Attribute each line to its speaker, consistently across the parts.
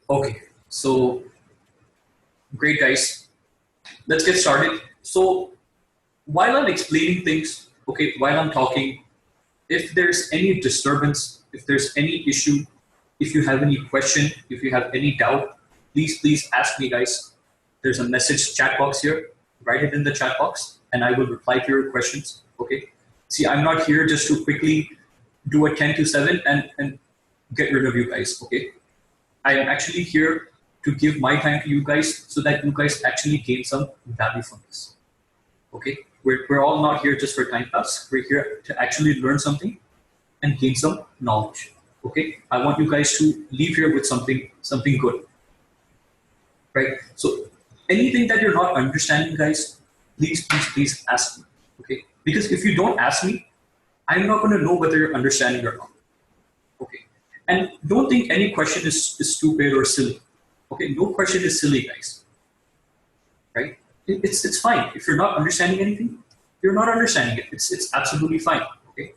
Speaker 1: Okay, so great guys. Let's get started. So while I'm explaining things, okay, while I'm talking, if there's any disturbance, if there's any issue, if you have any question, if you have any doubt, please ask me, guys. There's a message chat box here. Write it in the chat box, and I will reply to your questions. Okay. See, I'm not here just to quickly do a 10 to 7 and get rid of you guys. Okay. I am actually here to give my time to you guys so that you guys actually gain some value from this. Okay? We're all not here just for time pass. We're here to actually learn something and gain some knowledge. Okay? I want you guys to leave here with something good. Right? So anything that you're not understanding, guys, please ask me. Okay? Because if you don't ask me, I'm not going to know whether you're understanding or not. Okay. And don't think any question is stupid or silly. Okay, no question is silly, guys. Right? It's fine. If you're not understanding anything, you're not understanding it. It's absolutely fine. Okay.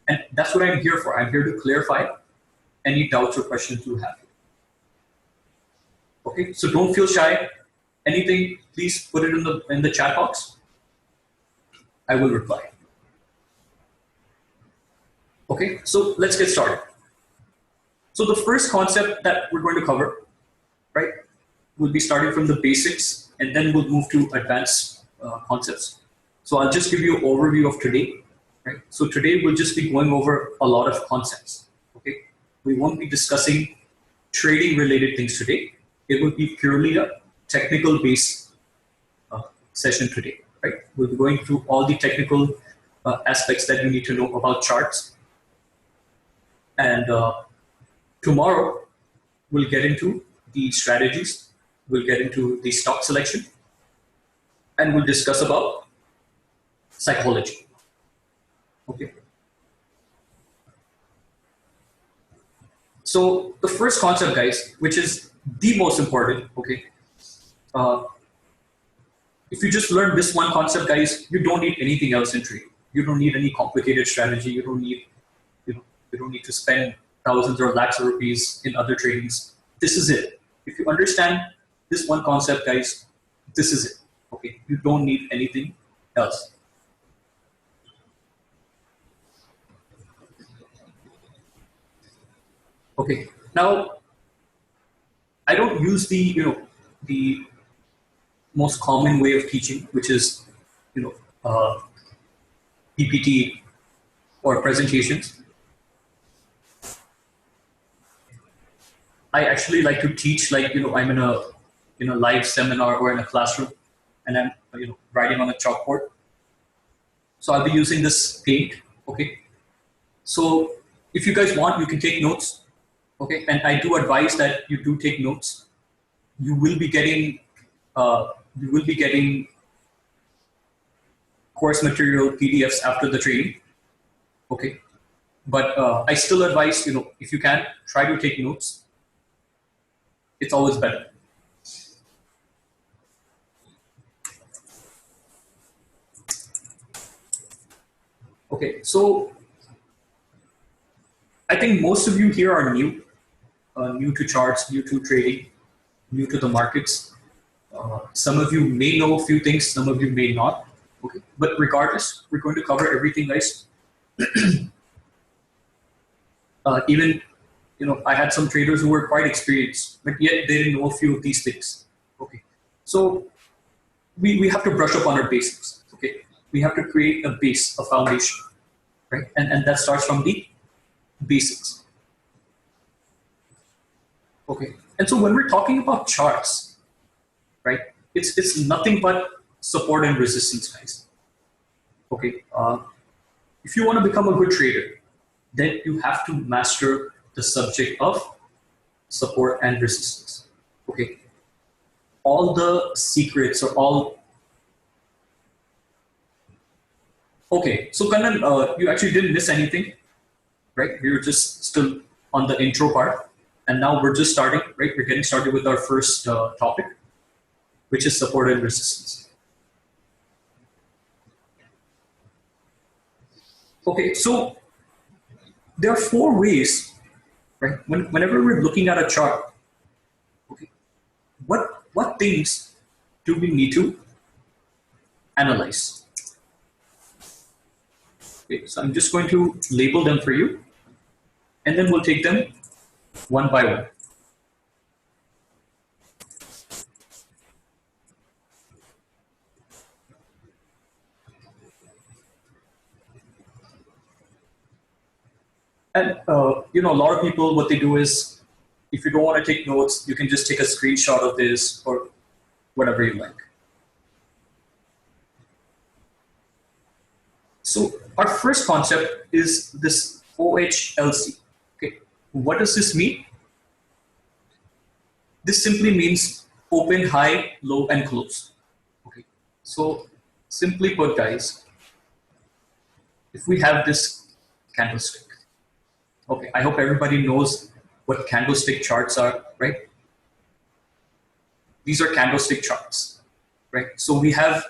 Speaker 1: And that's what I'm here for. I'm here to clarify any doubts or questions you have. Okay, so don't feel shy. Anything, please put it in the chat box. I will reply. Okay, so let's get started. So the first concept that we're going to cover, right, we'll be starting from the basics and then we'll move to advanced concepts. So I'll just give you an overview of today, right? So today we'll just be going over a lot of concepts, okay? We won't be discussing trading related things today. It will be purely a technical based session today, right? We'll be going through all the technical aspects that you need to know about charts. And tomorrow, we'll get into the strategies, we'll get into the stock selection, and we'll discuss about psychology. Okay. So the first concept, guys, which is the most important, okay. If you just learn this one concept, guys, you don't need anything else in trading. You don't need any complicated strategy. You don't need, you don't need to spend thousands or lakhs of rupees in other tradings. This is it. If you understand this one concept, guys, this is it. Okay, you don't need anything else. Okay, now I don't use the most common way of teaching, which is PPT or presentations. I actually like to teach like I'm in a live seminar or in a classroom, and I'm writing on a chalkboard. So I'll be using this paint. Okay. So if you guys want, you can take notes. Okay, and I do advise that you do take notes. You will be getting course material PDFs after the training. Okay, but I still advise if you can try to take notes. It's always better. Okay, so I think most of you here are new to charts, new to trading, new to the markets. Some of you may know a few things, some of you may not. Okay, but regardless, we're going to cover everything, guys. Even I had some traders who were quite experienced, but yet they didn't know a few of these things. Okay, so we have to brush up on our basics. Okay, we have to create a base, a foundation, right? And that starts from the basics. Okay, and so when we're talking about charts, right, it's nothing but support and resistance, guys. Okay, if you want to become a good trader, then you have to master the subject of support and resistance. Okay, all the secrets or all. Okay, so Kannan, you actually didn't miss anything, right? We were just still on the intro part, and now we're just starting, right? We're getting started with our first topic, which is support and resistance. Okay, so there are 4 ways, right? Whenever we're looking at a chart, what things do we need to analyze? Okay, so I'm just going to label them for you, and then we'll take them one by one. And a lot of people, what they do is, if you don't want to take notes, you can just take a screenshot of this or whatever you like. So our first concept is this OHLC. Okay, what does this mean? This simply means open, high, low, and close. Okay, so simply put, guys, if we have this candlestick, okay, I hope everybody knows what candlestick charts are, right? These are candlestick charts, right? So we have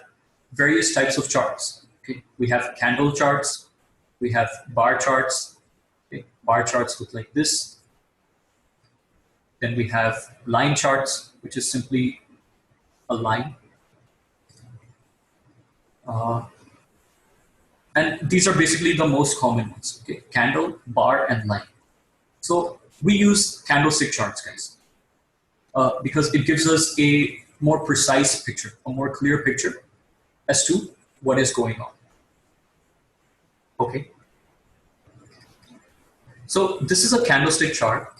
Speaker 1: various types of charts. Okay, we have candle charts, we have bar charts. Okay, bar charts look like this. Then we have line charts, which is simply a line. And these are basically the most common ones. Okay, candle, bar, and line. So we use candlestick charts, guys, because it gives us a more precise picture, a more clear picture as to what is going on. Okay. So this is a candlestick chart,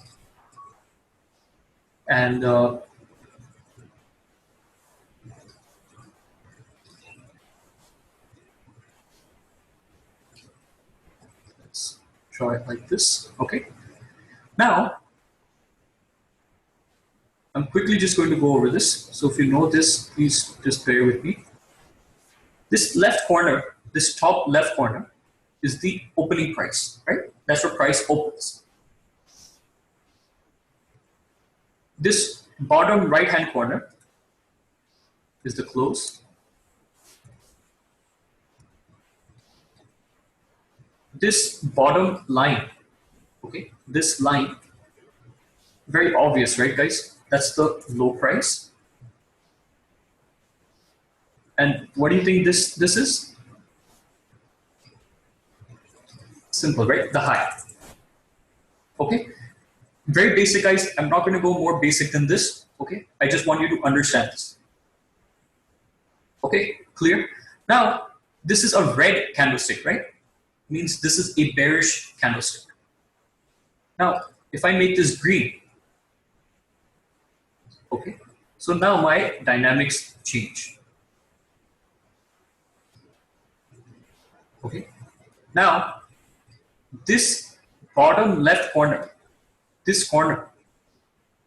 Speaker 1: and let's draw it like this. Okay. Now, I'm quickly just going to go over this. So if you know this, please just bear with me. This left corner, this top left corner, is the opening price, right? That's where price opens. This bottom right-hand corner is the close. This bottom line, okay, this line, very obvious, right, guys? That's the low price. And what do you think this is? Simple, right? The high. Okay? Very basic, guys. I'm not going to go more basic than this. Okay? I just want you to understand this. Okay? Clear? Now, this is a red candlestick, right? Means this is a bearish candlestick. Now, if I make this green, okay, so now my dynamics change. Okay, now this bottom left corner, this corner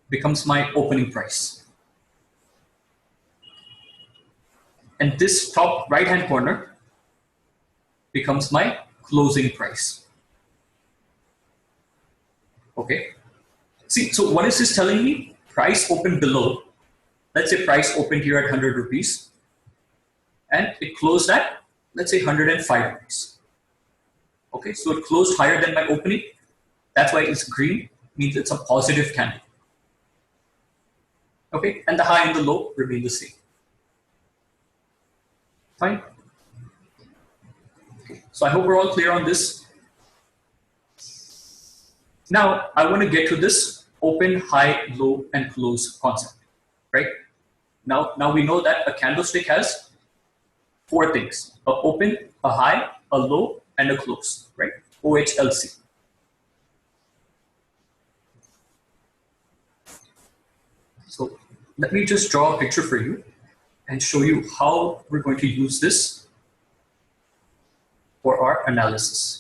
Speaker 1: becomes my opening price. And this top right hand corner becomes my closing price. Okay, see, so what is this telling me? Price opened below. Let's say price opened here at 100 rupees and it closed at, let's say, 105 rupees. Okay, so it closed higher than my opening. That's why it's green, means it's a positive candle. Okay, and the high and the low remain the same. Fine. Okay, so I hope we're all clear on this. Now, I want to get to this open, high, low, and close concept, right? Now we know that a candlestick has four things: a open, a high, a low, and a close, right? OHLC. So let me just draw a picture for you and show you how we're going to use this for our analysis.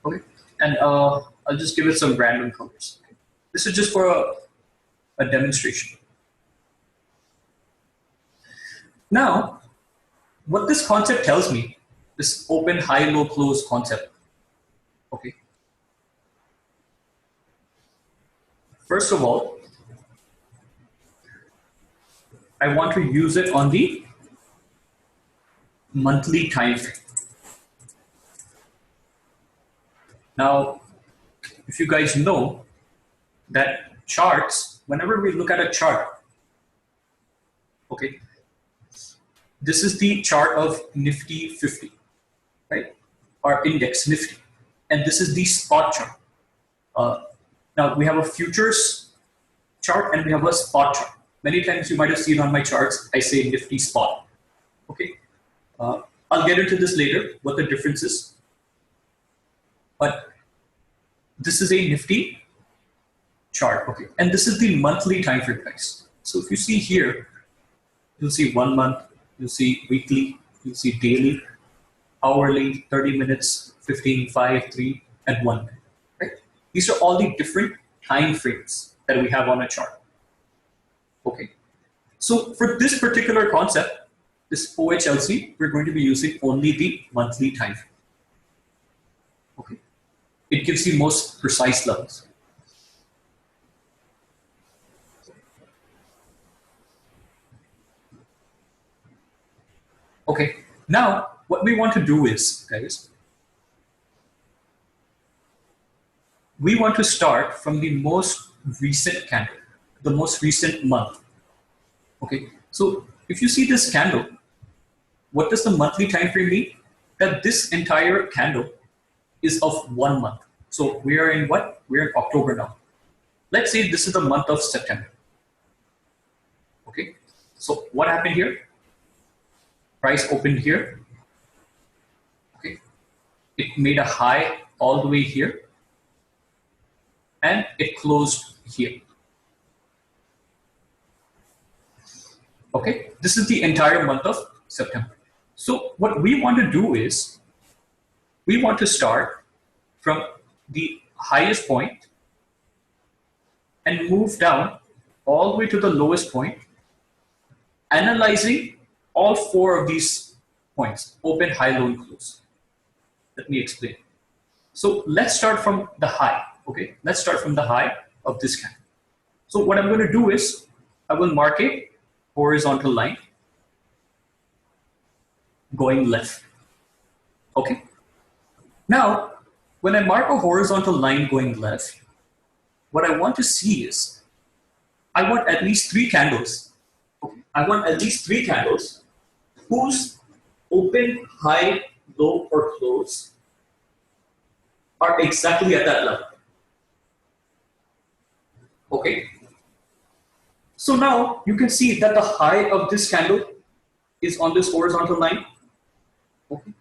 Speaker 1: Okay, and I'll just give it some random colors. This is just for a demonstration. Now, what this concept tells me, this open, high, low, close concept, okay. First of all, I want to use it on the monthly time frame. Now, if you guys know that charts, whenever we look at a chart, okay, this is the chart of Nifty 50, right? Our index Nifty. And this is the spot chart. Now we have a futures chart and we have a spot chart. Many times you might have seen on my charts, I say Nifty spot, okay? I'll get into this later, what the difference is. But this is a Nifty chart, okay? And this is the monthly time frame price. So if you see here, you'll see 1 month, you'll see weekly, you'll see daily, hourly, 30 minutes, 15, 5, 3, and 1 minute, right? These are all the different time frames that we have on a chart, okay? So for this particular concept, this OHLC, we're going to be using only the monthly time frame, okay? It gives the most precise levels. Okay, now what we want to do is, guys, we want to start from the most recent candle, the most recent month. Okay, so if you see this candle, what does the monthly time frame mean? That this entire candle is of 1 month. So we are in what? We're in October now. Let's say this is the month of September. Okay, so what happened here? Price opened here. Okay, it made a high all the way here, and it closed here. Okay, this is the entire month of September. So what we want to do is, we want to start from the highest point and move down all the way to the lowest point, analyzing all 4 of these points, open, high, low, and close. Let me explain. So let's start from the high, okay? Let's start from the high of this candle. So what I'm going to do is, I will mark a horizontal line going left, okay? Now, when I mark a horizontal line going left, what I want to see is, I want at least 3 candles. Okay? I want at least 3 candles whose open, high, low, or close are exactly at that level. Okay? So now you can see that the high of this candle is on this horizontal line. Okay?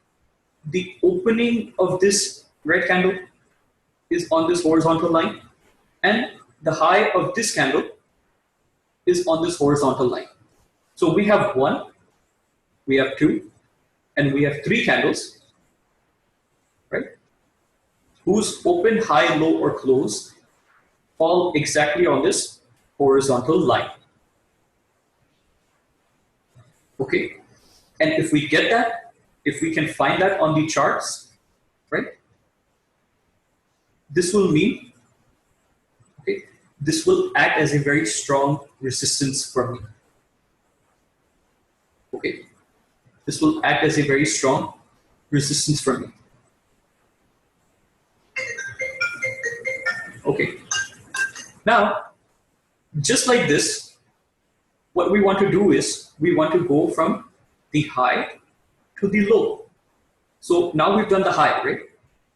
Speaker 1: The opening of this red candle is on this horizontal line, and the high of this candle is on this horizontal line. So we have 1, we have 2, and we have 3 candles, right? Whose open, high, low, or close fall exactly on this horizontal line. Okay? And if we get that, if we can find that on the charts, right? This will mean, okay, this will act as a very strong resistance for me. Okay? This will act as a very strong resistance for me. Okay. Now, just like this, what we want to do is, we want to go from the high to the low. So now we've done the high, right?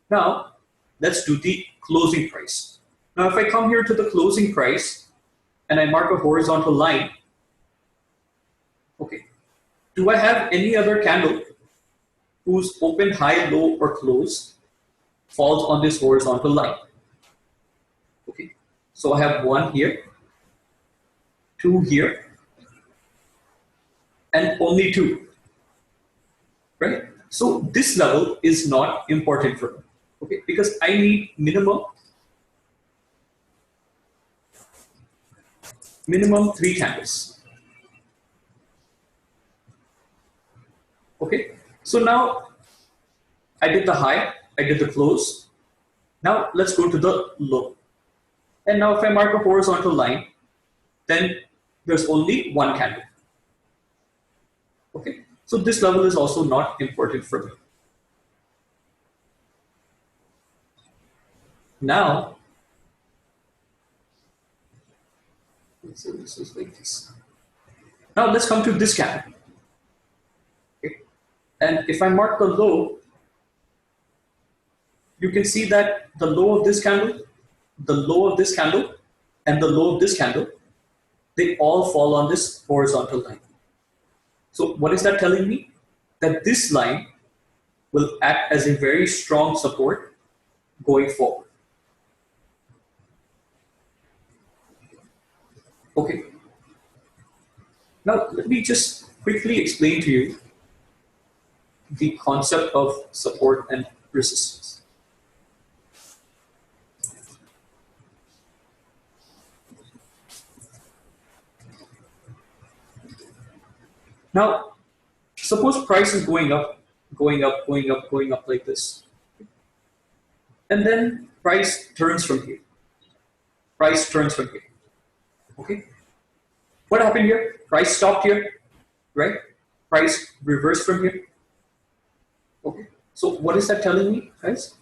Speaker 1: Now, let's do the closing price. Now, if I come here to the closing price and I mark a horizontal line, okay, do I have any other candle whose open, high, low, or close falls on this horizontal line? Okay, so I have 1 here, 2 here, and only 2, right? So this level is not important for me, okay, because I need minimum 3 candles. Okay, so now I did the high, I did the close. Now let's go to the low. And now if I mark a horizontal line, then there's only one candle. Okay, so this level is also not important for me. Now, let's say this is like this. Now let's come to this candle. Okay. And if I mark the low, you can see that the low of this candle, the low of this candle, and the low of this candle, they all fall on this horizontal line. So what is that telling me? That this line will act as a very strong support going forward. Okay. Now let me just quickly explain to you the concept of support and resistance. Now, suppose price is going up, going up, going up, going up like this. And then price turns from here. Price turns from here. Okay? What happened here? Price stopped here, right? Price reversed from here. Okay? So what is that telling me, guys?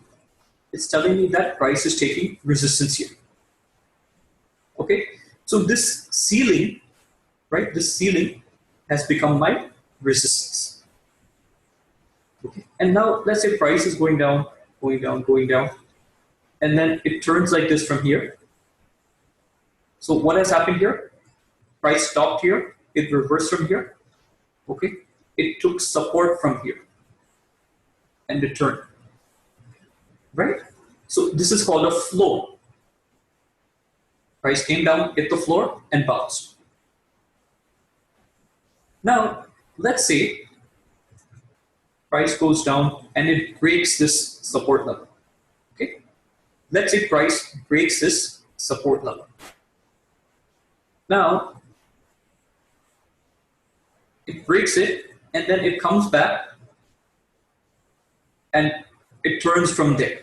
Speaker 1: It's telling me that price is taking resistance here. Okay? So this ceiling, right? This ceiling has become my resistance. Okay? And now let's say price is going down, going down, going down, and then it turns like this from here. So what has happened here? Price stopped here, it reversed from here. Okay? It took support from here and it turned. Right? So this is called a floor. Price came down, hit the floor, and bounced. Now, let's say price goes down and it breaks this support level. Okay? Let's say price breaks this support level. Now, it breaks it and then it comes back and it turns from there.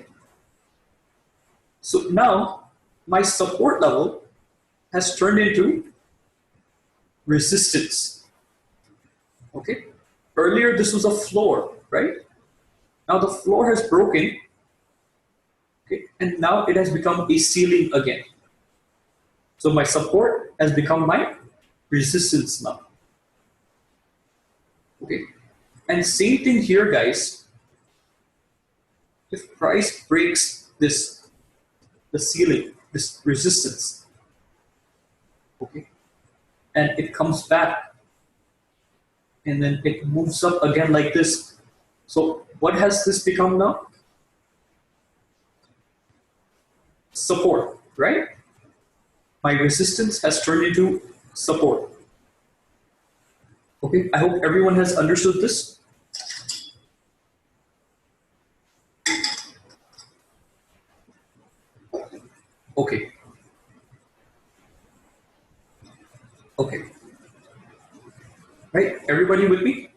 Speaker 1: So now my support level has turned into resistance. Okay? Earlier this was a floor, right? Now the floor has broken, okay, and now it has become a ceiling again. So my support has become my resistance now. Okay, and same thing here, guys. If price breaks this, the ceiling, this resistance, okay, and it comes back, and then it moves up again like this. So what has this become now? Support, right? My resistance has turned into support. Okay, I hope everyone has understood this. Okay. Okay. Right, everybody with me?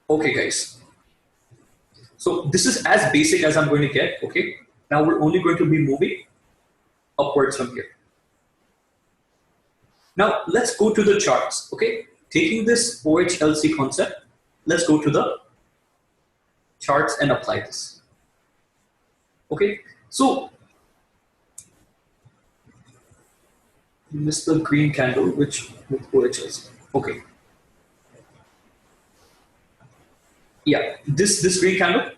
Speaker 1: Okay, guys. So this is as basic as I'm going to get, okay? Now we're only going to be moving upwards from here. Now let's go to the charts, okay? Taking this OHLC concept, let's go to the charts and apply this. Okay, so missed the green candle, which with OHLC. Okay. Yeah, this green candle.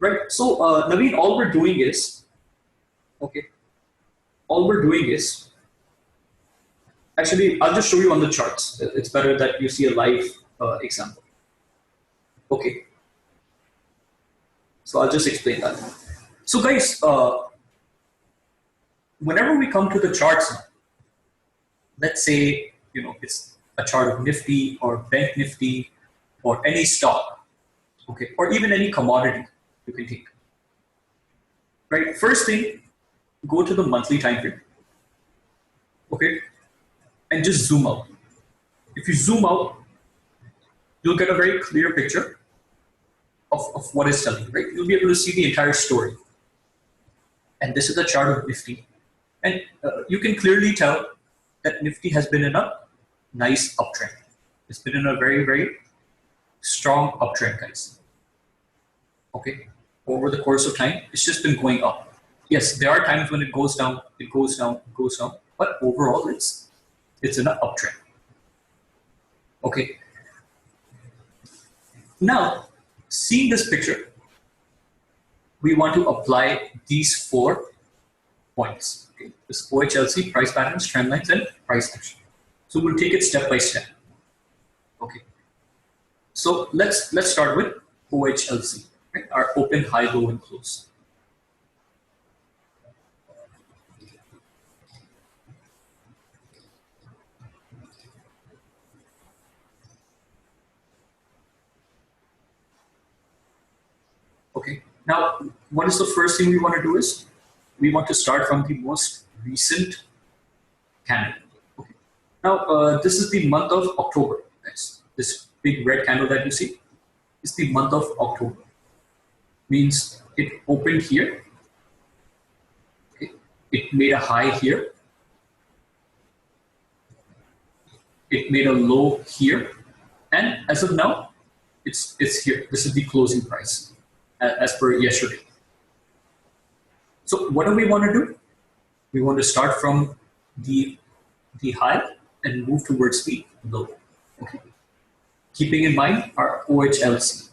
Speaker 1: Right, so Naveen, all we're doing is, okay, all we're doing is, actually, I'll just show you on the charts. It's better that you see a live example. Okay, so I'll just explain that. So guys, whenever we come to the charts now, let's say, you know, it's a chart of Nifty or Bank Nifty or any stock, okay, or even any commodity you can take. right? First thing, go to the monthly time frame, okay, and just zoom out. If you zoom out, you'll get a very clear picture of what is telling, right? You'll be able to see the entire story. And this is a chart of Nifty. And you can clearly tell that Nifty has been in a nice uptrend. It's been in a very, very strong uptrend, guys. Okay, over the course of time, it's just been going up. Yes, there are times when it goes down, it goes down, it goes down, but overall, it's in an uptrend. Okay. Now, seeing this picture, we want to apply these 4 points. Okay, this OHLC, price patterns, trend lines, and price action. So we'll take it step by step. Okay. So let's start with OHLC, right? Our open, high, low, and close. Okay. Now, what is the first thing we want to do is we want to start from the most recent candle. Okay. Now, this is the month of October, guys. This big red candle that you see is the month of October. Means it opened here. Okay. It made a high here. It made a low here. And as of now, it's here. This is the closing price as per yesterday. So what do we want to do? We want to start from the high and move towards the low. Okay. Keeping in mind our OHLC.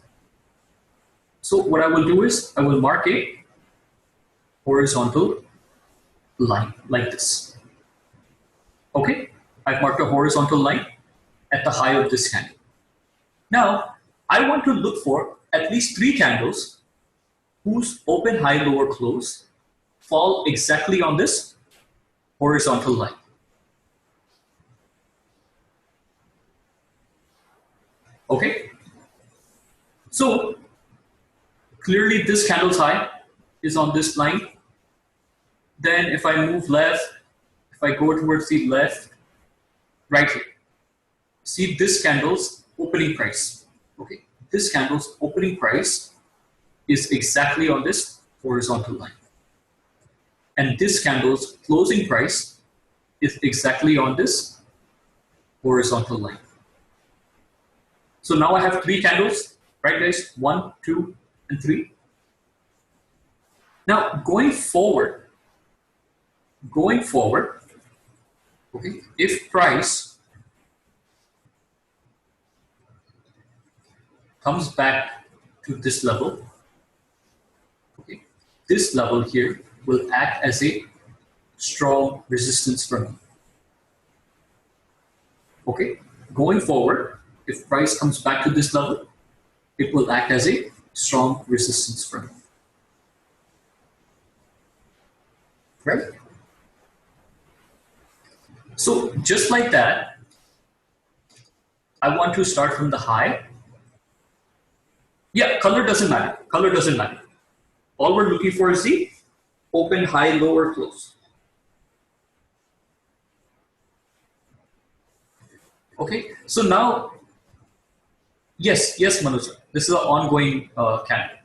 Speaker 1: So what I will do is I will mark a horizontal line like this. Okay, I've marked a horizontal line at the high of this candle. Now, I want to look for at least 3 candles whose open, high, lower, close fall exactly on this horizontal line. Okay, so clearly this candle's high is on this line. Then if I move left, if I go towards the left, right here, see this candle's opening price. Okay, this candle's opening price is exactly on this horizontal line. And this candle's closing price is exactly on this horizontal line. So now I have 3 candles, right guys? 1, 2, and 3. Now going forward, okay, if price comes back to this level, okay, this level here will act as a strong resistance for me. Okay, going forward, if price comes back to this level, it will act as a strong resistance for me. Right? So just like that, I want to start from the high. Yeah, color doesn't matter. Color doesn't matter. All we're looking for is the open, high, lower, close. Okay, so now, yes, Manoj, this is an ongoing candle.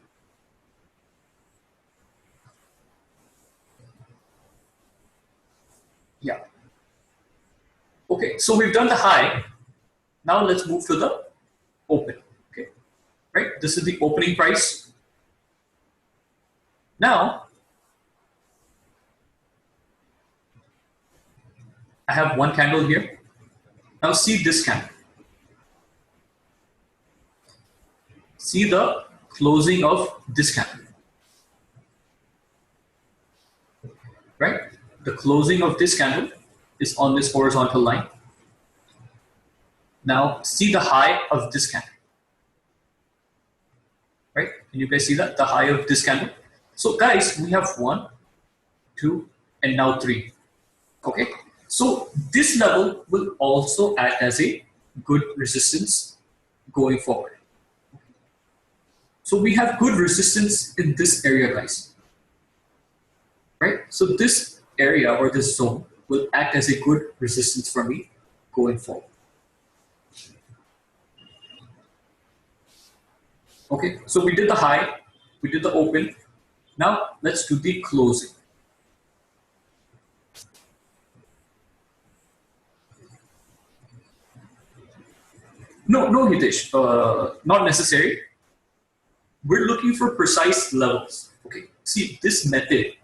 Speaker 1: Yeah. Okay, so we've done the high. Now let's move to the open. Okay, right? This is the opening price. Now, I have 1 candle here. Now see this candle. See the closing of this candle. Right? The closing of this candle is on this horizontal line. Now see the high of this candle. Right? Can you guys see that? The high of this candle. So guys, we have 1, 2, and now 3. Okay? So this level will also act as a good resistance going forward. So we have good resistance in this area, guys. right? So this area or this zone will act as a good resistance for me going forward. Okay, so we did the high, we did the open. Now let's do the closing. No, Hitesh, not necessary. We're looking for precise levels. Okay, see this method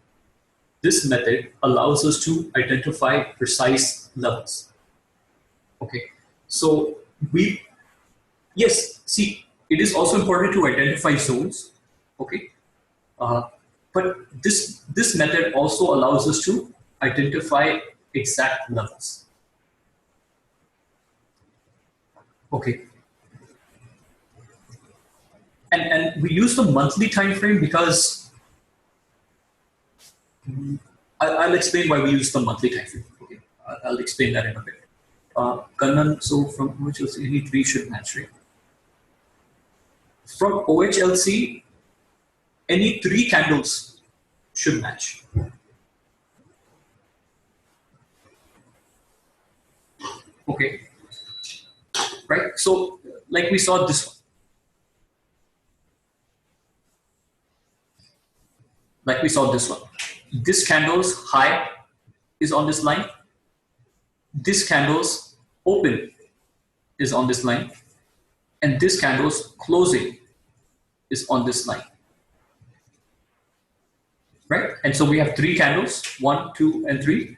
Speaker 1: allows us to identify precise levels. Okay, so we, yes, see, it is also important to identify zones. Okay, uh, but this method also allows us to identify exact levels. Okay, and we use the monthly time frame because I'll explain why we use the monthly time frame. Okay, I'll explain that in a bit. Kannan, so from OHLC, any three should match, right? From OHLC, any three candles should match. Okay, right? So, like we saw this one, like we saw this one. This candle's high is on this line. This candle's open is on this line, and this candle's closing is on this line, right? And so we have three candles, 1, 2, and 3.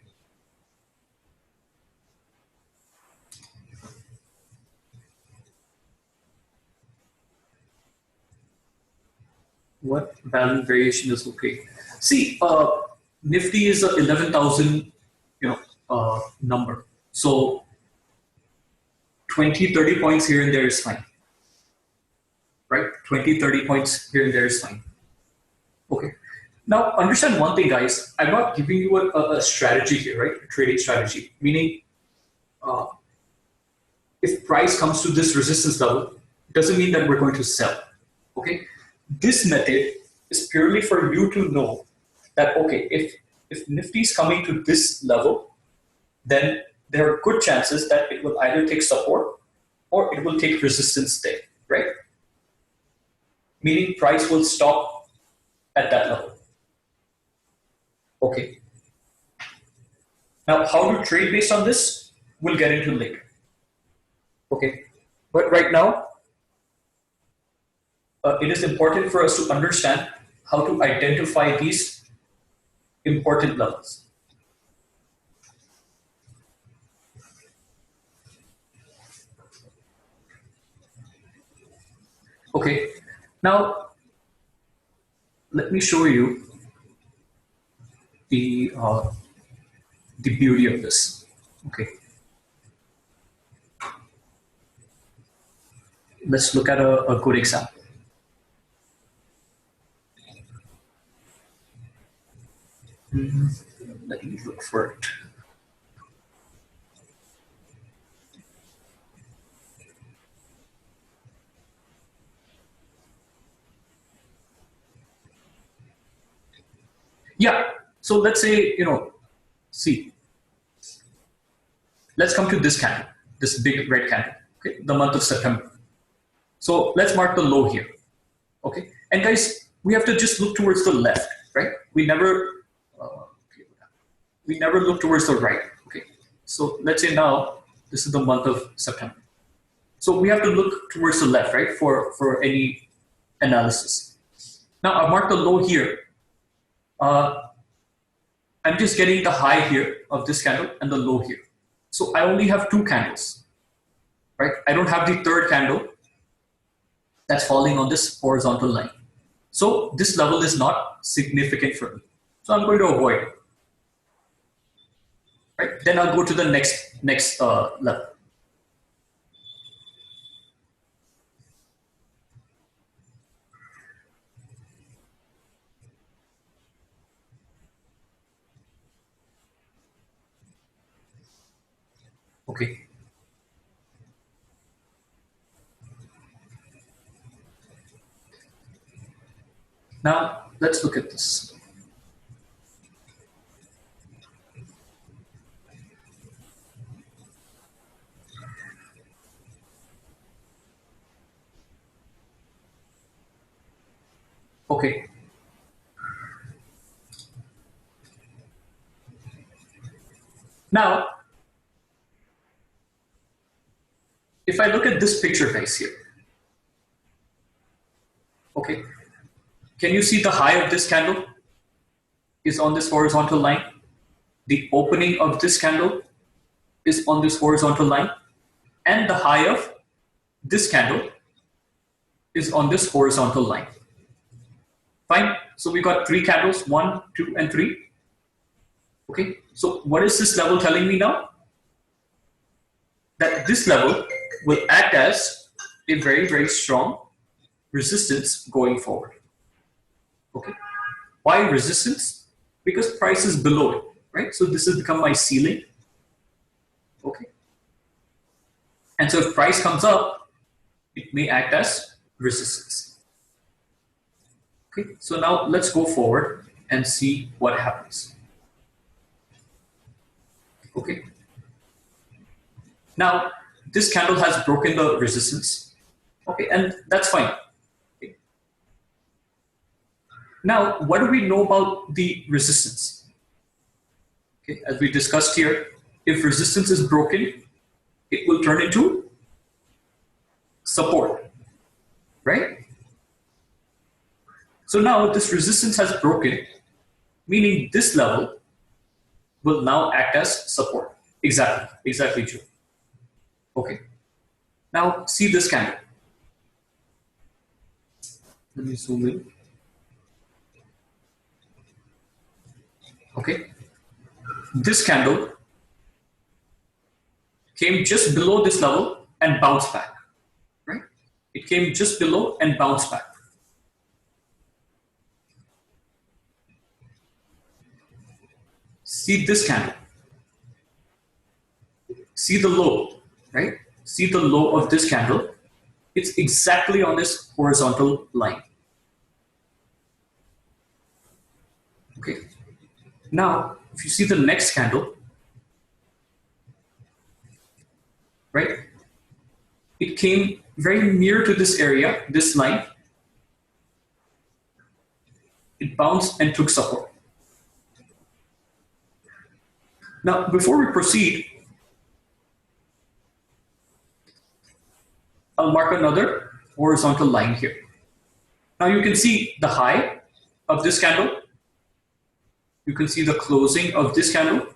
Speaker 1: What value variation is okay? See, Nifty is a 11,000, number. So 20, 30 points here and there is fine, right? 20, 30 points here and there is fine. Okay. Now, understand one thing, guys. I'm not giving you a strategy here, right? A trading strategy. Meaning, uh, if price comes to this resistance level, it doesn't mean that we're going to sell. Okay. This method is purely for you to know that, okay, if Nifty is coming to this level, then there are good chances that it will either take support or it will take resistance there, right? Meaning price will stop at that level. Okay. Now, how to trade based on this, we'll get into later. Okay. But right now, it is important for us to understand how to identify these important levels. Okay. Now, let me show you the beauty of this. Okay. Let's look at a good example. Let me look for it. Yeah. So let's say, see, let's come to this candle, this big red candle, okay, the month of September. So let's mark the low here, okay? And guys, we have to just look towards the left, right? We never look towards the right, okay? So let's say now, this is the month of September. So we have to look towards the left, right, for any analysis. Now I've marked the low here. I'm just getting the high here of this candle and the low here. So I only have two candles, right? I don't have the third candle that's falling on this horizontal line. So this level is not significant for me. So I'm going to avoid it, right? Then I'll go to the next level. Okay. Now let's look at this. Okay. Now, if I look at this picture guys here, okay, can you see the high of this candle is on this horizontal line? The opening of this candle is on this horizontal line, and the high of this candle is on this horizontal line. Fine. So we got 3 candles, 1, 2, and 3. Okay. So what is this level telling me now? That this level will act as a very, very strong resistance going forward. Okay. Why resistance? Because price is below it, right? So this has become my ceiling. Okay. And so if price comes up, it may act as resistance. Okay, so now let's go forward and see what happens. Okay. Now, this candle has broken the resistance. Okay, and that's fine. Okay. Now, what do we know about the resistance? Okay, as we discussed here, if resistance is broken, it will turn into support, right? So now this resistance has broken, meaning this level will now act as support. Exactly true. Okay. Now see this candle. Let me zoom in. Okay. This candle came just below this level and bounced back, right? It came just below and bounced back. See this candle. See the low, right? See the low of this candle. It's exactly on this horizontal line. Okay. Now, if you see the next candle, right? It came very near to this area, this line. It bounced and took support. Now, before we proceed, I'll mark another horizontal line here. Now you can see the high of this candle. You can see the closing of this candle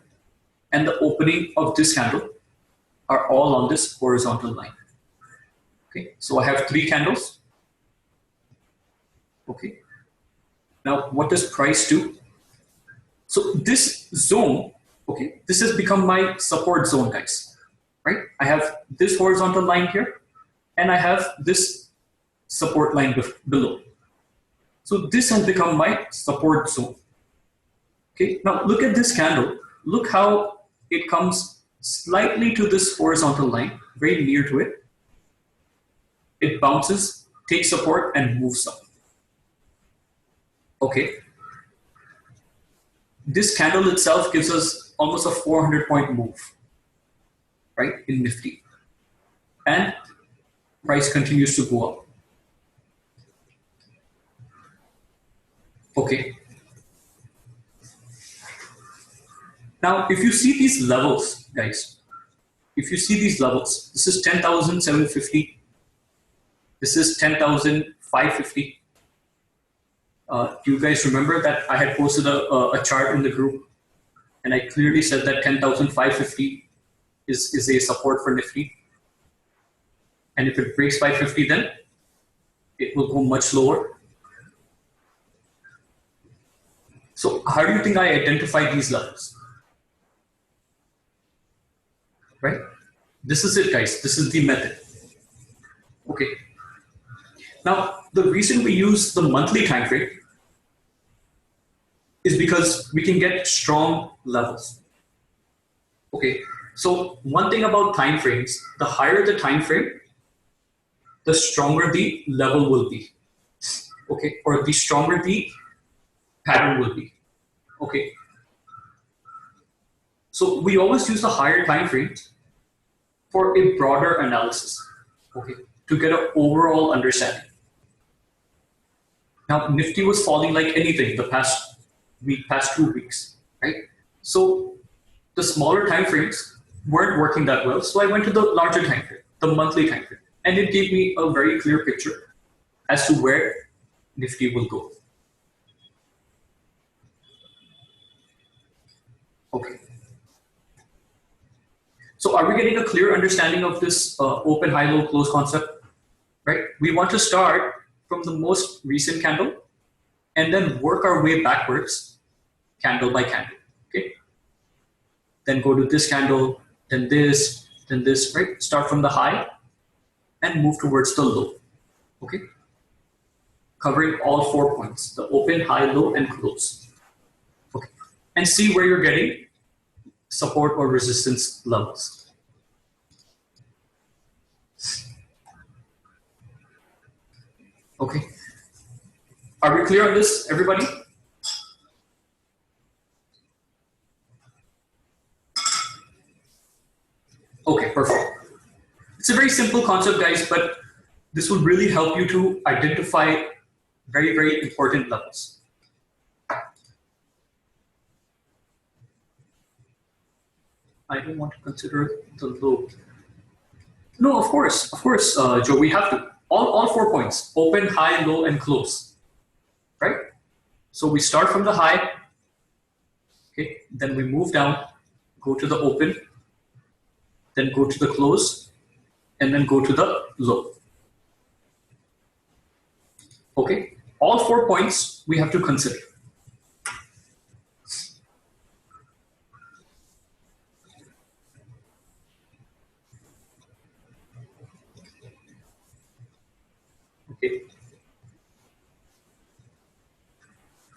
Speaker 1: and the opening of this candle are all on this horizontal line. Okay, so I have 3 candles. Okay. Now, what does price do? So this zone, okay, this has become my support zone, guys, right? I have this horizontal line here, and I have this support line below. So this has become my support zone. Okay, now look at this candle. Look how it comes slightly to this horizontal line, very near to it. It bounces, takes support, and moves up. Okay. This candle itself gives us almost a 400-point move, right, in Nifty. And price continues to go up. Okay. Now, if you see these levels, guys, if you see these levels, this is 10,750. This is 10,550. Do you guys remember that I had posted a chart in the group, and I clearly said that 10,550 is a support for Nifty, and if it breaks 550, then it will go much lower. So how do you think I identify these levels? Right? This is it, guys. This is the method. Okay. Now, the reason we use the monthly time frame is because we can get strong levels. Okay. So one thing about time frames, the higher the time frame, the stronger the level will be. Okay. Or the stronger the pattern will be. Okay. So we always use the higher time frames for a broader analysis. Okay. To get an overall understanding. Now, Nifty was falling like anything the past week, past 2 weeks, right? So the smaller time frames weren't working that well. So I went to the larger time frame, the monthly time frame, and it gave me a very clear picture as to where Nifty will go. Okay. So are we getting a clear understanding of this open, high, low, close concept? Right? We want to start from the most recent candle and then work our way backwards, candle by candle. Okay. Then go to this candle, then this, right? Start from the high and move towards the low. Okay. Covering all 4 points, the open, high, low, and close. Okay. And see where you're getting support or resistance levels. Okay. Are we clear on this, everybody? Okay, perfect. It's a very simple concept, guys, but this will really help you to identify very, very important levels. I don't want to consider the low. No, of course, Joe, we have to. All 4 points, open, high, low, and close, right? So we start from the high, okay, then we move down, go to the open, then go to the close, and then go to the low. Okay, all 4 points we have to consider. Okay.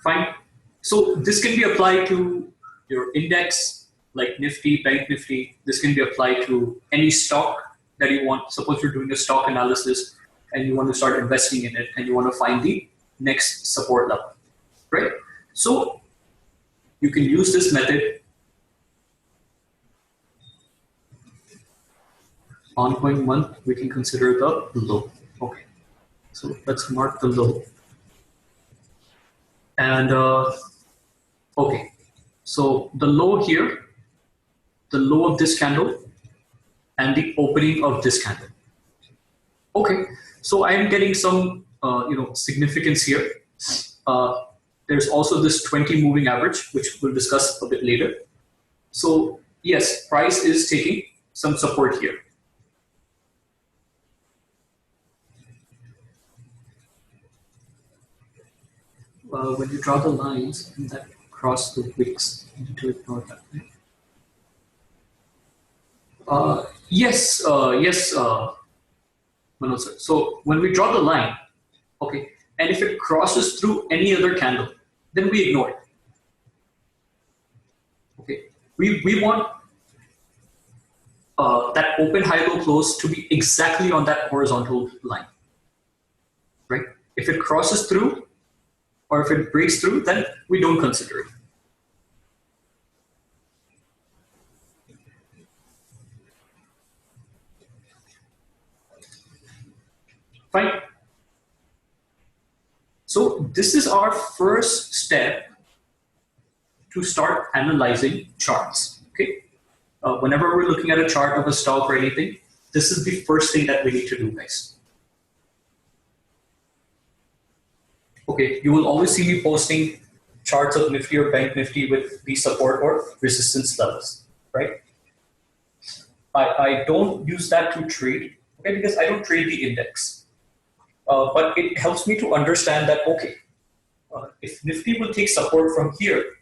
Speaker 1: Fine. So this can be applied to your index, like Nifty, Bank Nifty. This can be applied to any stock that you want. Suppose you're doing a stock analysis and you want to start investing in it and you want to find the next support level, right? So you can use this method. Ongoing month, we can consider the low. Okay. So let's mark the low. And okay, so the low here, the low of this candle, and the opening of this candle. Okay, so I am getting some significance here. There's also this 20 moving average, which we'll discuss a bit later. So yes, price is taking some support here. When you draw the lines and that cross the wicks, you need to ignore that. Yes, Manoj sir. So when we draw the line, okay, and if it crosses through any other candle, then we ignore it. Okay, we want that open, high, low, close to be exactly on that horizontal line, right? If it crosses through, or if it breaks through, then we don't consider it. Fine. So this is our first step to start analyzing charts. Okay. Whenever we're looking at a chart of a stock or anything, this is the first thing that we need to do, guys. Okay, you will always see me posting charts of Nifty or Bank Nifty with the support or resistance levels, right? I don't use that to trade, okay, because I don't trade the index. But it helps me to understand that, okay, if Nifty will take support from here,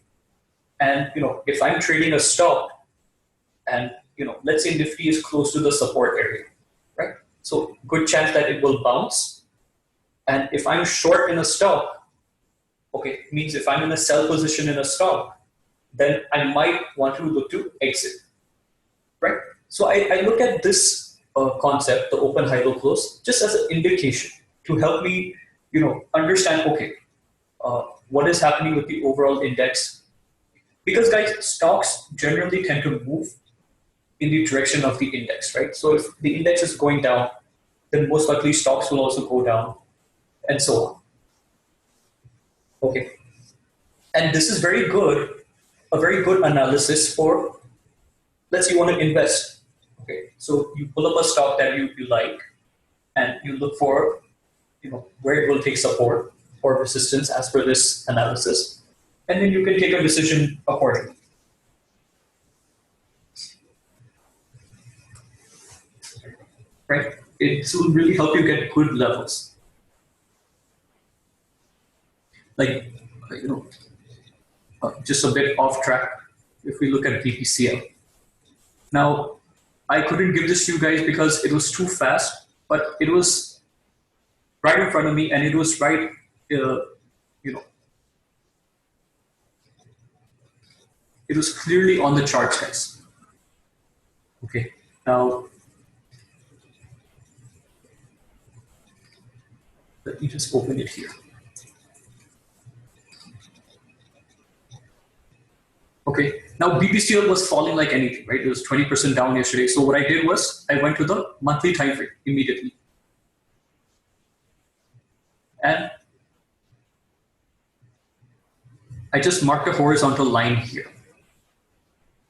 Speaker 1: and if I'm trading a stock, and let's say Nifty is close to the support area, right? So good chance that it will bounce. And if I'm short in a stock, okay, it means if I'm in a sell position in a stock, then I might want to look to exit, right? So I look at this concept, the open, high, low, close, just as an indication to help me, understand, okay, what is happening with the overall index. Because guys, stocks generally tend to move in the direction of the index, right? So if the index is going down, then most likely stocks will also go down, and so on. Okay, and this is very good, a very good analysis for, let's say you want to invest. Okay, so you pull up a stock that you like, and you look for, where it will take support or resistance as per this analysis, and then you can take a decision accordingly. Right? It will really help you get good levels. Like, just a bit off track, if we look at BPCL. Now, I couldn't give this to you guys because it was too fast, but it was right in front of me, and it was right, it was clearly on the charts, guys. Okay, now, let me just open it here. Okay, now BPCL was falling like anything, right? It was 20% down yesterday. So what I did was I went to the monthly time frame immediately. And I just marked a horizontal line here.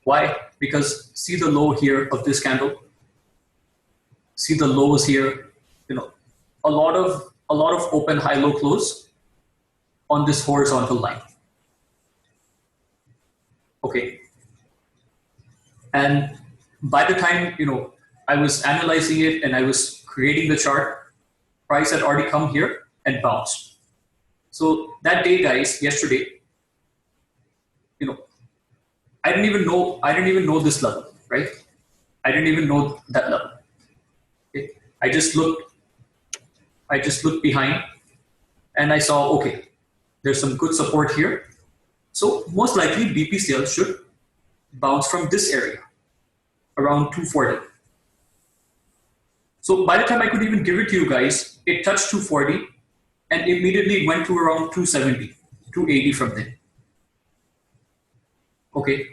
Speaker 1: Why? Because see the low here of this candle? See the lows here? A lot of open high-low close on this horizontal line. Okay. And by the time, I was analyzing it and I was creating the chart, price had already come here and bounced. So that day, guys, yesterday, I didn't even know this level, right? I didn't even know that level. Okay. I just looked behind and I saw, okay, there's some good support here. So most likely BPCL should bounce from this area, around 240. So by the time I could even give it to you guys, it touched 240 and immediately went to around 270, 280 from there. Okay,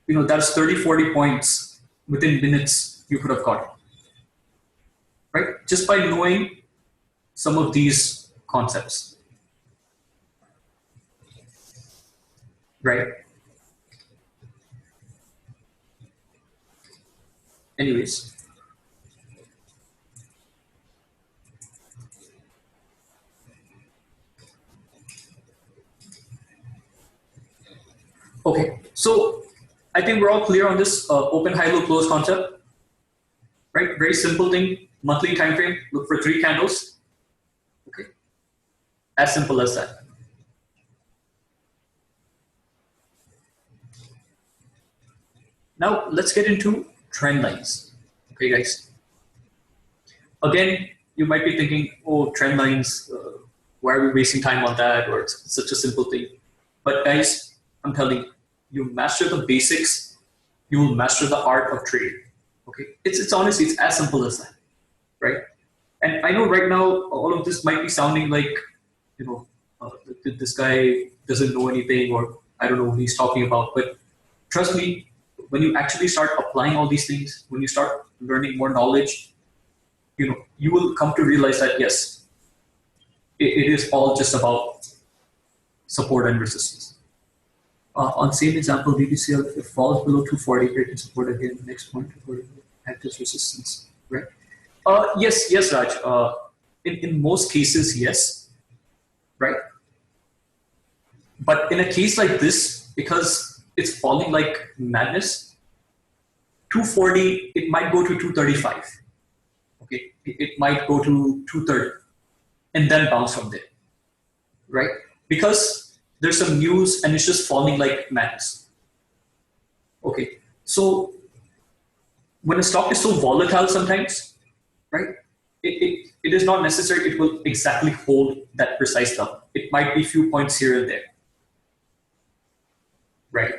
Speaker 1: that's 30, 40 points within minutes you could have gotten, right? Just by knowing some of these concepts. Right. Anyways. Okay, so I think we're all clear on this open high low close concept, right? Very simple thing, monthly time frame, look for 3 candles. Okay, as simple as that. Now let's get into trend lines. Okay, guys. Again, you might be thinking, oh, trend lines, why are we wasting time on that? Or it's such a simple thing. But guys, I'm telling you, you master the basics, you will master the art of trading. Okay, it's honestly, it's as simple as that, right? And I know right now, all of this might be sounding like, this guy doesn't know anything, or I don't know what he's talking about. But trust me, when you actually start applying all these things, when you start learning more knowledge, you will come to realize that yes, it is all just about support and resistance. On same example, BPCL, if it falls below 240, breaking support again, next point, act as resistance, right? Yes, Raj. In most cases, yes, right? But in a case like this, because it's falling like madness, 240, it might go to 235. Okay, it might go to 230 and then bounce from there, right? Because there's some news and it's just falling like madness. Okay, so when a stock is so volatile sometimes, right, it is not necessary it will exactly hold that precise level. It might be few points here and there, right?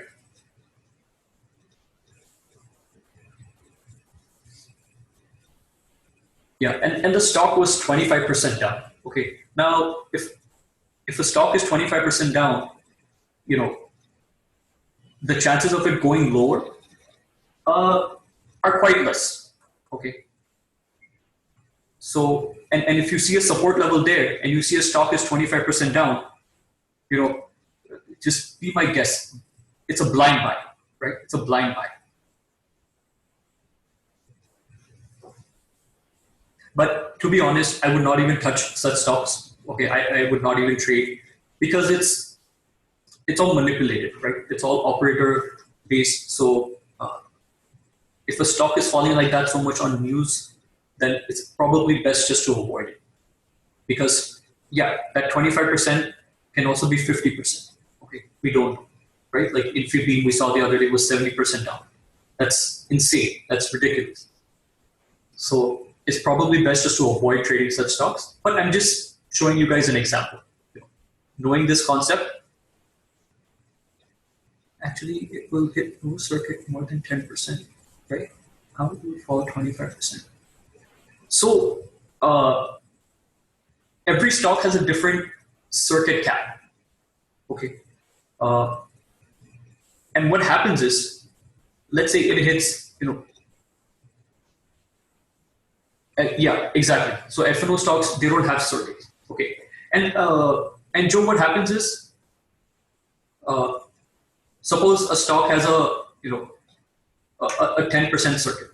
Speaker 1: Yeah, and the stock was 25% down. Okay, now if a stock is 25% down, the chances of it going lower are quite less. Okay, So, and if you see a support level there and you see a stock is 25% down, you know, just be my guess. It's a blind buy, right? It's a blind buy. But to be honest, I would not even touch such stocks. Okay, I would not even trade because it's all manipulated, right? It's all operator based. So if a stock is falling like that so much on news, then it's probably best just to avoid it. Because yeah, that 25% can also be 50%. Okay, we don't know, right? Like Infibeam we saw the other day was 70% down. That's insane. That's ridiculous. So it's probably best just to avoid trading such stocks. But I'm just showing you guys an example. Knowing this concept, actually it will hit no circuit more than 10%, right? How do we fall 25%? So every stock has a different circuit cap. Okay. And what happens is, let's say it hits, yeah, exactly. So F&O stocks, they don't have circuits. Okay. And Joe, what happens is, suppose a stock has a 10% circuit.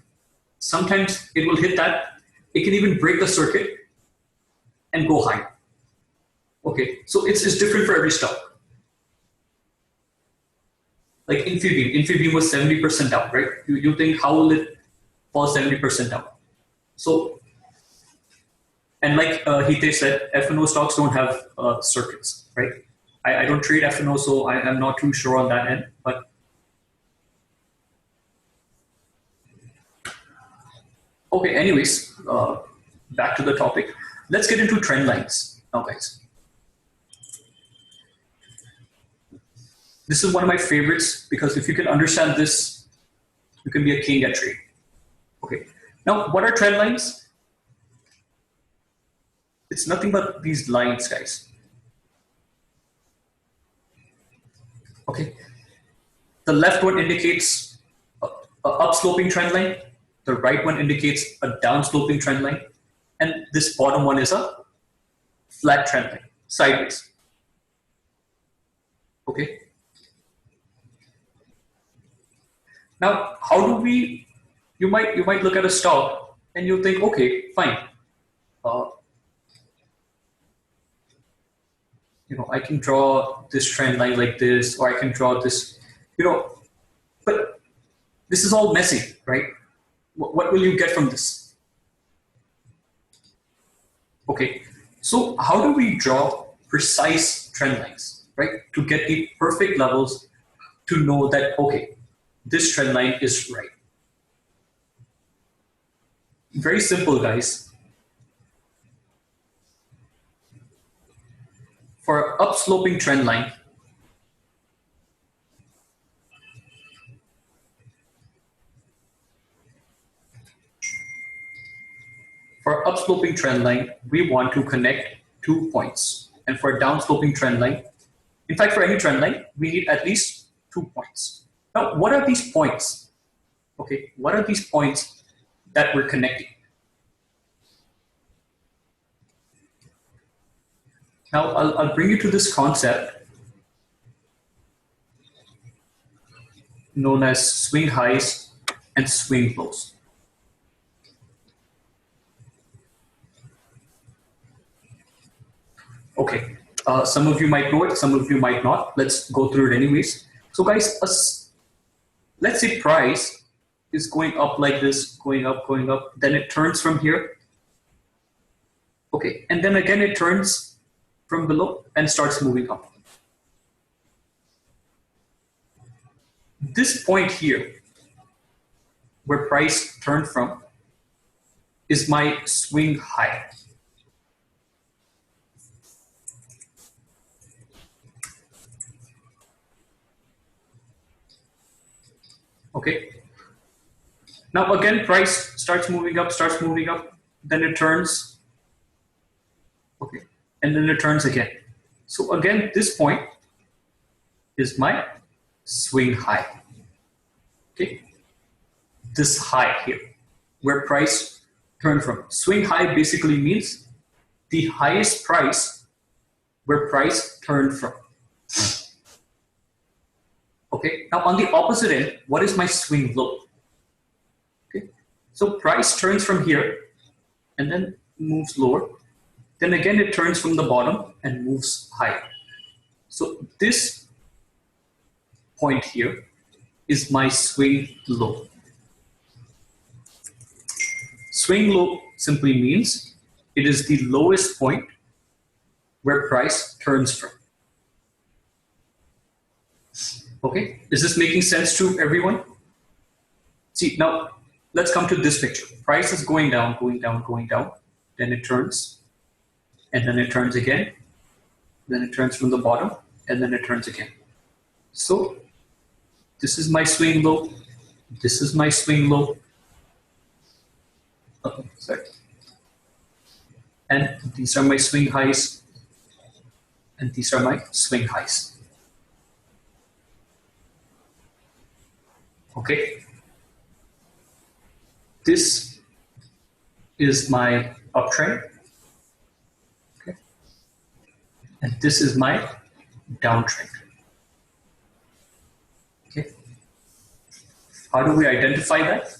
Speaker 1: Sometimes it will hit that. It can even break the circuit and go high. Okay. So it's different for every stock. Like Infibeam was 70% down, right? You think how will it fall 70% down? So, and like Hitesh said, F&O stocks don't have circuits, right? I don't trade F&O, so I'm not too sure on that end. But okay, anyways, back to the topic. Let's get into trend lines now, guys. This is one of my favorites because if you can understand this, you can be a king at trade. Okay. Now, what are trend lines? It's nothing but these lines, guys. Okay. The left one indicates a upsloping trend line. The right one indicates a downsloping trend line. And this bottom one is a flat trend line, sideways. Okay. Now, how do we? You might look at a stock and you think, okay, fine. I can draw this trend line like this, or I can draw this, but this is all messy, right? What will you get from this? Okay, so how do we draw precise trend lines, right? To get the perfect levels to know that, okay, this trend line is right. Very simple, guys. For upsloping trend line, we want to connect 2 points. And for a downsloping trend line, in fact, for any trend line, we need at least 2 points. Now, what are these points? Okay, what are these points that we're connecting? Now, I'll bring you to this concept known as swing highs and swing lows. Okay, some of you might know it, some of you might not. Let's go through it anyways. So guys, let's say price is going up like this, going up, then it turns from here. Okay, and then again it turns from below and starts moving up. This point here, where price turned from, is my swing high. Okay. Now again, price starts moving up, then it turns. Okay, and then it turns again. So again, this point is my swing high. Okay, this high here, where price turn from. Swing high basically means the highest price where price turned from. Okay, now on the opposite end, what is my swing low? Okay, so price turns from here and then moves lower. Then again, it turns from the bottom and moves higher. So this point here is my swing low. Swing low simply means it is the lowest point where price turns from. Okay, is this making sense to everyone? See, now let's come to this picture. Price is going down, going down, going down. Then it turns, and then it turns again. Then it turns from the bottom, and then it turns again. So this is my swing low. This is my swing low. Okay, sorry. And these are my swing highs. And these are my swing highs. Okay. This is my uptrend. Okay. And this is my downtrend. Okay. How do we identify that?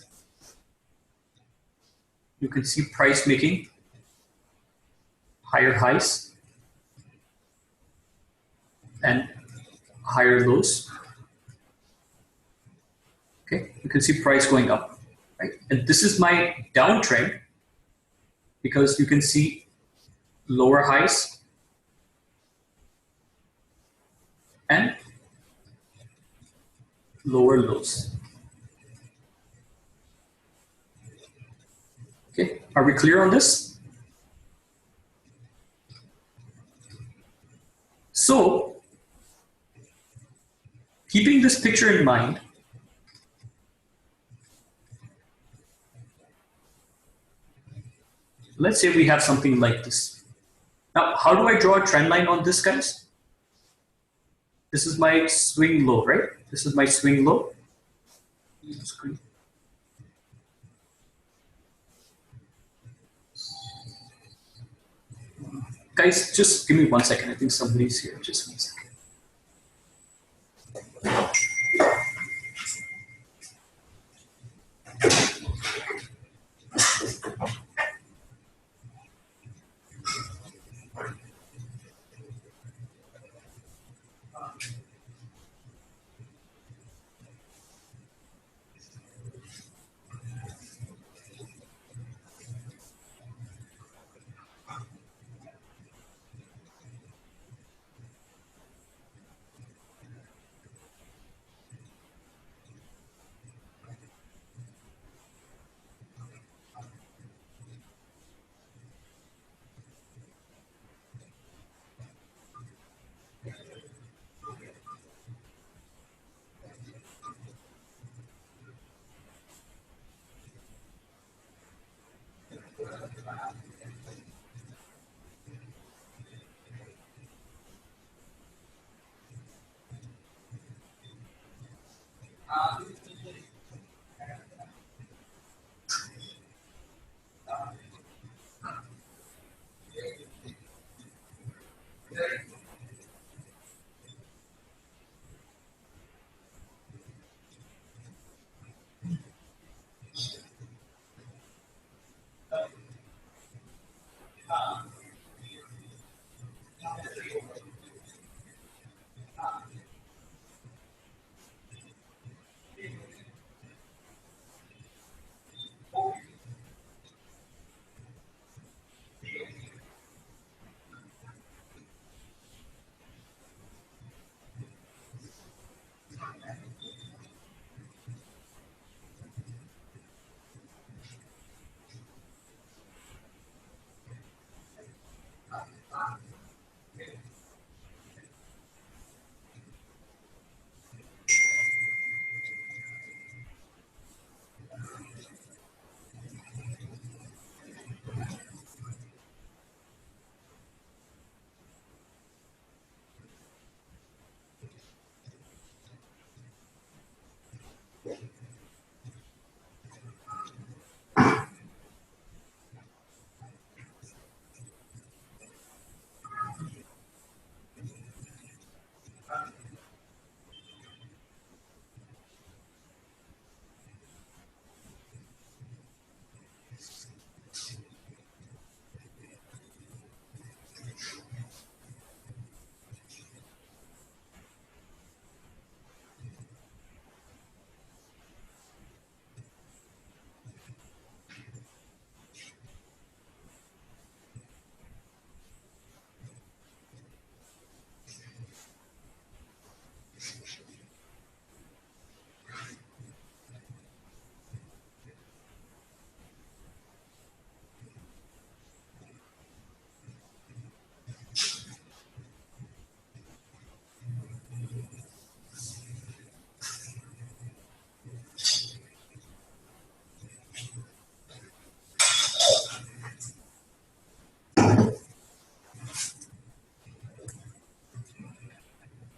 Speaker 1: You can see price making higher highs and higher lows. Okay, you can see price going up, right? And this is my downtrend because you can see lower highs and lower lows. Okay, are we clear on this? So, keeping this picture in mind, let's say we have something like this. Now, how do I draw a trend line on this, guys? This is my swing low, right? This is my swing low. Guys, just give me 1 second. I think somebody's here. Just 1 second.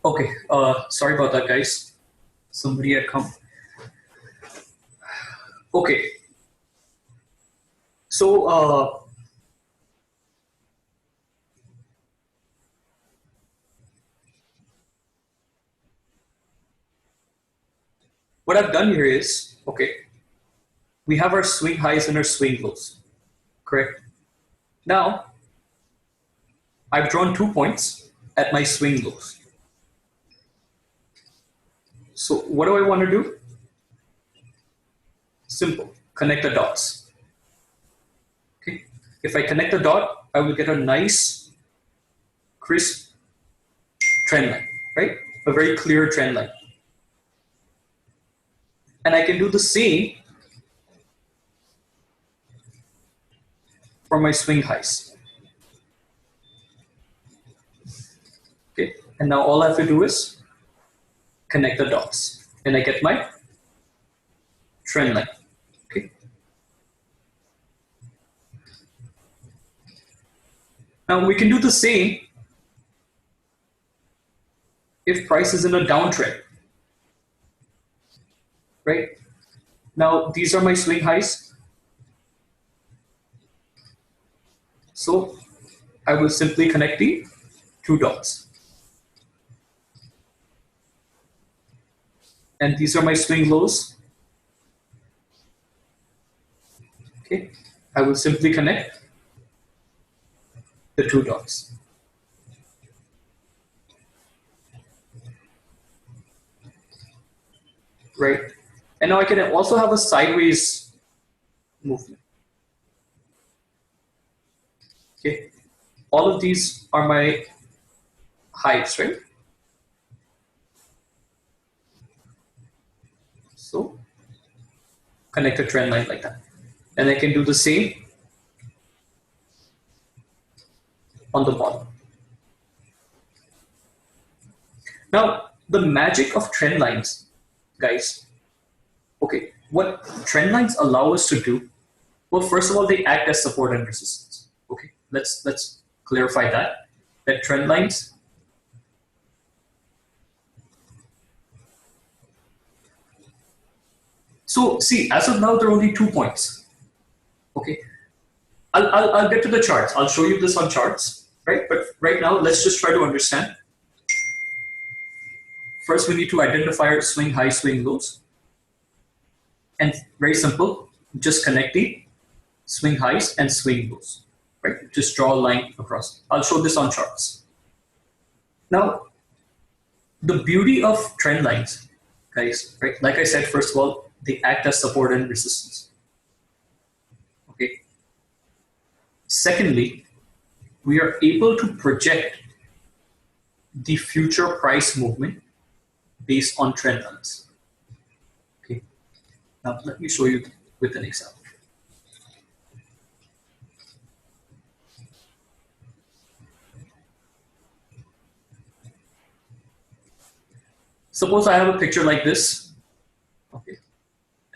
Speaker 1: Okay, sorry about that, guys. Somebody had come. Okay, so what I've done here is, okay, we have our swing highs and our swing lows, correct? Now, I've drawn 2 points at my swing lows. So what do I want to do? Simple, connect the dots. Okay, if I connect the dot, I will get a nice, crisp trend line, right? A very clear trend line. And I can do the same for my swing highs. Okay, and now all I have to do is connect the dots, and I get my trend line. Okay. Now we can do the same if price is in a downtrend, right? Now these are my swing highs. So I will simply connect the two dots. And these are my swing lows. Okay, I will simply connect the two dots. Right, and now I can also have a sideways movement. Okay, all of these are my highs, right? So connect a trend line like that. And I can do the same on the bottom. Now, the magic of trend lines, guys. Okay, what trend lines allow us to do, well, first of all, they act as support and resistance. Okay, let's clarify that trend lines. So see, as of now, there are only 2 points. Okay, I'll get to the charts. I'll show you this on charts, right? But right now, let's just try to understand. First, we need to identify our swing high, swing lows. And very simple, just connect the swing highs and swing lows, right? Just draw a line across. I'll show this on charts. Now, the beauty of trend lines, guys, right? Like I said, first of all, they act as support and resistance. Okay. Secondly, we are able to project the future price movement based on trend lines. Okay. Now let me show you with an example. Suppose I have a picture like this, okay,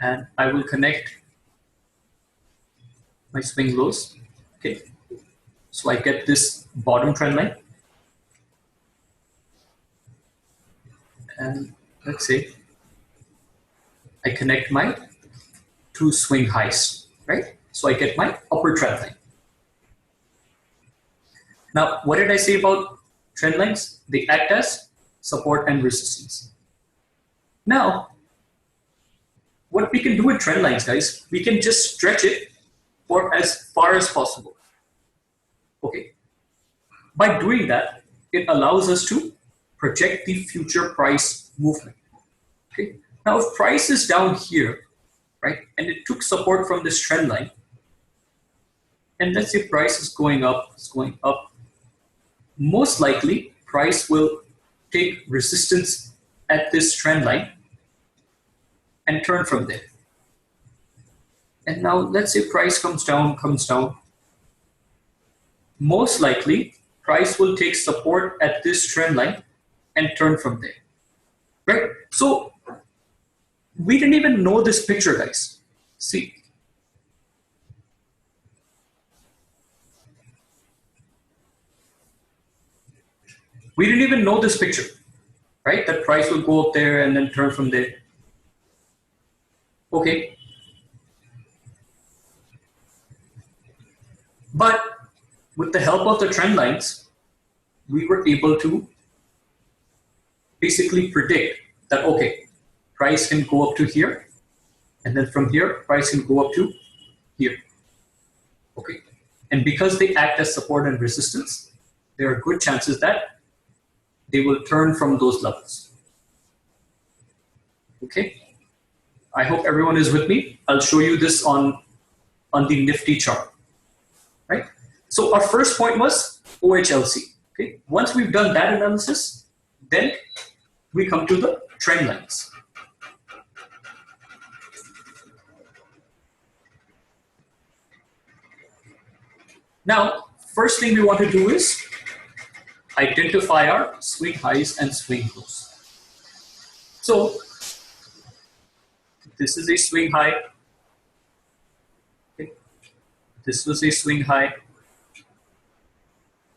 Speaker 1: and I will connect my swing lows, okay. So I get this bottom trend line, and let's say I connect my two swing highs, right? So I get my upper trend line. Now, what did I say about trend lines? They act as support and resistance. Now, what we can do with trend lines, guys, we can just stretch it for as far as possible. Okay. By doing that, it allows us to project the future price movement. Okay. Now, if price is down here, right, and it took support from this trend line, and let's say price is going up, most likely price will take resistance at this trend line and turn from there. And now let's say price comes down. Most likely price will take support at this trend line and turn from there, right? So we didn't even know this picture, guys. See, we didn't even know this picture. right? That price will go up there and then turn from there. Okay. But with the help of the trend lines, we were able to basically predict that, okay, price can go up to here, and then from here, price can go up to here. Okay. And because they act as support and resistance, there are good chances that they will turn from those levels. Okay. I hope everyone is with me. I'll show you this on the Nifty chart, right? So our first point was OHLC. Okay. Once we've done that analysis, then we come to the trend lines. Now, first thing we want to do is identify our swing highs and swing lows. So this is a swing high. Okay. This was a swing high.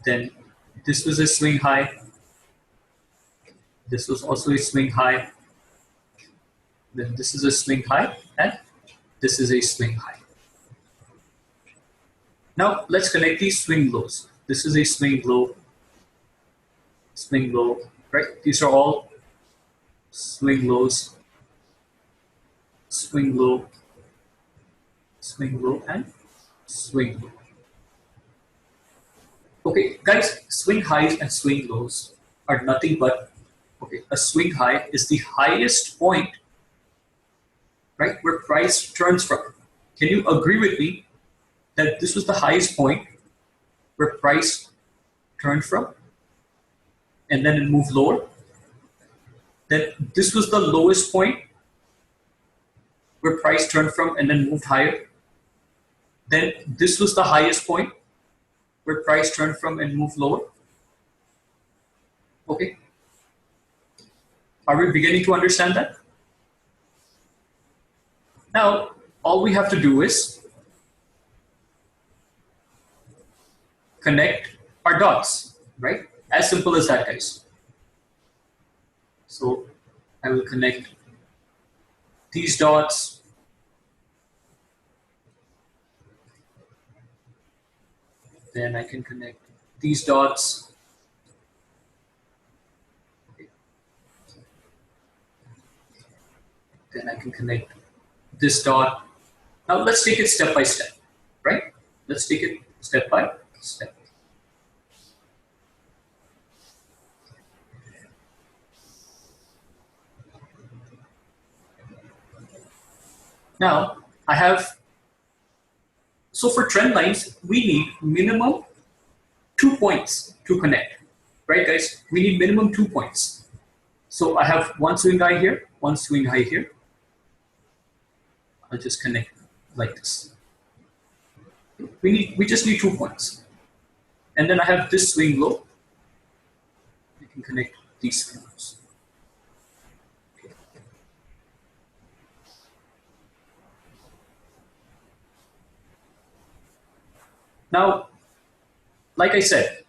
Speaker 1: Then this was a swing high. This was also a swing high. Then this is a swing high, and this is a swing high. Now let's connect these swing lows. This is a swing low, right? These are all swing lows, swing low, swing low, and swing low. Okay, guys, swing highs and swing lows are nothing but, okay, a swing high is the highest point, right, where price turns from. Can you agree with me that this was the highest point where price turned from, and then it moved lower? Then this was the lowest point where price turned from and then moved higher. Then this was the highest point where price turned from and moved lower. Okay. Are we beginning to understand that? Now, all we have to do is connect our dots, right? As simple as that, guys. So I will connect these dots. Then I can connect these dots. Then I can connect this dot. Now let's take it step by step, right? Let's take it step by step. Now I have, so for trend lines, we need minimum 2 points to connect, right, guys? We need minimum 2 points. So I have one swing high here, one swing high here. I'll just connect like this. We just need 2 points. And then I have this swing low. We can connect these swing lows. Now, like I said,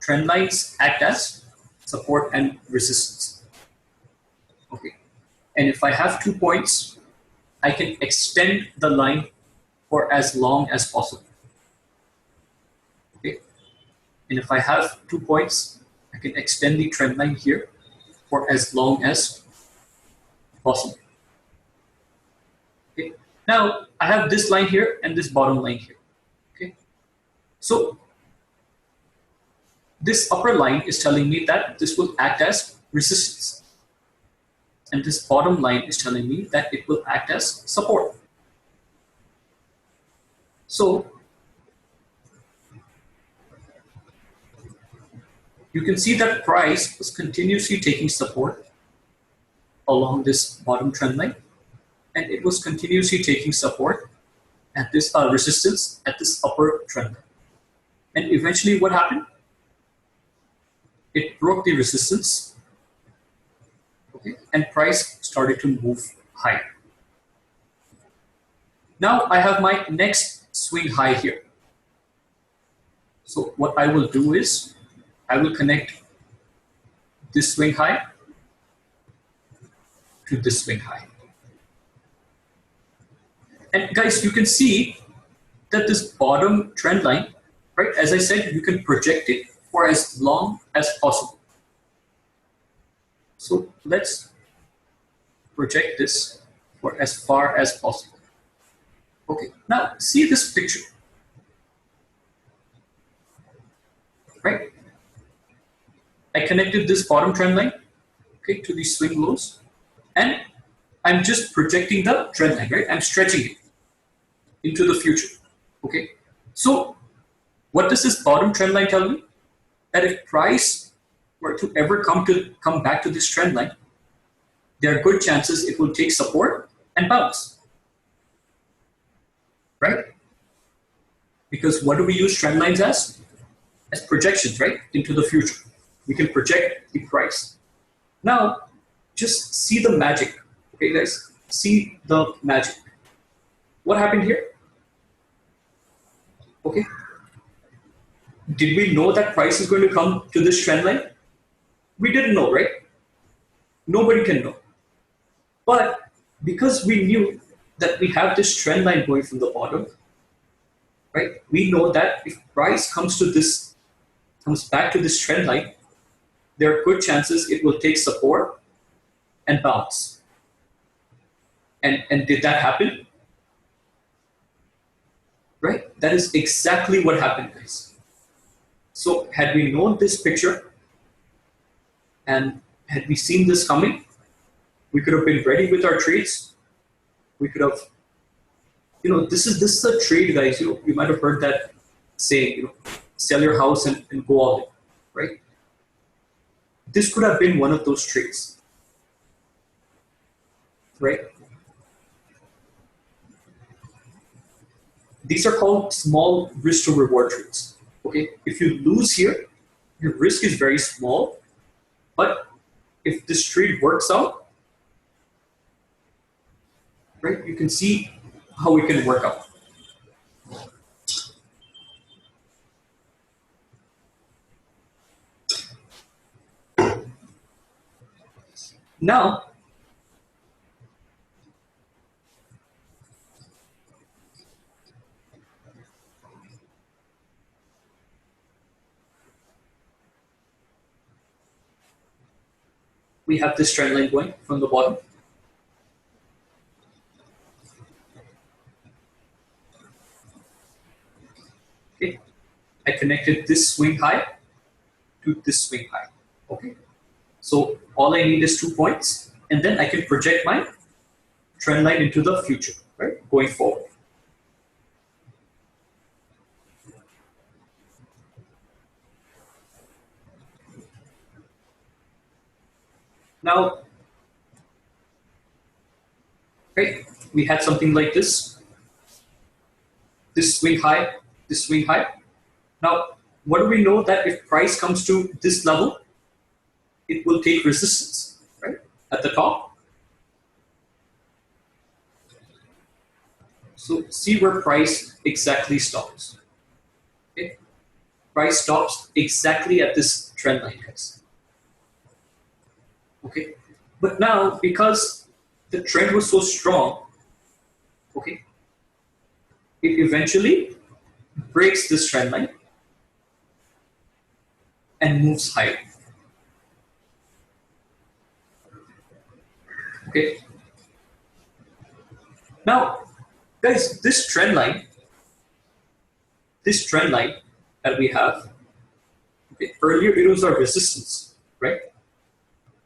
Speaker 1: trend lines act as support and resistance. Okay. And if I have 2 points, I can extend the line for as long as possible. Okay. And if I have 2 points, I can extend the trend line here for as long as possible. Okay. Now I have this line here and this bottom line here. Okay. So this upper line is telling me that this will act as resistance. And this bottom line is telling me that it will act as support. So you can see that price was continuously taking support along this bottom trend line, and it was continuously taking support at this resistance at this upper trend line. And eventually what happened? It broke the resistance, okay, and price started to move higher. Now I have my next swing high here. So what I will do is I will connect this swing high to this swing high. And guys, you can see that this bottom trend line, right, as I said, you can project it for as long as possible. So let's project this for as far as possible. Okay, now see this picture, right? I connected this bottom trend line, okay, to these swing lows, and I'm just projecting the trend line, right? I'm stretching it into the future, okay? So what does this bottom trend line tell me? That if price were to ever come back to this trend line, there are good chances it will take support and bounce, right? Because what do we use trend lines as? As projections, right? Into the future. We can project the price. Now, just see the magic, okay guys? See the magic. What happened here? Okay. Did we know that price is going to come to this trend line? We didn't know, right? Nobody can know. But because we knew that we have this trend line going from the bottom, right? We know that if price comes back to this trend line, there are good chances it will take support and bounce. And did that happen? Right? That is exactly what happened, guys. So had we known this picture and had we seen this coming, we could have been ready with our trades. We could have, this is a trade, guys. You might have heard that saying, sell your house and go all in, right? This could have been one of those trades, right? These are called small risk to reward trades. Okay, if you lose here, your risk is very small, but if this trade works out, right, you can see how it can work out. Now, we have this trend line going from the bottom. Okay, I connected this swing high to this swing high. Okay, so all I need is 2 points, and then I can project my trend line into the future, right, going forward. Now, right, we had something like this. This swing high, this swing high. Now, what do we know? That if price comes to this level, it will take resistance, right, at the top. So see where price exactly stops. Okay, price stops exactly at this trend line, guys. Okay, but now because the trend was so strong, okay, it eventually breaks this trend line and moves higher. Okay. Now, guys, this trend line that we have, okay, earlier it was our resistance, right?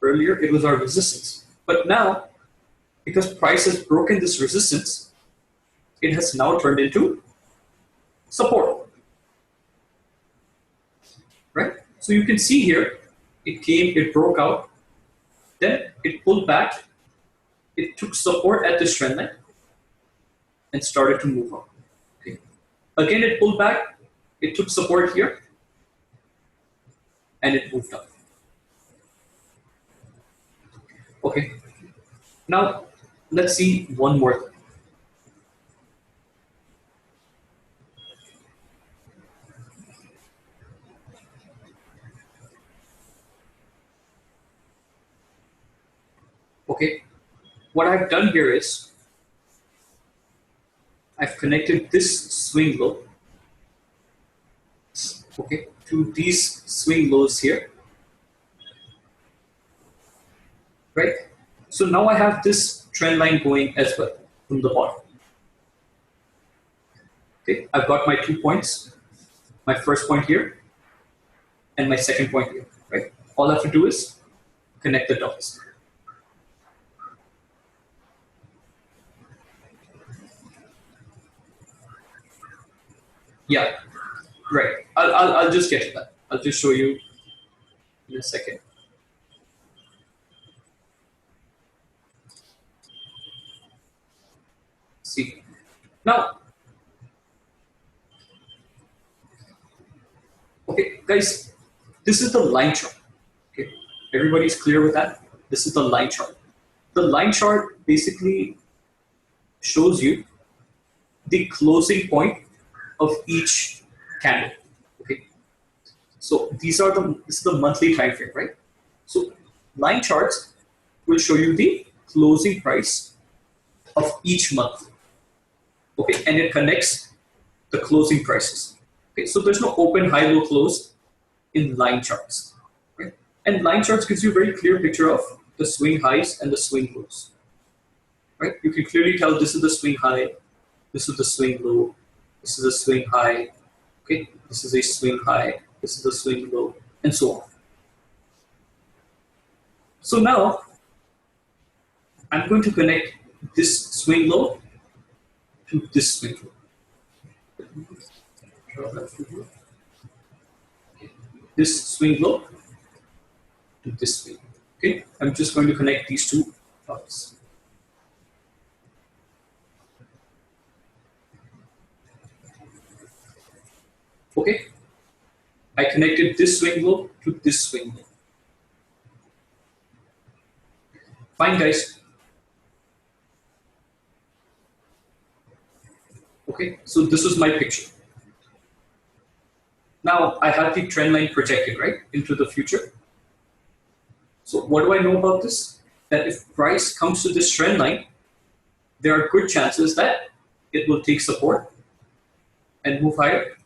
Speaker 1: Earlier it was our resistance. But now, because price has broken this resistance, it has now turned into support, right? So you can see here, it broke out, then it pulled back, it took support at this trend line and started to move up. Okay. Again, it pulled back, it took support here, and it moved up. Okay. Now, let's see one more thing. Okay, what I've done here is I've connected this swing low, okay, to these swing lows here, right? So now I have this trend line going as well from the bottom. Okay, I've got my 2 points, my first point here, and my second point here, right? All I have to do is connect the dots. Yeah, right. I'll just get to that. I'll just show you in a second. See, now, okay, guys, this is the line chart. Okay, everybody's clear with that? This is the line chart. The line chart basically shows you the closing point of each candle. Okay, so this is the monthly time frame, right? So line charts will show you the closing price of each month. Okay, and it connects the closing prices. Okay, so there's no open, high, low, close in line charts. Right? And line charts gives you a very clear picture of the swing highs and the swing lows. Right? You can clearly tell this is the swing high, this is the swing low, this is the swing high, okay, this is a swing high, this is the swing low, and so on. So now I'm going to connect this swing low to this swing low. This swing low to this swing. Okay, I'm just going to connect these two dots. Okay, I connected this swing low to this swing low. Fine, guys. Okay, so this is my picture. Now I have the trend line projected, right, into the future. So what do I know about this? That if price comes to this trend line, there are good chances that it will take support and move higher.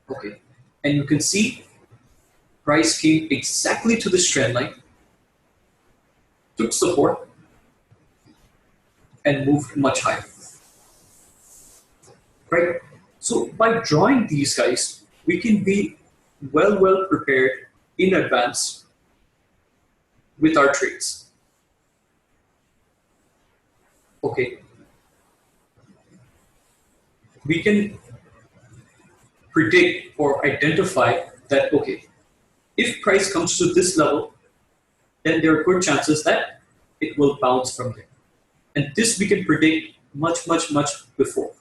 Speaker 1: Okay, and you can see price came exactly to this trend line, took support, and moved much higher. Right? So by drawing these guys, we can be well prepared in advance with our trades. Okay. We can predict or identify that, okay, if price comes to this level, then there are good chances that it will bounce from there. And this we can predict much before.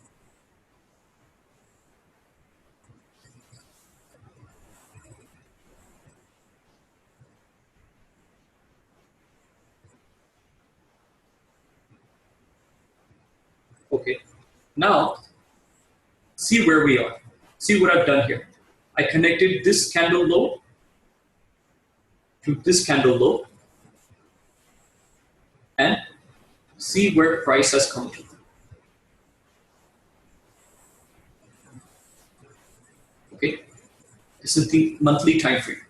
Speaker 1: Okay, now see where we are. See what I've done here. I connected this candle low to this candle low and see where price has come to. Okay, this is the monthly time frame.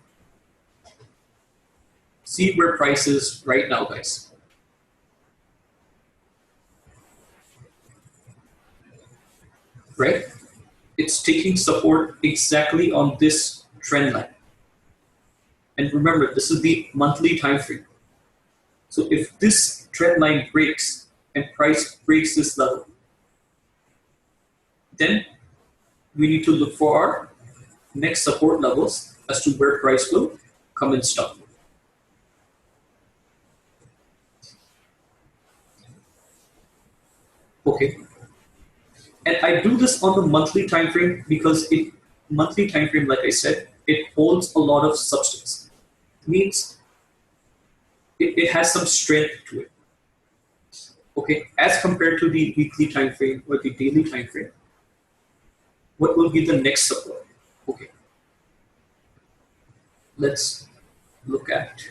Speaker 1: See where price is right now, guys. Right? It's taking support exactly on this trend line. And remember, this is the monthly time frame. So if this trend line breaks and price breaks this level, then we need to look for our next support levels as to where price will come and stop. Okay. And I do this on the monthly time frame because monthly time frame, like I said, it holds a lot of substance. It means it has some strength to it. Okay, as compared to the weekly time frame or the daily time frame, what will be the next support? Okay, let's look at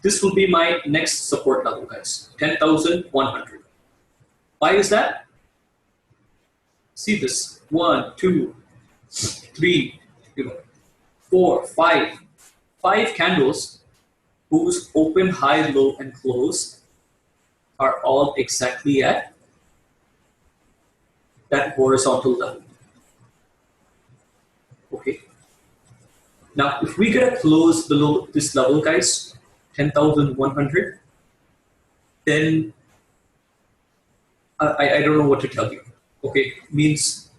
Speaker 1: this will be my next support level, guys. 10,100. Why is that? See this. 1, 2, 3, 4, 5. 5 candles whose open, high, low, and close are all exactly at that horizontal level. Okay. Now, if we get a close below this level, guys, 10,100, then I don't know what to tell you. Okay, means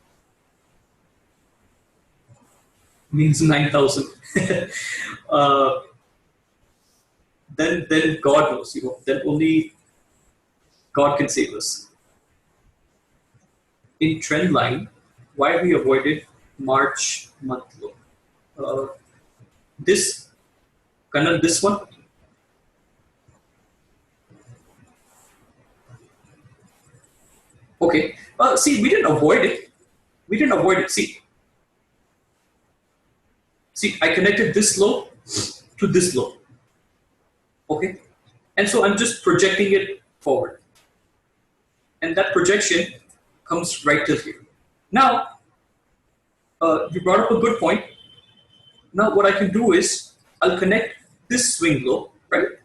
Speaker 1: 9,000. Then God knows, then only God can save us. In trend line, why we avoided March month low? This one. Okay. See, we didn't avoid it. See, I connected this low to this low. Okay, and so I'm just projecting it forward, and that projection comes right till here. Now, you brought up a good point. Now, what I can do is I'll connect this swing low, right,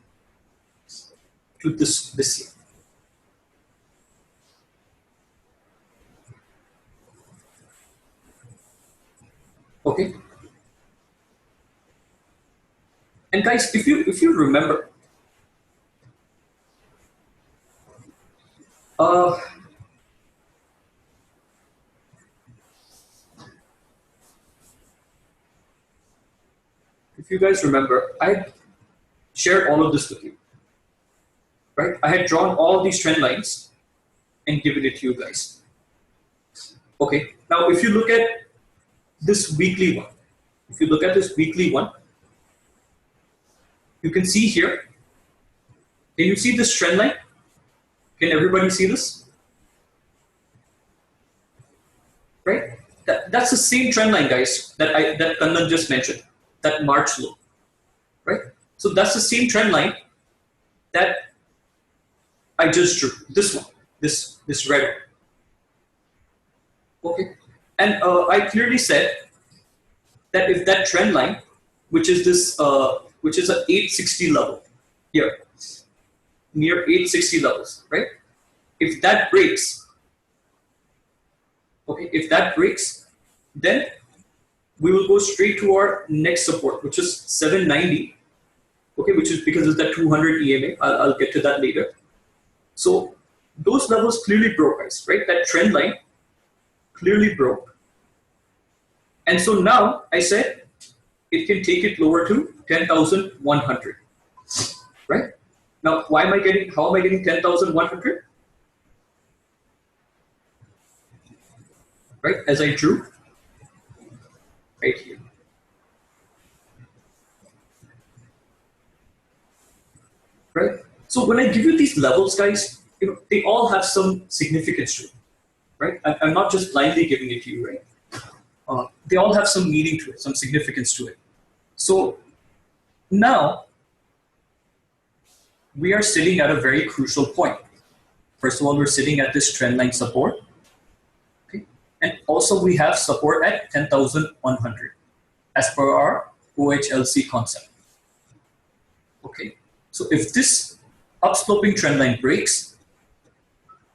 Speaker 1: to this here. Okay. And guys, if you remember, if you guys remember, I shared all of this with you, right? I had drawn all these trend lines and given it to you guys. Okay. Now, if you look at this weekly one, you can see here. Can you see this trend line? Can everybody see this? Right? That's the same trend line, guys, that Kannan just mentioned, that March low. Right? So that's the same trend line that I just drew. This one, this red one. Okay. And I clearly said that if that trend line, which is this, which is an 860 level here, near 860 levels, right? If that breaks, then we will go straight to our next support, which is 790. Okay, which is because it's that 200 EMA. I'll get to that later. So those levels clearly broke, guys, right? That trend line clearly broke. And so now I said it can take it lower to 10,100, right? Now, how am I getting 10,100? Right, as I drew right here. Right? So when I give you these levels, guys, they all have some significance to it, right? I'm not just blindly giving it to you, right? They all have some meaning to it, some significance to it. So now we are sitting at a very crucial point. First of all, we're sitting at this trend line support. Okay? And also we have support at 10,100 as per our OHLC concept. Okay. So if this upsloping trend line breaks,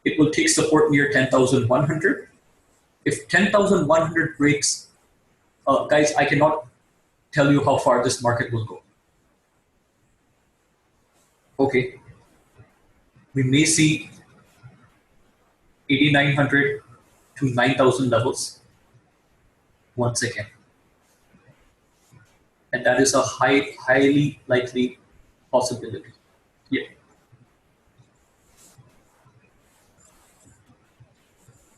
Speaker 1: it will take support near 10,100. If 10,100 breaks, guys, I cannot tell you how far this market will go. Okay, we may see 8,900 to 9,000 levels once again. And that is a highly likely possibility. Yeah.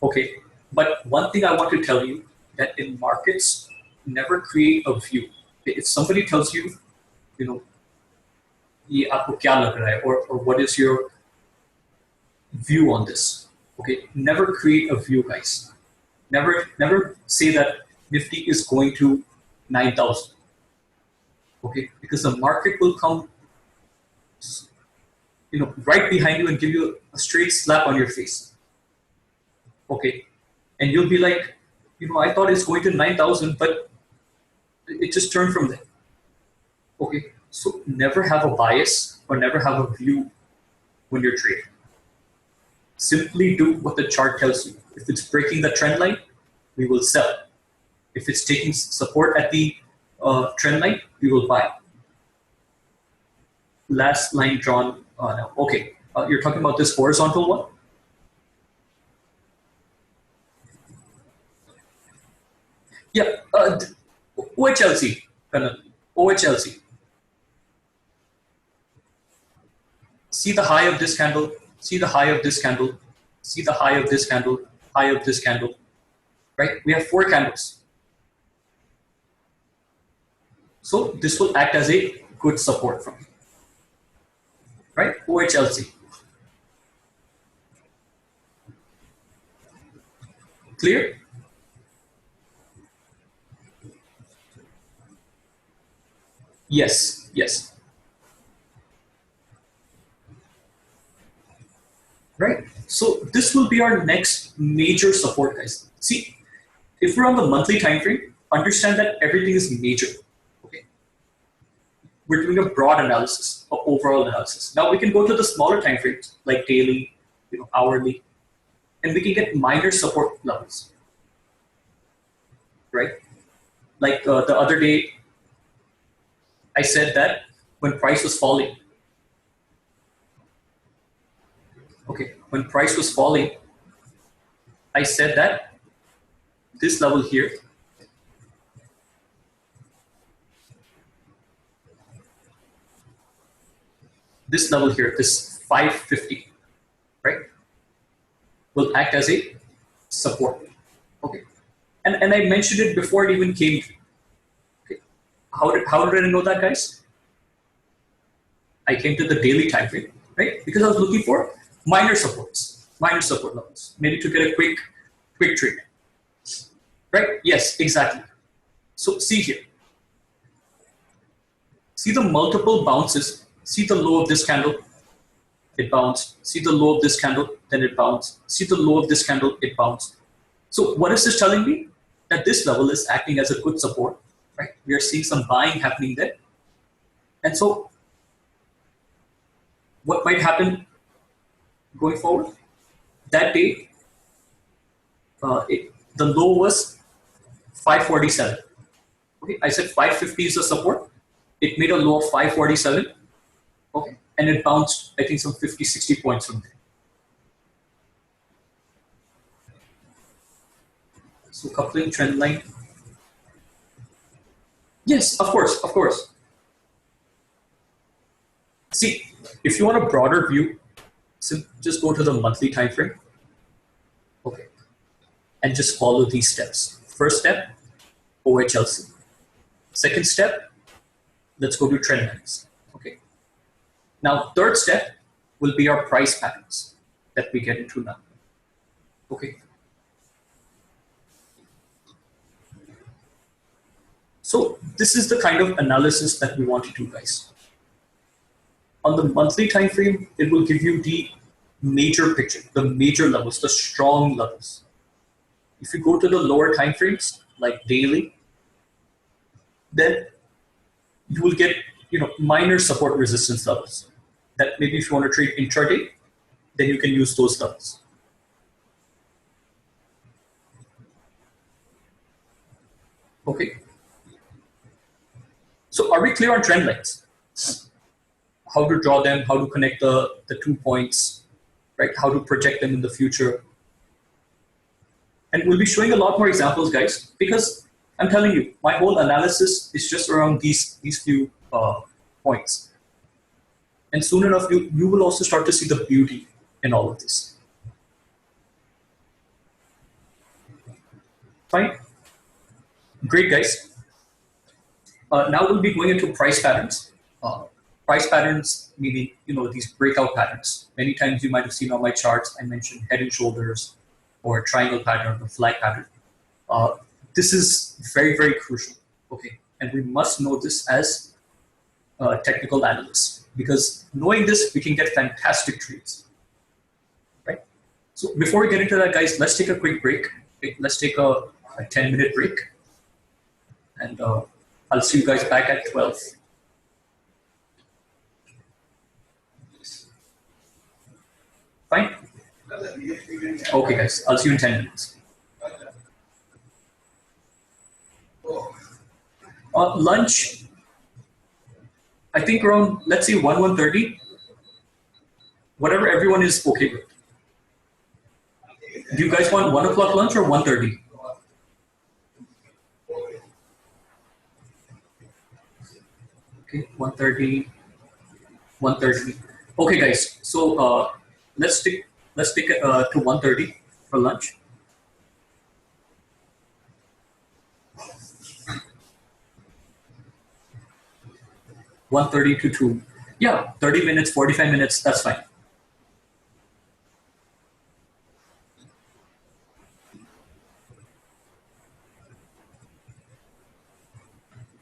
Speaker 1: Okay, but one thing I want to tell you, that in markets, never create a view. If somebody tells you, ये आपको क्या लग रहा है, or what is your view on this? Okay, never create a view, guys. Never say that Nifty is going to 9,000. Okay, because the market will come right behind you and give you a straight slap on your face. Okay, and you'll be like, I thought it's going to 9,000, but it just turned from there. Okay, so never have a bias or never have a view when you're trading. Simply do what the chart tells you. If it's breaking the trend line, we will sell. If it's taking support at the trend line, we will buy. Last line drawn. No. Okay, you're talking about this horizontal one? Yeah, OHLC. OHLC. See the high of this candle, see the high of this candle, see the high of this candle, high of this candle, right? We have 4 candles. So this will act as a good support from you, right? OHLC. Clear? Yes, yes. Right? So this will be our next major support, guys. See, if we're on the monthly time frame, understand that everything is major. Okay. We're doing a broad analysis, or overall analysis. Now we can go to the smaller time frames, like daily, hourly, and we can get minor support levels. Right? Like the other day, I said that when price was falling, okay, when price was falling, I said that this level here, this 550, right, will act as a support. Okay, and I mentioned it before it even came. Okay, how did I know that, guys? I came to the daily time frame, right, because I was looking for minor support levels, maybe to get a quick trade, right? Yes, exactly. So see here, see the multiple bounces, see the low of this candle, it bounced, see the low of this candle, then it bounced, see the low of this candle, it bounced. So what is this telling me? That this level is acting as a good support, right? We are seeing some buying happening there. And so what might happen going forward? That day, the low was 547. Okay, I said 550 is the support. It made a low of 547. Okay, and it bounced, I think, some 50, 60 points from there. So coupling trend line. Yes, of course. See, if you want a broader view, just go to the monthly time frame. Okay, and just follow these steps. First step, OHLC. Second step, let's go to trend lines. Okay. Now, third step will be our price patterns that we get into now. Okay. So this is the kind of analysis that we want to do, guys. On the monthly time frame, it will give you the major picture, the major levels, the strong levels. If you go to the lower time frames, like daily, then you will get minor support resistance levels. That maybe if you want to trade intraday, then you can use those levels. Okay. So are we clear on trend lines? How to draw them, how to connect the 2 points, right? How to project them in the future. And we'll be showing a lot more examples, guys, because I'm telling you, my whole analysis is just around these few points. And soon enough, you will also start to see the beauty in all of this. Fine? Great, guys. Now we'll be going into price patterns. Price patterns meaning, these breakout patterns. Many times you might have seen on my charts, I mentioned head and shoulders or a triangle pattern or flag pattern. This is very, very crucial, okay? And we must know this as technical analysts. because knowing this, we can get fantastic trades, right? So before we get into that, guys, let's take a quick break. Okay, let's take a 10-minute break, and I'll see you guys back at 12. Fine? Okay, guys, I'll see you in 10 minutes. Lunch, I think around, let's say 1:30, whatever everyone is okay with. Do you guys want 1 o'clock lunch or 1:30? Okay, 1:30, 1:30. Okay, guys, so let's stick to 1:30 for lunch. (1:30 to 2). Yeah, 30 minutes, 45 minutes, that's fine.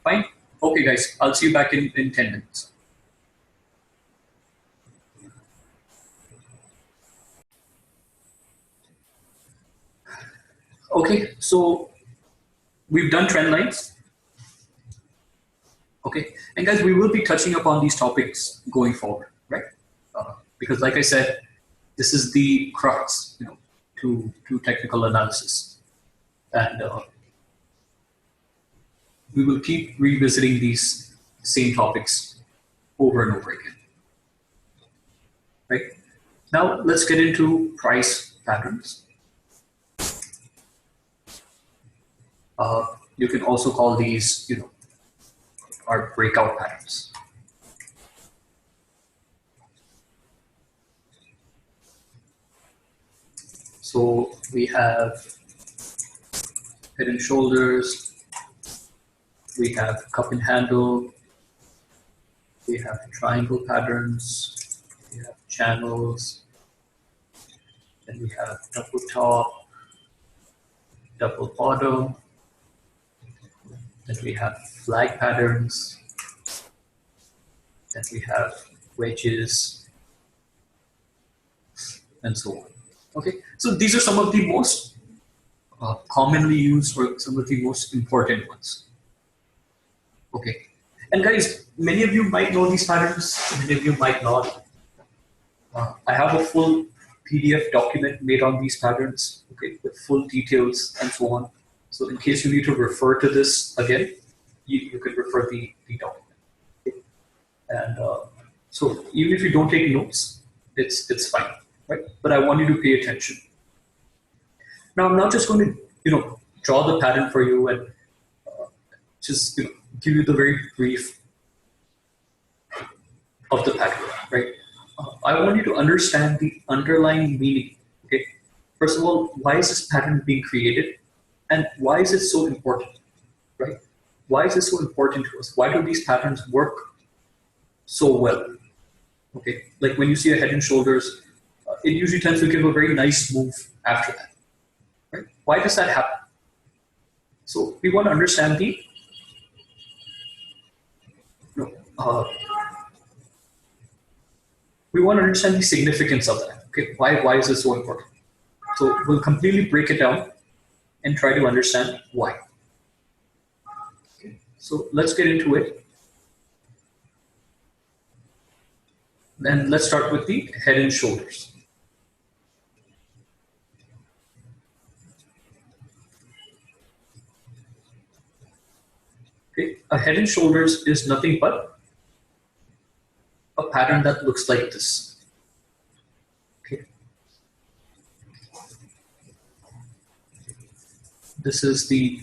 Speaker 1: Fine? Okay, guys, I'll see you back in 10 minutes. Okay, so we've done trend lines. Okay, and guys, we will be touching upon these topics going forward, right? Because like I said, this is the crux, to technical analysis. And we will keep revisiting these same topics over and over again, right? Now let's get into price patterns. You can also call these, our breakout patterns. So we have head and shoulders, we have cup and handle, we have triangle patterns, we have channels, then we have double top, double bottom, then we have flag patterns, then we have wedges, and so on. Okay, so these are some of the most commonly used or some of the most important ones. Okay, and guys, many of you might know these patterns, many of you might not. I have a full PDF document made on these patterns, okay, with full details and so on. So in case you need to refer to this again, you could refer the document. Okay? And so even if you don't take notes, it's fine, right? But I want you to pay attention. Now I'm not just going to draw the pattern for you and just give you the very brief of the pattern, right? I want you to understand the underlying meaning. Okay, first of all, why is this pattern being created, and why is it so important, right? Why is this so important to us? Why do these patterns work so well? Okay, like when you see a head and shoulders, it usually tends to give a very nice move after that, right? Why does that happen? So we want to understand the we want to understand the significance of that. Okay, why is this so important? So we'll completely break it down and try to understand why. Okay, so let's get into it. Then let's start with the head and shoulders. Okay, a head and shoulders is nothing but a pattern that looks like this. Okay. This is the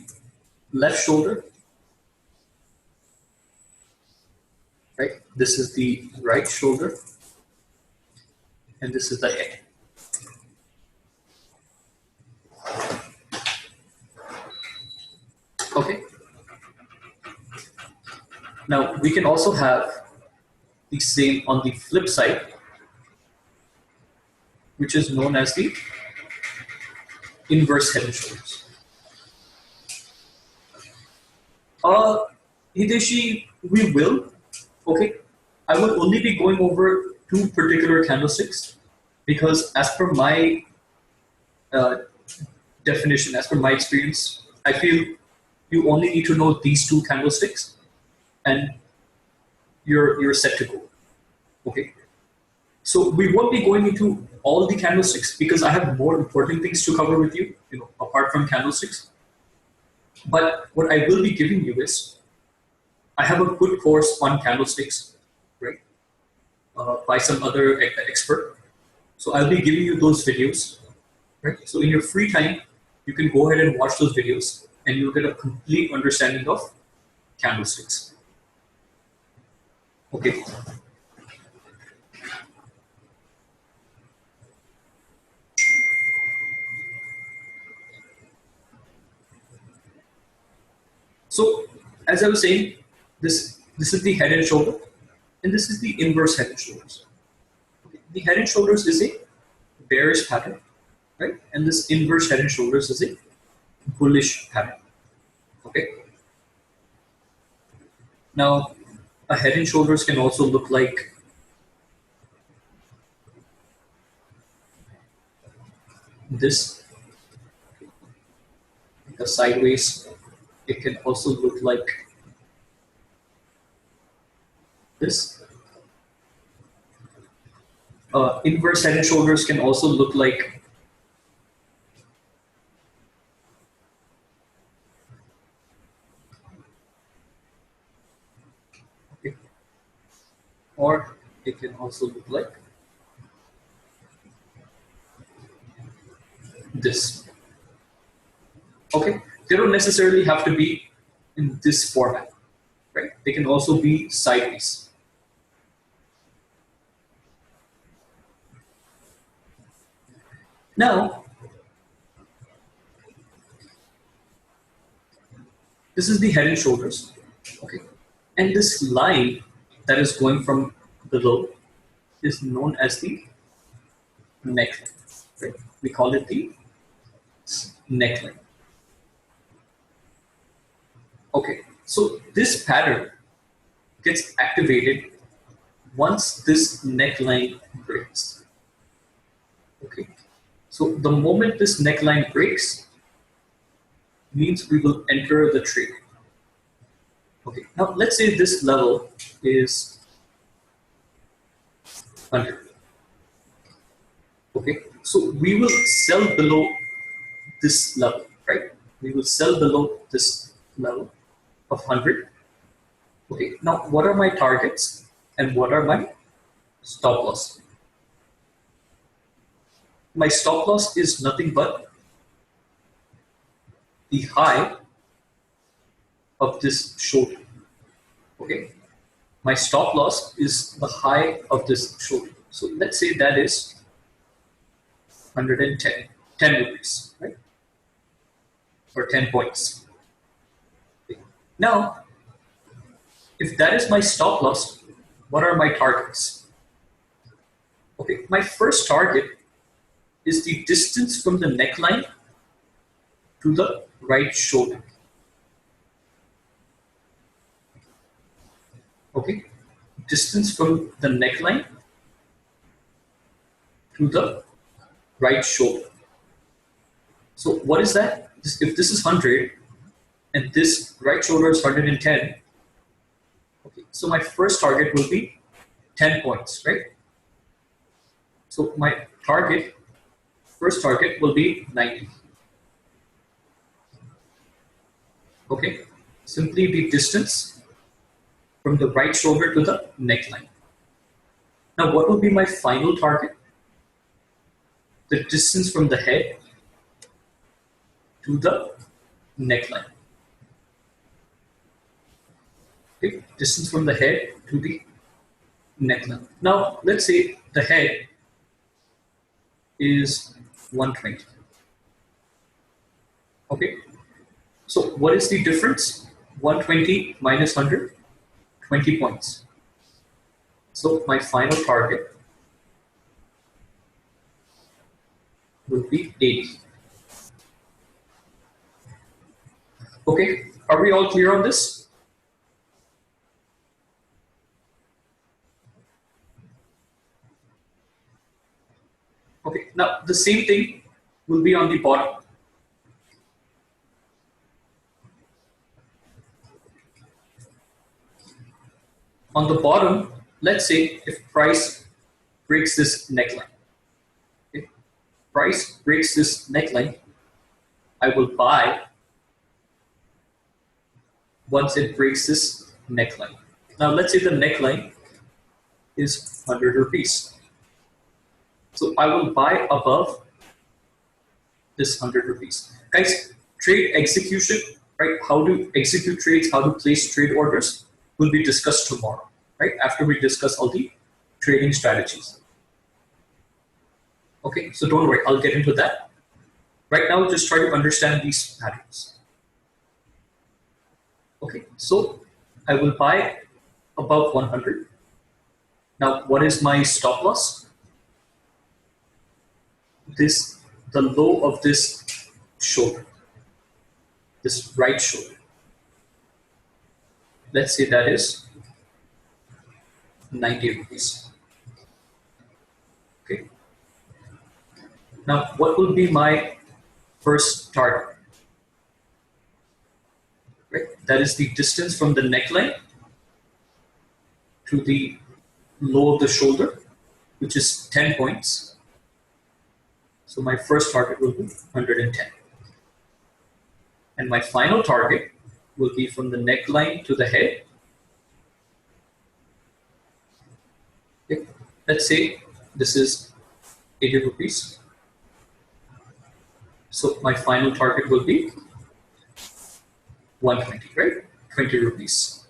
Speaker 1: left shoulder, right? This is the right shoulder, and this is the head. Okay. Now we can also have the same on the flip side, which is known as the inverse head and shoulders. Hideshi, we will, okay, I will only be going over two particular candlesticks because as per my uh, definition, as per my experience, I feel you only need to know these two candlesticks and you're set to go. Okay. So we won't be going into all the candlesticks because I have more important things to cover with you, apart from candlesticks. But what I will be giving you is I have a good course on candlesticks, right? By some other expert. So I'll be giving you those videos, right? So in your free time, you can go ahead and watch those videos and you'll get a complete understanding of candlesticks. Okay. So as I was saying, this is the head and shoulder, and this is the inverse head and shoulders. Okay. The head and shoulders is a bearish pattern, right? And this inverse head and shoulders is a bullish pattern. Okay. Now, a head and shoulders can also look like this, a sideways. It can also look like this. Inverse head and shoulders can also look like okay. Or it can also look like this. Okay, they don't necessarily have to be in this format, right? They can also be sideways. Now, this is the head and shoulders, okay? And this line that is going from below is known as the neckline, right? We call it the neckline. Okay, so this pattern gets activated once this neckline breaks. Okay, so the moment this neckline breaks means we will enter the trade. Okay, now let's say this level is 100. Okay, so we will sell below this level, right? We will sell below this level of 100. Okay, now what are my targets and what are my stop loss? My stop loss is nothing but the high of this shoulder. Okay, my stop loss is the high of this shoulder. So let's say that is 110, 10 rupees, right? Or 10 points. Okay. Now, if that is my stop loss, what are my targets? Okay, my first target is the distance from the neckline to the right shoulder. Okay, distance from the neckline to the right shoulder. So what is that? If this is 100 and this right shoulder is 110, okay, so my first target will be 10 points, right? So my target, first target will be 90. Okay, simply the distance from the right shoulder to the neckline. Now what will be my final target? The distance from the head to the neckline. Okay, distance from the head to the neckline. Now let's say the head is 120. Okay, so what is the difference? 120 minus 100, 20 points. So my final target will be 80. Okay, are we all clear on this? Okay, now the same thing will be on the bottom. On the bottom, let's say if price breaks this neckline. If price breaks this neckline, I will buy once it breaks this neckline. Now let's say the neckline is 100 rupees. So I will buy above this 100 rupees. Guys, trade execution, right? How to execute trades, how to place trade orders will be discussed tomorrow, right? After we discuss all the trading strategies. Okay, so don't worry, I'll get into that. Right now, just try to understand these patterns. Okay, so I will buy above 100. Now, what is my stop loss? The low of this shoulder, this right shoulder. Let's say that is 90 rupees. Okay. Now, what will be my first target? Right? That is the distance from the neckline to the low of the shoulder, which is 10 points. So my first target will be 110. And my final target will be from the neckline to the head. Okay. Let's say this is 80 rupees. So my final target will be 120, right? 20 rupees.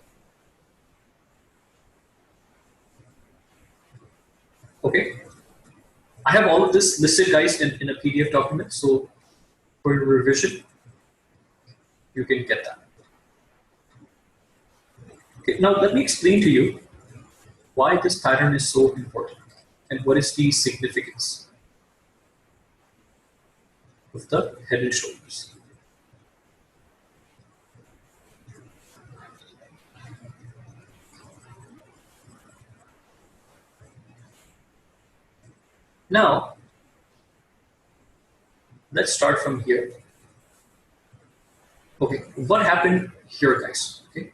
Speaker 1: Okay. I have all of this listed, guys, in a PDF document. So for your revision, you can get that. Okay, now let me explain to you why this pattern is so important and what is the significance of the head and shoulders. Now, let's start from here. Okay, what happened here, guys? Okay,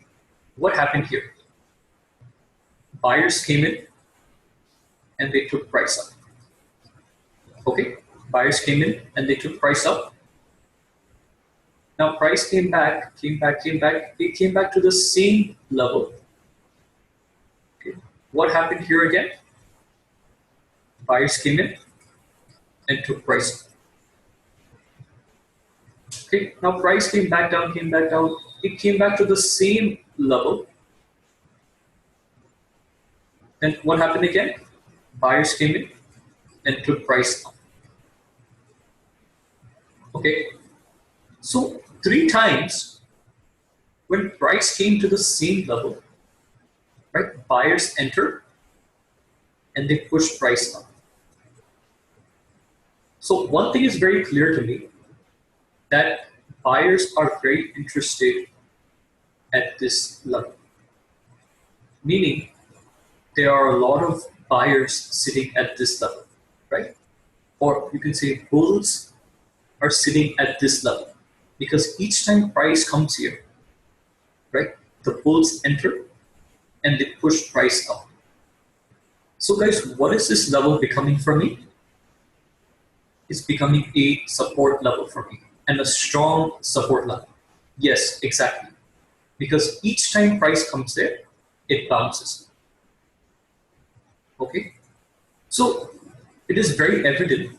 Speaker 1: what happened here? Buyers came in and they took price up. Okay, buyers came in and they took price up. Now price came back. It came back to the same level. Okay, what happened here again? Buyers came in and took price up. Okay, now price came back down. It came back to the same level. Then what happened again? Buyers came in and took price up. Okay, so 3 times when price came to the same level, right? Buyers entered and they pushed price up. So one thing is very clear to me, that buyers are very interested at this level. Meaning, there are a lot of buyers sitting at this level, right? Or you can say bulls are sitting at this level. Because each time price comes here, right, the bulls enter and they push price up. So guys, what is this level becoming for me? It's becoming a support level for me, and a strong support level. Yes, exactly. Because each time price comes there, it bounces. Okay? So it is very evident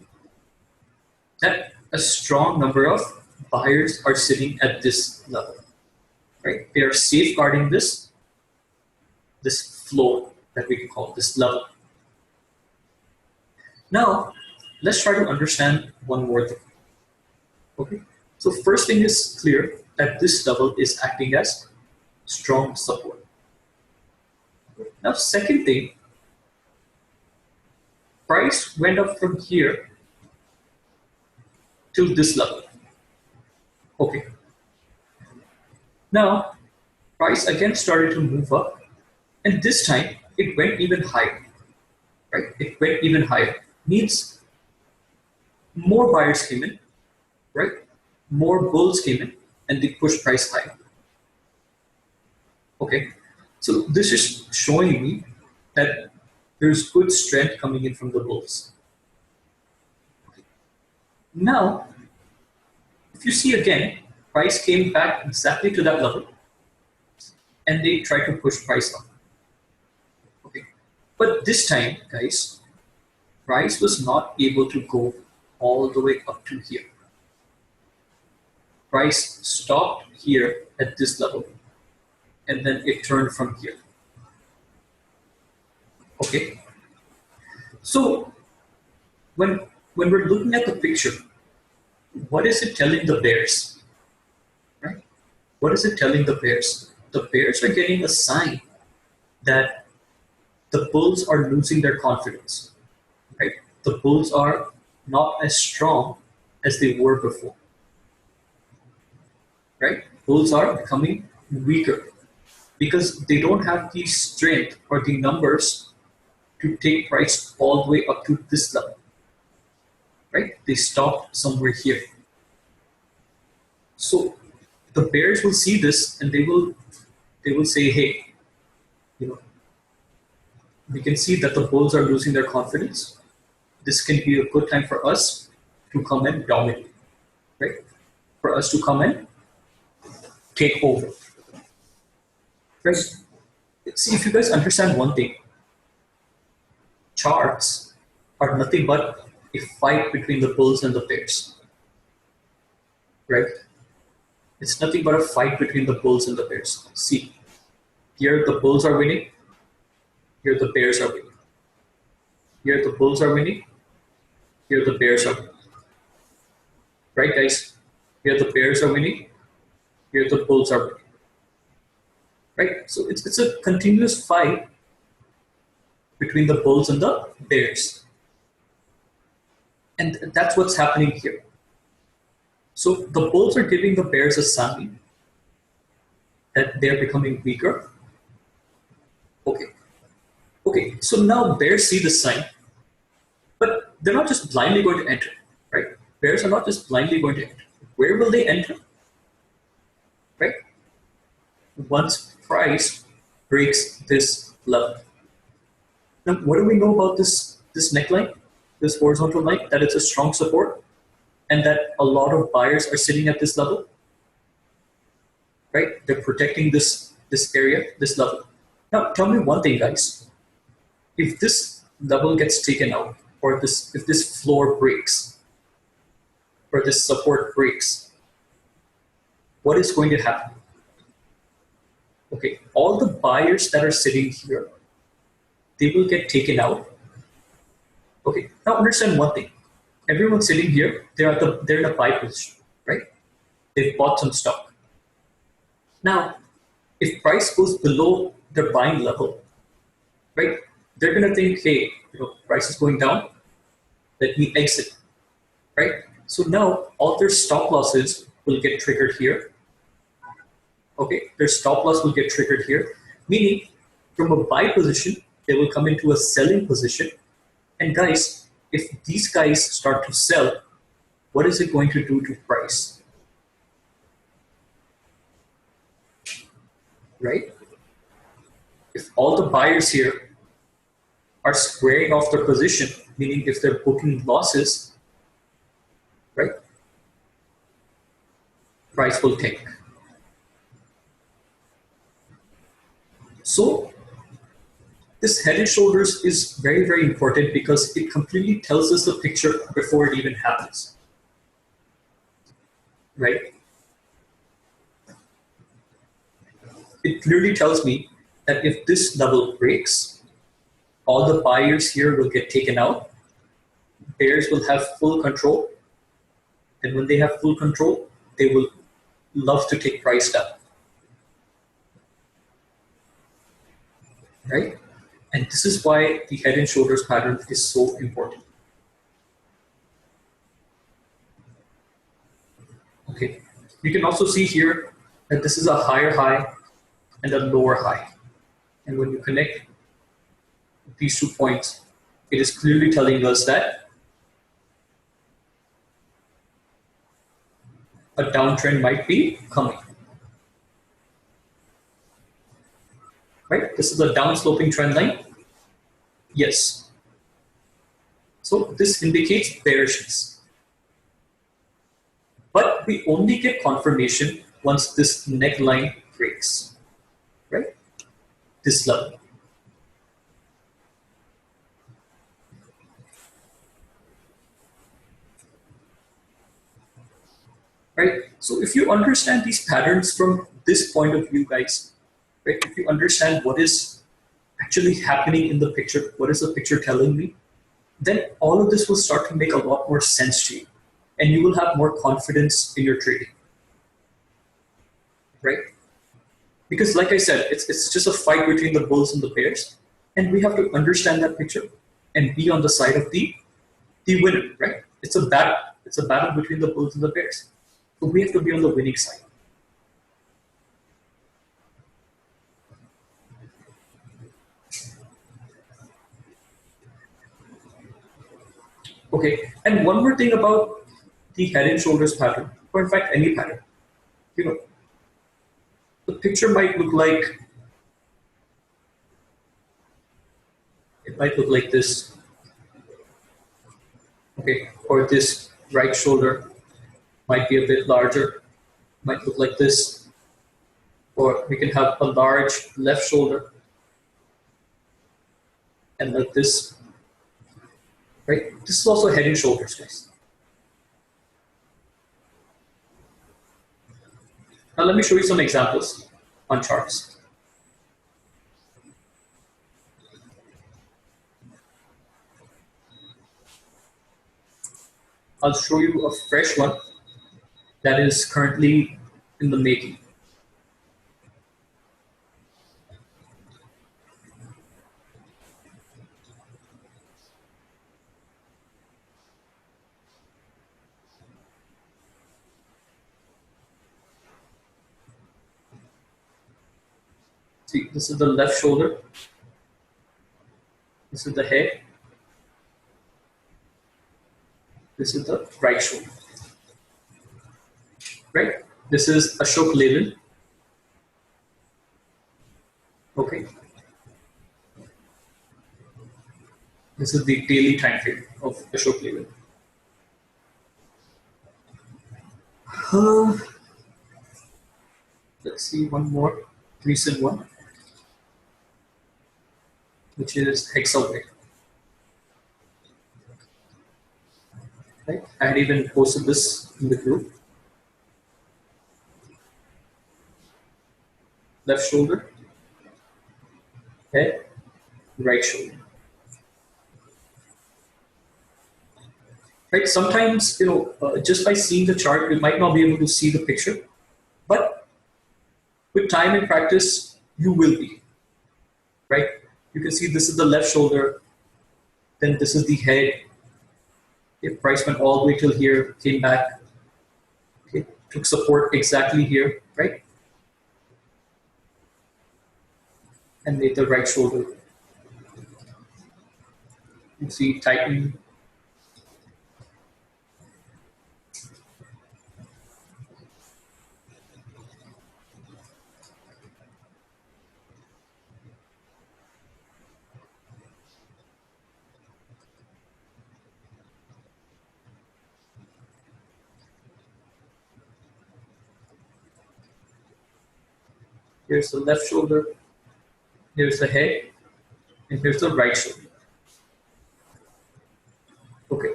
Speaker 1: that a strong number of buyers are sitting at this level, right? They are safeguarding this floor that we can call this level. Now, let's try to understand one more thing. Okay, so first thing is clear that this level is acting as strong support. Now, second thing, price went up from here to this level. Okay. Now, price again started to move up, and this time it went even higher, right? It went even higher. Means more buyers came in, right? More bulls came in and they pushed price higher. Okay, so this is showing me that there's good strength coming in from the bulls. Now, if you see again, price came back exactly to that level and they tried to push price up. Okay, but this time, guys, price was not able to go all the way up to here. Price stopped here at this level and then it turned from here. Okay, so when we're looking at the picture, what is it telling the bears? Right? What is it telling the bears? The bears are getting a sign that the bulls are losing their confidence. Right? The bulls are not as strong as they were before. Right? Bulls are becoming weaker because they don't have the strength or the numbers to take price all the way up to this level. Right? They stopped somewhere here. So the bears will see this and they will say, hey, we can see that the bulls are losing their confidence. This can be a good time for us to come and dominate, right? For us to come and take over, right? See, if you guys understand one thing, charts are nothing but a fight between the bulls and the bears, right? It's nothing but a fight between the bulls and the bears. See, here the bulls are winning, here the bears are winning. Here the bulls are winning, here the bears are winning. Right, guys? Here the bears are winning, here the bulls are winning. Right? So it's a continuous fight between the bulls and the bears. And that's what's happening here. So the bulls are giving the bears a sign that they're becoming weaker. Okay, so now bears see the sign, but they're not just blindly going to enter, right? Bears are not just blindly going to enter. Where will they enter? Right? Once price breaks this level. Now, what do we know about this neckline, this horizontal line? That it's a strong support and that a lot of buyers are sitting at this level, right? They're protecting this area, this level. Now, tell me one thing, guys. If this level gets taken out, or if this floor breaks, or this support breaks, what is going to happen? Okay, all the buyers that are sitting here, they will get taken out. Okay, now understand one thing. Everyone sitting here, they're in a buy position, right? They've bought some stock. Now, if price goes below their buying level, right? They're gonna think, hey, price is going down, let me exit, right? So now all their stop losses will get triggered here. Okay, their stop loss will get triggered here, meaning from a buy position, they will come into a selling position. And guys, if these guys start to sell, what is it going to do to price? Right? If all the buyers here are squaring off their position, meaning if they're booking losses, right, price will tank. So this head and shoulders is very, very important because it completely tells us the picture before it even happens, right? It clearly tells me that if this level breaks, all the buyers here will get taken out. Bears will have full control. And when they have full control, they will love to take price down. Right? And this is why the head and shoulders pattern is so important. Okay. You can also see here that this is a higher high and a lower high. And when you connect these 2 points, it is clearly telling us that a downtrend might be coming. Right? This is a down-sloping trend line. Yes. So this indicates bearishness. But we only get confirmation once this neckline breaks, right? This level. Right? So if you understand these patterns from this point of view, guys, right? If you understand what is actually happening in the picture, what is the picture telling me, then all of this will start to make a lot more sense to you. And you will have more confidence in your trading, right? Because like I said, it's just a fight between the bulls and the bears. And we have to understand that picture and be on the side of the winner, right? It's a battle between the bulls and the bears. So we have to be on the winning side. Okay, and one more thing about the head and shoulders pattern, or in fact any pattern, you know, the picture might look like, it might look like this, okay, or this right shoulder might be a bit larger, might look like this, or we can have a large left shoulder and like this, right? This is also head and shoulders, guys. Now let me show you some examples on charts. I'll show you a fresh one that is currently in the making. See, this is the left shoulder. This is the head. This is the right shoulder. Right? This is Ashok Leyland. Okay. This is the daily time frame of Ashok Leyland. Let's see one more recent one, which is Hexaware. Right? I had even posted this in the group. Left shoulder, head, right shoulder. Right? Sometimes, you know, just by seeing the chart, you might not be able to see the picture, but with time and practice, you will be. Right? You can see this is the left shoulder, then this is the head. Okay, price went all the way till here, came back, okay, took support exactly here, right? And made the right shoulder. You see tighten. Here's the left shoulder, here's the head, and here's the right shoulder. Okay.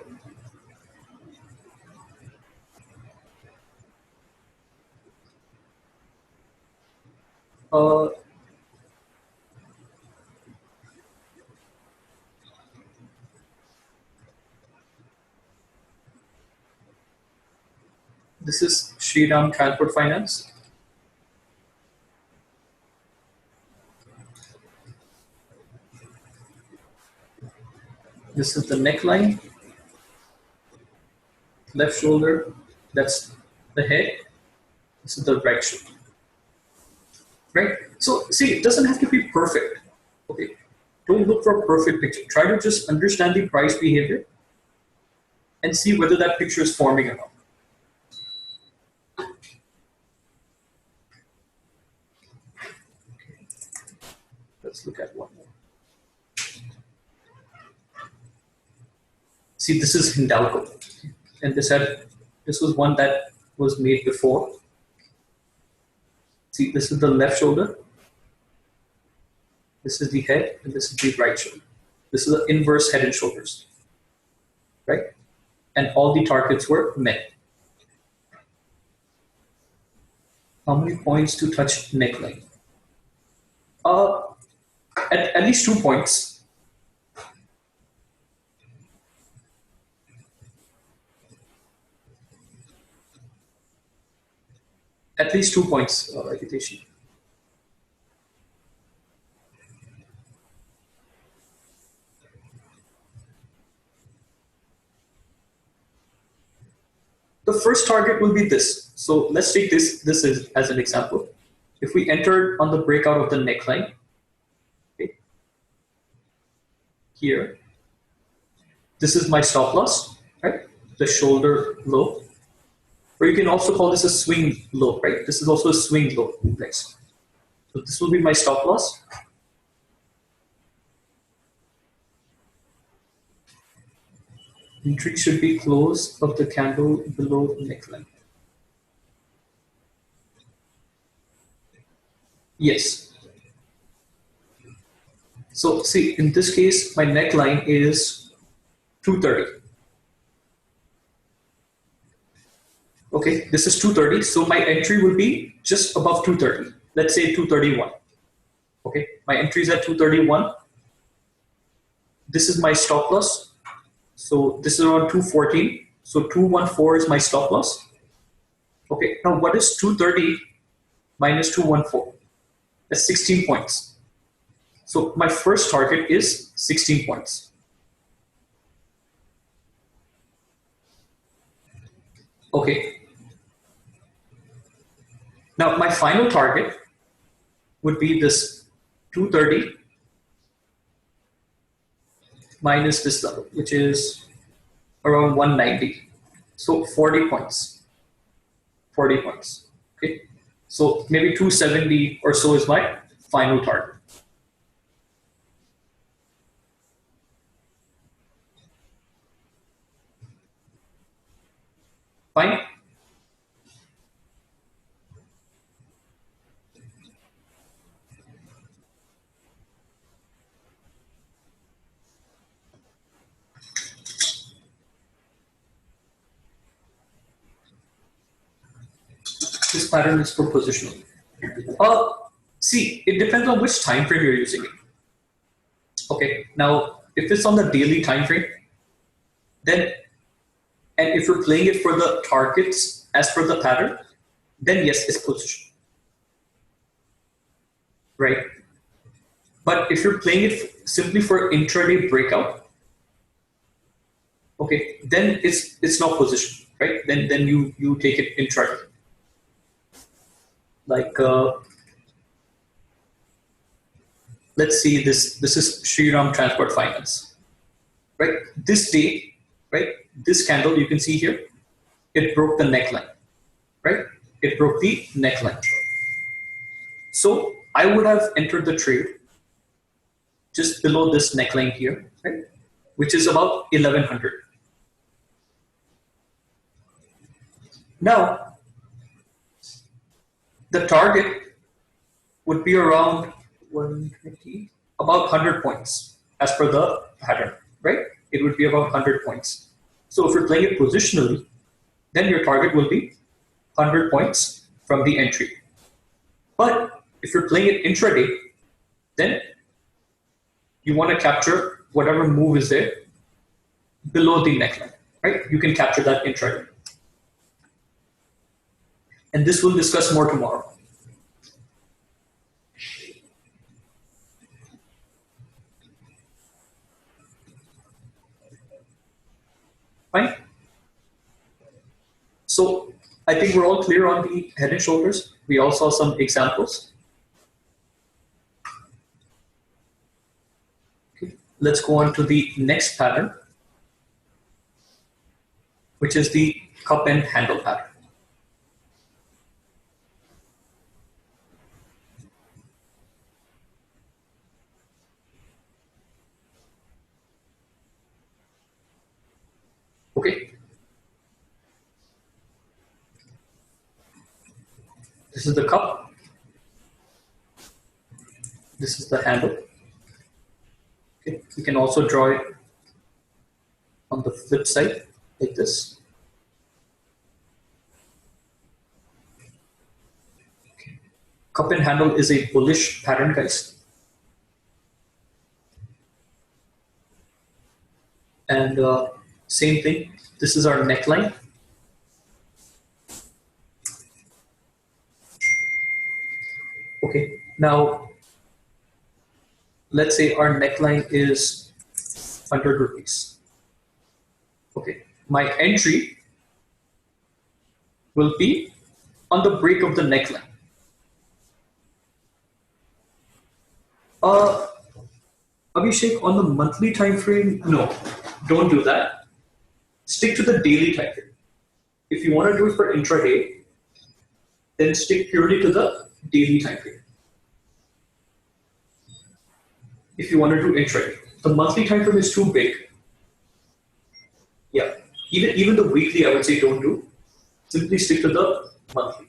Speaker 1: This is Shriram Transport Finance. This is the neckline, left shoulder, that's the head, this is the right shoulder. Right? So see, it doesn't have to be perfect. Okay. Don't look for a perfect picture. Try to just understand the price behavior and see whether that picture is forming or not. Let's look at one more. See, this is Hindalco, and this was one that was made before. See, this is the left shoulder, this is the head, and this is the right shoulder. This is the inverse head and shoulders, right? And all the targets were met. How many points to touch neckline? At least 2 points. At least 2 points, Hiteshi. The first target will be this. So let's take this as an example. If we enter on the breakout of the neckline, okay, here, this is my stop loss, right? The shoulder low. Or you can also call this a swing low, right? This is also a swing low place. So this will be my stop loss. Entry should be close of the candle below neckline. Yes. So see, in this case, my neckline is 230. Okay, this is 230. So my entry will be just above 230. Let's say 231. Okay, my entry is at 231. This is my stop loss. So this is around 214. So 214 is my stop loss. Okay, now what is 230 minus 214? That's 16 points. So my first target is 16 points. Okay. Now my final target would be this 230 minus this level, which is around 190. So 40 points. 40 points. Okay. So maybe 270 or so is my final target. Fine. This pattern is for positional. See, it depends on which time frame you're using it. Okay, now if it's on the daily time frame, then, and if you're playing it for the targets as per the pattern, then yes, it's positional, right? But if you're playing it simply for intraday breakout, okay, then it's not position, right? Then you take it intraday. Like let's see, this is Shriram Transport Finance, right? This day, right? This candle you can see here, it broke the neckline, right? It broke the neckline. So I would have entered the trade just below this neckline here, right? Which is about 1100. Now, the target would be around 120, about 100 points as per the pattern, right? It would be about 100 points. So if you're playing it positionally, then your target will be 100 points from the entry. But if you're playing it intraday, then you want to capture whatever move is there below the neckline, right? You can capture that intraday. And this we'll discuss more tomorrow. Fine. So I think we're all clear on the head and shoulders. We all saw some examples. Okay. Let's go on to the next pattern, which is the cup and handle pattern. Okay, this is the cup. This is the handle. Okay, you can also draw it on the flip side like this. Cup and handle is a bullish pattern, guys. And same thing, this is our neckline. Okay, now let's say our neckline is 100 rupees. Okay, my entry will be on the break of the neckline. Uh, Abhishek, on the monthly time frame, no, don't do that. Stick to the daily time frame. If you want to do it for intraday, then stick purely to the daily time frame. If you want to do intraday, the monthly time frame is too big. Yeah, even the weekly, I would say don't do. Simply stick to the monthly.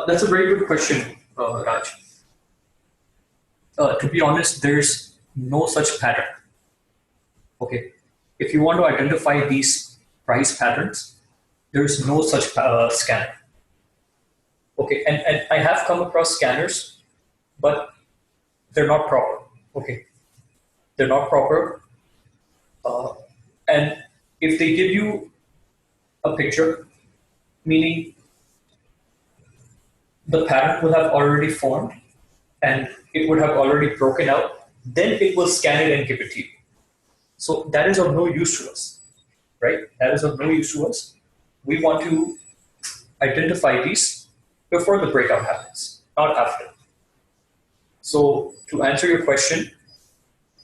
Speaker 1: That's a very good question, Raj. To be honest, there's no such pattern. Okay, if you want to identify these price patterns, there is no such scanner. Okay, and I have come across scanners, but they're not proper. Okay, they're not proper, uh, and if they give you a picture, meaning the pattern will have already formed and it would have already broken out, then it will scan it and give it to you. So that is of no use to us, right? That is of no use to us. We want to identify these before the breakout happens, not after. So to answer your question,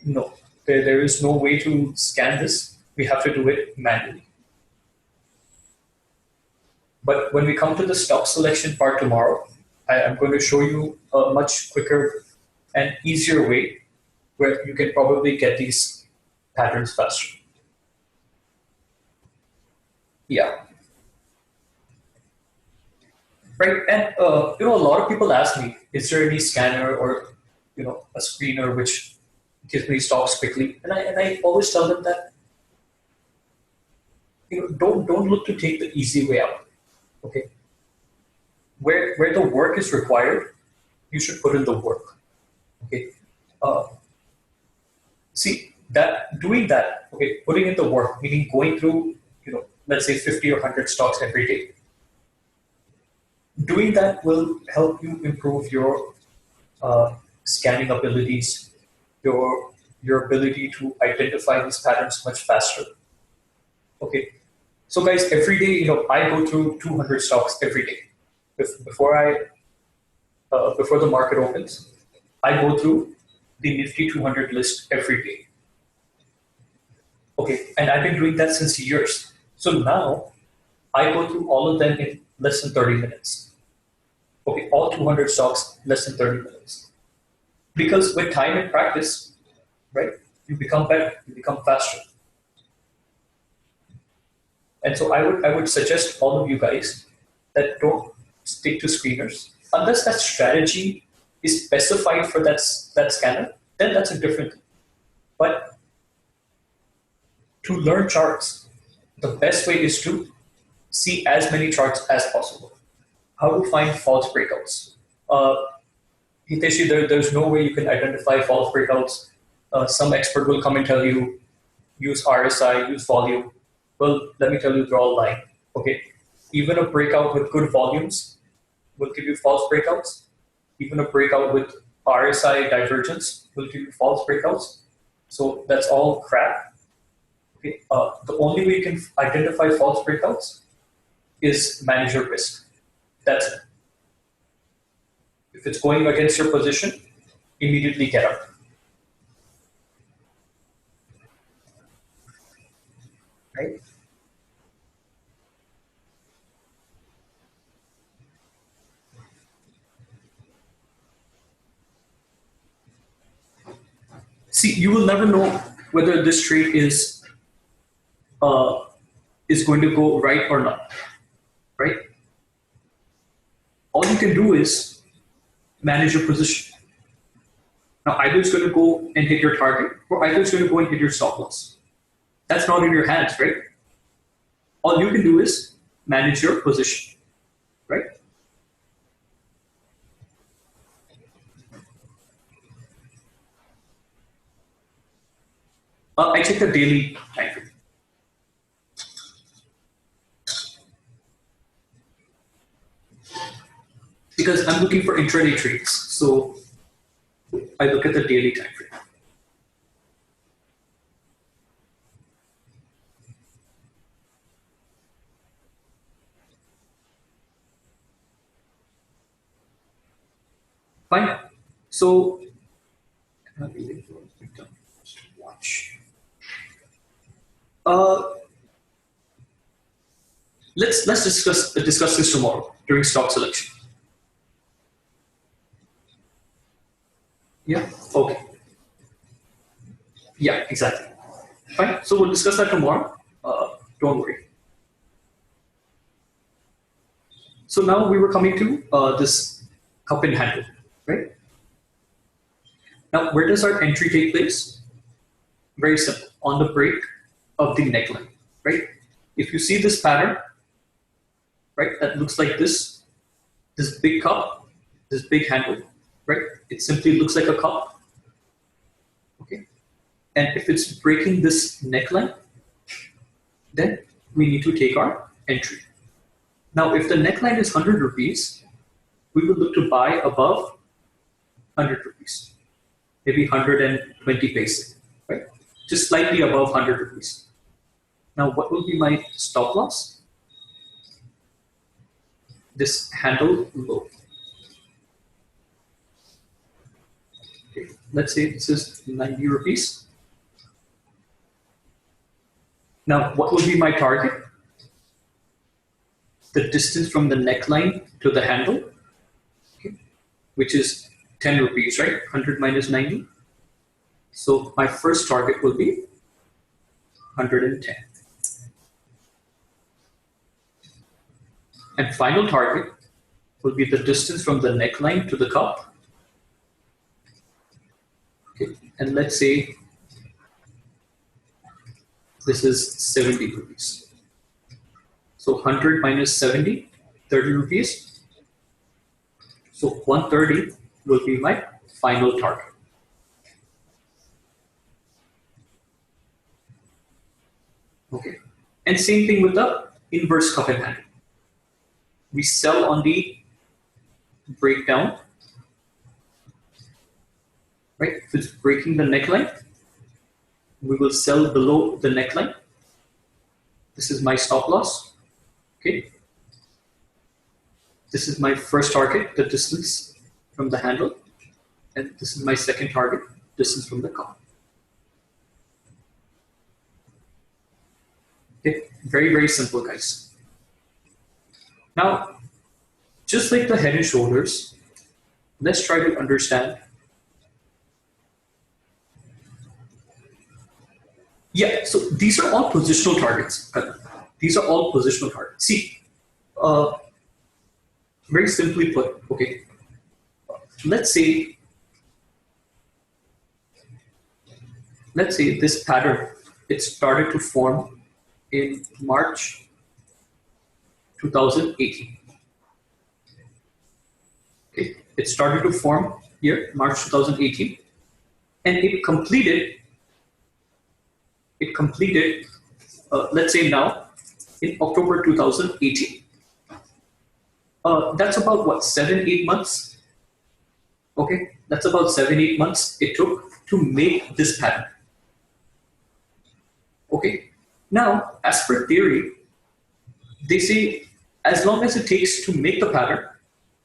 Speaker 1: no, there is no way to scan this. We have to do it manually. But when we come to the stock selection part tomorrow, I am going to show you a much quicker and easier way where you can probably get these patterns faster. Yeah, right. And a lot of people ask me, is there any scanner or a screener which gives me stocks quickly? And I always tell them that don't look to take the easy way out. Okay, where the work is required, you should put in the work. Okay, uh, see that doing that. Okay, putting in the work, meaning going through let's say 50 or 100 stocks every day. Doing that will help you improve your scanning abilities, your ability to identify these patterns much faster. Okay, so guys, every day, I go through 200 stocks every day. Before the market opens, I go through the Nifty 200 list every day. Okay, and I've been doing that since years. So now I go through all of them in less than 30 minutes. Okay, all 200 stocks less than 30 minutes. Because with time and practice, right, you become better, you become faster. And so I would suggest all of you guys that don't stick to screeners unless that strategy is specified for that scanner. Then that's a different thing. But to learn charts, the best way is to see as many charts as possible. How to find false breakouts? Uh, Hiteshi, there's no way you can identify false breakouts. Some expert will come and tell you use RSI, use volume. Well, let me tell you, they're all lying. Okay, even a breakout with good volumes will give you false breakouts. Even a breakout with RSI divergence will give you false breakouts. So that's all crap. Okay, the only way you can identify false breakouts is manage your risk. That's it. If it's going against your position, immediately get out. Right? See, you will never know whether this trade is going to go right or not, right? All you can do is manage your position. Now, either it's going to go and hit your target, or either it's going to go and hit your stop loss. That's not in your hands, right? All you can do is manage your position, right? I check the daily time frame. Because I'm looking for intraday trades, so I look at the daily time frame. Fine. So watch. Let's discuss this tomorrow during stock selection. Yeah. Okay. Yeah. Exactly. Fine. So we'll discuss that tomorrow. Don't worry. So now we were coming to this cup and handle, right? Now, where does our entry take place? Very simple, on the break of the neckline, right? If you see this pattern, right, that looks like this big cup, this big handle, right? It simply looks like a cup, okay? And if it's breaking this neckline, then we need to take our entry. Now, if the neckline is 100 rupees, we will look to buy above 100 rupees, maybe 120 paise, right? Just slightly above 100 rupees. Now, what will be my stop loss? This handle low. Okay, let's say this is 90 rupees. Now, what will be my target? The distance from the neckline to the handle, okay, which is 10 rupees, right? 100 minus 90. So my first target will be 110. And final target will be the distance from the neckline to the cup. Okay, and let's say this is 70 rupees. So 100 minus 70, 30 rupees. So 130 will be my final target. Okay, and same thing with the inverse cup and handle. We sell on the breakdown, right? If it's breaking the neckline, we will sell below the neckline. This is my stop loss. Okay. This is my first target, the distance from the handle, and this is my second target, distance from the cup. Okay, very, very simple, guys. Now, just like the head and shoulders, let's try to understand. Yeah, so these are all positional targets. These are all positional targets. See, very simply put, okay, let's say this pattern, it started to form in March 2018. Okay, it started to form here, March 2018, and it completed, let's say now, in October 2018. That's about what, 7-8 months? Okay, that's about 7-8 months it took to make this pattern. Okay, now as per theory, they say as long as it takes to make the pattern,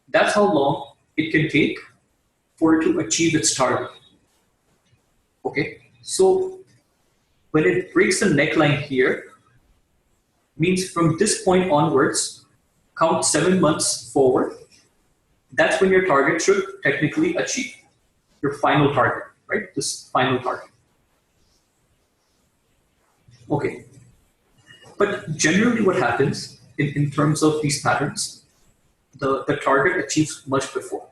Speaker 1: that's how long it can take for it to achieve its target. Okay, so when it breaks the neckline here, means from this point onwards, count 7 months forward. That's when your target should technically achieve, your final target. right? This final target. Okay. But generally what happens in terms of these patterns, the target achieves much before.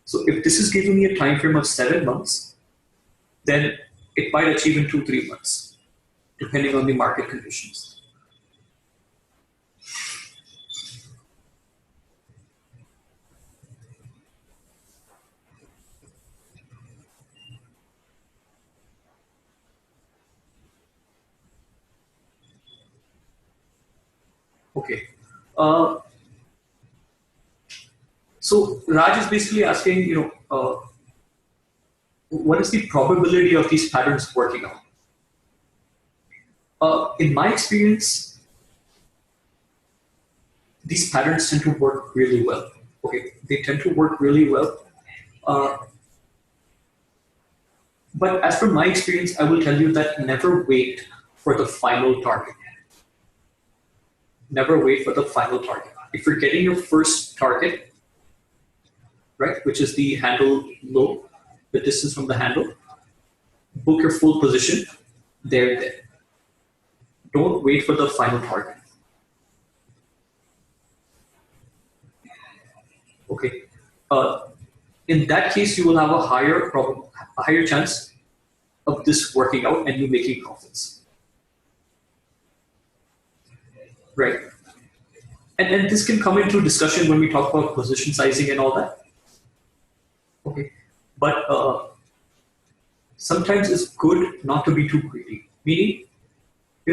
Speaker 1: So if this is giving me a time frame of 7 months, then it might achieve in 2-3 months, depending on the market conditions. Okay. So Raj is basically asking, what is the probability of these patterns working out? In my experience, these patterns tend to work really well. Okay, they tend to work really well. But as from my experience, I will tell you that never wait for the final target. Never wait for the final target. If you're getting your first target, right, which is the handle low, the distance from the handle, book your full position there. Don't wait for the final target. Okay. In that case, you will have a higher chance of this working out and you making profits. Right. And this can come into discussion when we talk about position sizing and all that. Okay. But sometimes it's good not to be too greedy. Meaning,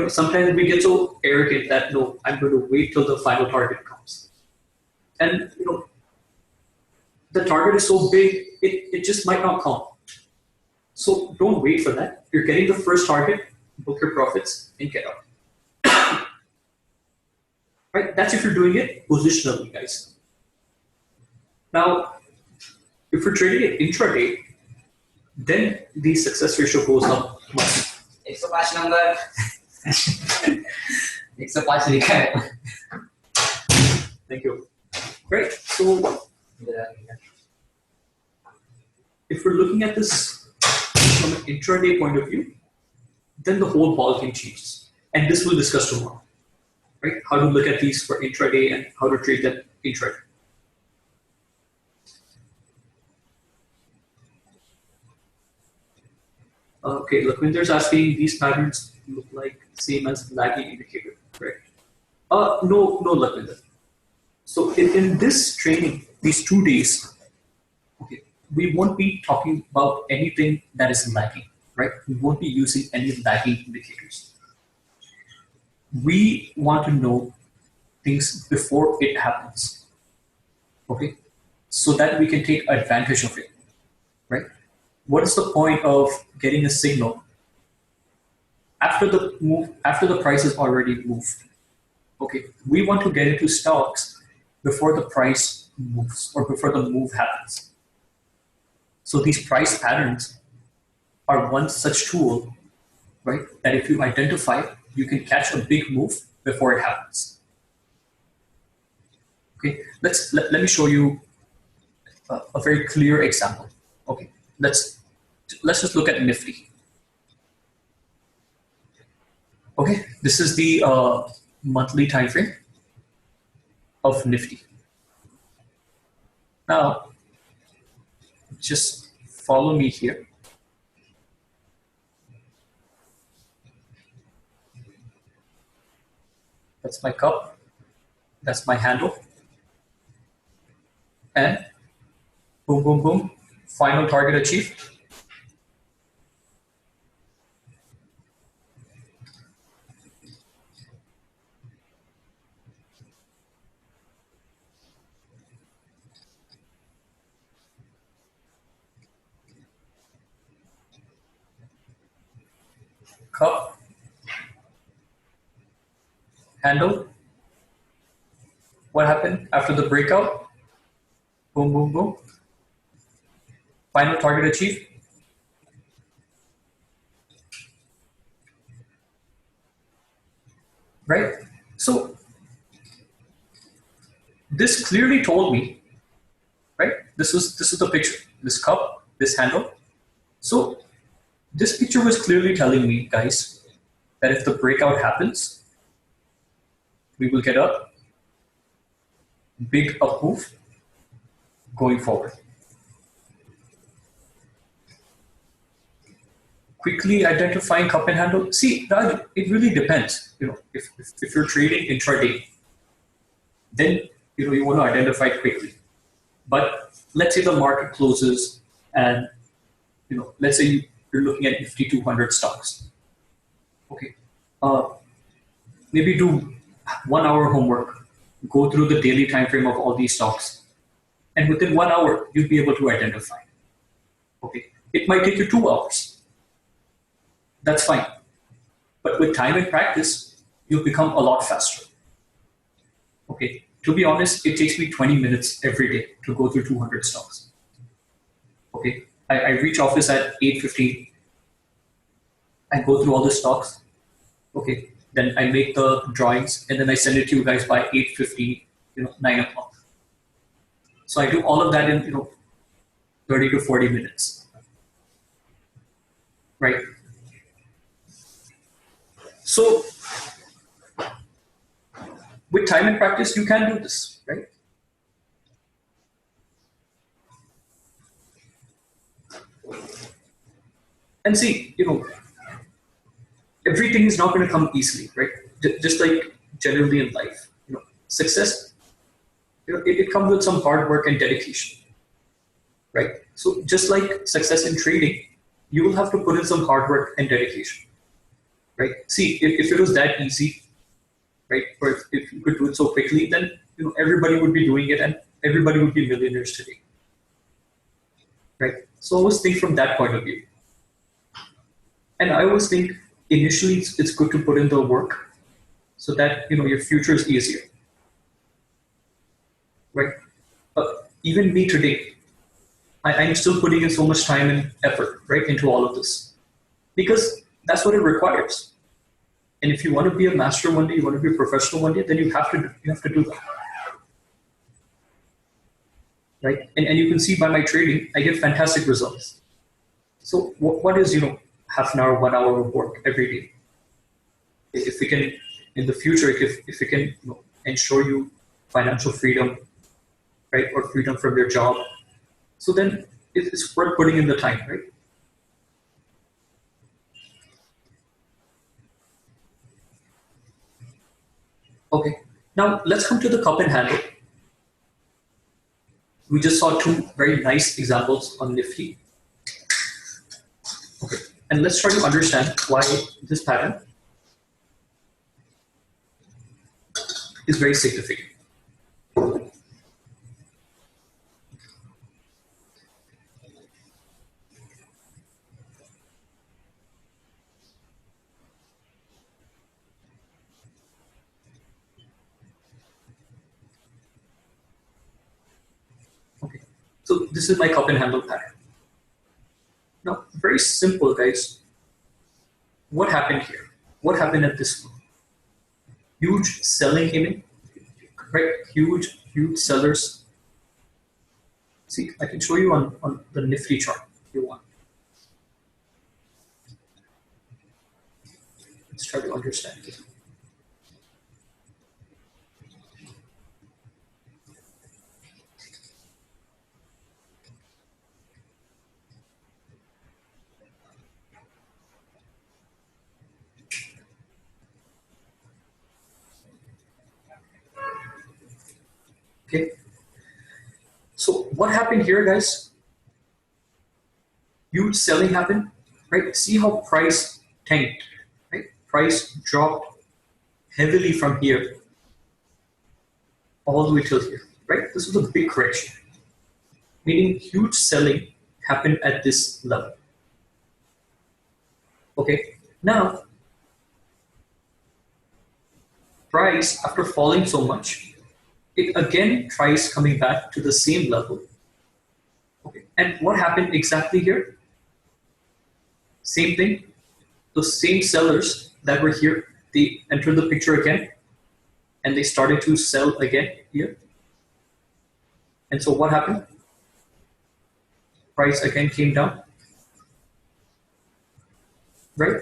Speaker 1: sometimes we get so arrogant that no, I'm going to wait till the final target comes. And the target is so big, it just might not come. So don't wait for that. You're getting the first target, book your profits, and get out. Right? That's if you're doing it positionally, guys. Now, if you're trading it intraday, then the success ratio goes up much.
Speaker 2: 105 number. 105 लिखा है.
Speaker 1: Thank you. Great. So if we're looking at this from an intraday point of view, then the whole ballgame changes. And this we'll discuss tomorrow. Right? How to look at these for intraday and how to trade them intraday. Okay, Lakvinder's asking, these patterns look like same as lagging indicator, correct? No, Lakvinder. So in this training, these 2 days, okay, we won't be talking about anything that is lagging, right? We won't be using any lagging indicators. We want to know things before it happens, okay? So that we can take advantage of it, right? What is the point of getting a signal after the price is already moved? Okay, we want to get into stocks before the price moves or before the move happens. So these price patterns are one such tool, right? That if you identify, you can catch a big move before it happens. Okay, let me show you a very clear example. Okay, let's just look at Nifty. Okay, this is the monthly time frame of Nifty. Now, just follow me here. That's my cup. That's my handle. And boom, boom, boom. Final target achieved. Cup, handle. What happened after the breakout? Boom, boom, boom. Final target achieved. Right? So this clearly told me, right? This is the picture. This cup, this handle, So this picture was clearly telling me, guys, that if the breakout happens, we will get a big up move going forward. Quickly identifying cup and handle. See, Raj, it really depends. If you're trading intraday, then you want to identify quickly. But let's say the market closes, and let's say you're looking at Nifty 200 stocks. Okay, maybe do 1 hour homework, go through the daily time frame of all these stocks, and within 1 hour you'll be able to identify. Okay, it might take you 2 hours. That's fine. But with time and practice, you'll become a lot faster. Okay. To be honest, it takes me 20 minutes every day to go through 200 stocks. Okay. I reach office at 8:15. I go through all the stocks. Okay. Then I make the drawings and then I send it to you guys by 8:15, 9 o'clock. So I do all of that in, 30 to 40 minutes. Right? So with time and practice, you can do this, right? And see, everything is not going to come easily, right? Just like generally in life, success, it comes with some hard work and dedication, right? So just like success in trading, you will have to put in some hard work and dedication, right? See, if it was that easy, right, or if you could do it so quickly, then everybody would be doing it and everybody would be millionaires today, right? So always think from that point of view. And I always think initially it's good to put in the work so that your future is easier, right? Even me today, I'm still putting in so much time and effort, right, into all of this because that's what it requires. And if you want to be a master one day, you want to be a professional one day, then you have to do that, right? And you can see by my trading, I get fantastic results. So what is half an hour, 1 hour of work every day? If we can in the future, if we can ensure you financial freedom, right, or freedom from your job, so then it's worth putting in the time, right? Okay, now let's come to the cup and handle. We just saw two very nice examples on Nifty. Okay, and let's try to understand why this pattern is very significant. Okay, so this is my cup and handle pattern. Now, very simple, guys. What happened here? What happened at this move? Huge selling came in, right? Huge sellers. See, I can show you on the Nifty chart if you want. Let's try to understand it. Okay. So what happened here, guys? Huge selling happened, right? See how price tanked, right? Price dropped heavily from here all the way till here, right? This was a big correction, meaning huge selling happened at this level. Okay, now price, after falling so much, it again tries coming back to the same level. Okay, and what happened exactly here? Same thing. The same sellers that were here, they entered the picture again, and they started to sell again here. And so what happened? Price again came down, right?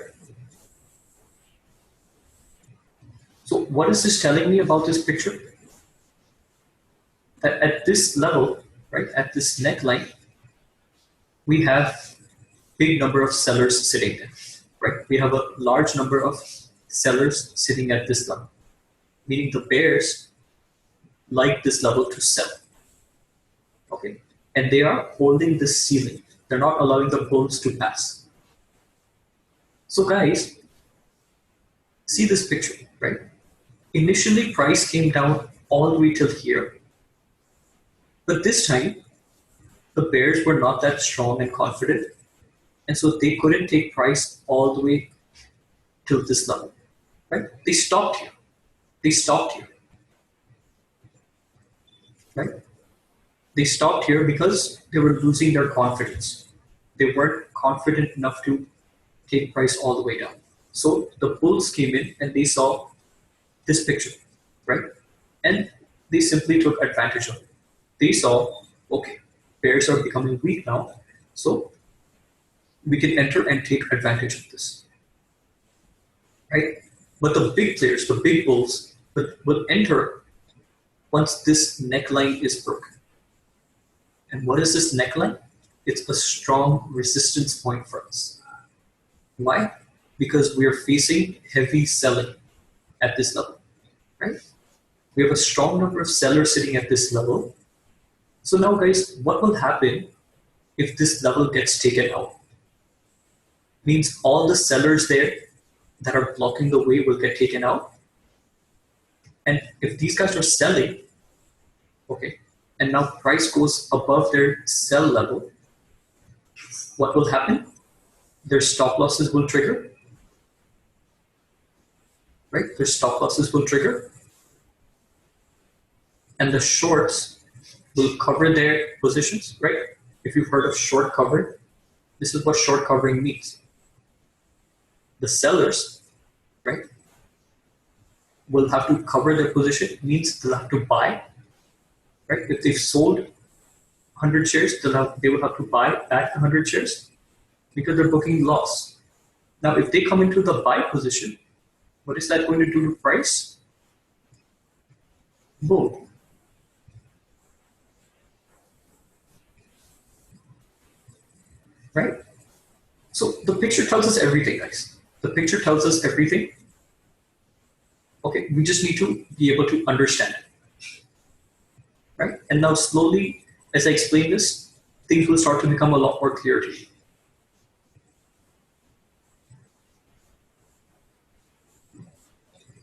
Speaker 1: So what is this telling me about this picture? That at this level, right, at this neckline, we have big number of sellers sitting there, right? We have a large number of sellers sitting at this level, meaning the bears like this level to sell, okay? And they are holding this ceiling. They're not allowing the bulls to pass. So guys, see this picture, right? Initially, price came down all the way till here, but this time the bears were not that strong and confident, and so they couldn't take price all the way till this level, right? They stopped here. They stopped here, right? They stopped here because they were losing their confidence. They weren't confident enough to take price all the way down. So the bulls came in and they saw this picture, right? And they simply took advantage of it. They saw, okay, bears are becoming weak now, so we can enter and take advantage of this, right? But the big players, the big bulls, will enter once this neckline is broken. And what is this neckline? It's a strong resistance point for us. Why? Because we are facing heavy selling at this level, right? We have a strong number of sellers sitting at this level. So now, guys, what will happen if this level gets taken out? Means all the sellers there that are blocking the way will get taken out. And if these guys are selling, okay, and now price goes above their sell level, what will happen? Their stop losses will trigger, right? Their stop losses will trigger, and the shorts will cover their positions, right? If you've heard of short covering, this is what short covering means. The sellers, right, will have to cover their position, means they'll have to buy, right? If they've sold 100 shares, they will have to buy back 100 shares because they're booking loss. Now, if they come into the buy position, what is that going to do to price? Boom. Right? So the picture tells us everything, guys. The picture tells us everything. Okay, we just need to be able to understand it. Right? And now slowly, as I explain this, things will start to become a lot more clear to you.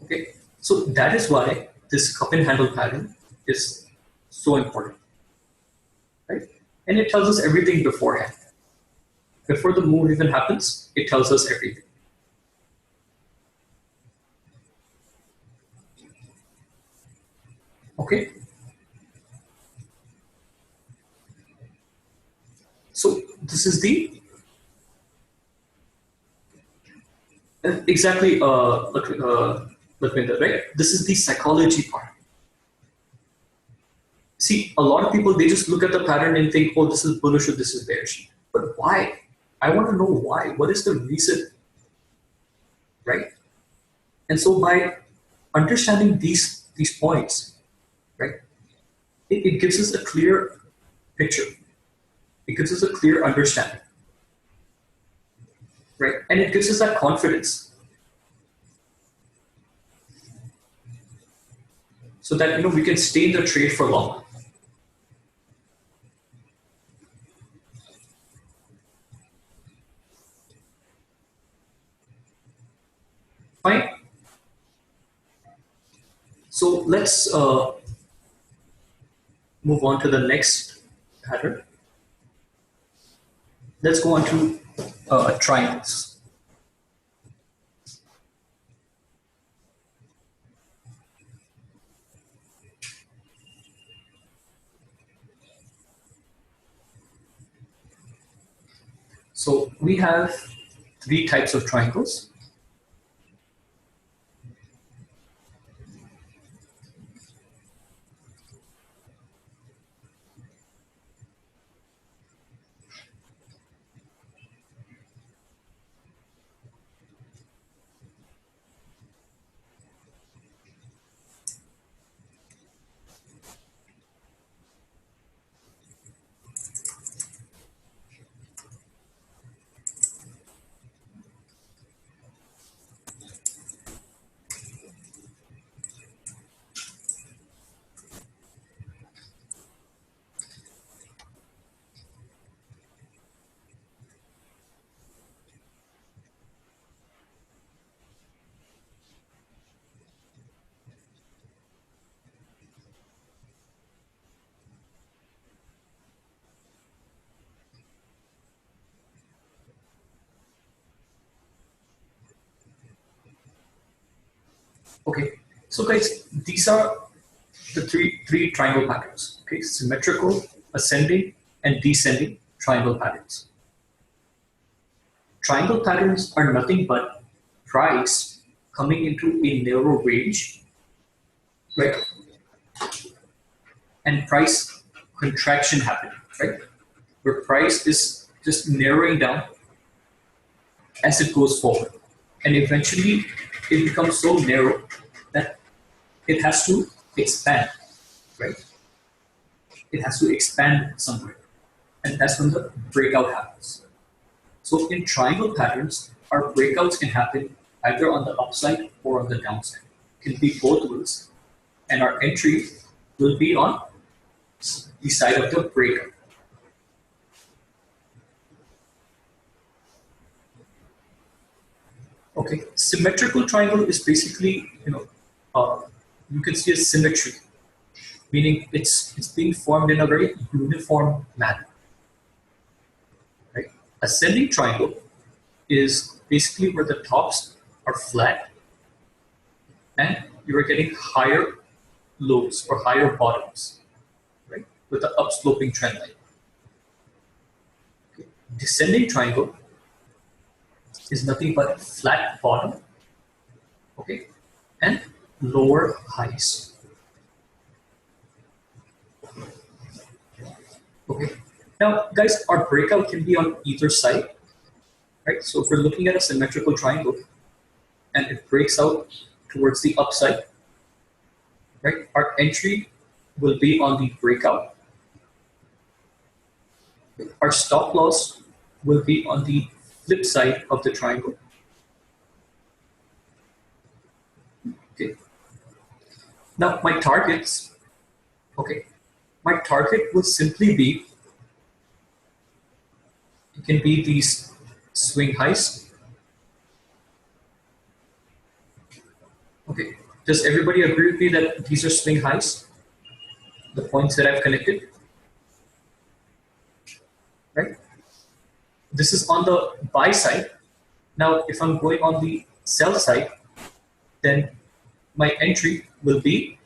Speaker 1: Okay, so that is why this cup and handle pattern is so important, right? And it tells us everything beforehand. Before the move even happens, it tells us everything. Okay. So this is the exactly Lakwinder, right? This is the psychology part. See, a lot of people, they just look at the pattern and think, oh, this is bullish or this is bearish. But why? I want to know why. What is the reason? Right? And so by understanding these points, right, it gives us a clear picture. It gives us a clear understanding. Right? And it gives us that confidence. So that we can stay in the trade for long. Fine. So let's move on to the next pattern. Let's go on to triangles. So we have 3 types of triangles. Okay, so guys, these are the three triangle patterns. Okay, symmetrical, ascending, and descending triangle patterns. Triangle patterns are nothing but price coming into a narrow range, right? And price contraction happening, right? Where price is just narrowing down as it goes forward. And eventually it becomes so narrow that it has to expand, right? It has to expand somewhere. And that's when the breakout happens. So in triangle patterns, our breakouts can happen either on the upside or on the downside. It can be both ways. And our entry will be on the side of the breakout. Okay, symmetrical triangle is basically, you can see a symmetry, meaning it's being formed in a very uniform manner. Right? Ascending triangle is basically where the tops are flat and you are getting higher lows or higher bottoms, right? With the upsloping trend line. Okay. Descending triangle is nothing but flat bottom, okay, and lower highs. Okay. Now, guys, our breakout can be on either side, right? So if we're looking at a symmetrical triangle and it breaks out towards the upside, right? Our entry will be on the breakout. Our stop loss will be on the flip side of the triangle. Okay. Now my targets, okay, my target will simply be, it can be these swing highs. Okay, does everybody agree with me that these are swing highs? The points that I've connected, right? This is on the buy side. Now, if I'm going on the sell side, then my entry will be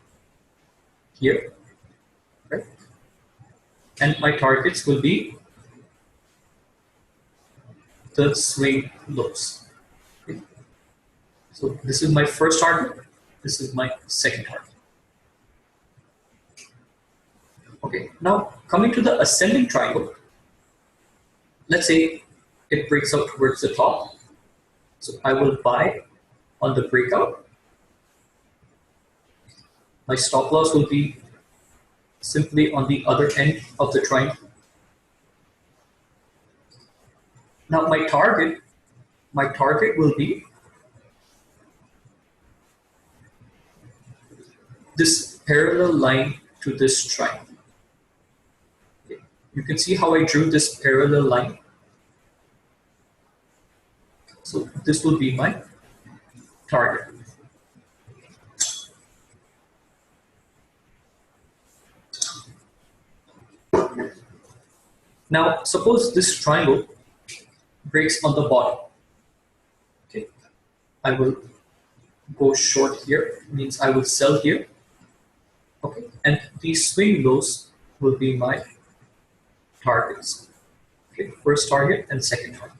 Speaker 1: here, right? And my targets will be the swing lows. Okay. So this is my first target. This is my second target. Okay, now coming to the ascending triangle, let's say it breaks out towards the top. So I will buy on the breakout. My stop loss will be simply on the other end of the triangle. Now my target will be this parallel line to this triangle. Okay. You can see how I drew this parallel line. So this will be my target. Now, suppose this triangle breaks on the bottom. Okay, I will go short here, means I will sell here. Okay, and these swing lows will be my targets. Okay, first target and second target.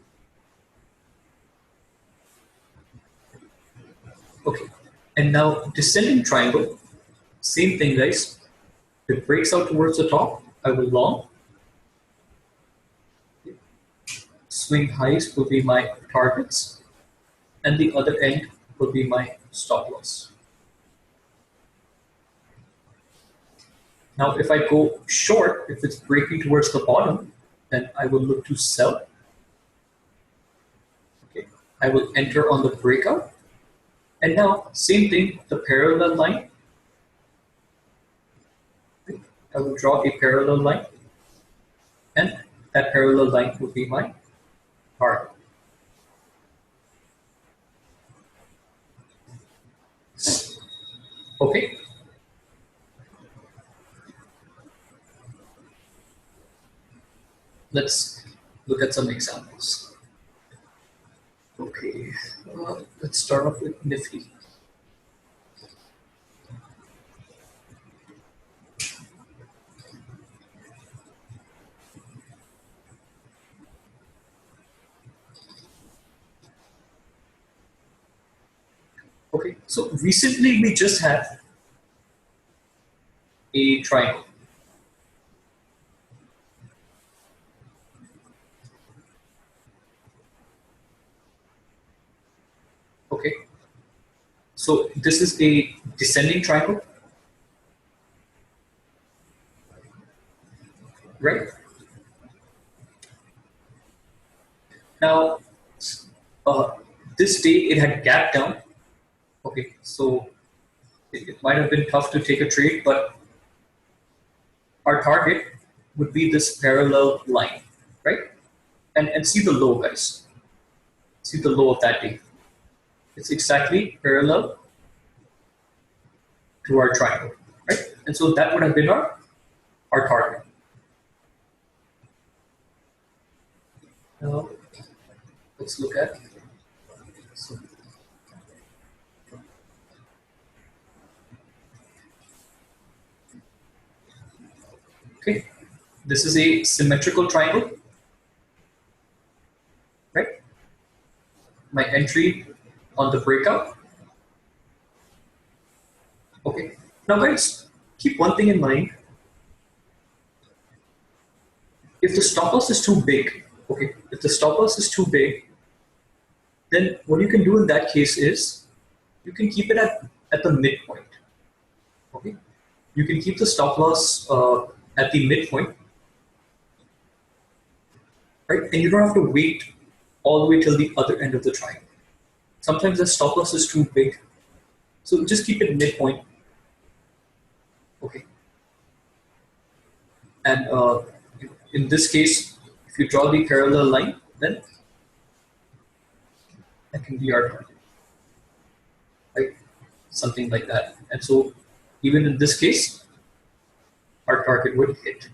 Speaker 1: Okay, and now descending triangle, same thing, guys. If it breaks out towards the top, I will long. Swing highs will be my targets, and the other end will be my stop loss. Now, if I go short, if it's breaking towards the bottom, then I will look to sell. Okay, I will enter on the breakout. And now, same thing, the parallel line. I will draw a parallel line, and that parallel line will be my target. Okay. Let's look at some examples. Okay, let's start off with Nifty. Okay, so recently we just had a triangle. Okay, so this is a descending triangle, right? Now, uh, this day it had gapped down. Okay, so it might have been tough to take a trade, but our target would be this parallel line, right? And see the low, guys. See the low of that day. It's exactly parallel to our triangle, right? And so that would have been our target. Now, let's look at. So, okay, this is a symmetrical triangle, right? My entry on the breakout. Okay, now guys, keep one thing in mind. If the stop loss is too big, okay, if the stop loss is too big, then what you can do in that case is you can keep it at the midpoint. Okay, you can keep the stop loss at the midpoint, right? And you don't have to wait all the way till the other end of the triangle. Sometimes the stop loss is too big, so just keep it midpoint. Okay, and in this case, if you draw the parallel line, then that can be our target, right? Something like that. And so even in this case, our target would hit.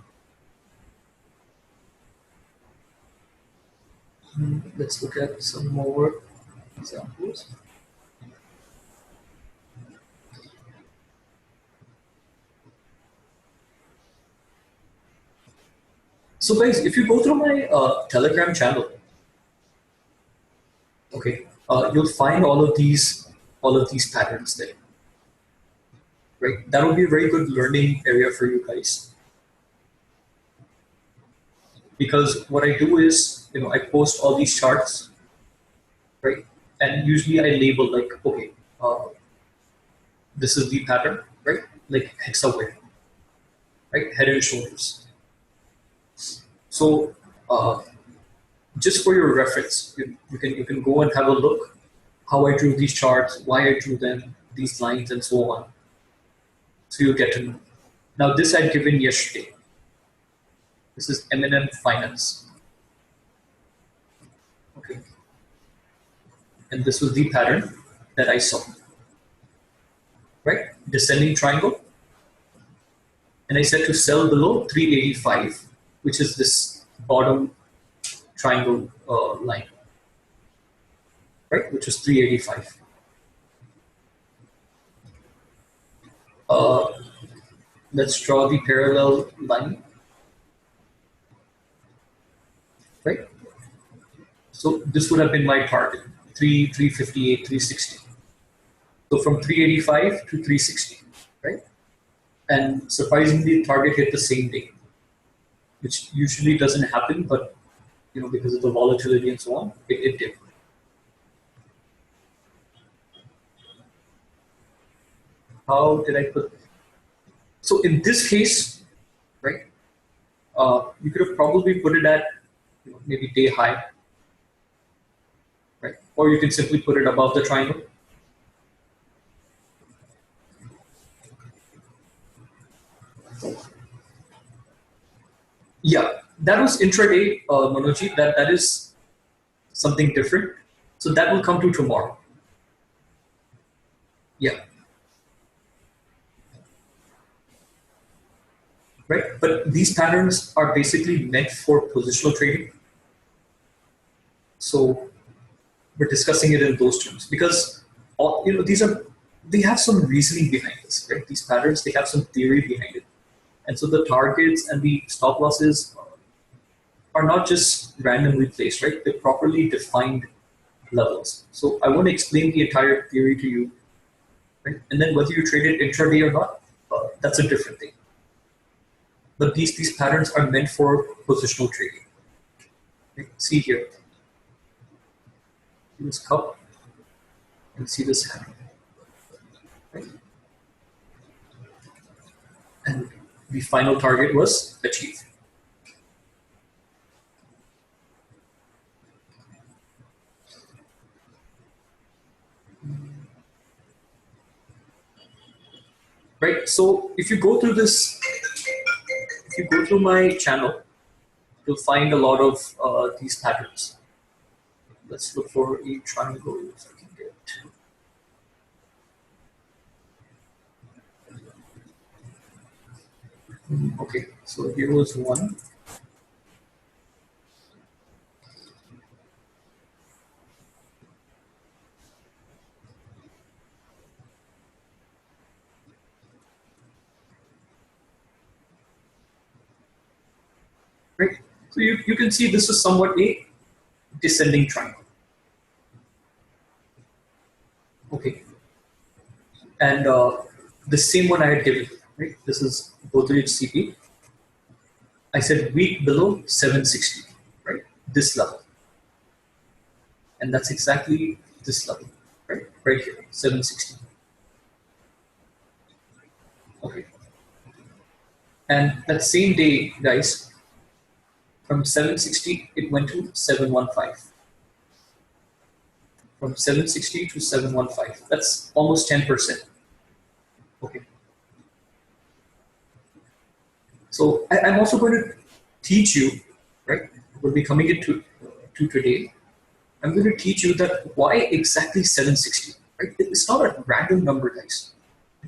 Speaker 1: Let's look at some more examples. So guys, if you go through my Telegram channel, okay, you'll find all of these patterns there, right? That will be a very good learning area for you guys. Because what I do is, I post all these charts, right? And usually I label like, okay, this is the pattern, right? Like hexaware, right? Head and shoulders. So just for your reference, you can go and have a look how I drew these charts, why I drew them, these lines, and so on. So you'll get to know. Now this I'd given yesterday. This is M&M Finance. Okay. And this was the pattern that I saw. Right? Descending triangle. And I said to sell below 385, which is this bottom triangle line. Right? Which is 385. Let's draw the parallel line. Right? So this would have been my target, 358, 360. So from 385 to 360, right? And surprisingly, the target hit the same day, which usually doesn't happen, but because of the volatility and so on, it did. How did I put? So in this case, right? You could have probably put it at maybe day high, right? Or you can simply put it above the triangle. Yeah, that was intraday, Manoji. That is something different. So that will come to tomorrow. Yeah. Right? But these patterns are basically meant for positional trading. So we're discussing it in those terms because they have some reasoning behind this, right? These patterns, they have some theory behind it. And so the targets and the stop losses are not just randomly placed, right? They're properly defined levels. So I won't explain the entire theory to you right? And then whether you trade it intraday or not, that's a different thing. But these patterns are meant for positional trading. Okay? See here, this cup, and see this hand, right? And the final target was achieved. Right, so if you go through this, if you go through my channel, you'll find a lot of these patterns. Let's look for a triangle if I can get. Okay, so here was one. Right, so you can see this is somewhat a descending triangle. Okay, and the same one I had given, right? This is Godrej CP. I said weak below 760, right? This level, and that's exactly this level, right? Right here, 760. Okay, and that same day, guys, from 760 it went to 715. From 760 to 715. That's almost 10%. Okay. So I'm also going to teach you, right? We'll be coming into to today. I'm going to teach you that why exactly 760, right? It's not a random number, guys.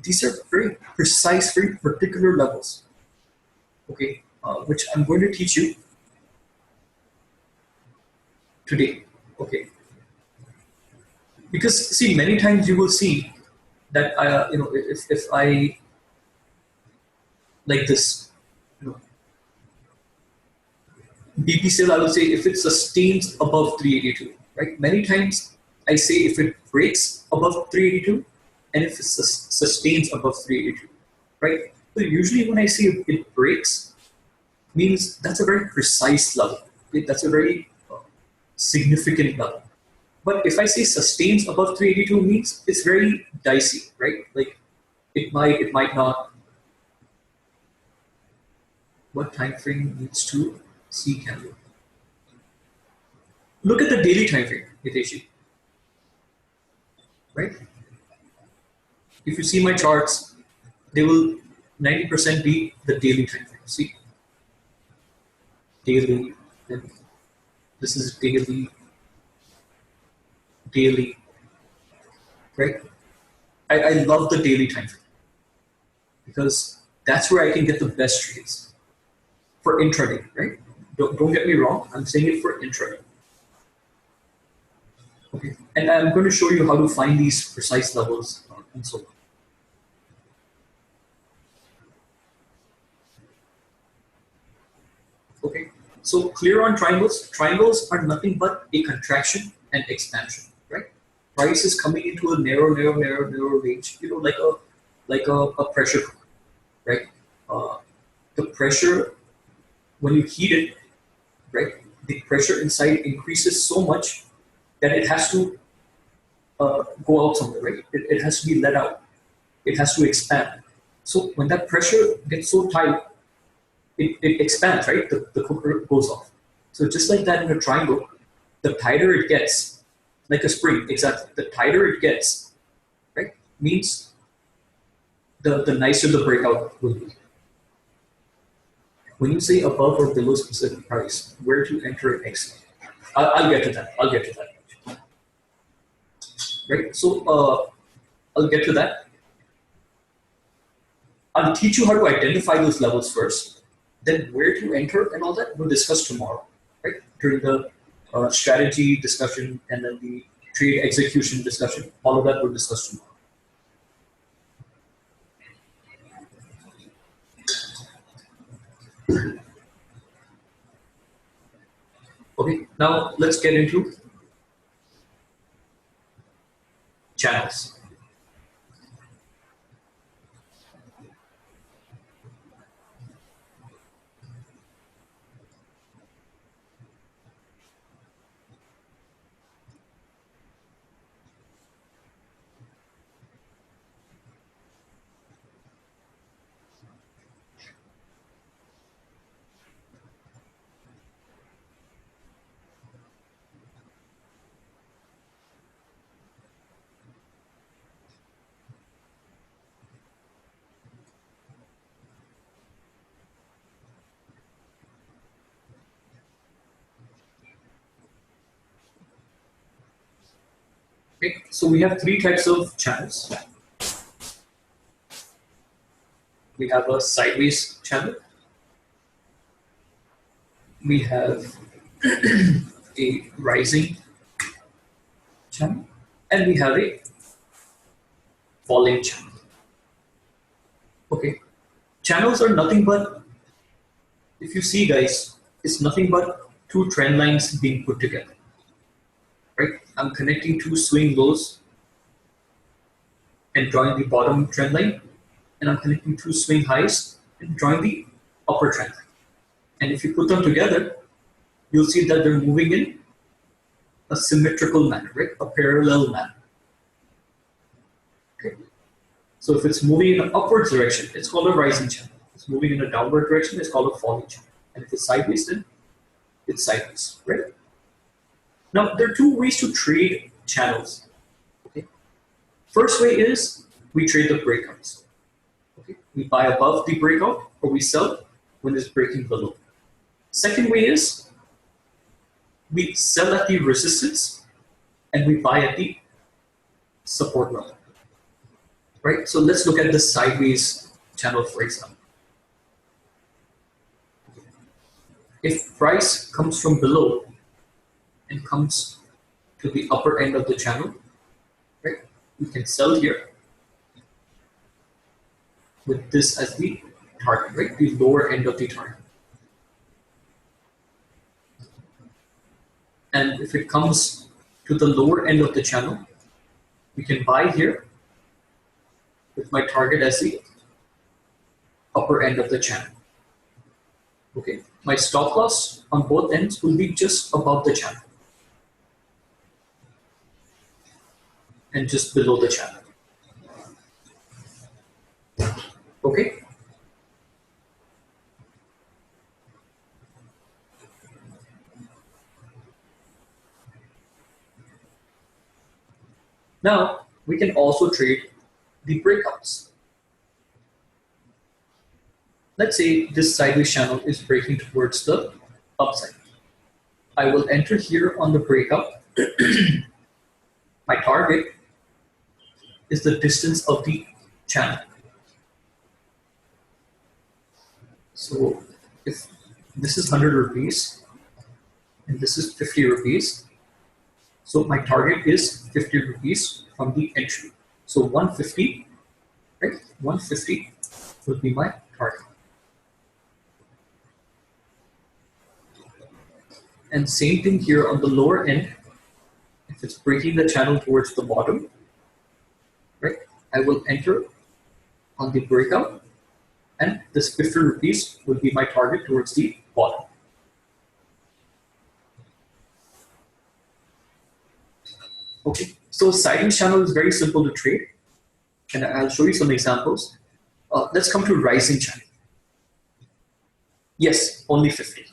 Speaker 1: These are very precise, very particular levels. Okay, which I'm going to teach you today. Okay. Because see, many times you will see that if I like this, BP sale, I will say if it sustains above 382, right? Many times I say if it breaks above 382 and if it sustains above 382, right? So usually when I say it breaks, means that's a very precise level. Okay? That's a very significant level. But if I say sustains above 382 means it's very dicey, right? Like it might not. What time frame needs to see candle? Look at the daily time frame, Hiteshi. Right? If you see my charts, they will 90% be the daily time frame. See, daily, then this is daily, daily, right? I love the daily time frame because that's where I can get the best trades for intraday, right? Don't get me wrong, I'm saying it for intraday. Okay, and I'm going to show you how to find these precise levels and so on. Okay, so clear on triangles. Triangles are nothing but a contraction and expansion, right? Price is coming into a narrow range, like a pressure cooker, right? The pressure, when you heat it, right, the pressure inside increases so much that it has to go out somewhere, right? It has to be let out. It has to expand. So when that pressure gets so tight, it expands, right? The cooker goes off. So just like that in a triangle, the tighter it gets, like a spring, exactly. The tighter it gets, right, means the nicer the breakout will be. When you say above or below specific price, where to enter and exit? I'll get to that. I'll get to that. Right. So I'll get to that. I'll teach you how to identify those levels first. Then where to enter and all that we'll discuss tomorrow, right? During the strategy discussion and then the trade execution discussion. All of that we'll discuss tomorrow. Okay, now let's get into channels. Okay, so we have three types of channels. We have a sideways channel. We have a rising channel, and we have a falling channel. Okay, channels are nothing but, if you see guys, it's nothing but two trend lines being put together. Right? I'm connecting two swing lows and drawing the bottom trend line, and I'm connecting two swing highs and drawing the upper trend line. And if you put them together, you'll see that they're moving in a symmetrical manner, right? A parallel manner. Okay. So if it's moving in an upward direction, it's called a rising channel. If it's moving in a downward direction, it's called a falling channel. And if it's sideways, then it's sideways, right? Now, there are two ways to trade channels. Okay. First way is we trade the breakouts. Okay. We buy above the breakout, or we sell when it's breaking below. Second way is we sell at the resistance and we buy at the support level. Right? So let's look at the sideways channel, for example. If price comes from below and comes to the upper end of the channel, right, we can sell here with this as the target, right, the lower end of the target. And if it comes to the lower end of the channel, we can buy here with my target as the upper end of the channel. Okay, my stop loss on both ends will be just above the channel and just below the channel. Okay. Now, we can also trade the breakouts. Let's say this sideways channel is breaking towards the upside. I will enter here on the breakout. My target is the distance of the channel. So if this is 100 rupees and this is 50 rupees, so my target is 50 rupees from the entry. So 150, right? 150 would be my target. And same thing here on the lower end. If it's breaking the channel towards the bottom, right? I will enter on the breakout, and this 50 rupees would be my target towards the bottom. Okay, so sideways channel is very simple to trade, and I'll show you some examples. Let's come to rising channel. Yes, only 50.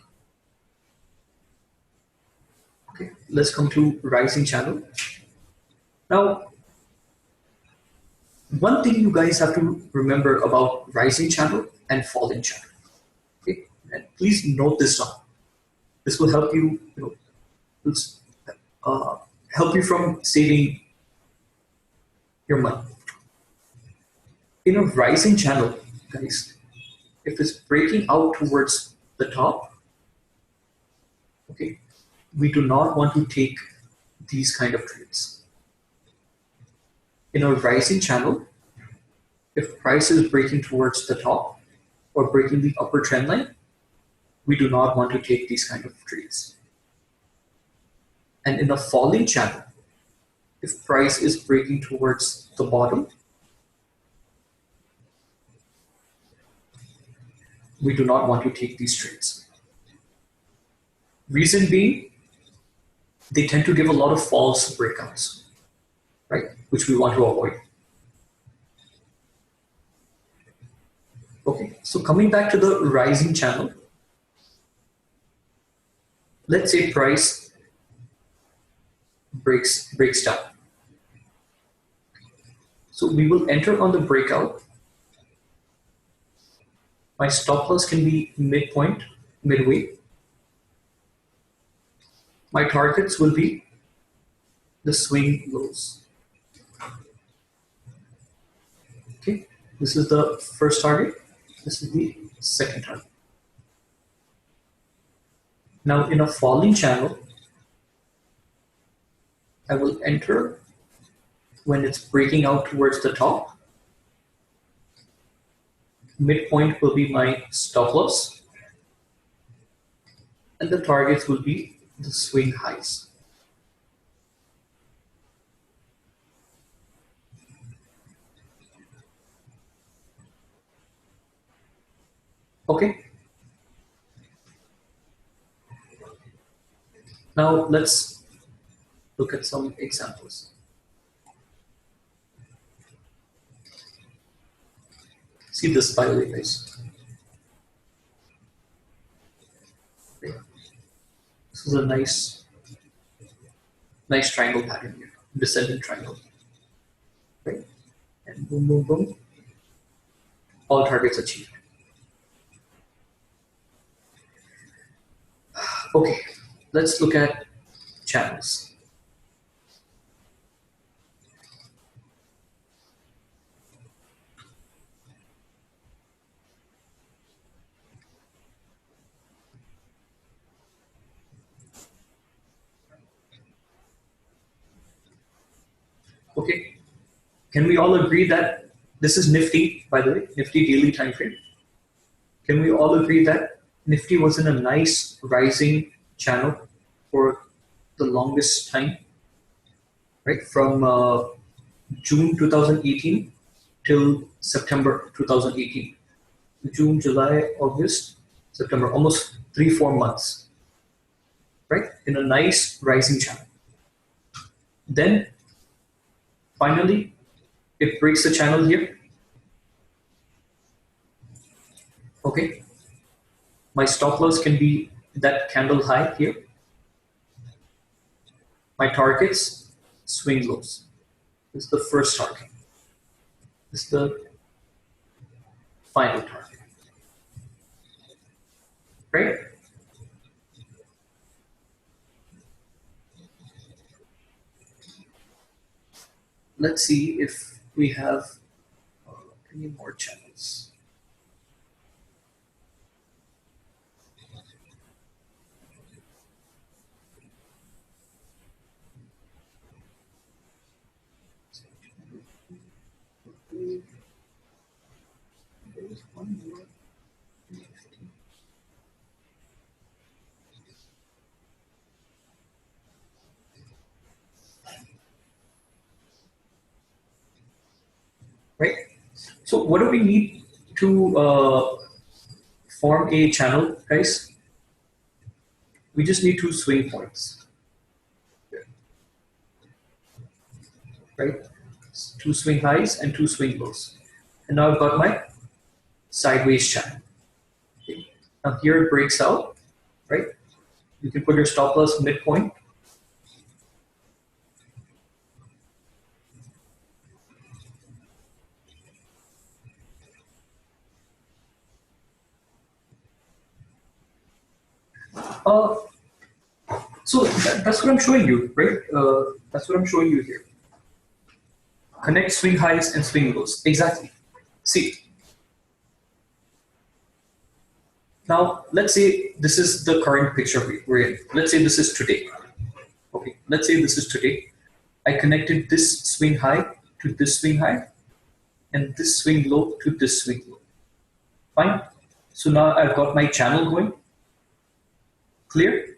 Speaker 1: Okay, let's come to rising channel. Now, one thing you guys have to remember about rising channel and falling channel. Okay, and please note this down. This will help you, help you from saving your money. In a rising channel, guys, if it's breaking out towards the top, okay, we do not want to take these kind of trades. In a rising channel, if price is breaking towards the top or breaking the upper trend line, we do not want to take these kind of trades. And in a falling channel, if price is breaking towards the bottom, we do not want to take these trades. Reason being, they tend to give a lot of false breakouts, right? Which we want to avoid. Okay, so coming back to the rising channel, let's say price breaks down. So we will enter on the breakout. My stop loss can be midpoint, midway. My targets will be the swing lows. Okay, this is the first target. This is the second target. Now in a falling channel, I will enter when it's breaking out towards the top. Midpoint will be my stop loss, and the targets will be the swing highs. Okay. Now let's look at some examples. See this, by the way, guys. This is a nice triangle pattern here, descendant triangle, right? And boom, boom, boom, all targets achieved. Okay, let's look at channels. Okay, can we all agree that this is Nifty, by the way, Nifty daily time frame? Can we all agree that Nifty was in a nice rising channel for the longest time, right? From June 2018 till September 2018. June, July, August, September, almost 3-4 months, right? In a nice rising channel. Then finally, it breaks the channel here. Okay. My stop loss can be that candle high here. My targets, swing lows. This is the first target. This is the final target. Right? Let's see if we have any more channels. There's one more. Right? So what do we need to form a channel, guys? We just need 2 swing points. Right? 2 swing highs and 2 swing lows. And now I've got my sideways channel. Okay. Now here it breaks out, right? You can put your stop loss midpoint. So that's what I'm showing you, right? That's what I'm showing you here. Connect swing highs and swing lows. Exactly. See. Now, let's say this is the current picture we're in. Let's say this is today. Okay, let's say this is today. I connected this swing high to this swing high and this swing low to this swing low. Fine. So now I've got my channel going. Clear?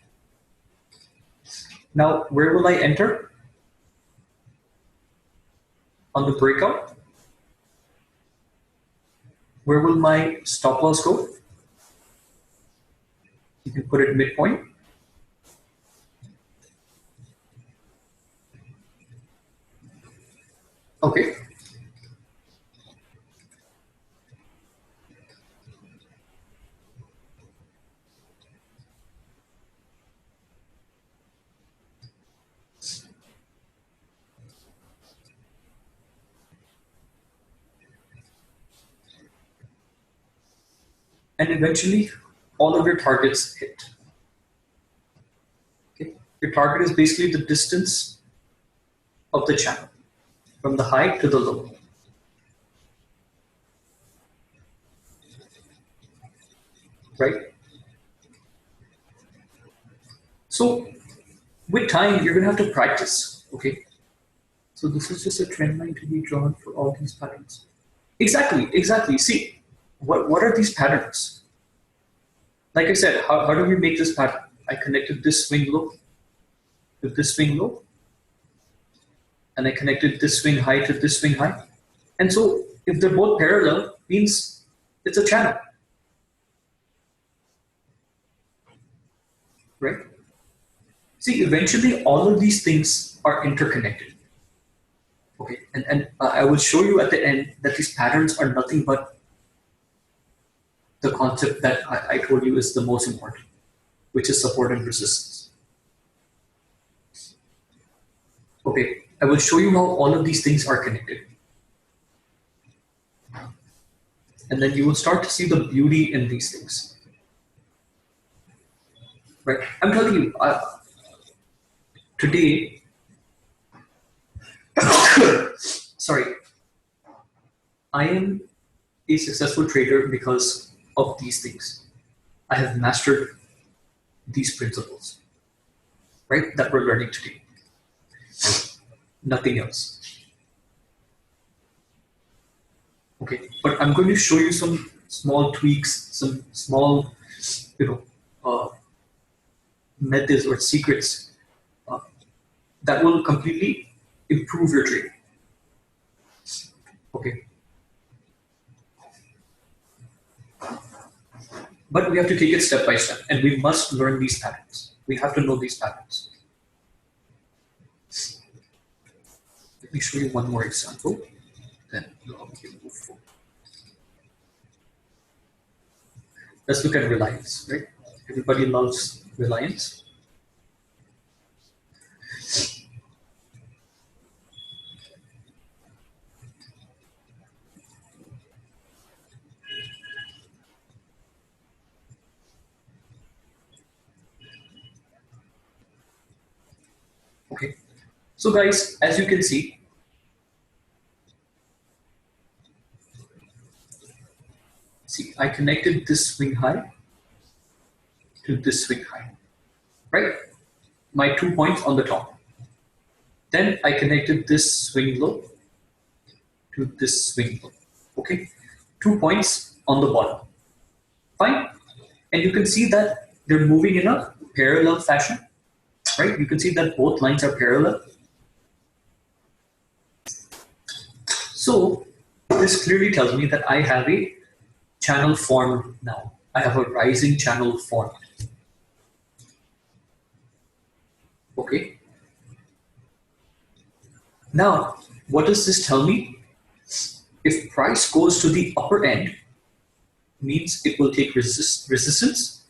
Speaker 1: Now, where will I enter? On the breakout. Where will my stop loss go? You can put it midpoint. Okay. And eventually, all of your targets hit. Okay. Your target is basically the distance of the channel, from the high to the low. Right? So with time, you're going to have to practice. Okay. So this is just a trend line to be drawn for all these patterns. Exactly. See, what are these patterns? Like I said, how do we make this pattern? I connected this swing low to this swing low, and I connected this swing high to this swing high. And so if they're both parallel, means it's a channel. Right? See, eventually all of these things are interconnected. Okay, and I will show you at the end that these patterns are nothing but the concept that I told you is the most important, which is support and resistance. Okay, I will show you how all of these things are connected. And then you will start to see the beauty in these things. Right? I'm telling you, today, sorry, I am a successful trader because of these things. I have mastered these principles, right, that we're learning today. Nothing else. Okay, but I'm going to show you some small tweaks, some small, methods or secrets that will completely improve your trading. Okay. But we have to take it step by step, and we must learn these patterns. We have to know these patterns. Let me show you one more example, then we'll move forward. Let's look at Reliance, right? Everybody loves Reliance. Okay, so guys, as you can see, I connected this swing high to this swing high, right? My 2 points on the top. Then I connected this swing low to this swing low, okay? 2 points on the bottom, fine? And you can see that they're moving in a parallel fashion, right? You can see that both lines are parallel. So this clearly tells me that I have a channel formed now. I have a rising channel formed. Okay. Now, what does this tell me? If price goes to the upper end, means it will take resistance.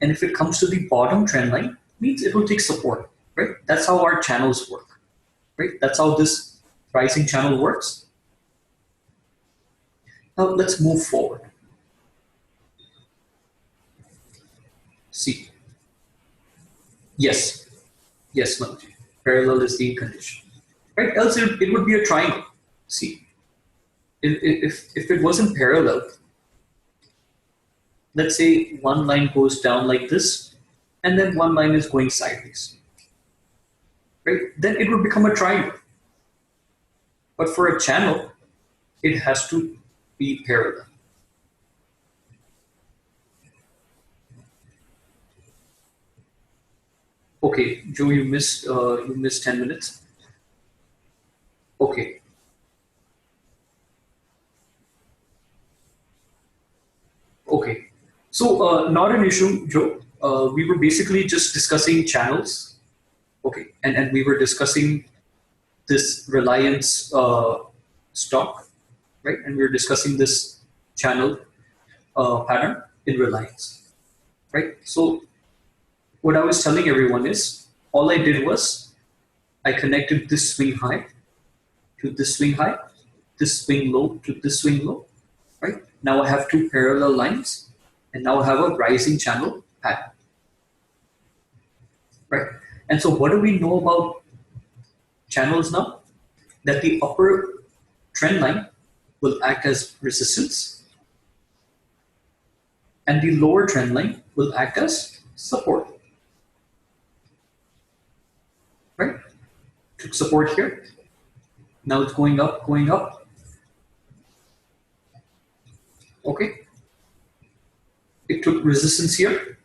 Speaker 1: And if it comes to the bottom trend line, means it will take support, right? That's how our channels work, right? That's how this rising channel works. Now let's move forward. See. Yes, Manoj. Parallel is the condition, right? Else it would be a triangle. See, if it wasn't parallel, let's say one line goes down like this, and then one line is going sideways, right? Then it would become a triangle. But for a channel, it has to be parallel. Okay, Joe, you missed 10 minutes. Okay. Okay. So not an issue, Joe. We were basically just discussing channels. Okay, and we were discussing this Reliance stock, right? And we were discussing this channel pattern in Reliance, right? So what I was telling everyone is, all I did was I connected this swing high to this swing high, this swing low to this swing low, right? Now I have two parallel lines, and now I have a rising channel pattern, right? And so what do we know about channels now, that the upper trend line will act as resistance and the lower trend line will act as support. Right? Took support here. Now it's going up, going up. Okay. It took resistance here.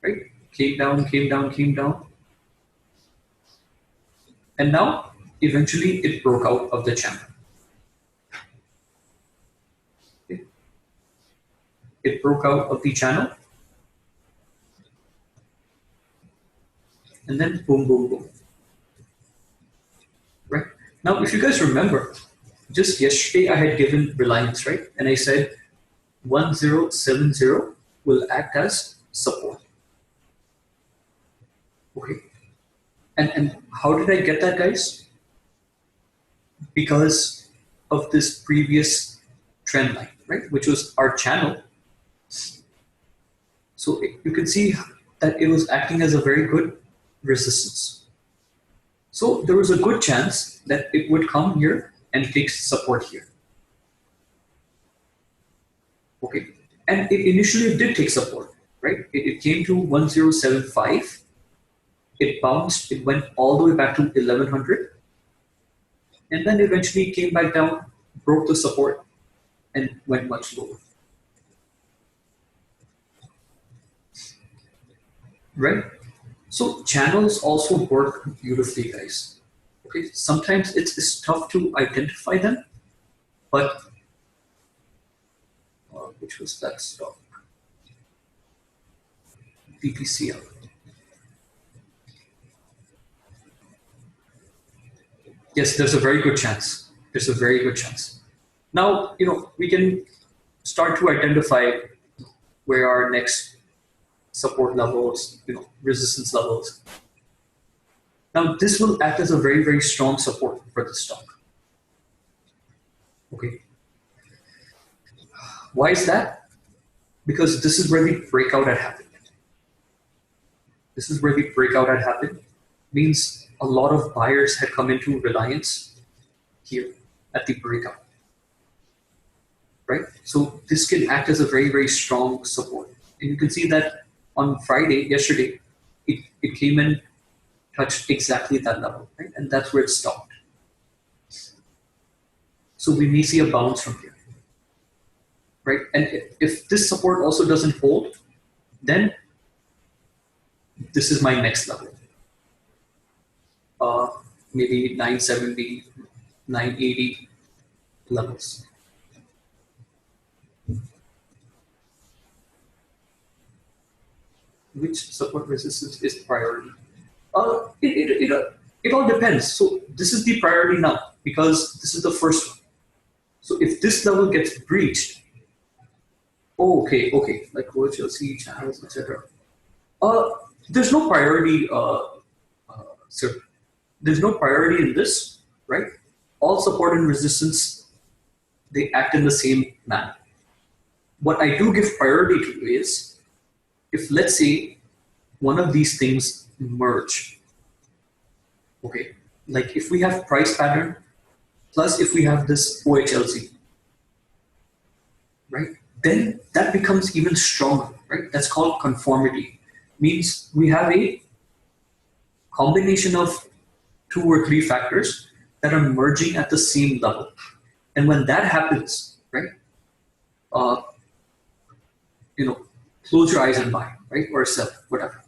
Speaker 1: Right? Came down, came down, came down. And now, eventually, it broke out of the channel. Okay. It broke out of the channel. And then boom, boom, boom. Right? Now, if you guys remember, just yesterday I had given Reliance, right? And I said 1070 will act as support. Okay. And how did I get that, guys? Because of this previous trend line, right? Which was our channel. So you can see that it was acting as a very good resistance. So there was a good chance that it would come here and take support here. Okay, and it initially did take support, right? It came to 1075. It bounced, it went all the way back to 1100, and then eventually came back down, broke the support, and went much lower. Right? So channels also work beautifully, guys. Okay, sometimes it's tough to identify them, but which was that stock? BPCL. Yes, there's a very good chance. There's a very good chance. Now, we can start to identify where our next support levels, resistance levels. Now, this will act as a very, very strong support for the stock. Okay. Why is that? Because this is where the breakout had happened. This is where the breakout had happened. Means a lot of buyers had come into Reliance here at the breakout. Right? So this can act as a very, very strong support. And you can see that on Friday, yesterday, it came and touched exactly that level, right? And that's where it stopped. So we may see a bounce from here, right? And if this support also doesn't hold, then this is my next level. Maybe 970, 980 levels. Which support resistance is priority? It all depends. So this is the priority now because this is the first one. So if this level gets breached, okay, like OHLC channels, etc. There's no priority, sir. There's no priority in this, right? All support and resistance, they act in the same manner. What I do give priority to is, if let's say one of these things merge, okay, like if we have price pattern, plus if we have this OHLC, right, then that becomes even stronger, right? That's called conformity. Means we have a combination of 2 or 3 factors that are merging at the same level. And when that happens, right, close your eyes and buy, right, or sell, whatever.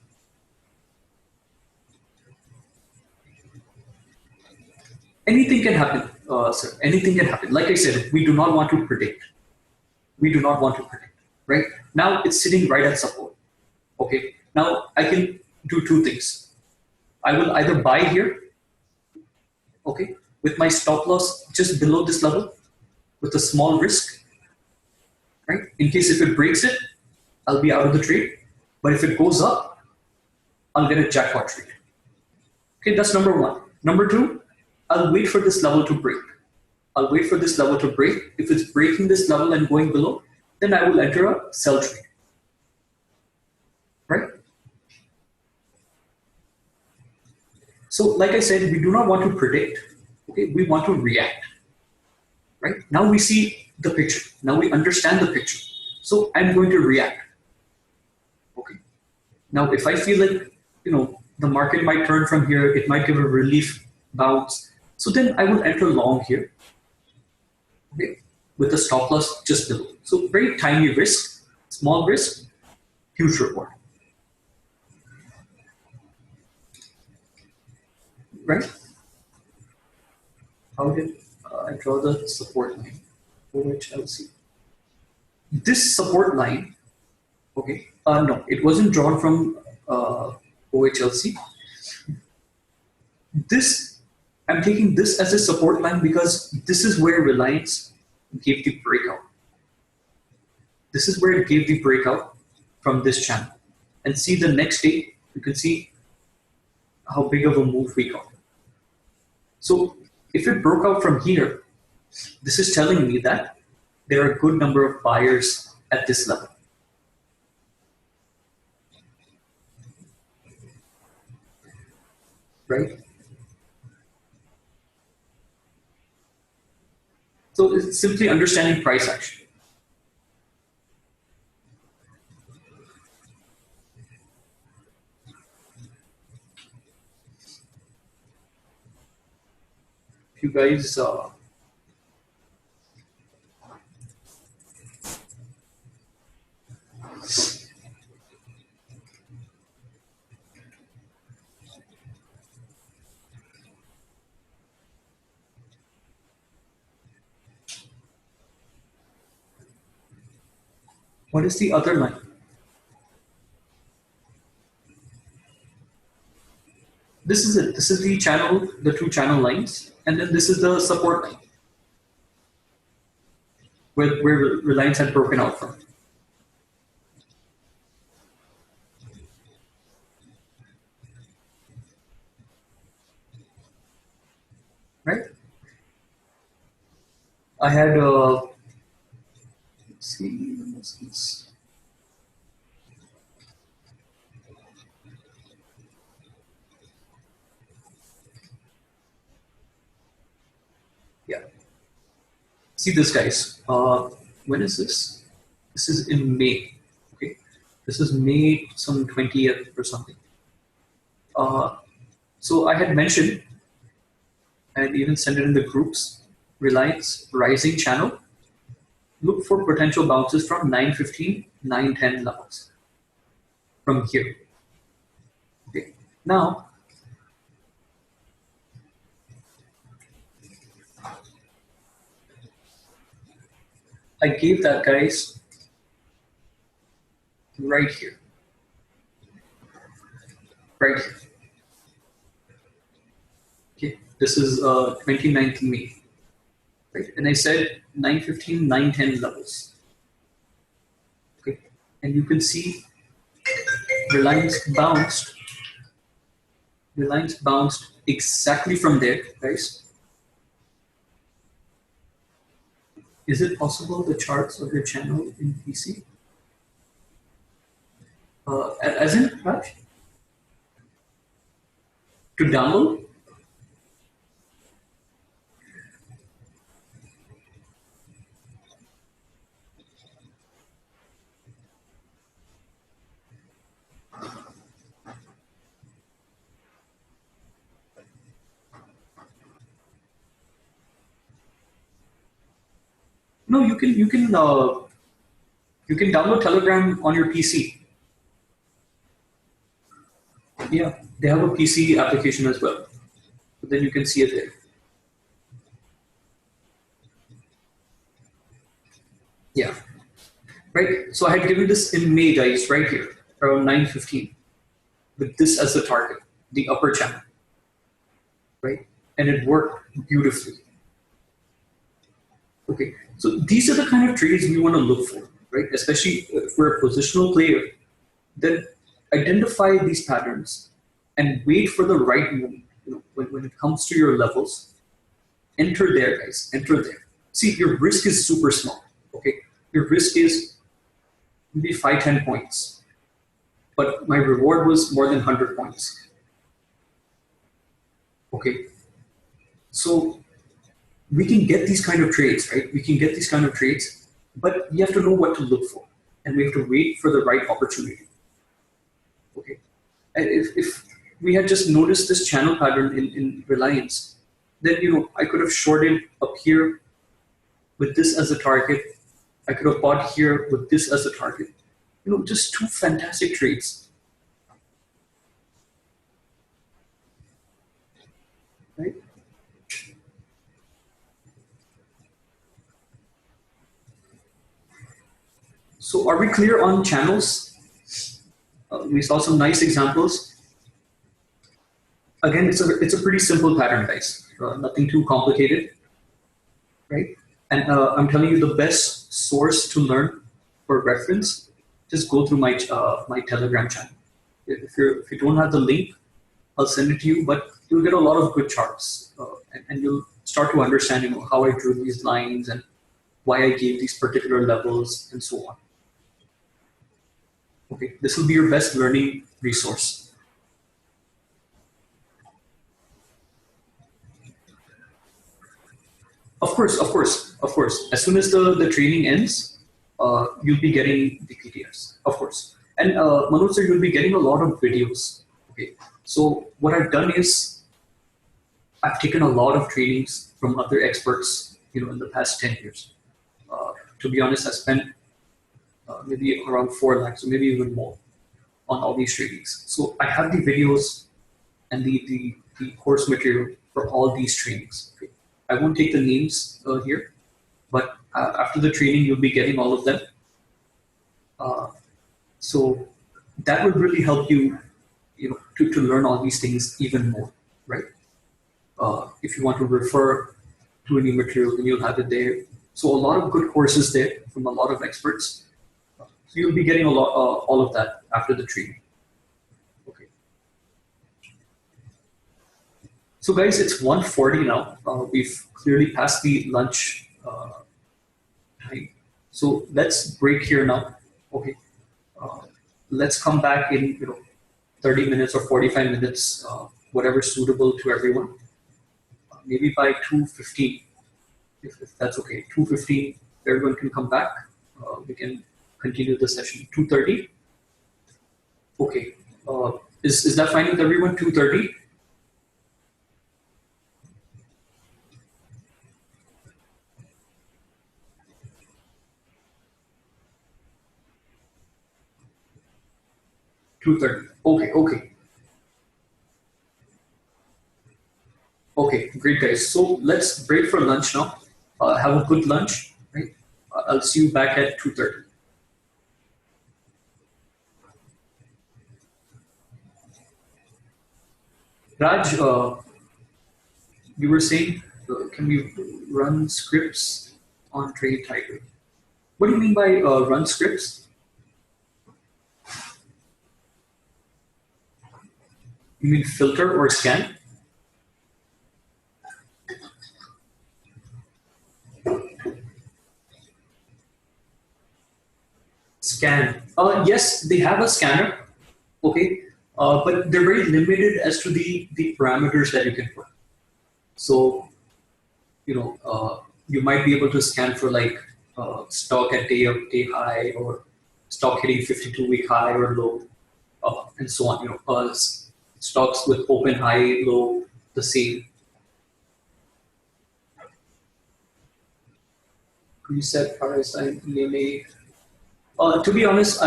Speaker 1: Anything can happen, sir. Anything can happen. Like I said, we do not want to predict. We do not want to predict, right? Now it's sitting right at support. Okay. Now I can do 2 things. I will either buy here, okay, with my stop loss just below this level, with a small risk, right? In case if it breaks it, I'll be out of the trade. But if it goes up, I'll get a jackpot trade. Okay, that's number 1. Number 2, I'll wait for this level to break. I'll wait for this level to break. If it's breaking this level and going below, then I will enter a sell trade. Right? So like I said, we do not want to predict, okay? We want to react, right? Now we see the picture. Now we understand the picture. So I'm going to react, okay? Now if I feel like, the market might turn from here, it might give a relief bounce. So then I will enter long here, okay? With a stop loss just below. So very tiny risk, small risk, huge reward. Right? How did I draw the support line? OHLC. This support line, okay, no, it wasn't drawn from OHLC. I'm taking this as a support line because this is where Reliance gave the breakout. This is where it gave the breakout from this channel. And see the next day, you can see how big of a move we got. So if it broke out from here, this is telling me that there are a good number of buyers at this level. Right? So it's simply understanding price action. If you guys what is the other line? This is it. This is the channel, the two channel lines, and then this is the support line where Reliance had broken out from. Right? I had let's see, what's this? Yeah. See this, guys. When is this? This is in May. Okay. This is May some 20th or something. So I had mentioned, and even sent it in the groups, Reliance rising channel. Look for potential bounces from 915, 910 levels from here. Okay. Now, I gave that, guys, right here. Right here. Okay. This is 29th May. Right. And I said 915, 910 levels. Okay. And you can see Reliance bounced. Reliance bounced exactly from there, guys. Is it possible the charts of your channel in PC? As in, Raj? To download? No, you can download Telegram on your PC. Yeah, they have a PC application as well. But then you can see it there. Yeah. Right. So I had given this in May, guys, right here, around 9:15, with this as the target, the upper channel. Right? And it worked beautifully. Okay. So these are the kind of trades we want to look for, right? Especially if we're a positional player, then identify these patterns and wait for the right moment. When it comes to your levels, enter there, guys. Enter there. See, your risk is super small. Okay, your risk is maybe 5-10 points, but my reward was more than 100 points. Okay, so we can get these kind of trades, right? We can get these kind of trades, but you have to know what to look for, and we have to wait for the right opportunity. Okay, and if we had just noticed this channel pattern in Reliance, then I could have shorted up here with this as a target. I could have bought here with this as a target. Just two fantastic trades, right? So are we clear on channels? We saw some nice examples. Again, it's a pretty simple pattern, guys. Nothing too complicated, right? And I'm telling you, the best source to learn for reference, just go through my Telegram channel. If you don't have the link, I'll send it to you. But you'll get a lot of good charts, and you'll start to understand, how I drew these lines and why I gave these particular levels and so on. Okay, this will be your best learning resource. Of course. As soon as the training ends, you'll be getting the PDFs, of course. And Manoj sir, you'll be getting a lot of videos. Okay, so what I've done is I've taken a lot of trainings from other experts, in the past 10 years. To be honest, I spent maybe around 4 lakhs, or maybe even more, on all these trainings. So I have the videos and the course material for all these trainings. Okay. I won't take the names here, but after the training, you'll be getting all of them. So that would really help you, to learn all these things even more, right? If you want to refer to any material, then you'll have it there. So a lot of good courses there from a lot of experts. So you'll be getting all of that after the training. Okay. So guys, it's 1:40 now. We've clearly passed the lunch time. So let's break here now. Okay. Let's come back in 30 minutes or 45 minutes, whatever's suitable to everyone. Maybe by 2:15, if that's okay. 2:15, everyone can come back. We can continue the session. 2:30. Okay. Is that fine with everyone? 2:30. 2:30. Okay. Okay, great guys. So let's break for lunch now. Have a good lunch. Right? I'll see you back at 2:30. Raj, you were saying, can we run scripts on Trade Tiger? What do you mean by run scripts? You mean filter or scan? Scan. Yes, they have a scanner. Okay, but they're very limited as to the parameters that you can put. So, you might be able to scan for like stock at day high, or stock hitting 52-week high or low, and so on. Stocks with open high, low, the same. Preset, RSI, EMA. To be honest,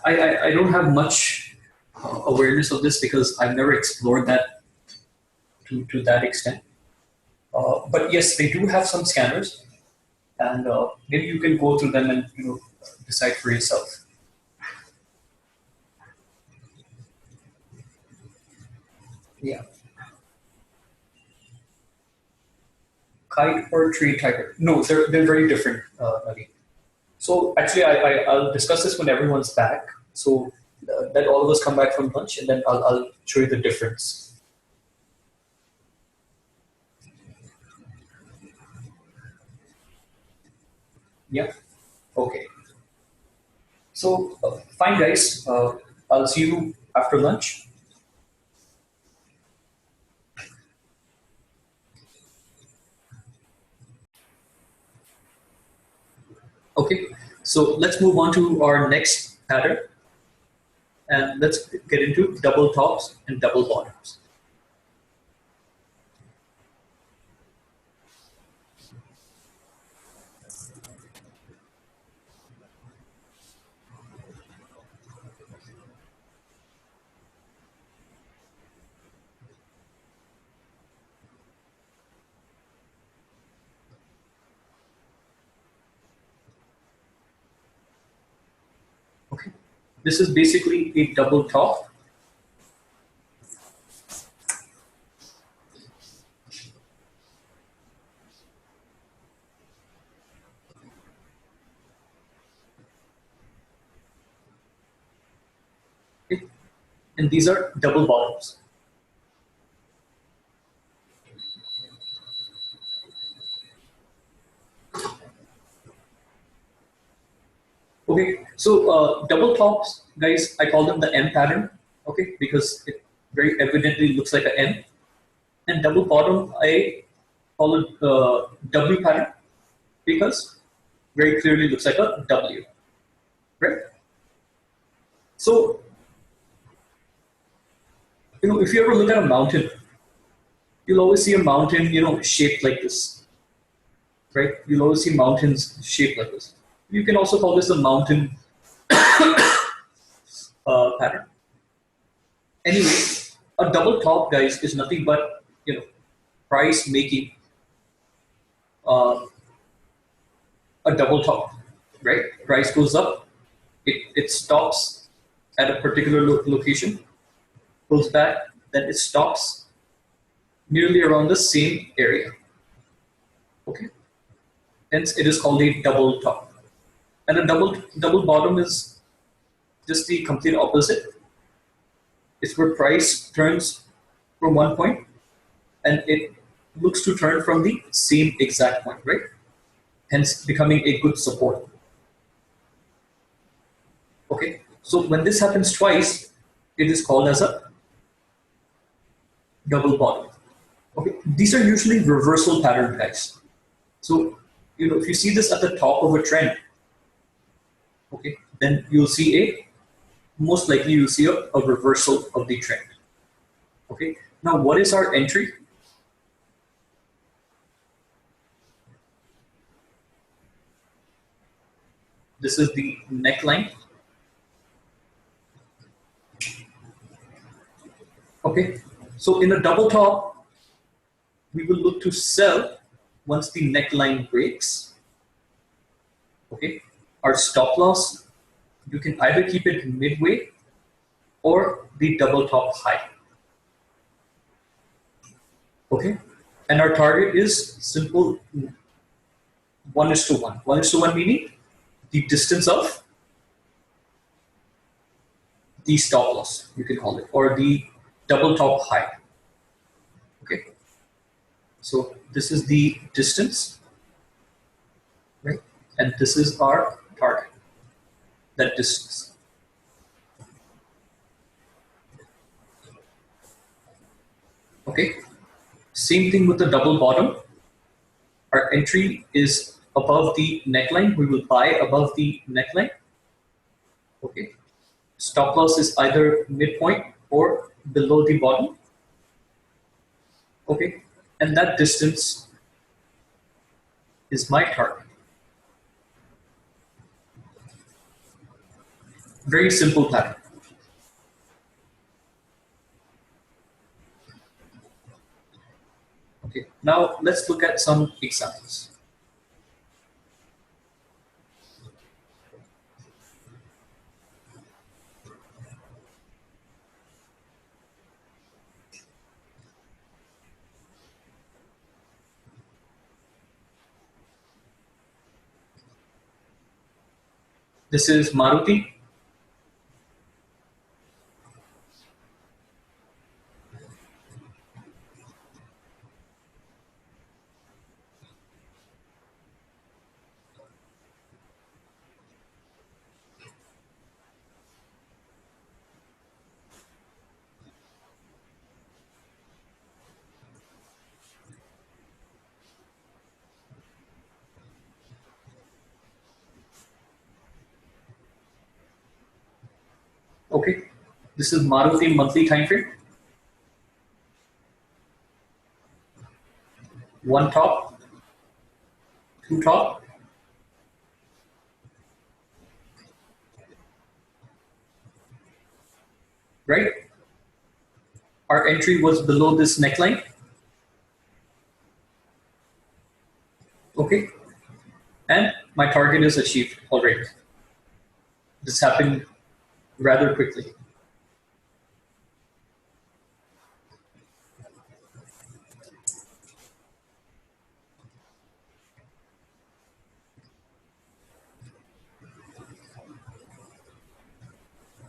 Speaker 1: I don't have much awareness of this because I've never explored that to that extent. But yes, they do have some scanners, and maybe you can go through them and decide for yourself. Yeah. Kite or Trade Tiger? No, they're very different, Naveen. So actually, I'll discuss this when everyone's back. So let all of us come back from lunch, and then I'll show you the difference. Yeah. Okay. So fine, guys. I'll see you after lunch. Okay, so let's move on to our next pattern, and let's get into double tops and double bottoms. Okay, this is basically a double top. Okay, and these are double bottoms. Okay, so double tops, guys, I call them the M pattern. Okay, because it very evidently looks like an M, and double bottom, I call it W pattern because very clearly looks like a W, right? So if you ever look at a mountain, you'll always see a mountain, shaped like this, right? You'll always see mountains shaped like this. You can also call this a mountain pattern. Anyway, a double top, guys, is nothing but price making uh, a double top, right? Price goes up, it stops at a particular location, pulls back, then it stops nearly around the same area. Okay, hence it is called a double top, and a double bottom is just the complete opposite. It's where price turns from one point and it looks to turn from the same exact point, right? Hence becoming a good support. Okay, so when this happens twice, it is called as a double bottom. Okay, these are usually reversal pattern, guys. So if you see this at the top of a trend, okay, then you'll see most likely you'll see a reversal of the trend. Okay, now what is our entry? This is the neckline. Okay, so in a double top, we will look to sell once the neckline breaks. Okay, our stop loss, you can either keep it midway or the double top high. Okay, and our target is simple 1:1. 1:1 meaning the distance of the stop loss, you can call it, or the double top high. Okay, so this is the distance, right? And this is our target, that distance. Okay, same thing with the double bottom. Our entry is above the neckline. We will buy above the neckline. Okay, stop loss is either midpoint or below the bottom. Okay, and that distance is my target. Very simple pattern. Okay, now let's look at some examples. This is Maruti. Okay, this is Maruti monthly time frame. One top, two top, right? Our entry was below this neckline. Okay, and my target is achieved already. This happened rather quickly.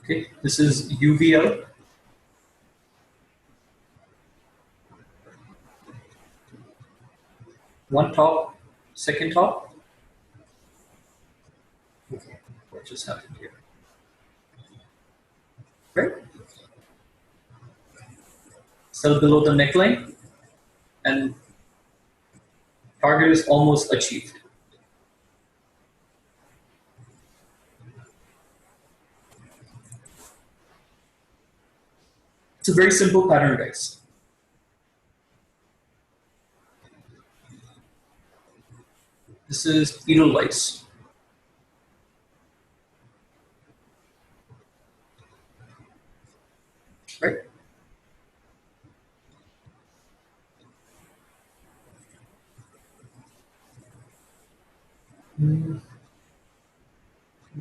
Speaker 1: Okay, this is UVL. One top, second top. Okay, what just happened here? Right? Sell below the neckline, and target is almost achieved. It's a very simple pattern, guys. This is Edelweiss. Right? Can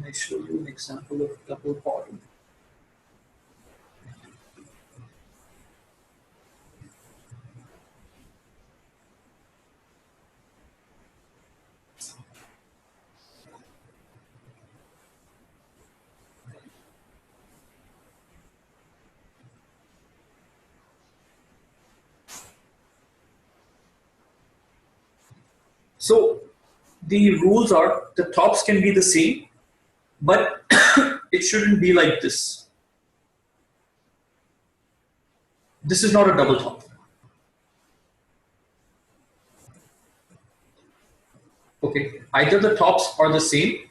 Speaker 1: I show you an example of double bottom? So the rules are the tops can be the same, but it shouldn't be like this. This is not a double top. Okay, either the tops are the same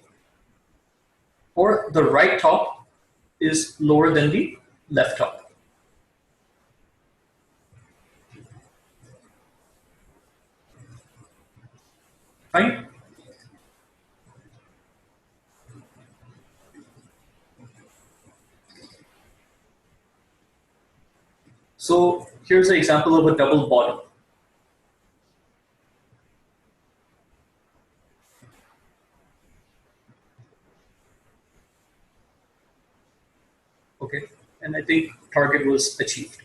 Speaker 1: or the right top is lower than the left top. Fine? So here's an example of a double bottom. Okay, and I think target was achieved.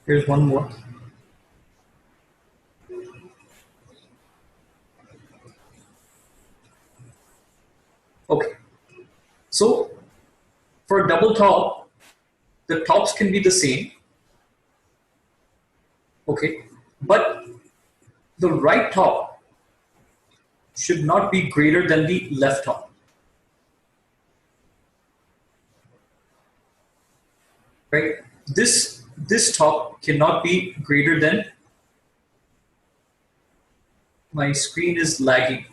Speaker 1: Here's one more. Okay, so for a double top, the tops can be the same. Okay, but the right top should not be greater than the left top. Right? This top cannot be greater than. My screen is lagging.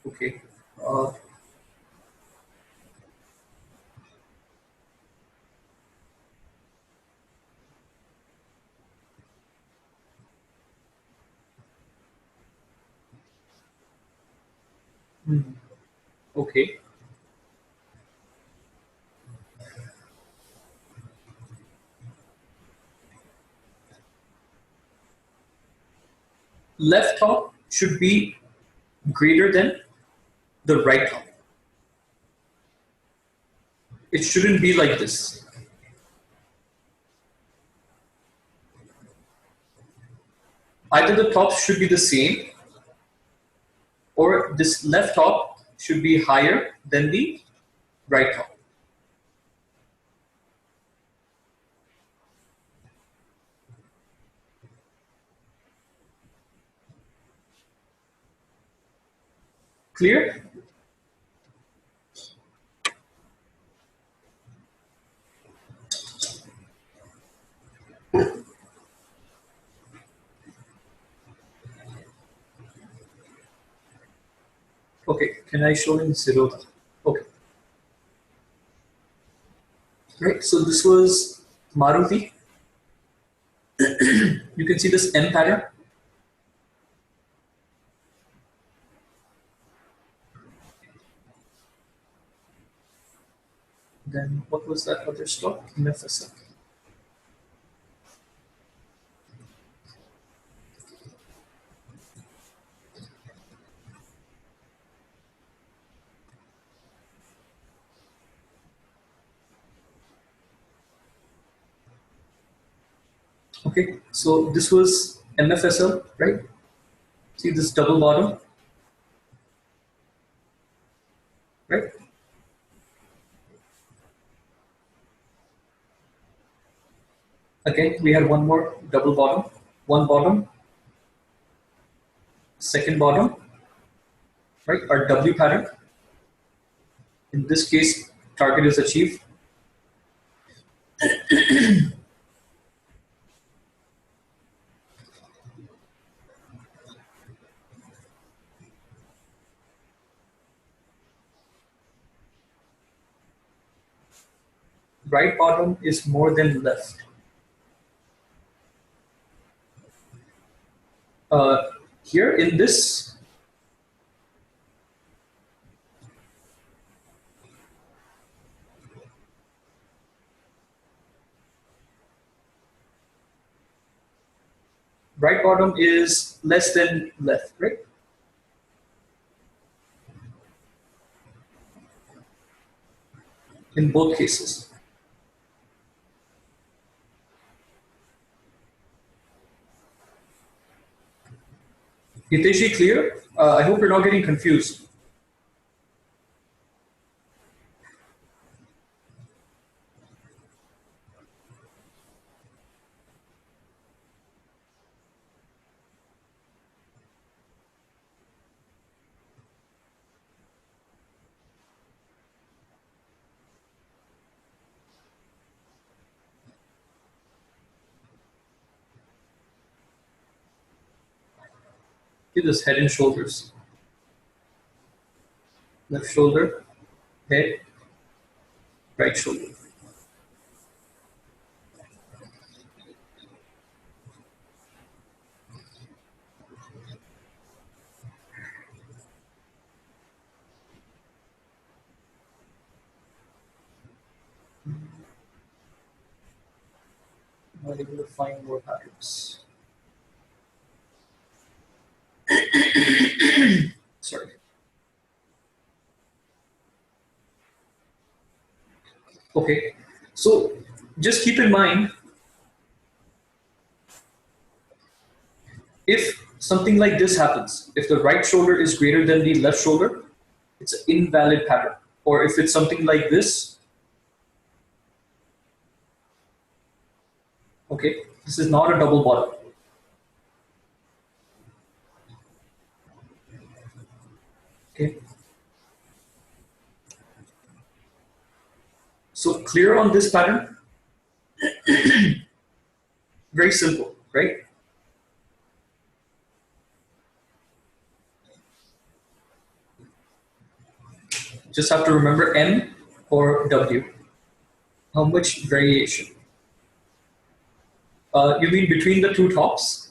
Speaker 1: Okay. Uh, okay. Left top should be greater than the right top. It shouldn't be like this. Either the tops should be the same or this left top should be higher than the right top. Clear? Okay, can I show in Zerodha? Okay. Right, so this was Maruti. You can see this M pattern. Then what was that other stock? MFSL. Okay, so this was MFSL, right? See this double bottom, right? Again, we had one more double bottom, one bottom, second bottom, right? Our W pattern. In this case, target is achieved. Right bottom is more than left. Here in this, right bottom is less than left, right? In both cases. Hiteshi, clear? I hope you're not getting confused. See this head and shoulders. Left shoulder, head, right shoulder. Not able to find more patterns. Sorry. Okay, so just keep in mind, if something like this happens, if the right shoulder is greater than the left shoulder, it's an invalid pattern. Or if it's something like this, okay, this is not a double bottom. Okay. So clear on this pattern? Very simple, right? Just have to remember M or W. How much variation? You mean between the two tops?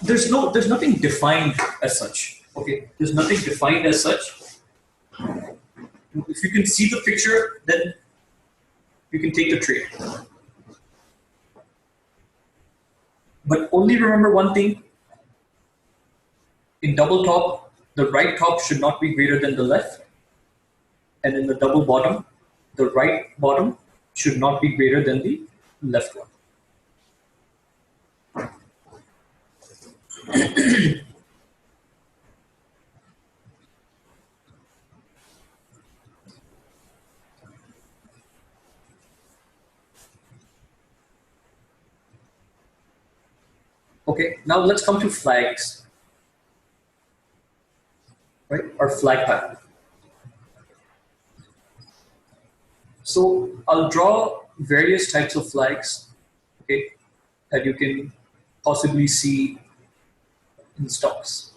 Speaker 1: There's nothing defined as such. Okay, there's nothing defined as such. If you can see the picture, then you can take the trade. But only remember one thing. In double top, the right top should not be greater than the left. And in the double bottom, the right bottom should not be greater than the left one. Okay, now let's come to flags. Right, or flag pattern. So I'll draw various types of flags, okay, that you can possibly see in stocks.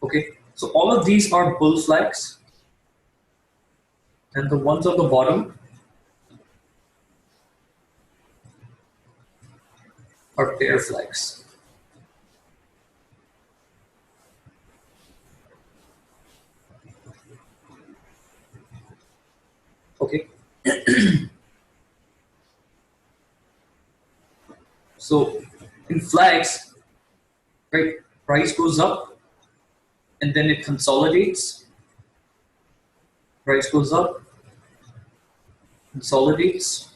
Speaker 1: Okay, so all of these are bull flags, and the ones on the bottom are bear flags. Okay, so in flags, right, price goes up and then it consolidates. Price goes up, consolidates.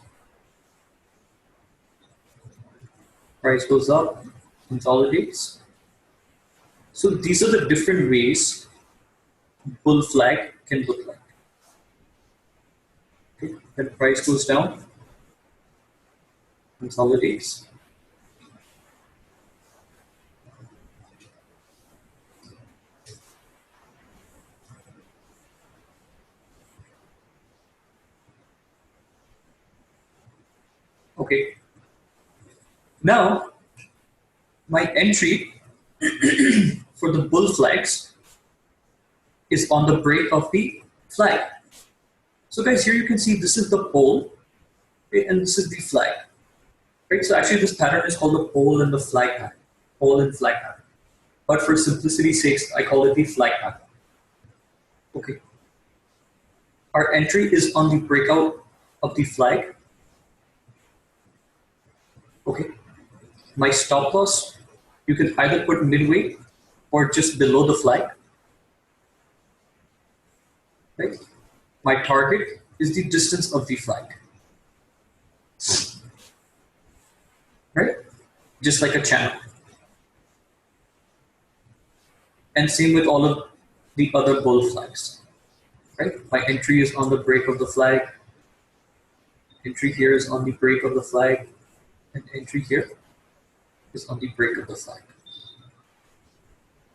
Speaker 1: Price goes up, consolidates. So these are the different ways bull flag can look like. Okay, then price goes down, consolidates. Okay, now my entry for the bull flags is on the break of the flag. So guys, here you can see this is the pole, okay, and this is the flag. Right? So actually this pattern is called the pole and the flag pattern. Pole and flag pattern. But for simplicity's sake, I call it the flag pattern. Okay. Our entry is on the breakout of the flag. Okay. My stop loss, you can either put midway or just below the flag. Right? My target is the distance of the flag. Right? Just like a channel. And same with all of the other bull flags. Right? My entry is on the break of the flag. Entry here is on the break of the flag. And entry here is on the break of the flag.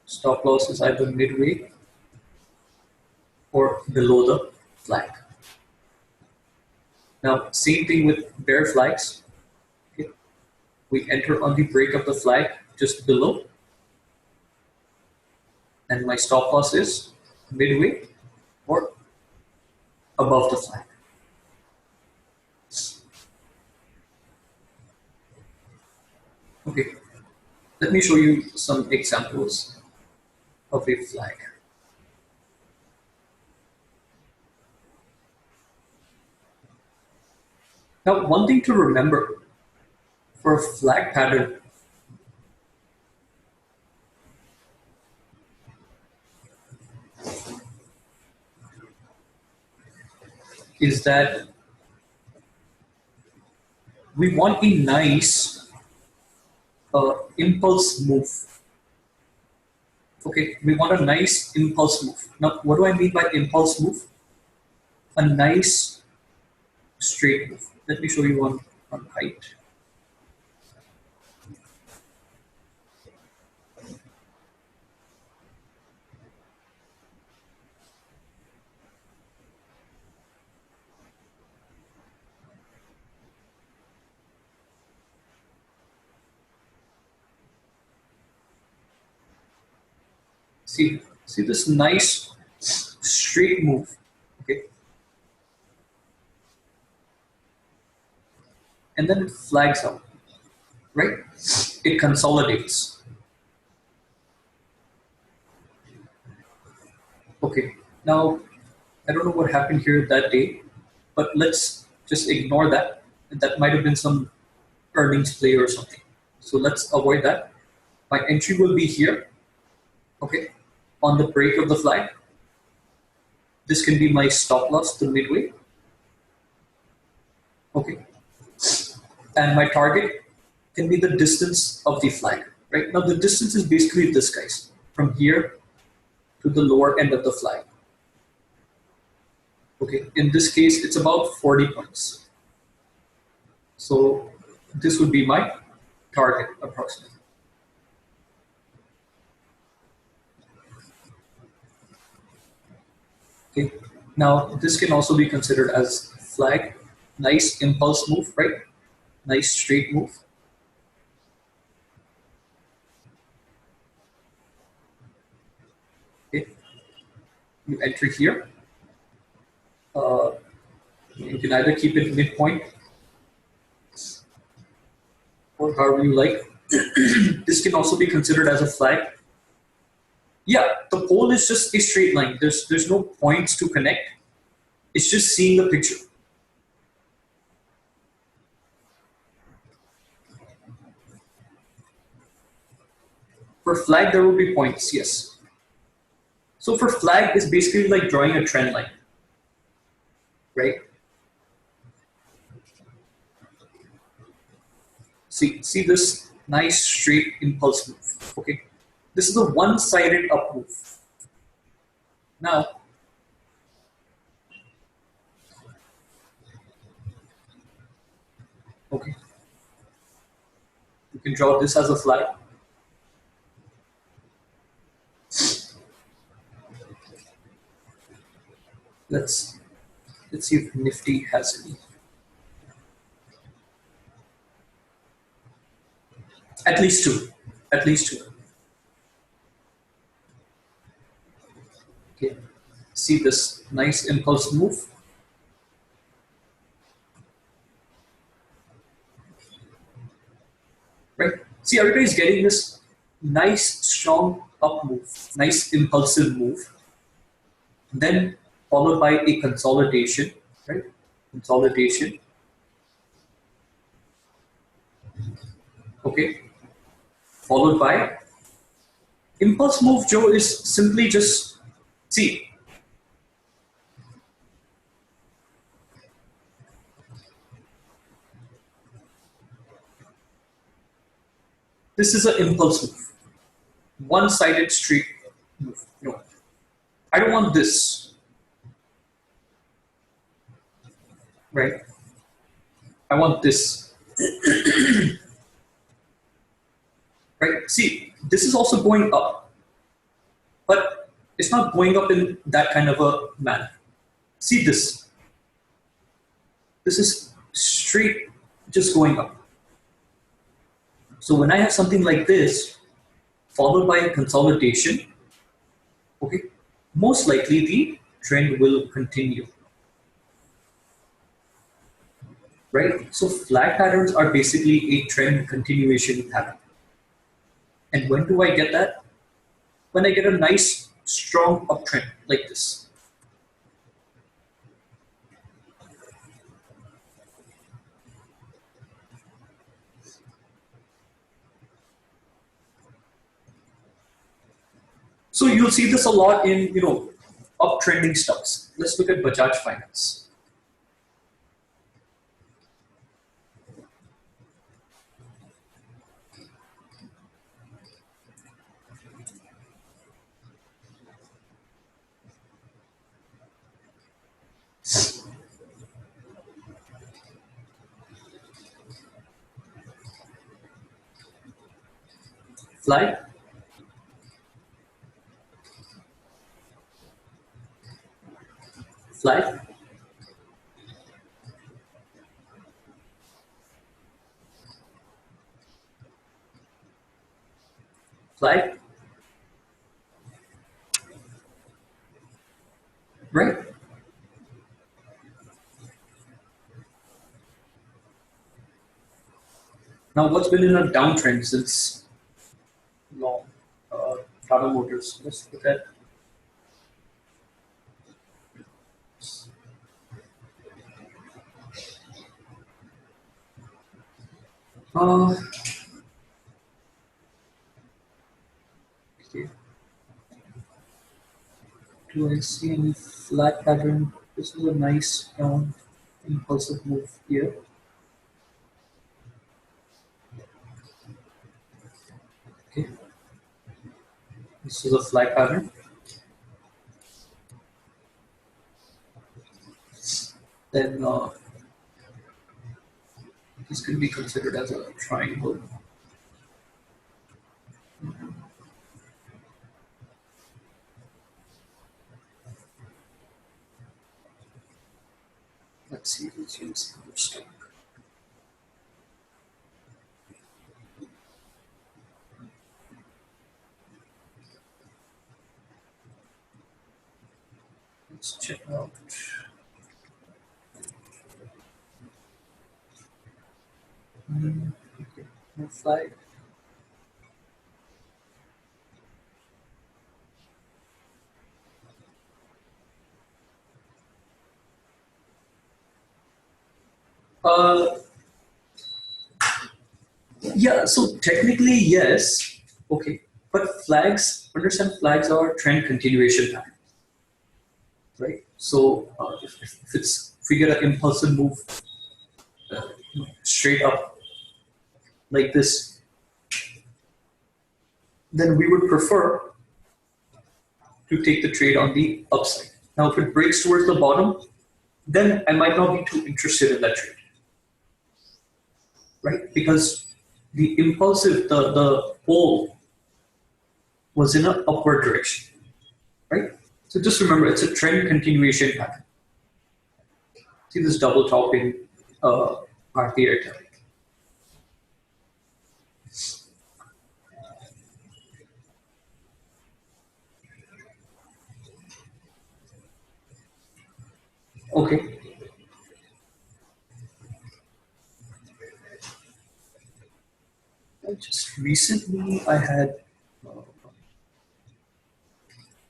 Speaker 1: Stop loss is either midway or below the flag. Now, same thing with bear flags. Okay. We enter on the break of the flag just below. And my stop loss is midway or above the flag. Okay, let me show you some examples of a flag. Now, one thing to remember for a flag pattern is that we want a nice impulse move. Okay, we want a nice impulse move. Now, what do I mean by impulse move? A nice straight move. Let me show you on height. See this nice straight move, okay? And then it flags out, right? It consolidates. Okay, now I don't know what happened here that day, but let's just ignore that. That might have been some earnings play or something. So let's avoid that. My entry will be here, okay, on the break of the flag. This can be my stop loss to midway, okay, and my target can be the distance of the flag, right? Now the distance is basically this, guys, from here to the lower end of the flag. Okay, in this case, it's about 40 points. So this would be my target approximately. Okay. Now this can also be considered as flag. Nice impulse move, right? Nice straight move. Okay. You enter here. Uh, you can either keep it midpoint or however you like. This can also be considered as a flag. Yeah, the pole is just a straight line. There's no points to connect. It's just seeing the picture. For flag, there will be points, yes. So for flag is basically like drawing a trend line, right? See this nice straight impulse move, okay? This is a one-sided up move. Now, okay, you can draw this as a flag. Let's see if Nifty has any. At least two. At least two. Okay. See this nice impulse move. Right? See, everybody's getting this nice, strong up move, nice impulsive move, then followed by a consolidation, right? Consolidation. Okay. Followed by impulse move, Joe, is simply just see. This is an impulse move, one-sided straight move. No, I don't want this, right? I want this, right? See, this is also going up, but it's not going up in that kind of a manner. See this. This is straight, just going up. So when I have something like this, followed by a consolidation, okay, most likely the trend will continue. Right? So flag patterns are basically a trend continuation pattern. And when do I get that? When I get a nice strong uptrend like this. So you'll see this a lot in, uptrending stocks. Let's look at Bajaj Finance. Flag, flag, flag, right? Now what's been in a downtrend since long? Tata Motors. Let's look at uh, okay. Do I see any flag pattern? This is a nice down impulsive move here. Okay, this is a flag pattern. Then this can be considered as a triangle. Let's see, let's use stock. Let's check out. Okay, no flag. Uh, yeah, so technically, yes. Okay. But flags, understand flags are trend continuation pattern, right? So if we get an impulsive move uh, straight up like this, then we would prefer to take the trade on the upside. Now, if it breaks towards the bottom, then I might not be too interested in that trade, right? Because the impulsive, the pole was in an upward direction, right? So just remember, it's a trend continuation pattern. See this double top in Bharti Airtel. Okay. Just recently, I had,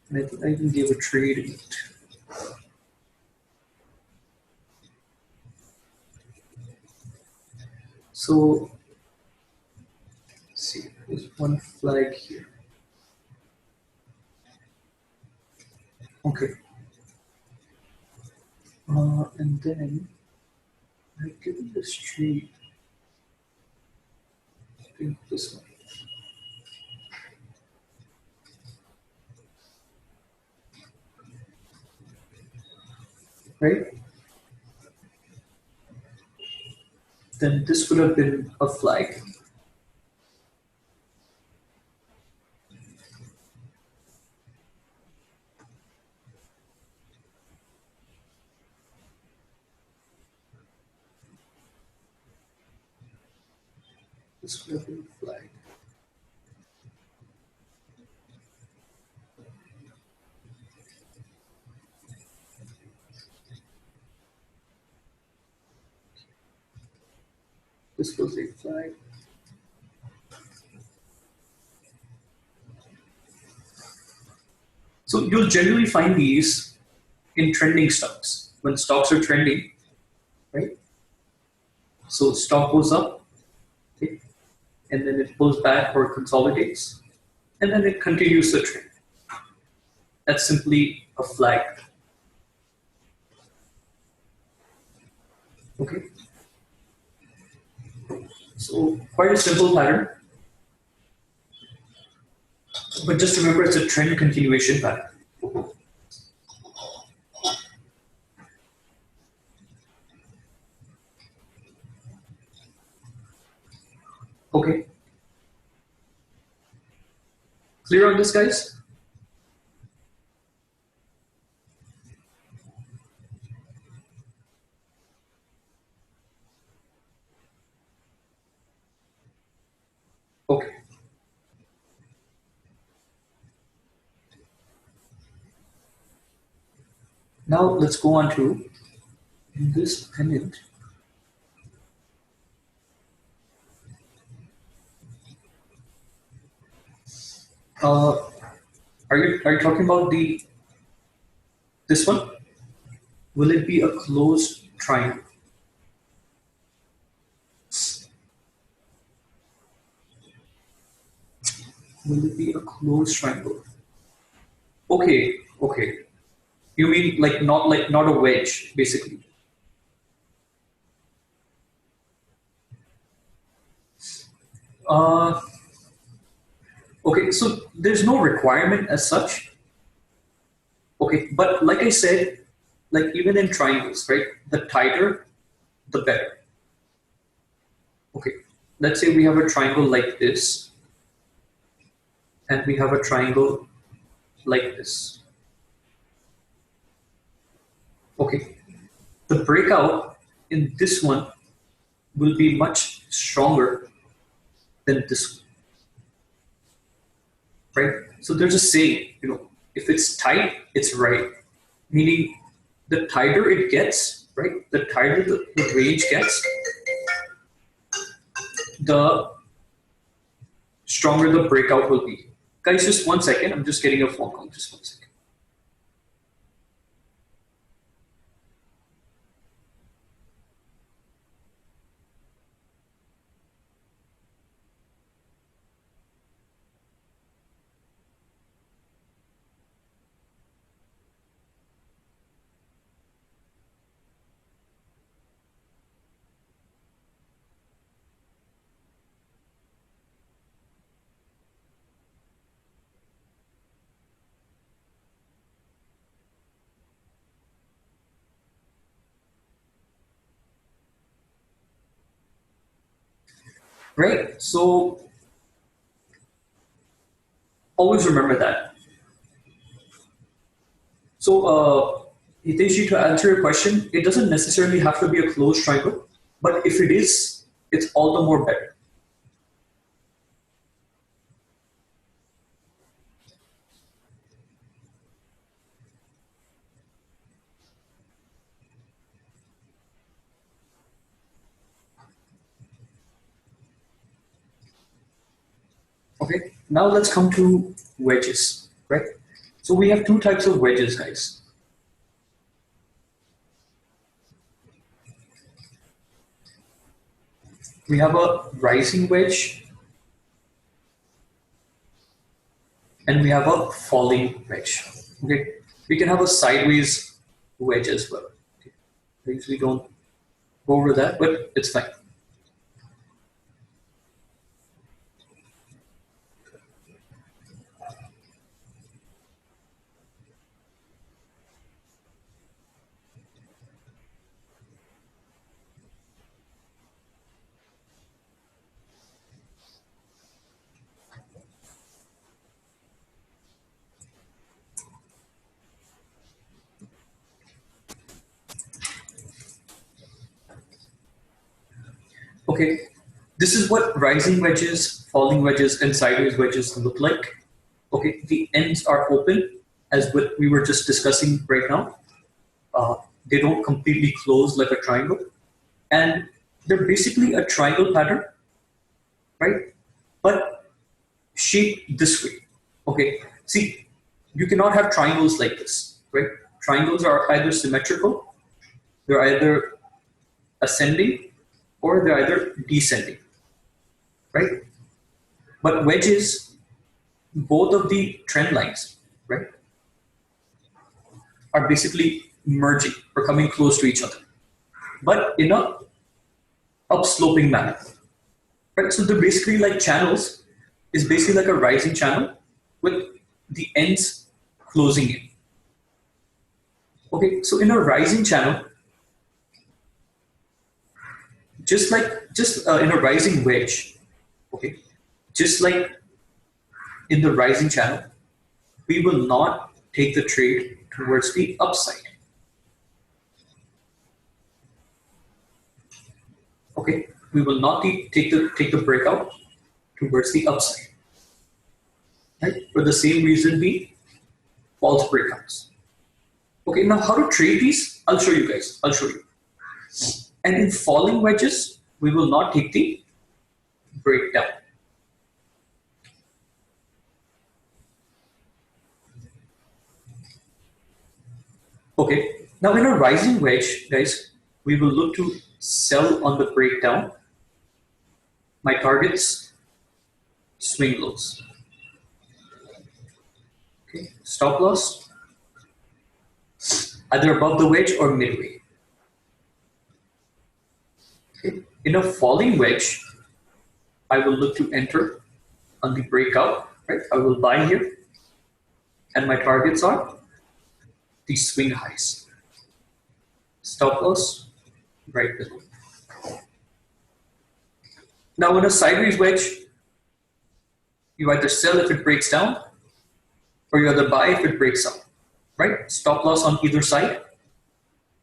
Speaker 1: and I think I even gave a trade in it. So, let's see, there's one flag here. Okay. And then I've given this trade. I think this one. Right? Then this would have been a flag. This would have been a flag. This was a flag. So you'll generally find these in trending stocks. When stocks are trending, right? So stock goes up, okay, and then it pulls back or consolidates, and then it continues the trend. That's simply a flag. Okay. So quite a simple pattern, but just remember it's a trend continuation pattern. Okay. Clear on this, guys? Okay. Now let's go on to this pennant. Uh, are you talking about the this one? Will it be a closed triangle? Will it be a closed triangle? Okay, okay. You mean like not a wedge, basically. Uh, okay, so there's no requirement as such. Okay, but like I said, like even in triangles, right? The tighter, the better. Okay, let's say we have a triangle like this, and we have a triangle like this. Okay, the breakout in this one will be much stronger than this one, right? So there's a saying, if it's tight, it's right. Meaning the tighter it gets, right? The tighter the range gets, the stronger the breakout will be. Guys, just 1 second. I'm just getting a phone call. Just 1 second. Right? So always remember that. So, Hiteshi, to answer your question, it doesn't necessarily have to be a closed triangle, but if it is, it's all the more better. Okay, now let's come to wedges, right? So we have two types of wedges, guys. We have a rising wedge and we have a falling wedge. Okay, we can have a sideways wedge as well. Okay. I usually don't go over that, but it's fine. Okay, this is what rising wedges, falling wedges, and sideways wedges look like. Okay, the ends are open, as what we were just discussing right now. They don't completely close like a triangle, and they're basically a triangle pattern, right? But shaped this way. Okay, see, you cannot have triangles like this, right? Triangles are either symmetrical, they're either ascending, or they're either descending, right? But wedges, both of the trend lines, right, are basically merging or coming close to each other, but in a upsloping manner, right? So they're basically like channels, is basically like a rising channel with the ends closing in. Okay, so in a rising channel, just in a rising wedge, okay, just like in the rising channel, we will not take the trade towards the upside. Okay, we will not take the breakout towards the upside. Right? For the same reason being false breakouts. Okay, now how to trade these? I'll show you guys. I'll show you. And in falling wedges, we will not take the breakdown. Okay, now in a rising wedge, guys, we will look to sell on the breakdown. My targets, swing lows. Okay, stop loss, either above the wedge or midway. Okay. In a falling wedge, I will look to enter on the breakout, right? I will buy here, and my targets are the swing highs. Stop loss, right below. Now in a sideways wedge, you either sell if it breaks down, or you either buy if it breaks up, right? Stop loss on either side,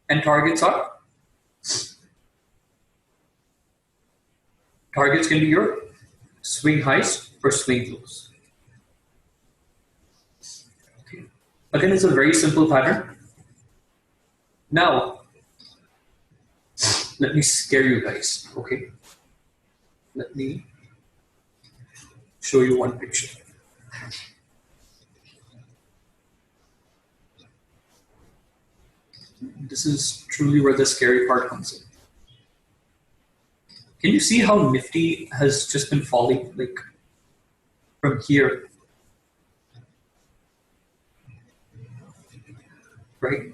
Speaker 1: and targets are Targets can be your swing highs or swing lows. Okay. Again, it's a very simple pattern. Now, let me scare you guys, okay? Let me show you one picture. This is truly where the scary part comes in. Can you see how Nifty has just been falling, like from here, right?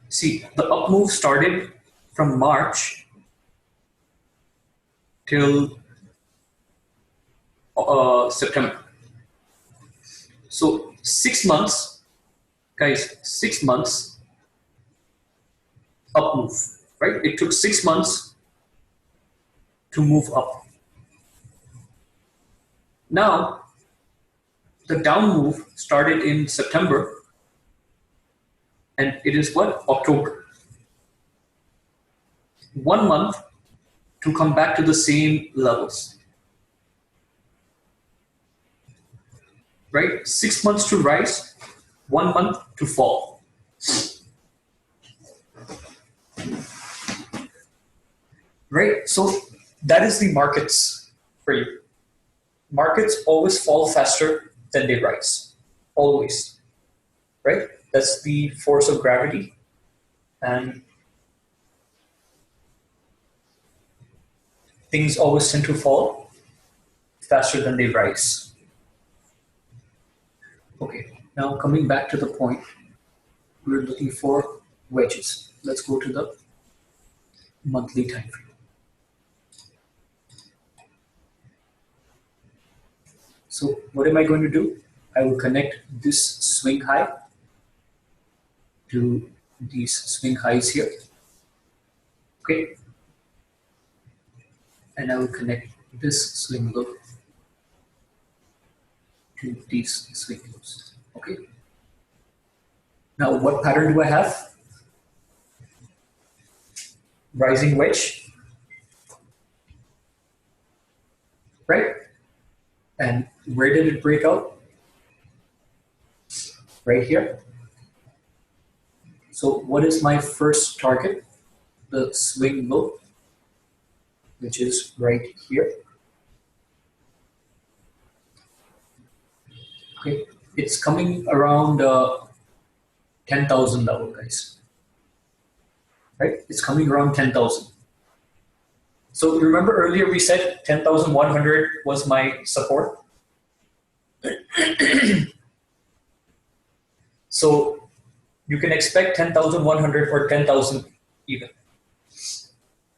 Speaker 1: See, the up move started from March till September. So 6 months, guys, 6 months up move, right? It took 6 months to move up. Now, the down move started in September, and it is what? October. 1 month to come back to the same levels. Right? 6 months to rise, 1 month to fall. Right? So that is the markets for you. Markets always fall faster than they rise. Always. Right? That's the force of gravity. And things always tend to fall faster than they rise. Okay, now coming back to the point, we're looking for wedges. Let's go to the monthly time frame. So what am I going to do? I will connect this swing high to these swing highs here. Okay. And I will connect this swing low to these swing lows. Okay. Now what pattern do I have? Rising wedge. Right? And where did it break out? Right here. So what is my first target? The swing low, which is right here. Okay, it's coming around 10,000 level, guys. Right? It's coming around 10,000. So remember earlier we said 10,100 was my support. So you can expect 10,100 or 10,000 even.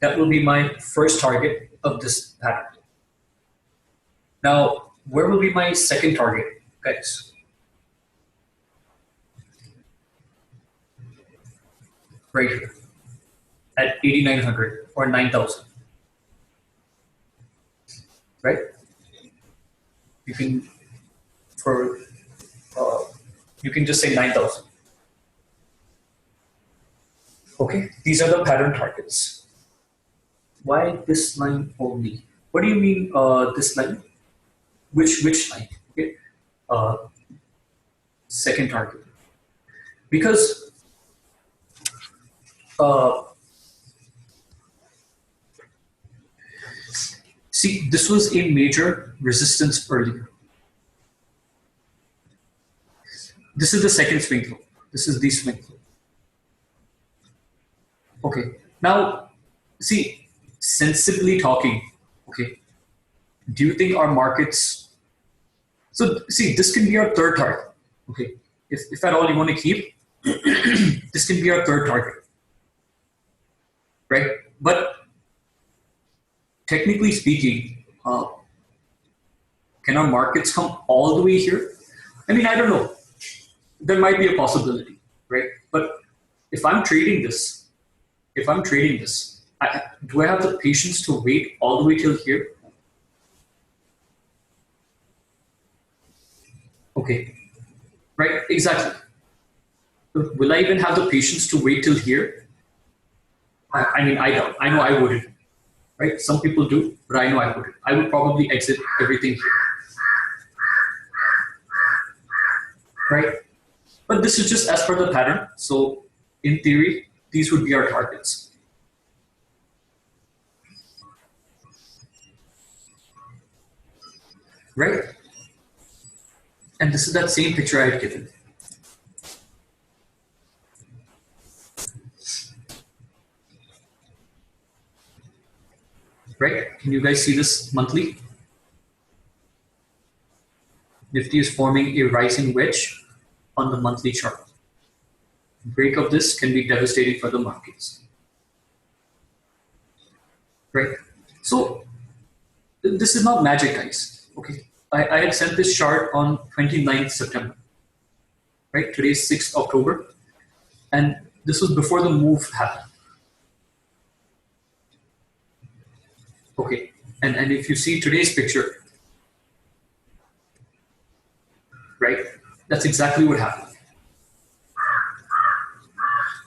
Speaker 1: That will be my first target of this pattern. Now, where will be my second target, guys? Right here at 8,900 or 9,000. Right? You can you can just say 9,000. Okay, these are the pattern targets. Why this line only? What do you mean this line? Which line? Okay, second target. Because see, this was a major resistance earlier. This is the second swing low. This is the swing low. Okay, now see, sensibly talking, okay, do you think our markets, so see, this can be our third target, okay, if at all you want to keep, this can be our third target, right? But technically speaking, can our markets come all the way here? I mean, I don't know. There might be a possibility, right? But if I'm trading this, do I have the patience to wait all the way till here? Okay, right, exactly. Will I even have the patience to wait till here? I mean, I don't. I know I wouldn't, right? Some people do, but I know I wouldn't. I would probably exit everything here, right? But this is just as per the pattern. So in theory, these would be our targets, right? And this is that same picture I had given. Right? Can you guys see this monthly? Nifty is forming a rising wedge on the monthly chart. Break of this can be devastating for the markets. Right? So this is not magic, guys. Okay. I had sent this chart on 29th September. Right? Today is 6th October. And this was before the move happened. Okay. And if you see today's picture, right? That's exactly what happened.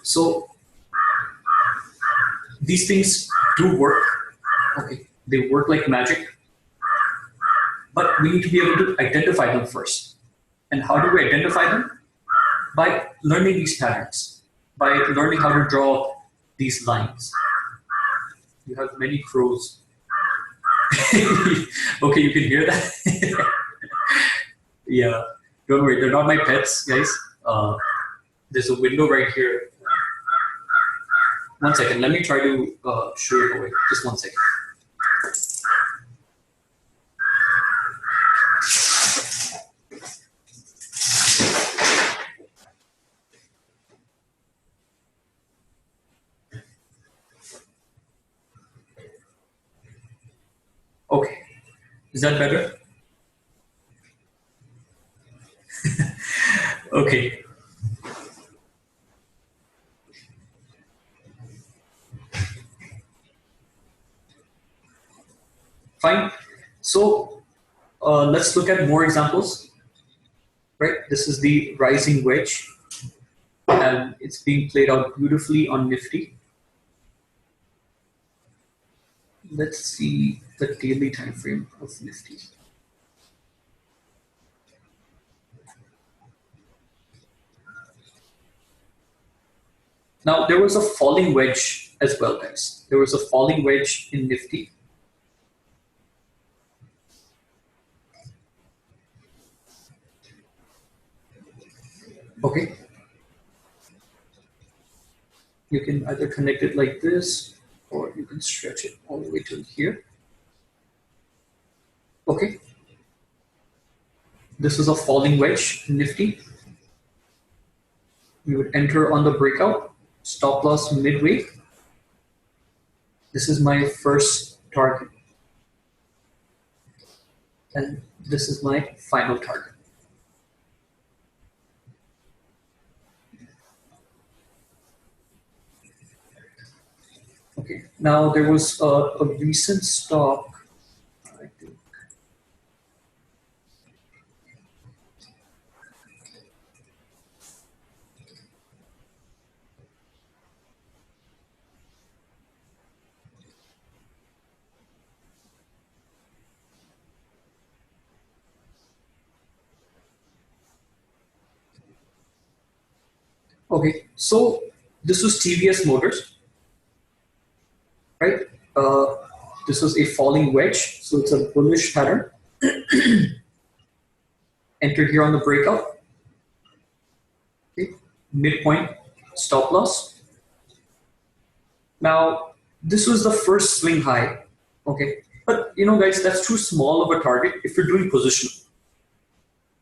Speaker 1: So these things do work. Okay. They work like magic. But we need to be able to identify them first. And how do we identify them? By learning these patterns, by learning how to draw these lines. You have many crows. Okay, you can hear that? Yeah, don't worry, they're not my pets, guys. There's a window right here. One second, let me try to show it away. Just one second. Okay, is that better? Okay. Fine. So let's look at more examples. Right, this is the rising wedge, and it's being played out beautifully on Nifty. Let's see the daily time frame of Nifty. Now, there was a falling wedge as well, guys. There was a falling wedge in Nifty. Okay. You can either connect it like this, or you can stretch it all the way to here. Okay. This is a falling wedge in Nifty. We would enter on the breakout, stop loss midway. This is my first target. And this is my final target. Okay, now there was a recent stock, I think. Okay, so this was TVS Motors, right? This was a falling wedge, so it's a bullish pattern. Enter here on the breakout. Okay, midpoint, stop loss. Now, this was the first swing high, okay? But you know, guys, that's too small of a target if you're doing position,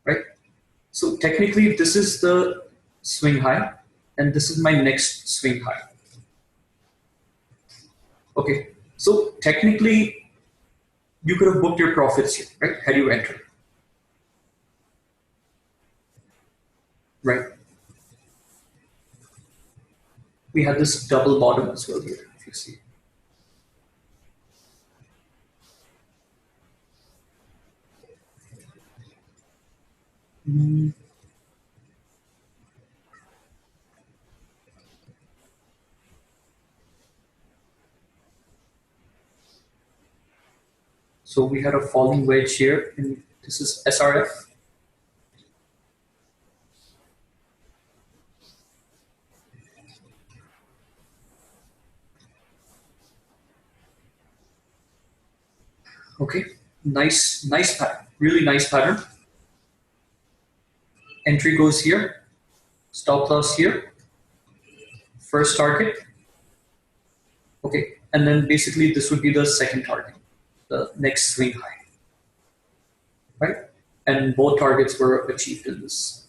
Speaker 1: right? So technically, this is the swing high, and this is my next swing high. Okay, so technically, you could have booked your profits here, right? Had you entered, right? We had this double bottom as well here, if you see. So we had a falling wedge here, and this is SRF. Okay, nice pattern, really nice pattern. Entry goes here, stop loss here, first target. Okay, and then basically this would be the second target, the next swing high, right? And both targets were achieved in this.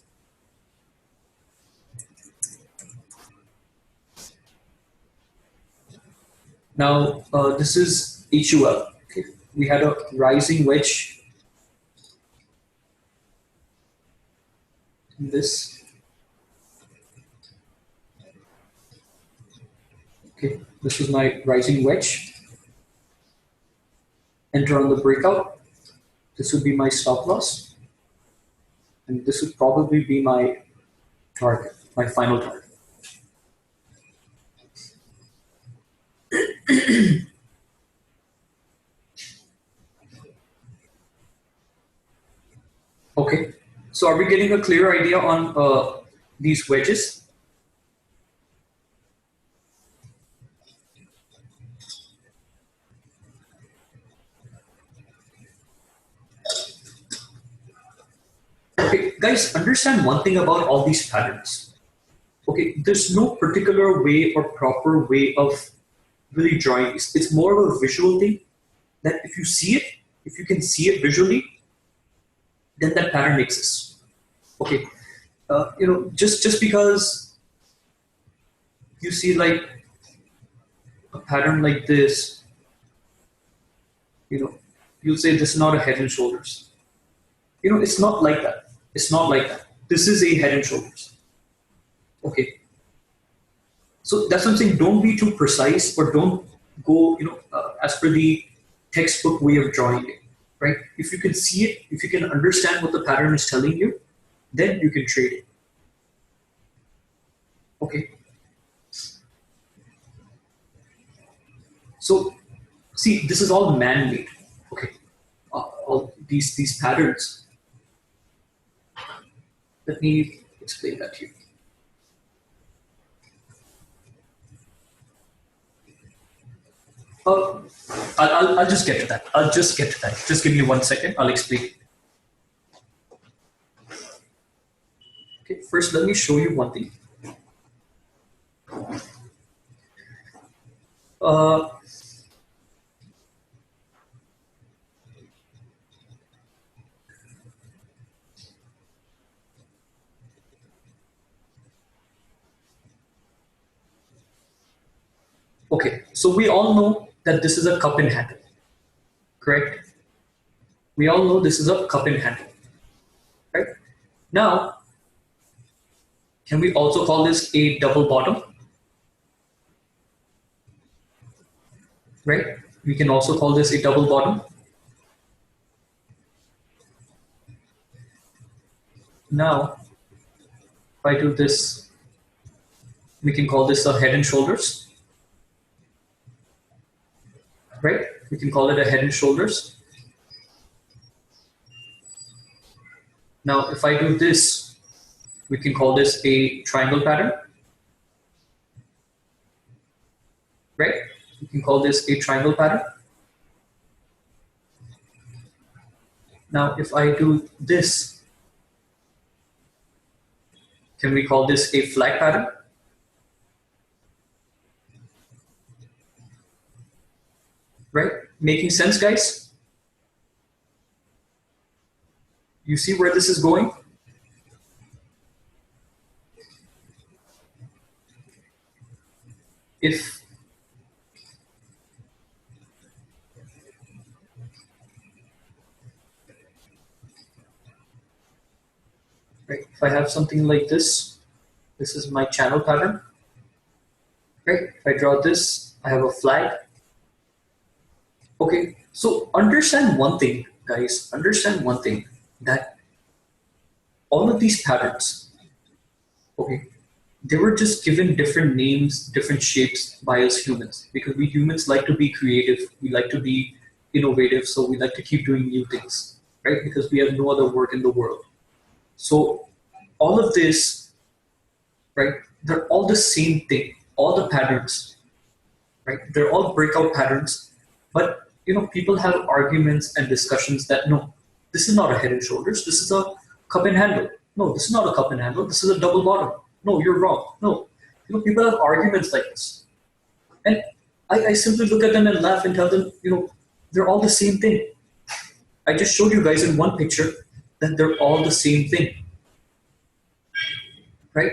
Speaker 1: Now, this is HUL. Okay. We had a rising wedge in this. Okay, this is my rising wedge. Enter on the breakout. This would be my stop loss. And this would probably be my target, my final target. Okay, so are we getting a clear idea on these wedges? Okay, guys, understand one thing about all these patterns. Okay, there's no particular way or proper way of really drawing this. It's more of a visual thing that if you see it, if you can see it visually, then that pattern exists. Okay, just because you see like a pattern like this, you'll say this is not a head and shoulders. It's not like that. It's not like that. This is a head and shoulders. Okay. So that's what I'm saying. Don't be too precise, or don't go, as per the textbook way of drawing it, right? If you can see it, if you can understand what the pattern is telling you, then you can trade it. Okay. So, see, this is all man-made. Okay. All these patterns. Let me explain that to you. I'll just get to that. I'll just get to that. Just give me 1 second. I'll explain. Okay, first let me show you one thing. Okay, so we all know that this is a cup and handle, correct? We all know this is a cup and handle, right? Now, can we also call this a double bottom? Right? We can also call this a double bottom. Now, if I do this, we can call this a head and shoulders. Right? We can call it a head and shoulders. Now, if I do this, we can call this a triangle pattern. Right? We can call this a triangle pattern. Now, if I do this, can we call this a flag pattern? Right? Making sense, guys? You see where this is going? If I have something like this is my channel pattern. Right? If I draw this, I have a flag. Okay, so understand one thing, guys. Understand one thing, that all of these patterns, okay, they were just given different names, different shapes by us humans, because we humans like to be creative. We like to be, innovative, so we like to keep doing new things, right? Because we have no other work in the world. So all of this, right? They're all the same thing. All the patterns, right? They're all breakout patterns, but people have arguments and discussions that no, this is not a head and shoulders. This is a cup and handle. No, this is not a cup and handle. This is a double bottom. No, you're wrong. No, people have arguments like this, and I simply look at them and laugh and tell them, they're all the same thing. I just showed you guys in one picture that they're all the same thing, right?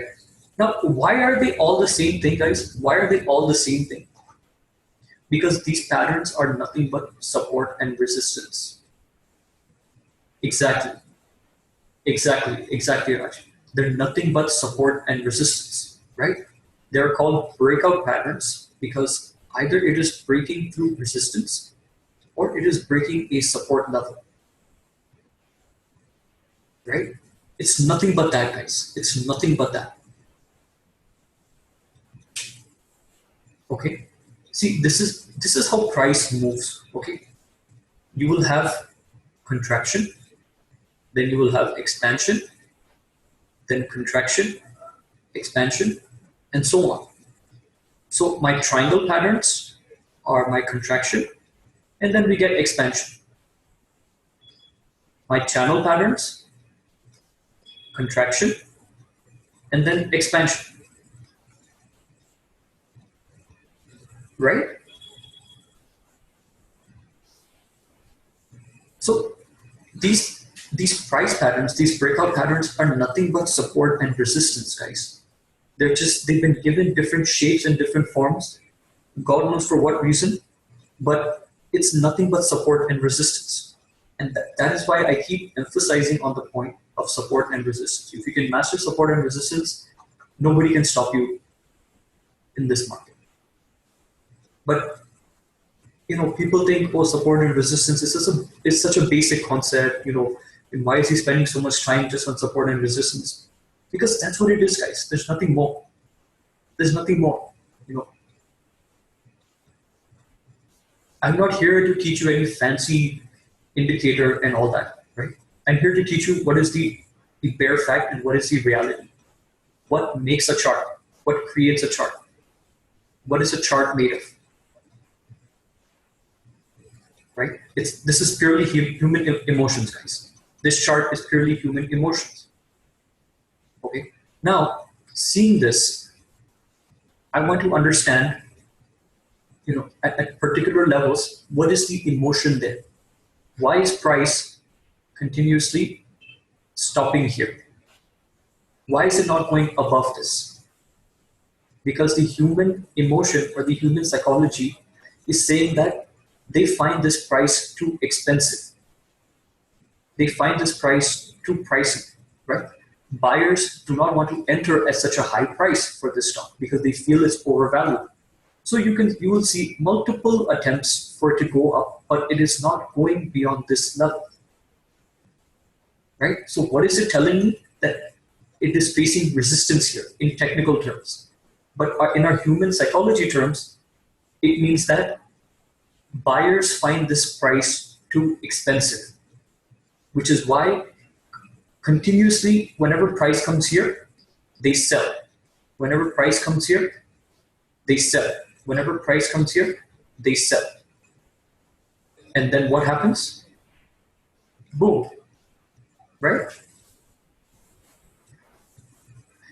Speaker 1: Now, why are they all the same thing, guys? Why are they all the same thing? Because these patterns are nothing but support and resistance. Exactly, Raj. They're nothing but support and resistance, right? They're called breakout patterns because either it is breaking through resistance or it is breaking a support level, right? It's nothing but that, guys. It's nothing but that. Okay. See, this is how price moves. Okay. You will have contraction, then you will have expansion, then contraction, expansion, and so on. So my triangle patterns are my contraction, and then we get expansion. My channel patterns, contraction, and then expansion. Right? So these price patterns, these breakout patterns are nothing but support and resistance, guys. They've been given different shapes and different forms. God knows for what reason, but it's nothing but support and resistance. And that is why I keep emphasizing on the point of support and resistance. If you can master support and resistance, nobody can stop you in this market. But people think, oh, support and resistance is such a basic concept. And why is he spending so much time just on support and resistance? Because that's what it is, guys. There's nothing more. There's nothing more. I'm not here to teach you any fancy indicator and all that, right? I'm here to teach you what is the bare fact and what is the reality. What makes a chart? What creates a chart? What is a chart made of? Right? This is purely human emotions, guys. This chart is purely human emotions. Okay. Now, seeing this, I want to understand, at particular levels, what is the emotion there? Why is price continuously stopping here? Why is it not going above this? Because the human emotion or the human psychology is saying that they find this price too expensive. They find this price too pricey, right? Buyers do not want to enter at such a high price for this stock because they feel it's overvalued. So you will see multiple attempts for it to go up, but it is not going beyond this level, right? So what is it telling me? That it is facing resistance here in technical terms. But in our human psychology terms, it means that buyers find this price too expensive, which is why continuously, whenever price comes here, they sell. Whenever price comes here, they sell. Whenever price comes here, they sell. And then what happens? Boom, right?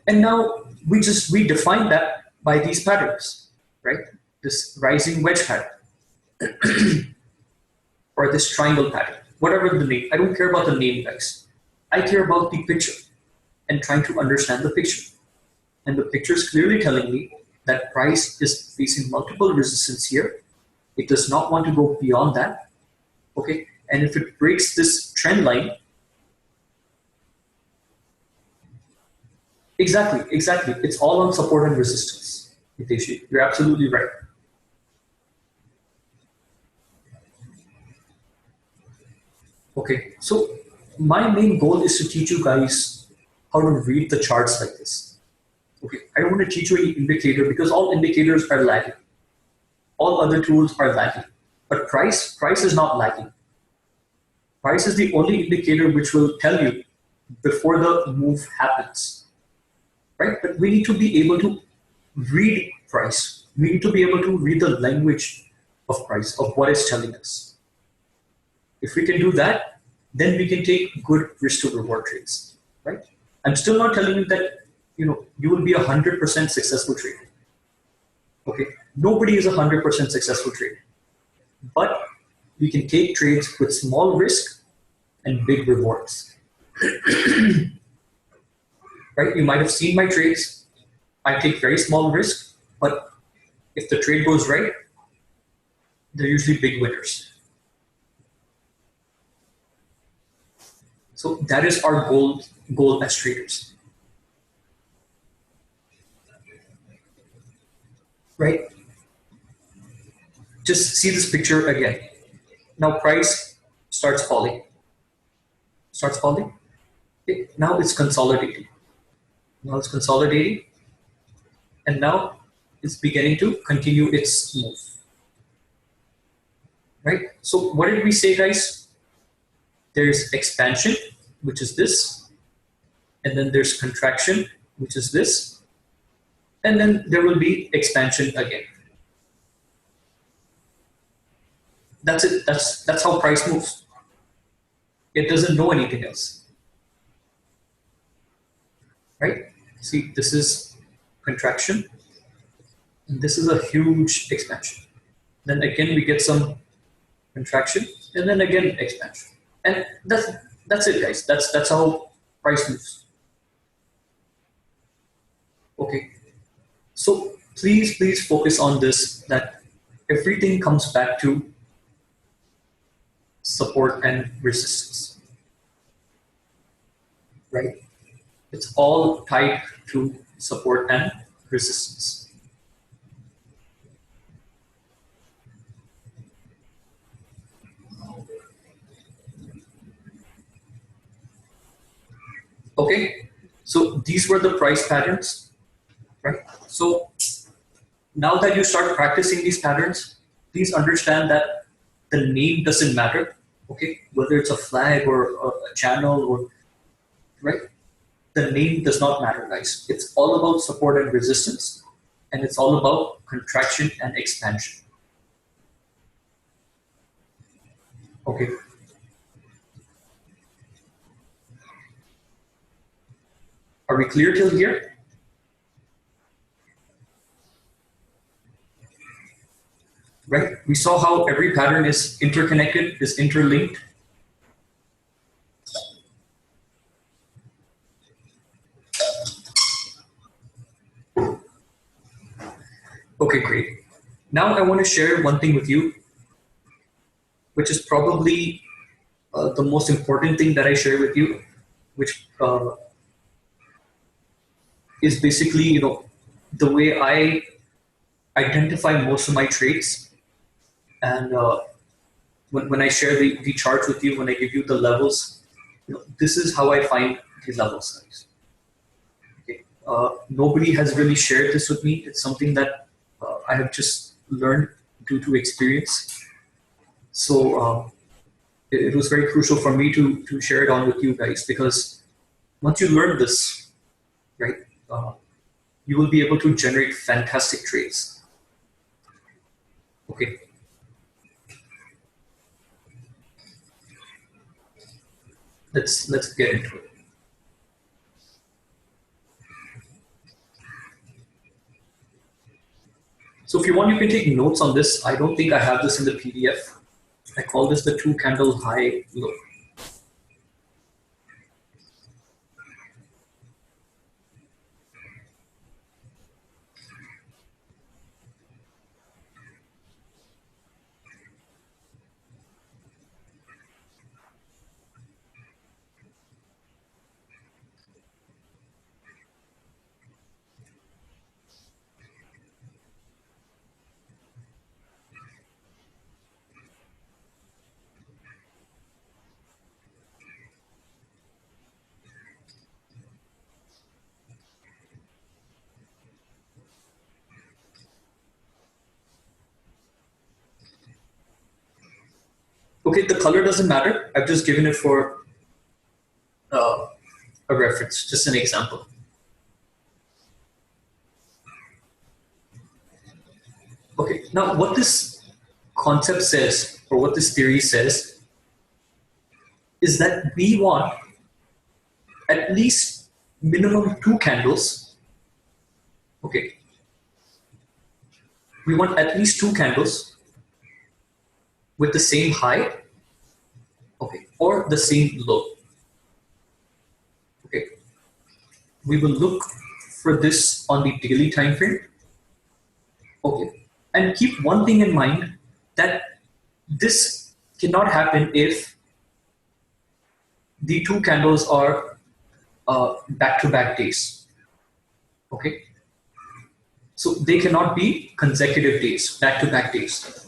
Speaker 1: And now we define that by these patterns, right? This rising wedge pattern or this triangle pattern, whatever the name. I don't care about the name, guys. I care about the picture and trying to understand the picture. And the picture is clearly telling me that price is facing multiple resistance here. It does not want to go beyond that. Okay, and if it breaks this trend line, exactly, it's all on support and resistance. Hiteshi, you're absolutely right. Okay, so my main goal is to teach you guys how to read the charts like this. Okay, I don't want to teach you any indicator because all indicators are lagging. All other tools are lagging. But price is not lagging. Price is the only indicator which will tell you before the move happens, right? But we need to be able to read price. We need to be able to read the language of price, of what it's telling us. If we can do that, then we can take good risk to reward trades, right? I'm still not telling you that you will be 100% successful trader. Okay, nobody is 100% successful trader, but we can take trades with small risk and big rewards. Right? You might have seen my trades. I take very small risk, but if the trade goes right, they're usually big winners. So that is our goal as traders. Right? Just see this picture again. Now price starts falling. Okay. Now it's consolidating. And now it's beginning to continue its move. Right? So what did we say, guys? There's expansion, which is this, and then there's contraction, which is this, and then there will be expansion again. That's it. That's how price moves. It doesn't know anything else. Right? See, this is contraction, and this is a huge expansion. Then again we get some contraction, and then again expansion. And that's it, guys. That's how price moves. Okay. So please focus on this, that everything comes back to support and resistance. Right? It's all tied to support and resistance. Okay, so these were the price patterns, right? So now that you start practicing these patterns, please understand that the name doesn't matter, okay? Whether it's a flag or a channel, or right? The name does not matter, guys. It's all about support and resistance, and it's all about contraction and expansion. Okay. Are we clear till here? Right? We saw how every pattern is interconnected, is interlinked. Okay, great. Now I want to share one thing with you, which is probably the most important thing that I share with you, which is basically, the way I identify most of my trades. And when I share the charts with you, when I give you the levels, this is how I find the levels, guys. Okay. Nobody has really shared this with me. It's something that I have just learned due to experience. So it was very crucial for me to share it on with you guys, because once you learn this, right, you will be able to generate fantastic trades. Okay. Let's get into it. So if you want, you can take notes on this. I don't think I have this in the PDF. I call this the 2 candle high low. Okay, the color doesn't matter. I've just given it for a reference, just an example. Okay, now what this concept says, or what this theory says, is that we want at least minimum 2 candles. Okay, we want at least 2 candles with the same high, okay, or the same low. Okay, we will look for this on the daily time frame. Okay, and keep one thing in mind, that this cannot happen if the 2 candles are back-to-back days. Okay, so they cannot be consecutive days, back-to-back days.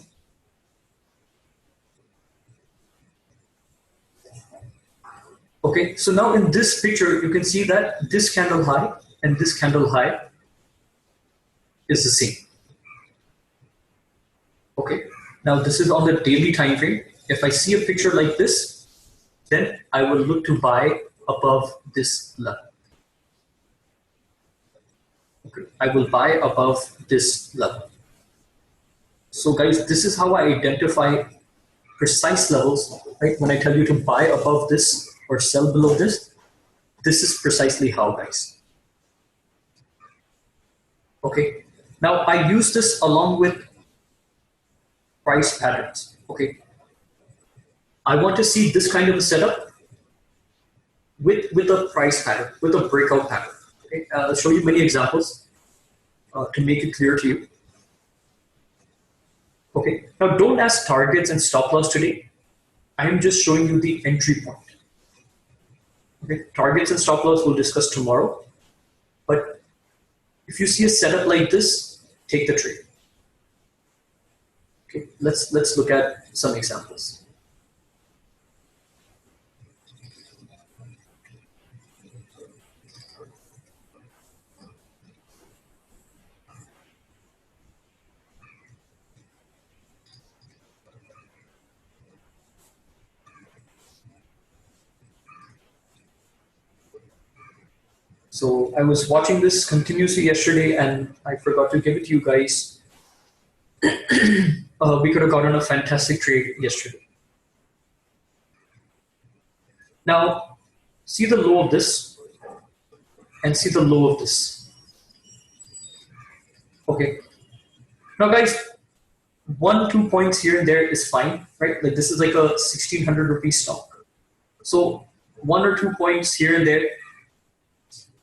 Speaker 1: Okay, so now in this picture, you can see that this candle high and this candle high is the same. Okay, now this is on the daily time frame. If I see a picture like this, then I will look to buy above this level. Okay, I will buy above this level. So guys, this is how I identify precise levels, right? When I tell you to buy above this or sell below this is precisely how, guys. Okay, now I use this along with price patterns. Okay, I want to see this kind of a setup with a price pattern, with a breakout pattern. Okay, I'll show you many examples to make it clear to you. Okay, now don't ask targets and stop loss today. I am just showing you the entry point. Okay, targets and stop loss we'll discuss tomorrow. But if you see a setup like this, take the trade. Okay, let's look at some examples. So I was watching this continuously yesterday and I forgot to give it to you guys. We could have gotten a fantastic trade yesterday. Now, see the low of this and see the low of this. Okay. Now guys, 1-2 points here and there is fine, right? Like this is like a 1600 rupee stock. So 1 or 2 points here and there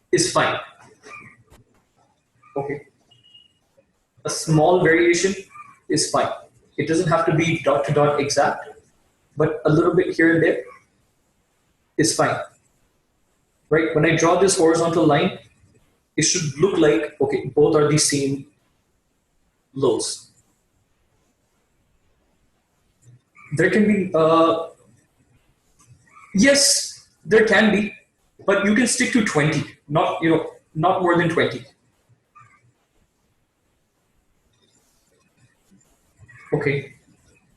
Speaker 1: is fine. Okay. A small variation is fine. It doesn't have to be dot to dot exact, but a little bit here and there is fine. Right? When I draw this horizontal line, it should look like, okay, both are the same lows. There can be, yes, there can be, but you can stick to 20, not more than 20. Okay,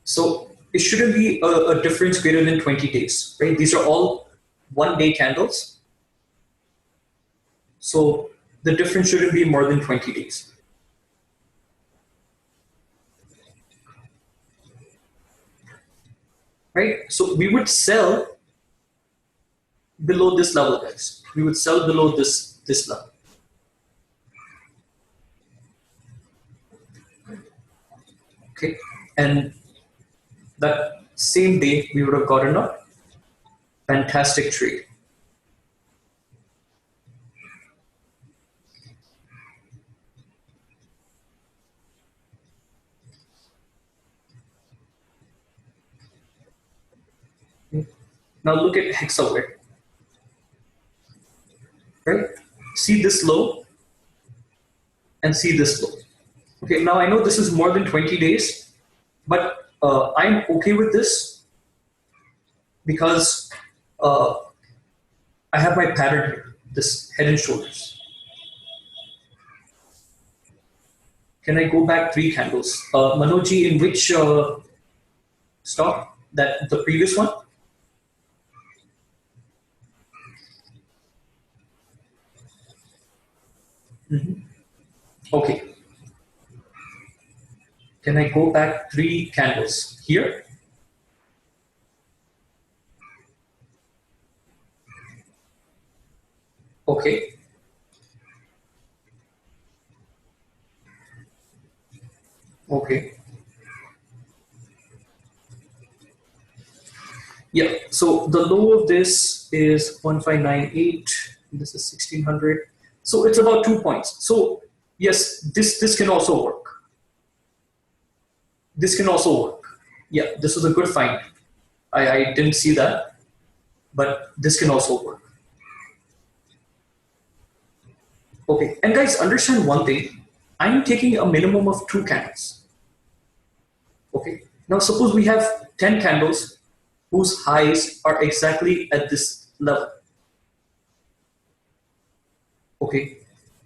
Speaker 1: so it shouldn't be a difference greater than 20 days, right? These are all 1 day candles. So the difference shouldn't be more than 20 days. Right? So we would sell below this level, guys. We would sell below this level. Okay, and that same day we would have gotten a fantastic trade. Now look at Hexaware. Right? See this low and see this low. Okay, now I know this is more than 20 days, but I'm okay with this because I have my pattern here, this head and shoulders. Can I go back 3 candles? Manojji, in which stock? that the previous one? Mhm. Okay. Can I go back 3 candles here? Okay. Okay. Yeah. So the low of this is 1598. This is 1600. So it's about 2 points. So yes, this can also work. This can also work. Yeah, this was a good find. I didn't see that, but this can also work. Okay. And guys, understand one thing. I'm taking a minimum of 2 candles. Okay. Now suppose we have 10 candles whose highs are exactly at this level. Okay.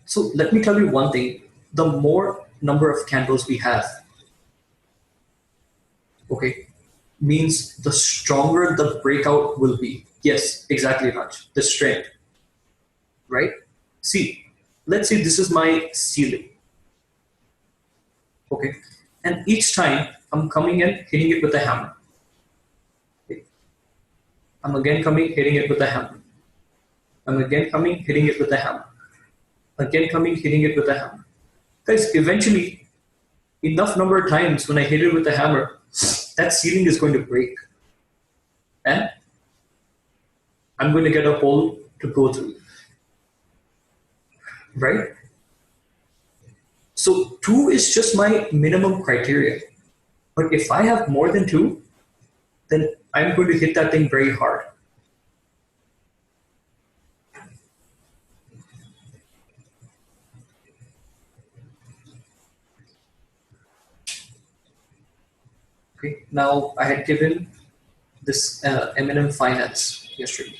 Speaker 1: So let me tell you one thing. The more number of candles we have, okay, means the stronger the breakout will be. Yes, exactly, Raj. The strength, right? See, let's say this is my ceiling, okay, and each time I'm coming in, hitting it with a hammer. Okay? I'm again coming, hitting it with a hammer. I'm again coming, hitting it with a hammer. Again coming, hitting it with a hammer. Guys, eventually, enough number of times when I hit it with a hammer, that ceiling is going to break. And I'm going to get a hole to go through. Right? So 2 is just my minimum criteria. But if I have more than 2, then I'm going to hit that thing very hard. Okay. Now I had given this M&M Finance yesterday.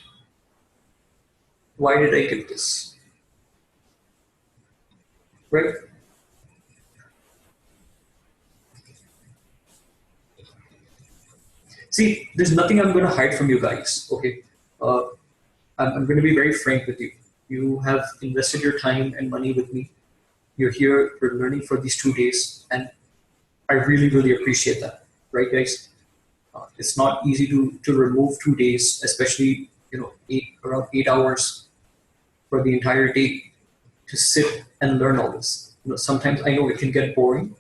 Speaker 1: Why did I give this? Right? See, there's nothing I'm going to hide from you guys. Okay. Uh, I'm going to be very frank with you. You have invested your time and money with me. You're here, we're learning for these 2 days, and I really, really appreciate that. Right, guys? It's not easy to remove 2 days, especially around 8 hours for the entire day to sit and learn all this. Sometimes I know it can get boring,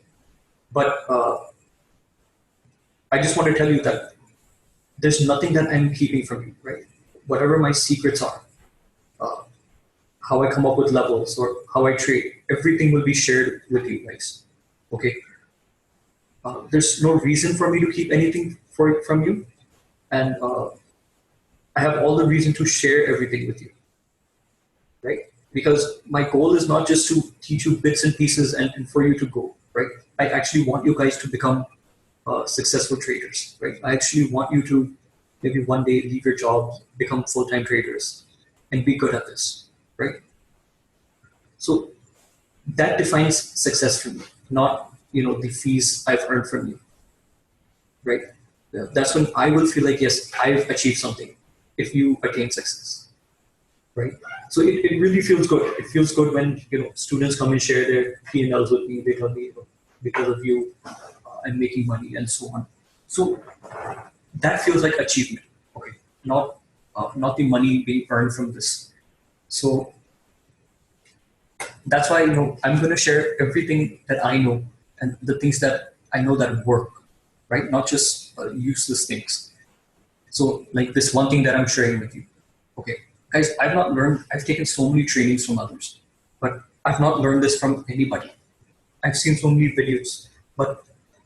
Speaker 1: but I just want to tell you that there's nothing that I'm keeping from you, right? Whatever my secrets are, uh, how I come up with levels or how I trade, everything will be shared with you guys. Okay. There's no reason for me to keep anything from you, and I have all the reason to share everything with you, right? Because my goal is not just to teach you bits and pieces and for you to go, right? I actually want you guys to become successful traders, right? I actually want you to maybe one day leave your job, become full-time traders, and be good at this, right? So that defines success for me, not the fees I've earned from you, right? That's when I will feel like yes, I've achieved something. If you attain success, right? So it really feels good. It feels good when students come and share their P&Ls with me. They tell me because of you, I'm making money and so on. So that feels like achievement, okay? Not the money being earned from this. So that's why I'm going to share everything that I know and the things that I know that work, right? Not just useless things. So like this one thing that I'm sharing with you, okay, guys, I've taken so many trainings from others, but I've not learned this from anybody. I've seen so many videos, but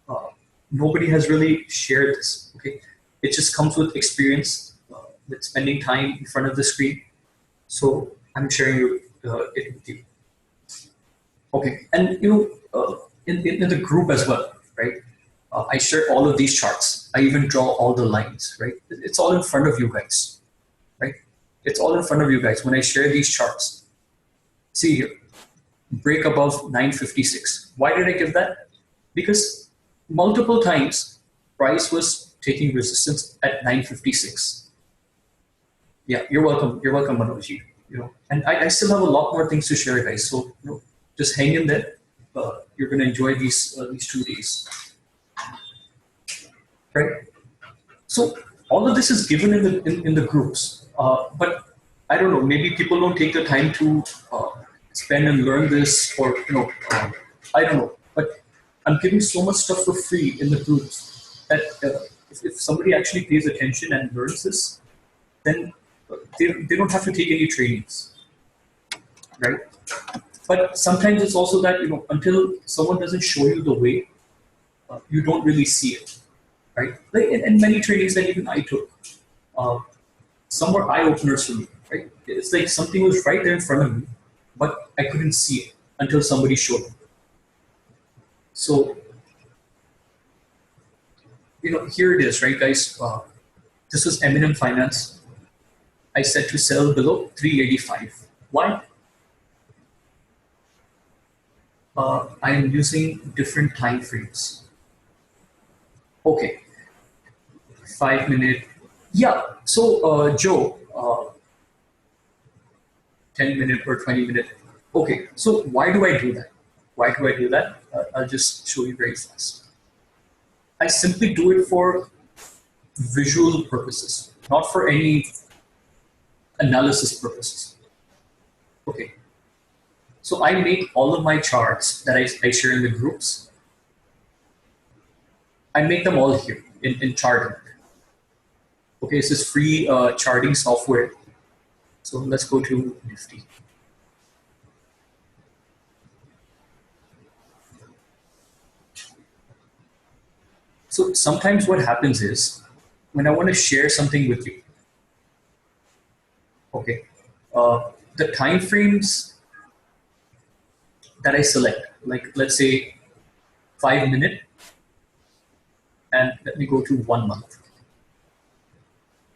Speaker 1: uh, nobody has really shared this. Okay, it just comes with experience, with spending time in front of the screen. So I'm sharing it with you. Okay, and in the group as well, right? I share all of these charts. I even draw all the lines, right? It's all in front of you guys, right? It's all in front of you guys when I share these charts. See here, break above 956. Why did I give that? Because multiple times price was taking resistance at 956. Yeah, you're welcome. You're welcome, Manojji. And I still have a lot more things to share, guys. So just hang in there. You're gonna enjoy these 2 days, right? So all of this is given in the groups, but I don't know. Maybe people don't take the time to spend and learn this, or I don't know. But I'm giving so much stuff for free in the groups that if somebody actually pays attention and learns this, then they don't have to take any trainings, right? But sometimes it's also that until someone doesn't show you the way, you don't really see it, right? Like in many trainings that even I took, some were eye openers for me, right? It's like something was right there in front of me, but I couldn't see it until somebody showed me. So here it is, right, guys? This was Eminem Finance. I said to sell below 385. Why? I am using different time frames. Okay, 5 minute. Yeah. So Joe, 10 minute or 20 minute. Okay. So why do I do that? Why do I do that? I'll just show you very fast. I simply do it for visual purposes, not for any analysis purposes. Okay. So I make all of my charts that I share in the groups. I make them all here in Charting. Okay, this is free charting software. So let's go to Nifty. So sometimes what happens is when I want to share something with you, okay, the time frames that I select, like let's say 5 minute, and let me go to 1 month.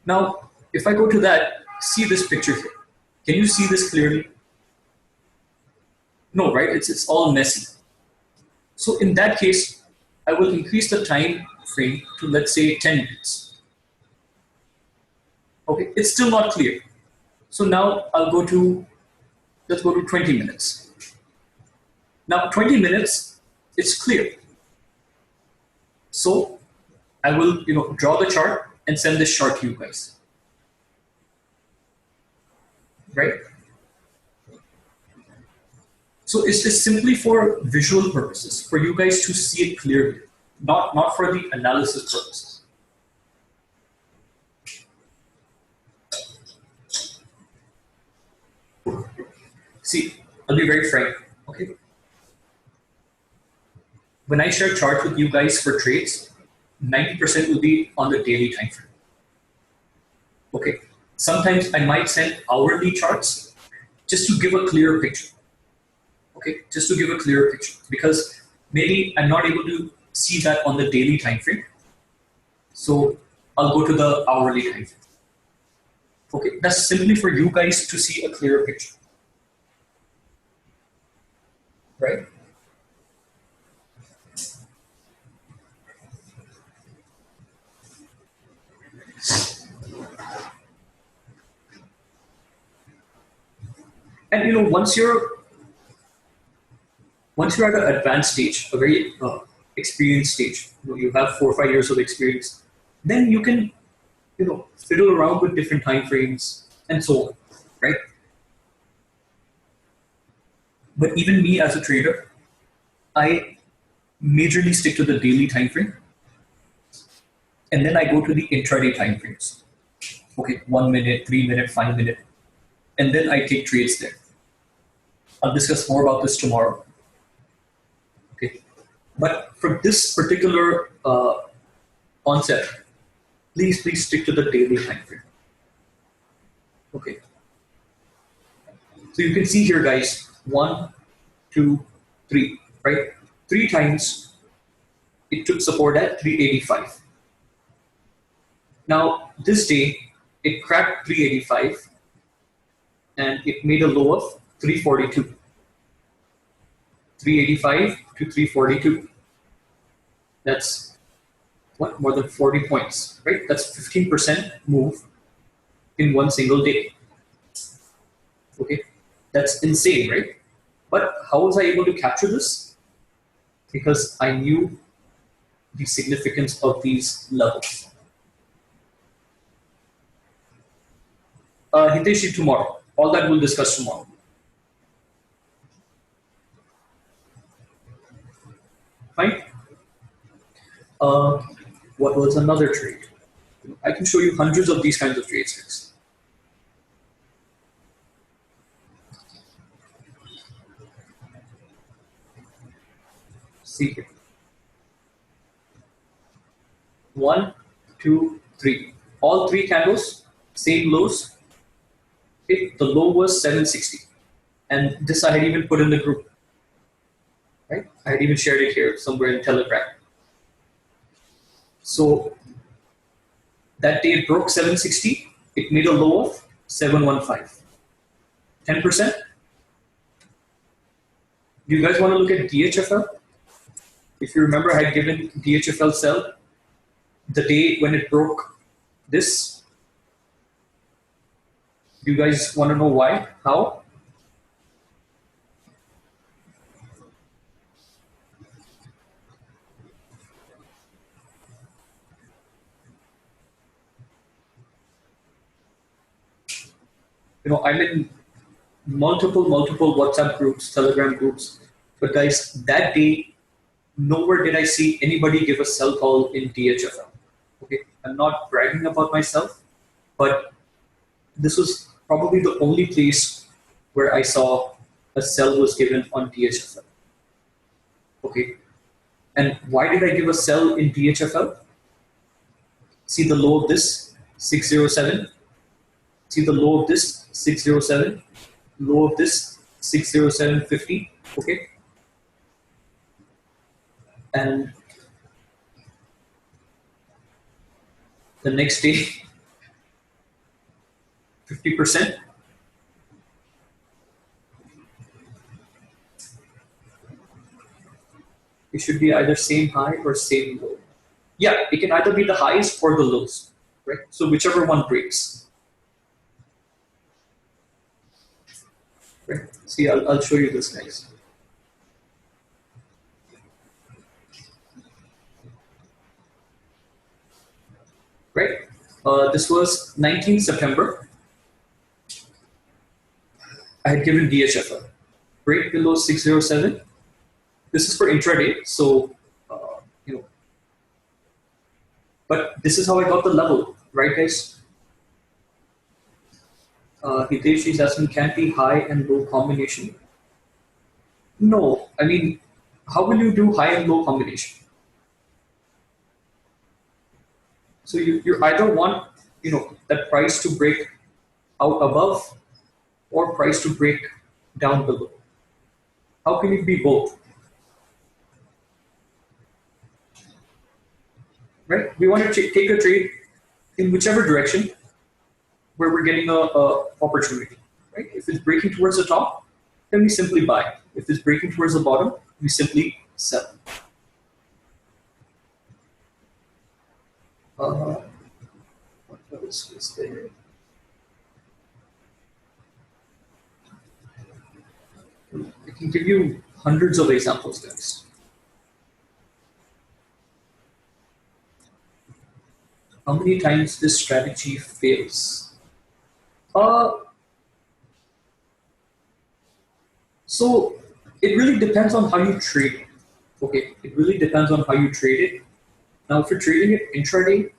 Speaker 1: Now, if I go to that, see this picture here. Can you see this clearly? No, right? It's all messy. So in that case, I will increase the time frame to, let's say, 10 minutes. Okay, it's still not clear. So now let's go to 20 minutes. Now 20 minutes, it's clear. So I will draw the chart and send this chart to you guys. Right? So it's just simply for visual purposes, for you guys to see it clearly, not for the analysis purposes. See, I'll be very frank, okay? When I share charts with you guys for trades, 90% will be on the daily time frame. Okay, sometimes I might send hourly charts just to give a clearer picture. Okay, just to give a clearer picture, because maybe I'm not able to see that on the daily time frame. So I'll go to the hourly time frame. Okay, that's simply for you guys to see a clearer picture. Right? And once you're at an advanced stage, a very experienced stage, you have 4 or 5 years of experience, then you can fiddle around with different time frames and so on, right? But even me as a trader, I majorly stick to the daily time frame, and then I go to the intraday time frames. Okay, 1 minute, 3 minute, 5 minute, and then I take trades there. I'll discuss more about this tomorrow. Okay, but for this particular concept, please stick to the daily time frame. Okay. So you can see here, guys, 1, 2, 3, right? 3 times it took support at 385. Now this day it cracked 385 and it made a low of 342. 385 to 342. That's what, more than 40 points, right? That's 15% move in one single day. Okay, that's insane, right? But how was I able to capture this? Because I knew the significance of these levels. Hiteshi, tomorrow. All that we'll discuss tomorrow. Fine. What was another trade? I can show you hundreds of these kinds of trades next. See here. 1, 2, 3. All three candles, same lows. Okay, the low was 760. And this I had even put in the group. Right? I had even shared it here somewhere in Telegram. So that day it broke 760. It made a low of 715. 10%. Do you guys want to look at DHFL? If you remember, I had given DHFL sell the day when it broke this. Do you guys want to know why? How? I'm in multiple WhatsApp groups, Telegram groups. But guys, that day, nowhere did I see anybody give a sell call in DHFL. Okay, I'm not bragging about myself, but this was probably the only place where I saw a sell was given on DHFL. Okay, and why did I give a sell in DHFL? See the low of this, 607. See the low of this, 607. Low of this, 607.50. Okay, and the next day, 50%. It should be either same high or same low. Yeah, it can either be the highs or the lows, right? So whichever one breaks. Right? See, I'll show you this, guys. Right? This was 19 September. I had given DHFL. Break below 607. This is for intraday, so but this is how I got the level, right, guys? Hitesh is asking, can't be high and low combination. No, I mean, how will you do high and low combination? So you either want that price to break out above or price to break down below. How can it be both? Right? We want to take a trade in whichever direction where we're getting a opportunity. Right? If it's breaking towards the top, then we simply buy. If it's breaking towards the bottom, we simply sell. What else is there? I can give you hundreds of examples, guys. How many times this strategy fails? So it really depends on how you trade it. Okay, it really depends on how you trade it. Now, if you're trading it intraday,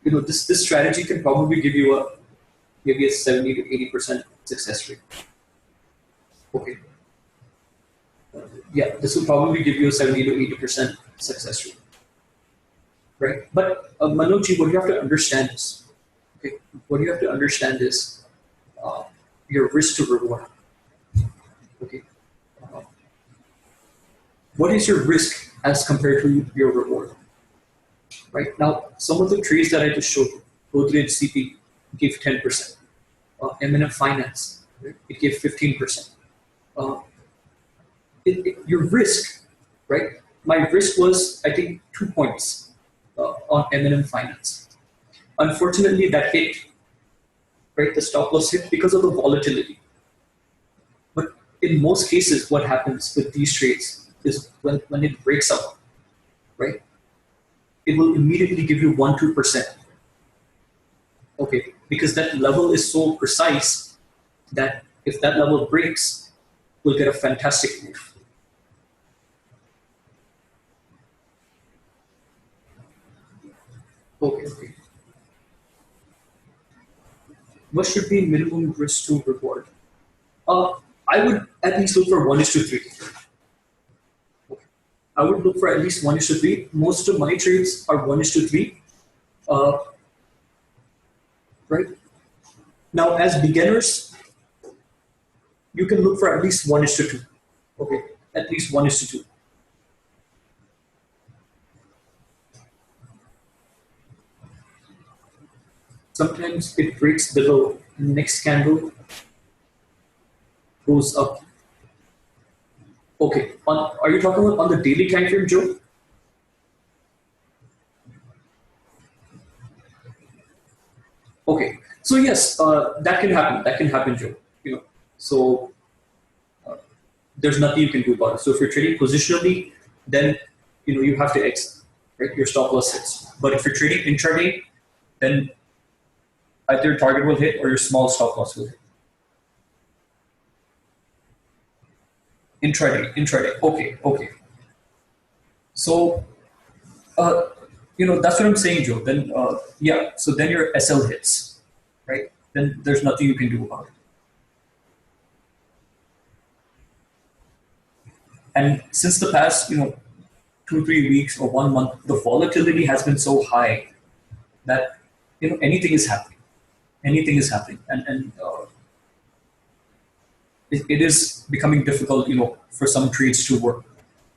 Speaker 1: this strategy can probably give you maybe a 70 to 80% success rate. Okay. Yeah, this will probably give you a 70 to 80% success rate. Right? But Manoj, what you have to understand is, okay, what you have to understand is your risk to reward. Okay. What is your risk as compared to your reward? Right? Now, some of the trades that I just showed you, Godrej CP gave 10%. M&M Finance, right? It gave 15%. Your risk, right? my risk was, I think, 2 points on M&M Finance. Unfortunately, that hit, right? The stop loss hit because of the volatility. But in most cases, what happens with these trades is when it breaks up, right? It will immediately give you 1-2%. Okay, because that level is so precise that if that level breaks, we'll get a fantastic move. Okay. What should be minimum risk to reward? I would at least look for 1:3. I would look for at least 1:3. Most of my trades are 1:3. Uh, right? Now, as beginners, you can look for at least 1:2. Okay, at least 1:2. Sometimes it breaks below. Next candle goes up. Okay, are you talking about on the daily time frame, Joe? Okay, so yes, that can happen. That can happen, Joe. So there's nothing you can do about it. So if you're trading positionally, then you have to exit, right? Your stop loss hits. But if you're trading intraday, then either your target will hit or your small stop loss will hit. Intraday. Okay. So, that's what I'm saying, Joe. Then, yeah. So then your SL hits, right? Then there's nothing you can do about it. And since the past, 2-3 weeks or 1 month, the volatility has been so high that anything is happening. Anything is happening, and it is becoming difficult, for some trades to work.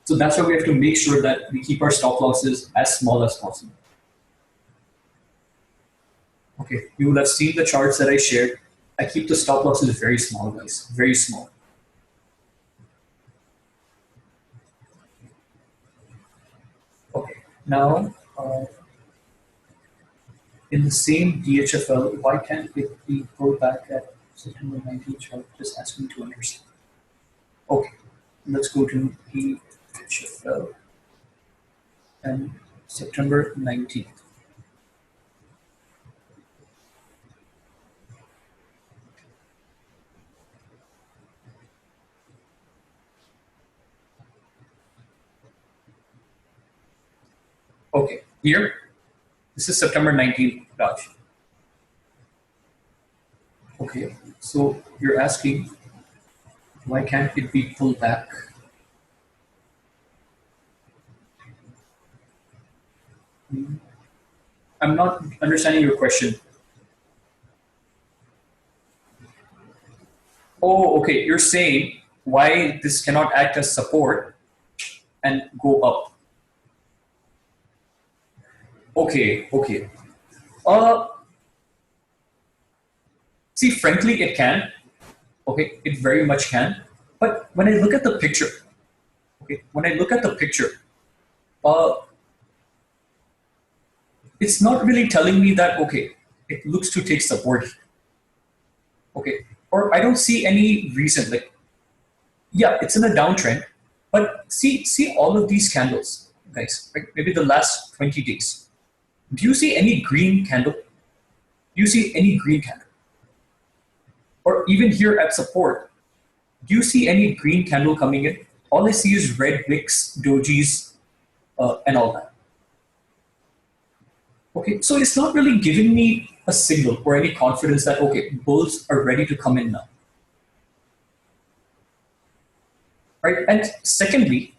Speaker 1: So that's why we have to make sure that we keep our stop losses as small as possible. Okay, you will have seen the charts that I shared. I keep the stop losses very small, guys, very small. Okay, now in the same DHFL, why can't it be pulled back at September 19th chart? Just ask me to understand. Okay, let's go to DHFL and September 19th. Okay, here, this is September 19th, Raj. Okay, so you're asking, why can't it be pulled back? I'm not understanding your question. Oh, okay, you're saying why this cannot act as support and go up. Okay. See, frankly, it can. Okay, it very much can. But when I look at the picture, uh, it's not really telling me that, okay, it looks to take support. Okay, or I don't see any reason. Like, yeah, it's in a downtrend, but see all of these candles, guys. Right? Maybe the last 20 days. Do you see any green candle? Do you see any green candle? Or even here at support, do you see any green candle coming in? All I see is red wicks, dojis, and all that. Okay, so it's not really giving me a signal or any confidence that, okay, bulls are ready to come in now. Right, and secondly,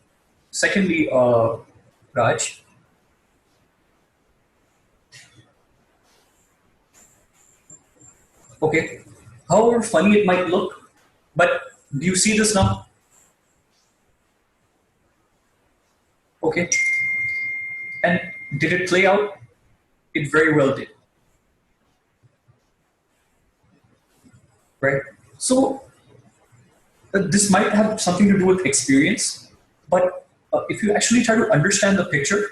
Speaker 1: Raj, okay, however funny it might look, but do you see this now? Okay, and did it play out? It very well did. Right, so this might have something to do with experience, but if you actually try to understand the picture,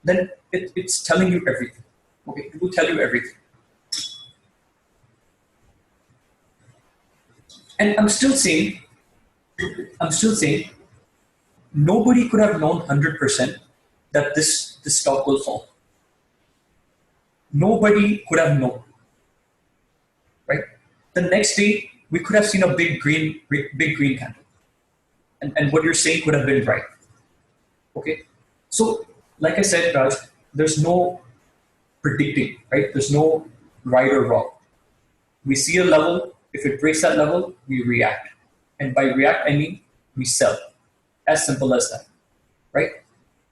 Speaker 1: then it's telling you everything. Okay, it will tell you everything. And I'm still saying, nobody could have known 100% that this stock will fall. Nobody could have known, right? The next day, we could have seen a big green candle. And what you're saying could have been right. Okay? So, like I said, Raj, there's no predicting, right? There's no right or wrong. We see a level, if it breaks that level, we react. And by react, I mean we sell. As simple as that, right?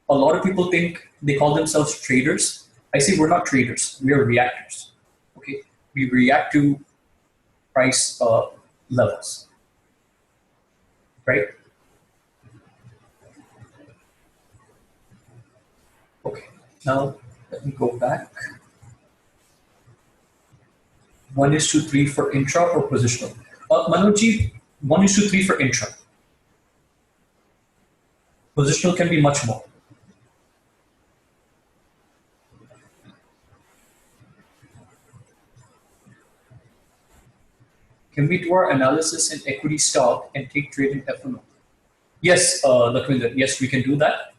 Speaker 1: A lot of people think they call themselves traders. I say we're not traders, we are reactors. Okay? We react to price levels, right? Okay, now let me go back. 1:3 for intra or positional? Manojji, 1:3 for intra. Positional can be much more. Can we do our analysis in equity stock and take trade in F&O? Yes, Lakwinder, yes, we can do that.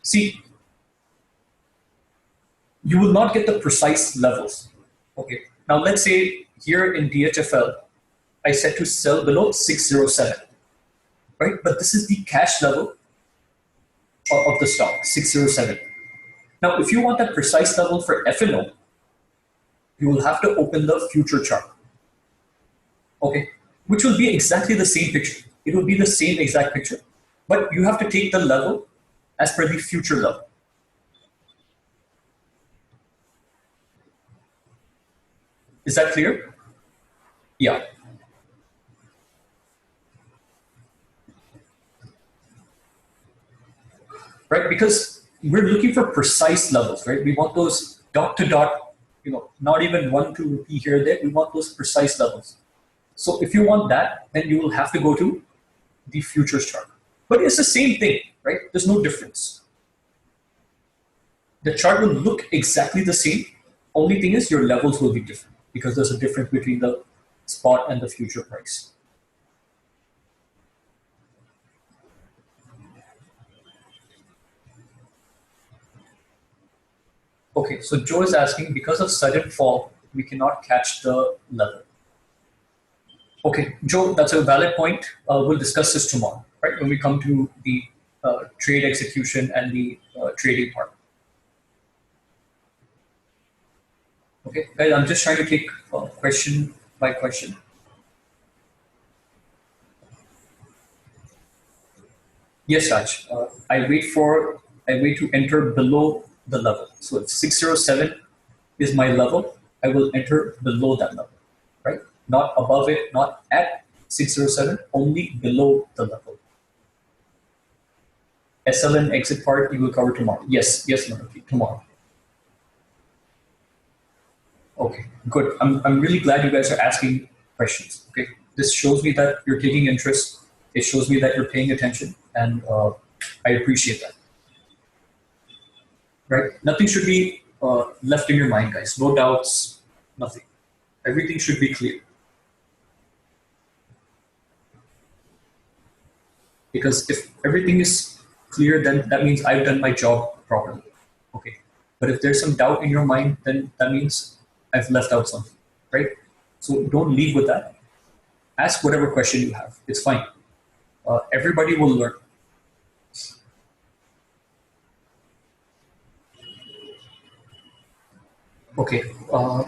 Speaker 1: See, you will not get the precise levels. Okay, now let's say here in DHFL, I set to sell below 607, right? But this is the cash level of the stock, 607. Now, if you want that precise level for F&O, you will have to open the future chart, okay? Which will be exactly the same picture. It will be the same exact picture, but you have to take the level as per the future level. Is that clear? Yeah. Right, because we're looking for precise levels, right? We want those dot to dot, not even 1 2 rupee here or there. We want those precise levels. So if you want that, then you will have to go to the futures chart. But it's the same thing, right? There's no difference. The chart will look exactly the same. Only thing is your levels will be different because there's a difference between the spot and the future price. Okay, so Joe is asking, because of sudden fall, we cannot catch the level. Okay, Joe, that's a valid point. We'll discuss this tomorrow, right? When we come to the trade execution and the trading part. Okay, guys, I'm just trying to take question by question. Yes, Raj. I wait to enter below the level. So if 607 is my level, I will enter below that level, right? Not above it, not at 607, only below the level. SLN exit part you will cover tomorrow. Yes, Manoj, tomorrow. Okay, good. I'm really glad you guys are asking questions. Okay, this shows me that you're taking interest. It shows me that you're paying attention, and I appreciate that. Right? Nothing should be left in your mind, guys. No doubts, nothing. Everything should be clear. Because if everything is clear, then that means I've done my job properly. Okay. But if there's some doubt in your mind, then that means I've left out something, right? So don't leave with that. Ask whatever question you have. It's fine. Everybody will learn. Okay. I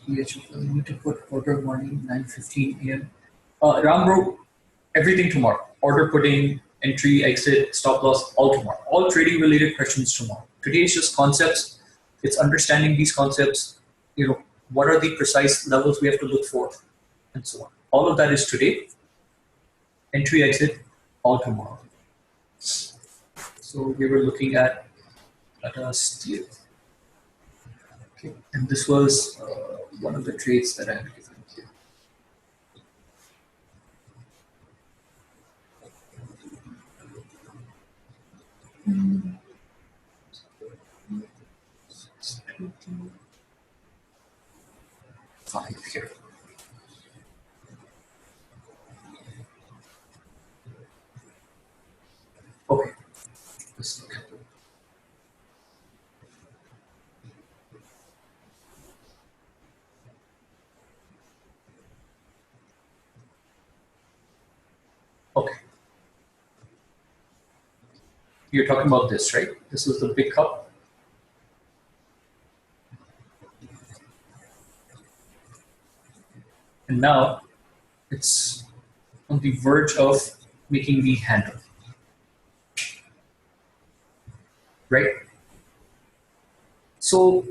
Speaker 1: need to put order morning 9:15 a.m. Rambro, everything tomorrow. Order putting, entry, exit, stop loss, all tomorrow. All trading related questions tomorrow. Today is just concepts. It's understanding these concepts. What are the precise levels we have to look for, and so on. All of that is today. Entry, exit, all tomorrow. So we were looking at steel. Okay, and this was one of the trades that I had given here. Five here. Okay. Let's look at it. Okay. You're talking about this, right? This is the big cup. And now it's on the verge of making the handle. Right? So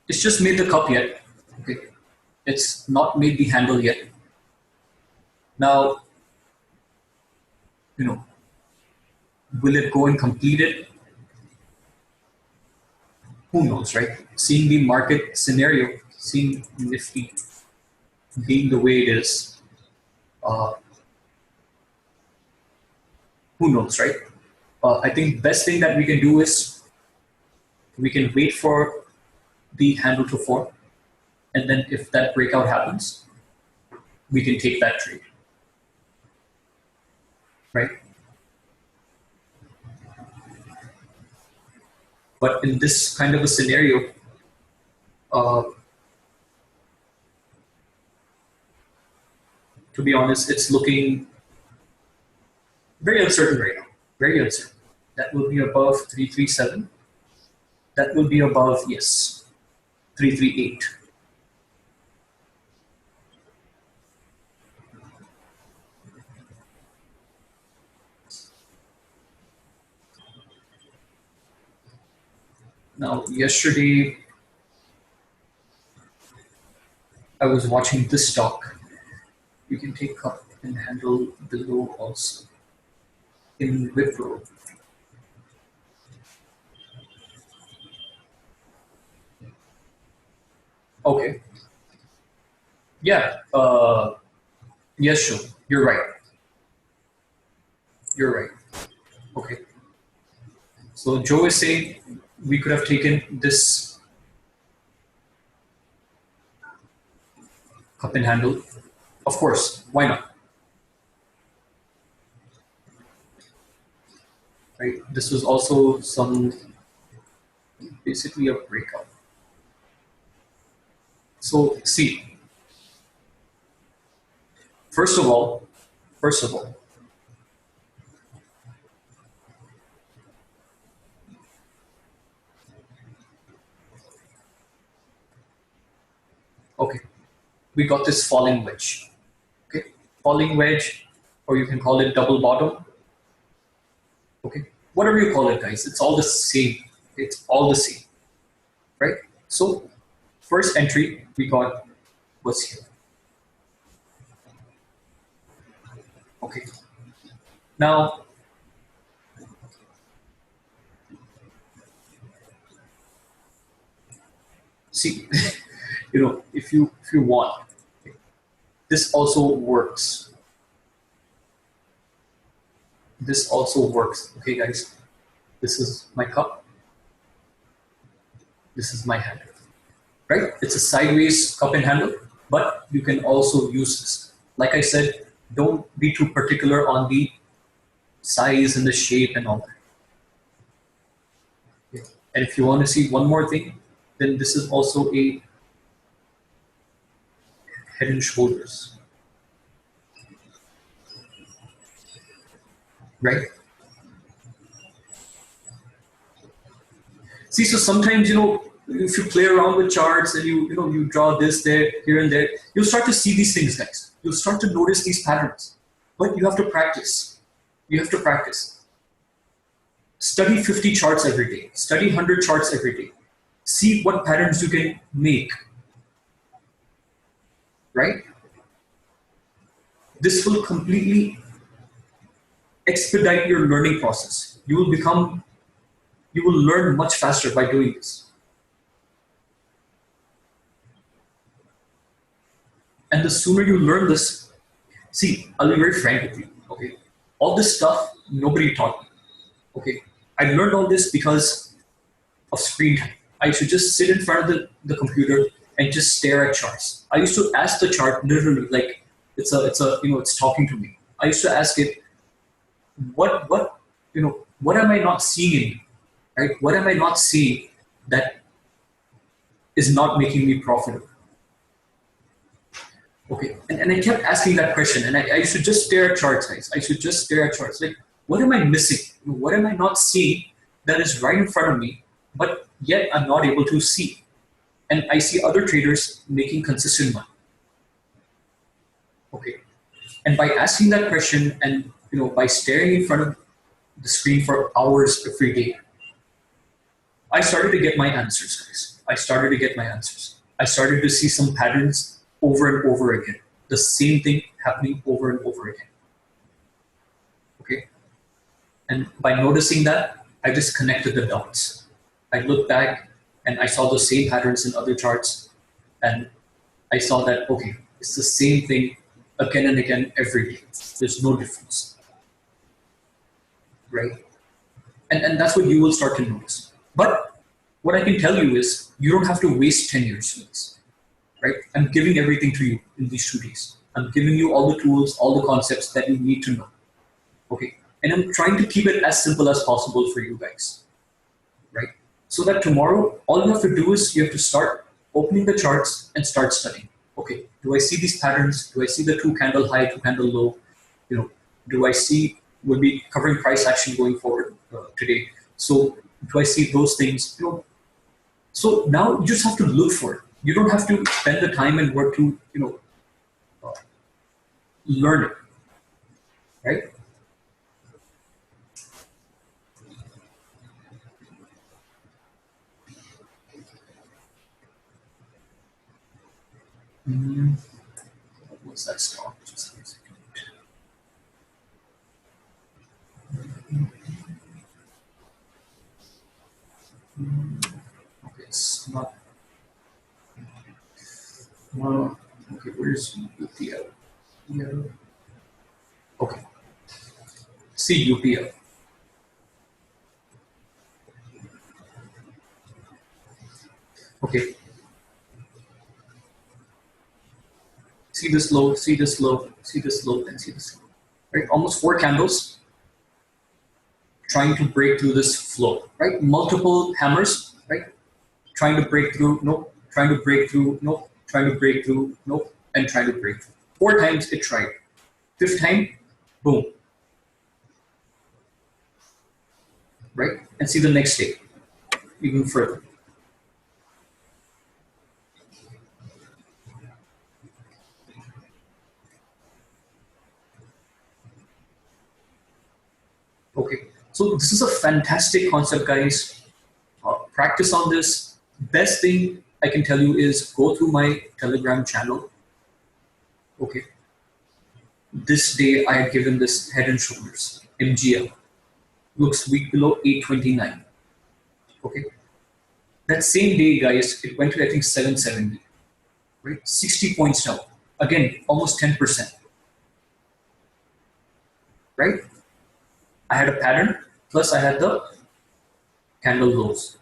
Speaker 1: it's just made the cup yet. Okay. It's not made the handle yet. Now, will it go and complete it? Who knows, right? Seeing the market scenario, seeing Nifty being the way it is, who knows, right? I think best thing that we can do is we can wait for the handle to form, and then if that breakout happens, we can take that trade, right? But in this kind of a scenario, to be honest, it's looking very uncertain right now. Very uncertain. That will be above 337. That will be above, yes, 338. Now, yesterday, I was watching this stock. You can take up and handle below also in Wipro. Okay. Yeah. Yes, sure. You're right. You're right. Okay. So Joe is saying we could have taken this cup and handle. Of course. Why not? Right. This was also basically a breakout. So see, first of all, okay, we got this falling wedge. Okay, falling wedge, or you can call it double bottom. Okay, whatever you call it, guys, it's all the same. It's all the same, right? So first entry we got was here. Okay, now see, if you want, this also works. This also works. Okay, guys, this is my cup. This is my handle, right? It's a sideways cup and handle, but you can also use this. Like I said, don't be too particular on the size and the shape and all that. Okay. And if you want to see one more thing, then this is also a Head and Shoulders, right? See, so sometimes, if you play around with charts and you draw this there, here and there, you'll start to see these things, guys. You'll start to notice these patterns. But you have to practice. You have to practice. Study 50 charts every day. Study 100 charts every day. See what patterns you can make. Right? This will completely expedite your learning process. You will learn much faster by doing this. And the sooner you learn this, see, I'll be very frank with you, okay? All this stuff, nobody taught me. Okay, I learned all this because of screen time. I used to just sit in front of the computer and just stare at charts. I used to ask the chart literally like it's talking to me. I used to ask it, what am I not seeing in you? Right? What am I not seeing that is not making me profitable? Okay. And I kept asking that question, and I used to just stare at charts, guys. I should just stare at charts. Like, what am I missing? What am I not seeing that is right in front of me, but yet I'm not able to see? And I see other traders making consistent money. Okay. And by asking that question and by staring in front of the screen for hours every day, I started to get my answers, guys. I started to get my answers. I started to see some patterns over and over again. The same thing happening over and over again. Okay? And by noticing that, I just connected the dots. I looked back and I saw the same patterns in other charts. And I saw that, okay, it's the same thing again and again every day. There's no difference. Right? And that's what you will start to notice. But what I can tell you is you don't have to waste 10 years with this. Right? I'm giving everything to you in these 2 days. I'm giving you all the tools, all the concepts that you need to know. Okay? And I'm trying to keep it as simple as possible for you guys. Right? So that tomorrow, all you have to do is you have to start opening the charts and start studying. Okay, do I see these patterns? Do I see the 2 candle high, 2 candle low? Do I see, we'll be covering price action going forward today. So do I see those things? So now you just have to look for it. You don't have to spend the time and work to, learn it, right? What's that stock? Just a second. Okay, it's not. Okay, where's UPL? Yeah. Okay. See UPL. Okay. See this low, see this low, see this low, and see this low. Right? Almost 4 candles trying to break through this flow. Right? Multiple hammers, right? Trying to break through, nope. Trying to break through, nope. Trying to break through, nope. And trying to break through. 4 times it tried. 5th time, boom. Right? And see the next day, even further. Okay, so this is a fantastic concept, guys. Practice on this. Best thing I can tell you is go through my Telegram channel. Okay. This day I had given this head and shoulders, MGL. Looks weak below 829. Okay. That same day, guys, it went to I think 770. Right? 60 points down. Again, almost 10%. Right? I had a pattern, plus I had the candle lows.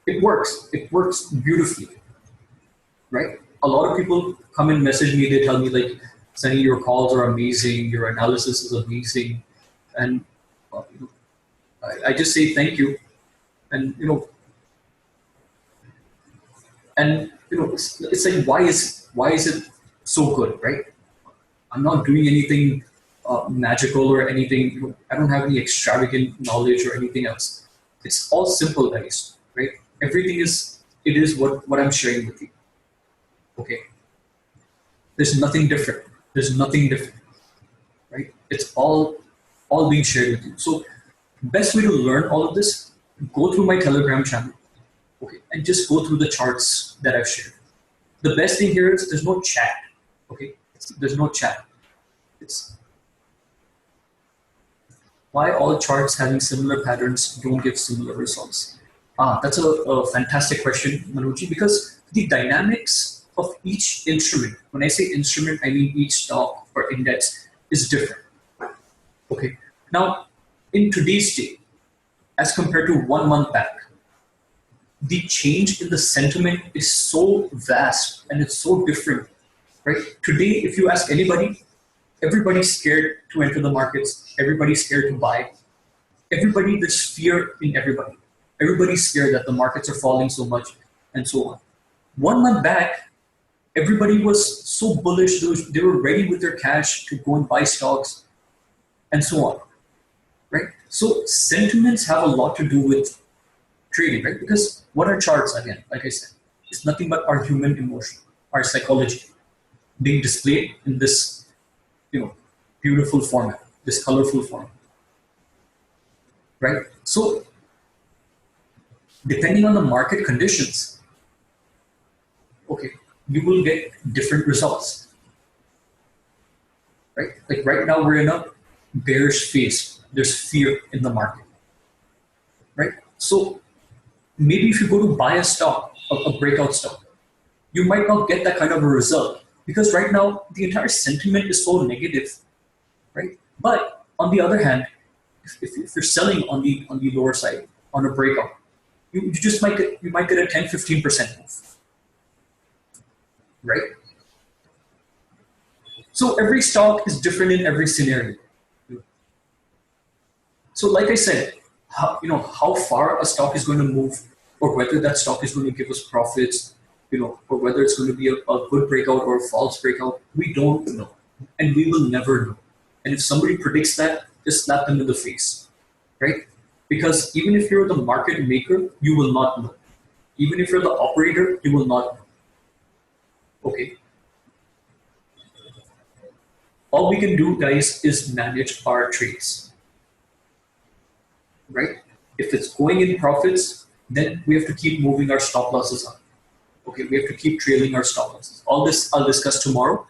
Speaker 1: It works. It works beautifully. Right? A lot of people come and message me. They tell me like, Sunny, your calls are amazing. Your analysis is amazing. And I just say thank you. And it's like, why is it so good, right? I'm not doing anything magical or anything. I don't have any extravagant knowledge or anything else. It's all simple, guys, right? Everything is what I'm sharing with you. Okay. There's nothing different. There's nothing different, right? It's all being shared with you. So best way to learn all of this, go through my Telegram channel, okay, and just go through the charts that I've shared. The best thing here is there's no chat, okay? There's no chat. It's why all charts having similar patterns don't give similar results. That's a fantastic question, Manuji, because the dynamics of each instrument, when I say instrument, I mean each stock or index is different. Okay. Now, in today's day, as compared to 1 month back, the change in the sentiment is so vast and it's so different, right? Today, if you ask anybody, everybody's scared to enter the markets. Everybody's scared to buy. There's fear in everybody. Everybody's scared that the markets are falling so much and so on. 1 month back, everybody was so bullish. They were ready with their cash to go and buy stocks and so on, right? So sentiments have a lot to do with trading, right? Because what are charts again? Like I said, it's nothing but our human emotion, our psychology being displayed in this, beautiful format, this colorful format, right? So depending on the market conditions, okay, you will get different results, right? Like right now we're in a bearish phase. There's fear in the market, right? So maybe if you go to buy a stock, a breakout stock, you might not get that kind of a result because right now the entire sentiment is so negative, right? But on the other hand, if you're selling on the lower side on a breakout, you just might get a 10-15% move, right? So every stock is different in every scenario. So like I said, how far a stock is going to move, or whether that stock is going to give us profits, or whether it's going to be a good breakout or a false breakout, we don't know, and we will never know. And if somebody predicts that, just slap them in the face, right? Because even if you're the market maker, you will not know. Even if you're the operator, you will not know. Okay. All we can do, guys, is manage our trades, right? If it's going in profits, then we have to keep moving our stop losses up. Okay, we have to keep trailing our stop losses. All this I'll discuss tomorrow.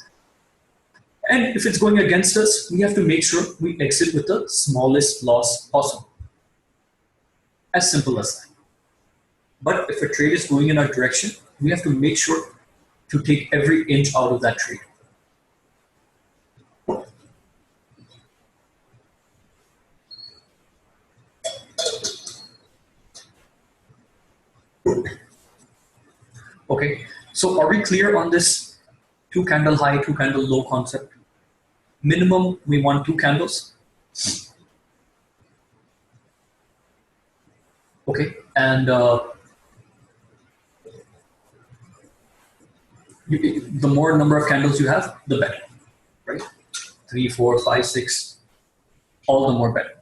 Speaker 1: And if it's going against us, we have to make sure we exit with the smallest loss possible. As simple as that. But if a trade is going in our direction, we have to make sure to take every inch out of that trade. Okay, so are we clear on this two candle high, two candle low concept? Minimum, we want two candles. Okay, and the more number of candles you have, the better, right? 3, 4, 5, 6, all the more better.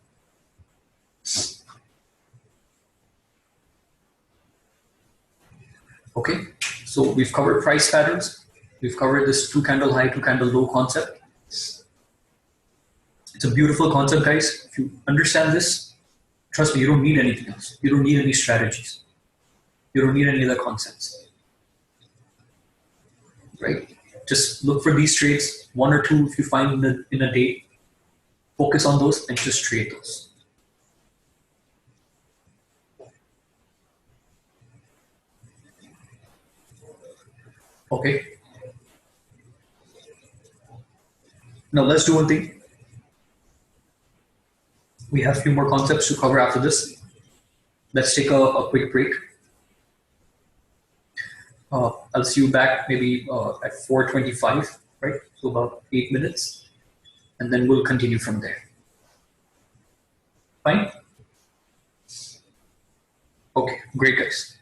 Speaker 1: Okay, so we've covered price patterns. We've covered this two candle high, two candle low concept. It's a beautiful concept, guys. If you understand this, trust me, you don't need anything else. You don't need any strategies. You don't need any other concepts, right? Just look for these trades, one or two if you find in a day. Focus on those and just trade those. Okay. Now let's do one thing. We have a few more concepts to cover after this. Let's take a quick break. I'll see you back maybe at 4:25, right? So about 8 minutes, and then we'll continue from there. Fine? Okay, great, guys.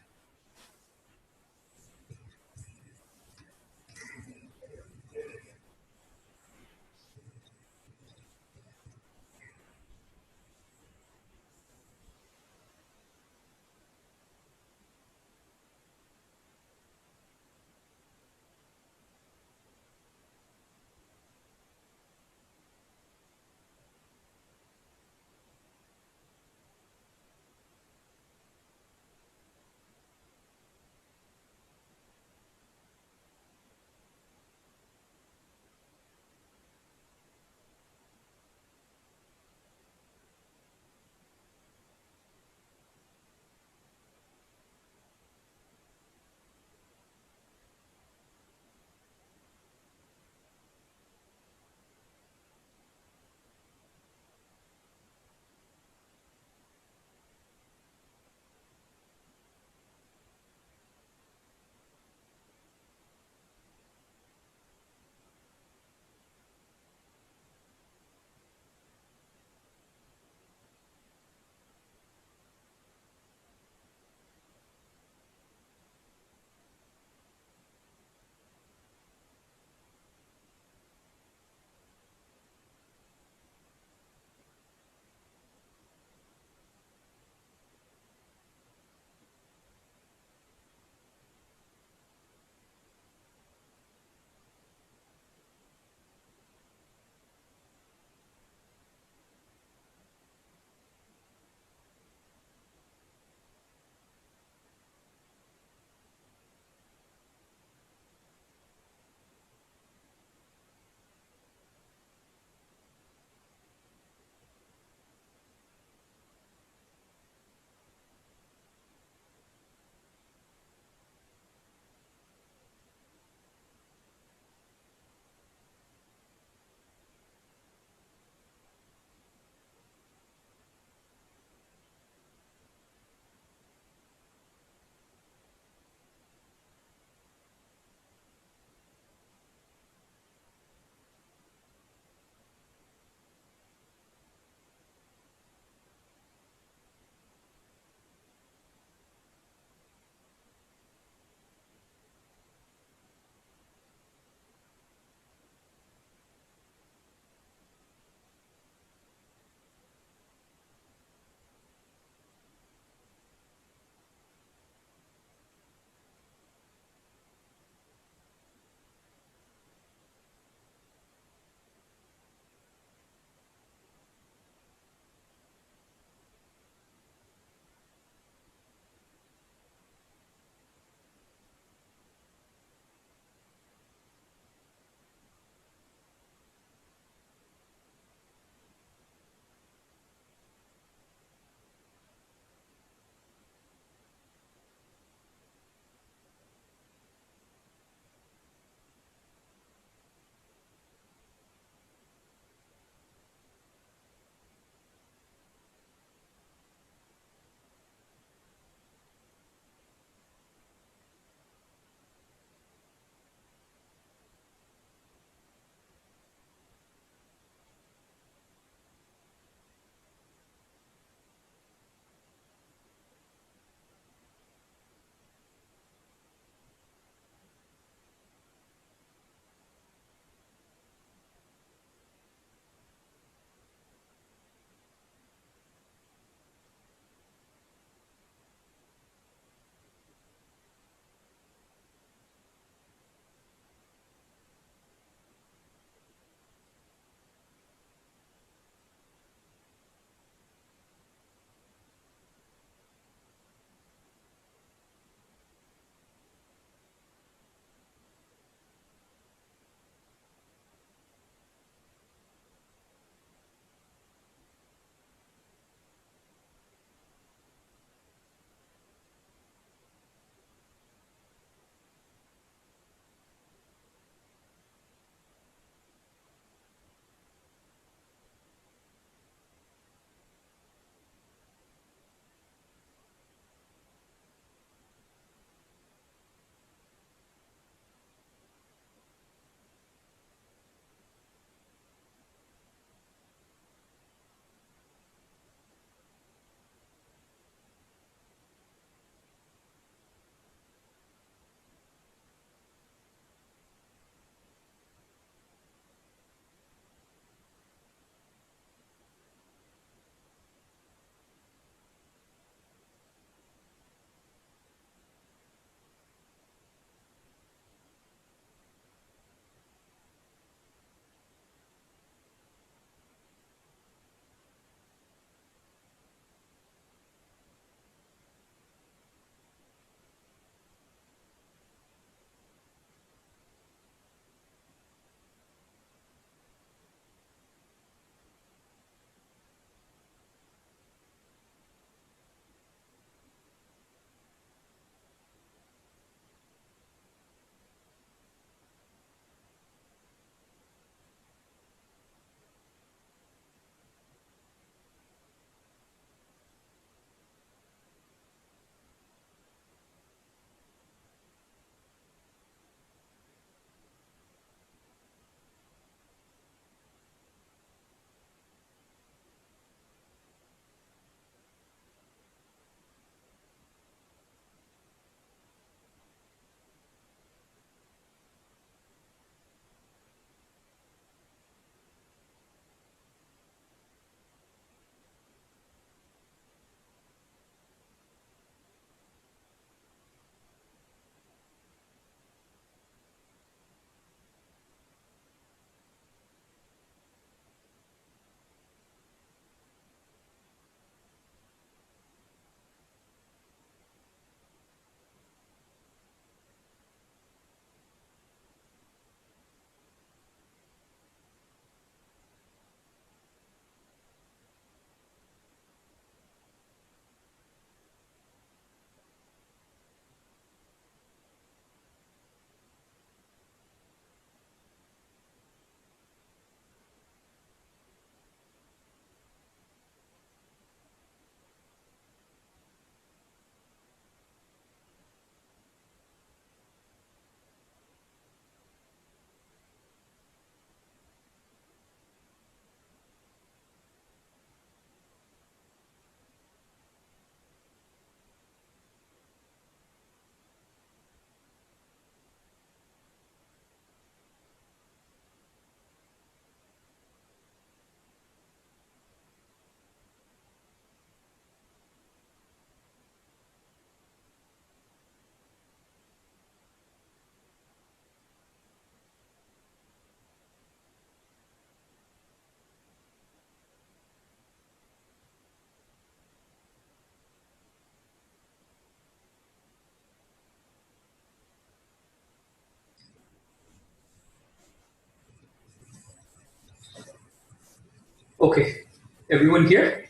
Speaker 1: Okay, everyone here?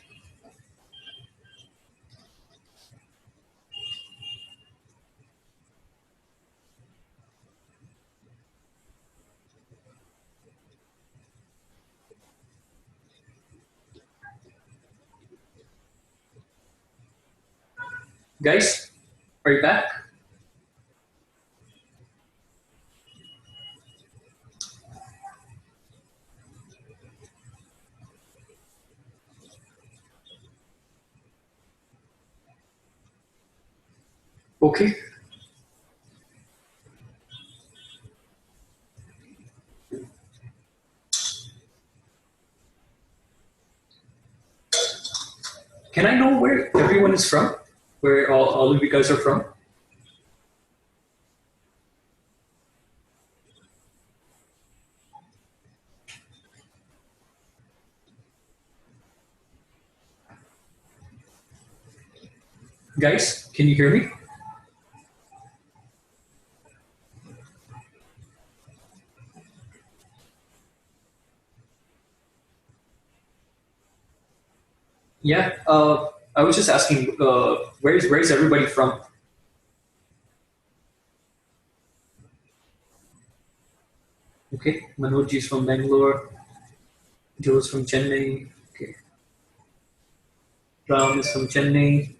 Speaker 1: Guys, are you back? Okay. Can I know where everyone is from? Where all of you guys are from? Guys, can you hear me? Yeah. I was just asking, where's everybody from? Okay, Manoj is from Bangalore. Joe's from Chennai. Okay, Ram is from Chennai.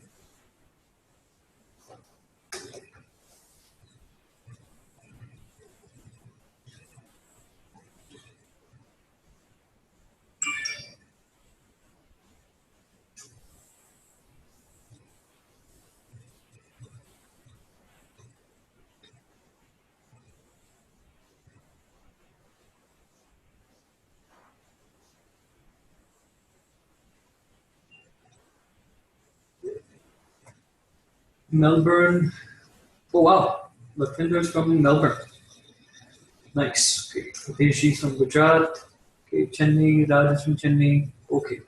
Speaker 1: Melbourne. Oh wow, Latvinder's from Melbourne. Nice. Okay, okay, she's from Gujarat. Okay, Chennai. Raj is from Chennai. Okay,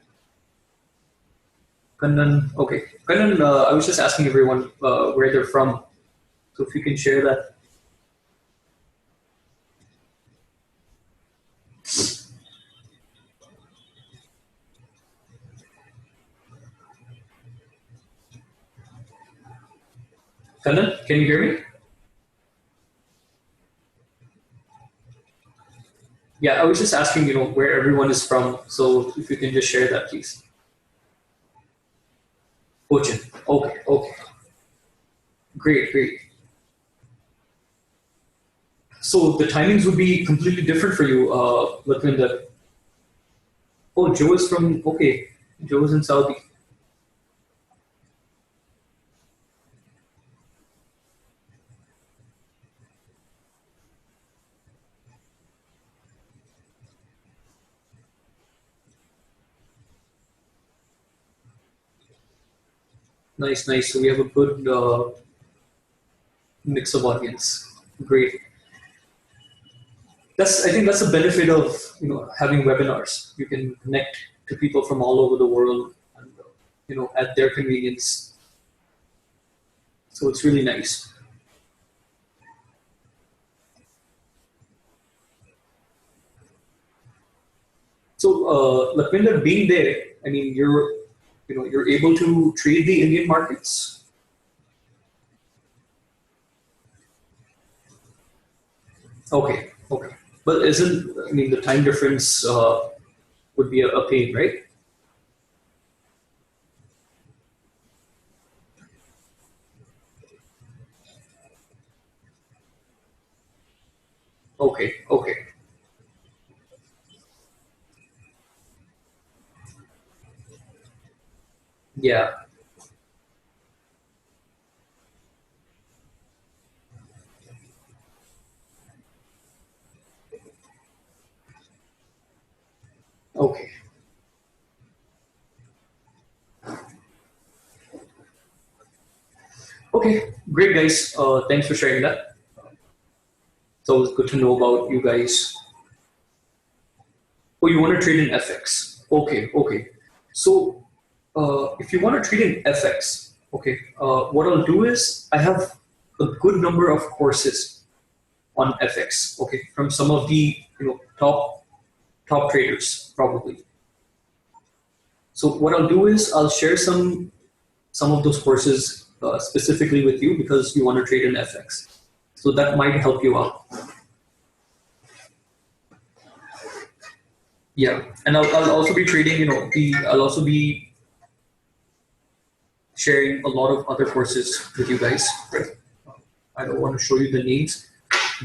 Speaker 1: Kannan. Okay, Kannan. I was just asking everyone where they're from. So if you can share that. Kannan, can you hear me? Yeah, I was just asking, where everyone is from. So if you can just share that, please. Cochin. Okay, okay. Great, great. So the timings would be completely different for you, Latvinder. Oh, Joe is from, okay. Joe is in Saudi. Nice, nice. So we have a good mix of audience. Great. I think that's the benefit of having webinars. You can connect to people from all over the world, and at their convenience. So it's really nice. So Lakwinder, being there, I mean, you're able to trade the Indian markets. Okay, okay. But isn't I mean the time difference would be a pain, right? Okay, okay. Yeah. Okay. Okay. Great, guys. Thanks for sharing that. It's always good to know about you guys. Oh, you want to trade in FX? Okay, okay. So, if you want to trade in FX, okay, what I'll do is I have a good number of courses on FX, okay, from some of the top traders probably. So what I'll do is I'll share some of those courses specifically with you because you want to trade in FX. So that might help you out. Yeah, and I'll also be trading. I'll also be sharing a lot of other courses with you guys. Right? I don't want to show you the names,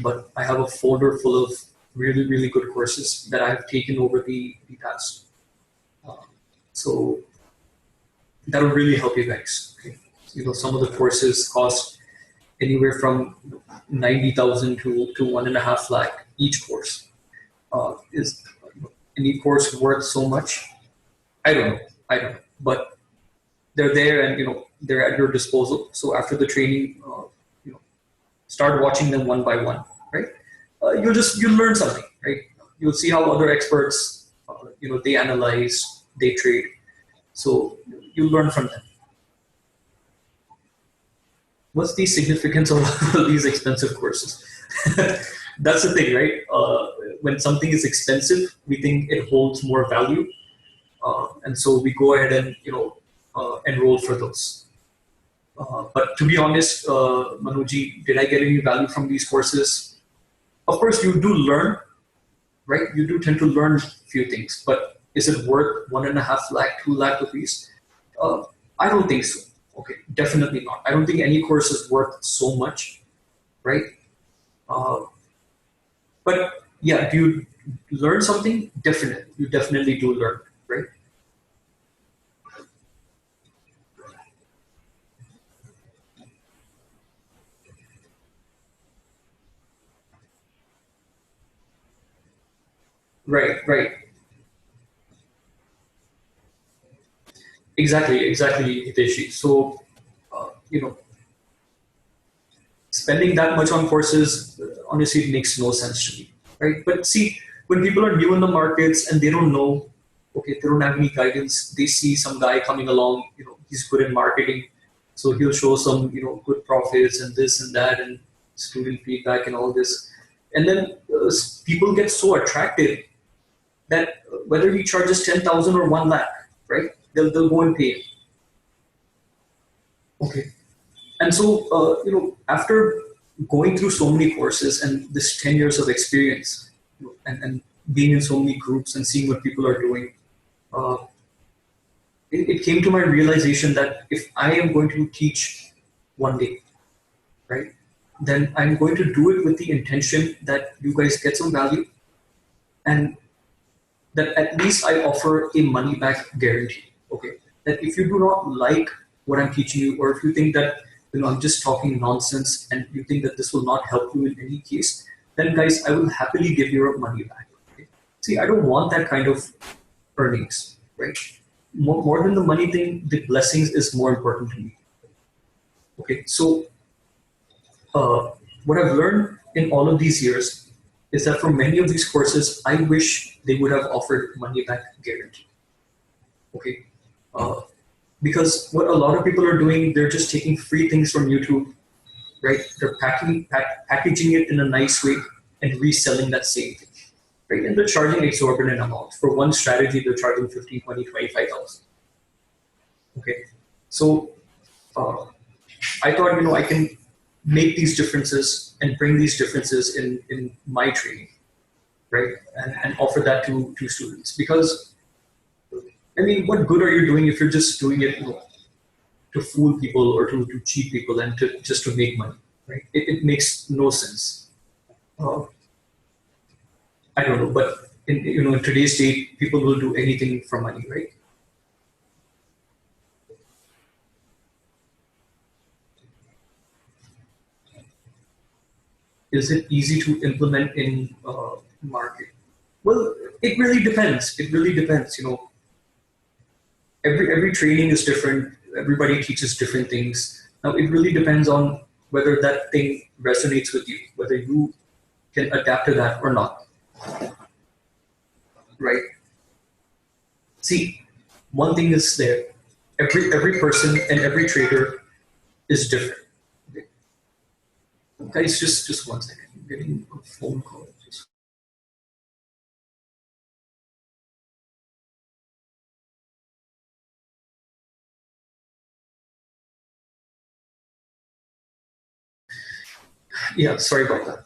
Speaker 1: but I have a folder full of really, really good courses that I've taken over the past. So that'll really help you guys. Okay? Some of the courses cost anywhere from 90,000 to 1.5 lakh each course. Is any course worth so much? I don't know. But they're there, and they're at your disposal. So after the training, start watching them one by one, right? You'll learn something, right? You'll see how other experts, they analyze, they trade. So you'll learn from them. What's the significance of all these expensive courses? That's the thing, right? When something is expensive, we think it holds more value, and so we go ahead and enroll for those. But to be honest, Manuji, did I get any value from these courses? Of course, you do learn, right? You do tend to learn a few things, but is it worth 1.5 lakh, 2 lakh rupees? I don't think so. Okay, definitely not. I don't think any course is worth so much, right? But yeah, do you learn something? Definitely, you definitely do learn, right? Right. Exactly, Hiteshi. So, spending that much on courses, honestly, it makes no sense to me, right? But see, when people are new in the markets and they don't know, okay, they don't have any guidance, they see some guy coming along, he's good in marketing, so he'll show some, good profits and this and that and student feedback and all this. And then people get so attracted that whether he charges 10,000 or 1 lakh, right? They'll go and pay it. Okay. And so, after going through so many courses and this 10 years of experience, and being in so many groups and seeing what people are doing, uh, it came to my realization that if I am going to teach one day, right, then I'm going to do it with the intention that you guys get some value and that at least I offer a money back guarantee. Okay, that if you do not like what I'm teaching you, or if you think that I'm just talking nonsense, and you think that this will not help you in any case, then guys, I will happily give your money back. Okay? See, I don't want that kind of earnings, right? More than the money thing, the blessings is more important to me. Okay, so uh, what I've learned in all of these years is that for many of these courses, I wish they would have offered money back guarantee. Okay, uh, because what a lot of people are doing, they're just taking free things from YouTube, right? They're packaging it in a nice way and reselling that same thing, right? And they're charging exorbitant amounts. For one strategy, they're charging 15, 20, 25,000. Okay, so I thought, I can make these differences and bring these differences in my training, right? And offer that to students. Because, I mean, what good are you doing if you're just doing it, to fool people or to cheat people and just to make money, right? It makes no sense. Uh, I don't know, but in today's state, people will do anything for money, right? Is it easy to implement in market? Well, it really depends. It really depends. Every training is different. Everybody teaches different things. Now, it really depends on whether that thing resonates with you, whether you can adapt to that or not, right? See, one thing is there. Every person and every trader is different. Okay. Guys, just 1 second. I'm getting a phone call. Yeah, sorry about that.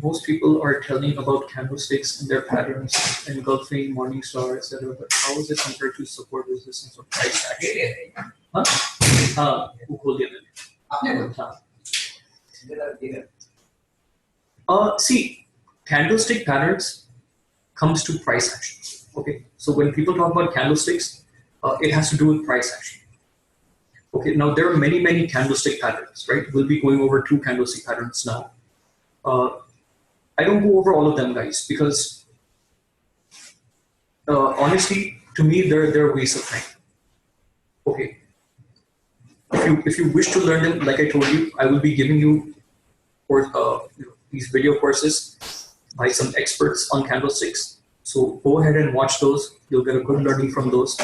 Speaker 1: Most people are telling about candlesticks and their patterns, engulfing Morningstar, etc. But how is it compared to support resistance or price action? हाँ हाँ वो खोल दिया मैंने
Speaker 2: आपने बोला
Speaker 1: हाँ
Speaker 2: इधर
Speaker 1: see candlestick patterns comes to price action. Okay, so when people talk about candlesticks, it has to do with price action. Okay, now there are many candlestick patterns, right? We'll be going over 2 candlestick patterns now. I don't go over all of them, guys, because honestly, to me, they're a waste of time. Okay, if you wish to learn them, like I told you, I will be giving you these video courses by some experts on candlesticks. So go ahead and watch those. You'll get a good learning from those.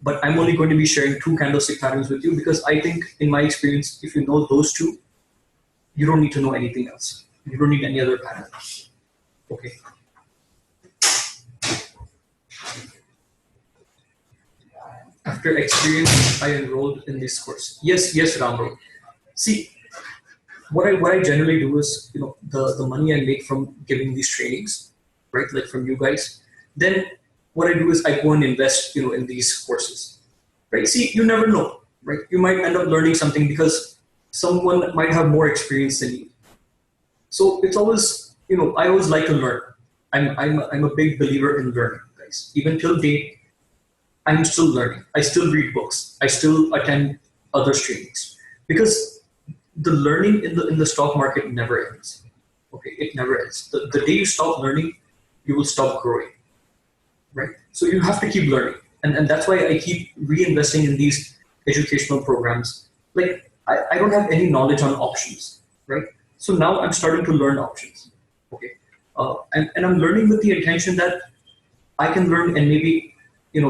Speaker 1: But I'm only going to be sharing 2 candlestick patterns with you because I think, in my experience, if you know those 2, you don't need to know anything else. You don't need any other pattern. Okay. After experience, I enrolled in this course. Yes, Ramro. See, what I generally do is, the money I make from giving these trainings, right, like from you guys, then what I do is I go and invest, in these courses, right? See, you never know, right? You might end up learning something because someone might have more experience than you. So it's always, I always like to learn. I'm a big believer in learning, guys. Even till date, I'm still learning. I still read books. I still attend other trainings because the learning in the stock market never ends. Okay, it never ends. The day you stop learning, you will stop growing, right? So you have to keep learning, and that's why I keep reinvesting in these educational programs. Like I don't have any knowledge on options, right? So now I'm starting to learn options. Okay, and I'm learning with the intention that I can learn and maybe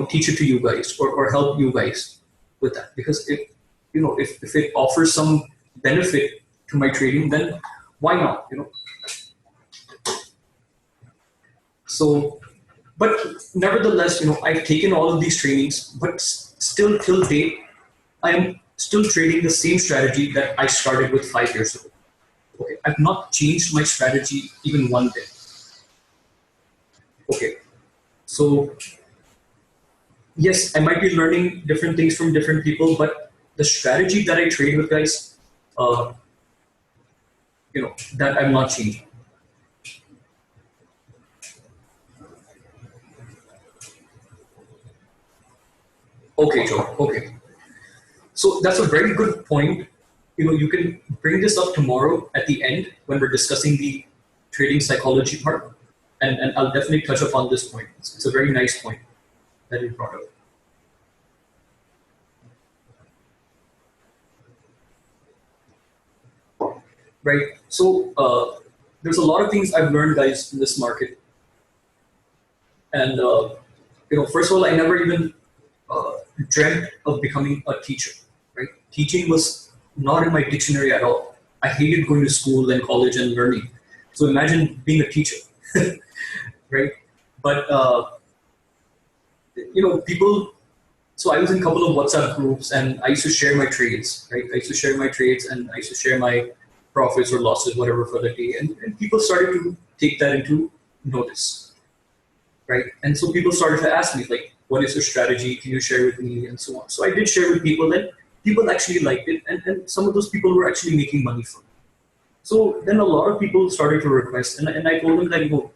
Speaker 1: teach it to you guys or help you guys with that, because if it offers some benefit to my trading, then why not? So, but nevertheless, I've taken all of these trainings, but still till date, I am still trading the same strategy that I started with 5 years ago. Okay, I've not changed my strategy even one bit. Okay, so yes, I might be learning different things from different people, but the strategy that I trade with, guys, that I'm not changing. Okay, Joe. Okay. So that's a very good point. You can bring this up tomorrow at the end when we're discussing the trading psychology part, and I'll definitely touch upon this point. It's a very nice point that you brought up. Right. So there's a lot of things I've learned, guys, in this market, and first of all, I never even dreamt of becoming a teacher. Right. Teaching was not in my dictionary at all. I hated going to school and college and learning. So imagine being a teacher, right? But people. So I was in a couple of WhatsApp groups, and I used to share my trades. Right, I used to share my trades, and I used to share my profits or losses, whatever, for the day, and people started to take that into notice, right? And so people started to ask me, like, what is your strategy? Can you share with me? And so on. So I did share with people, and people actually liked it, and some of those people were actually making money from it. So then a lot of people started to request, and I told them that,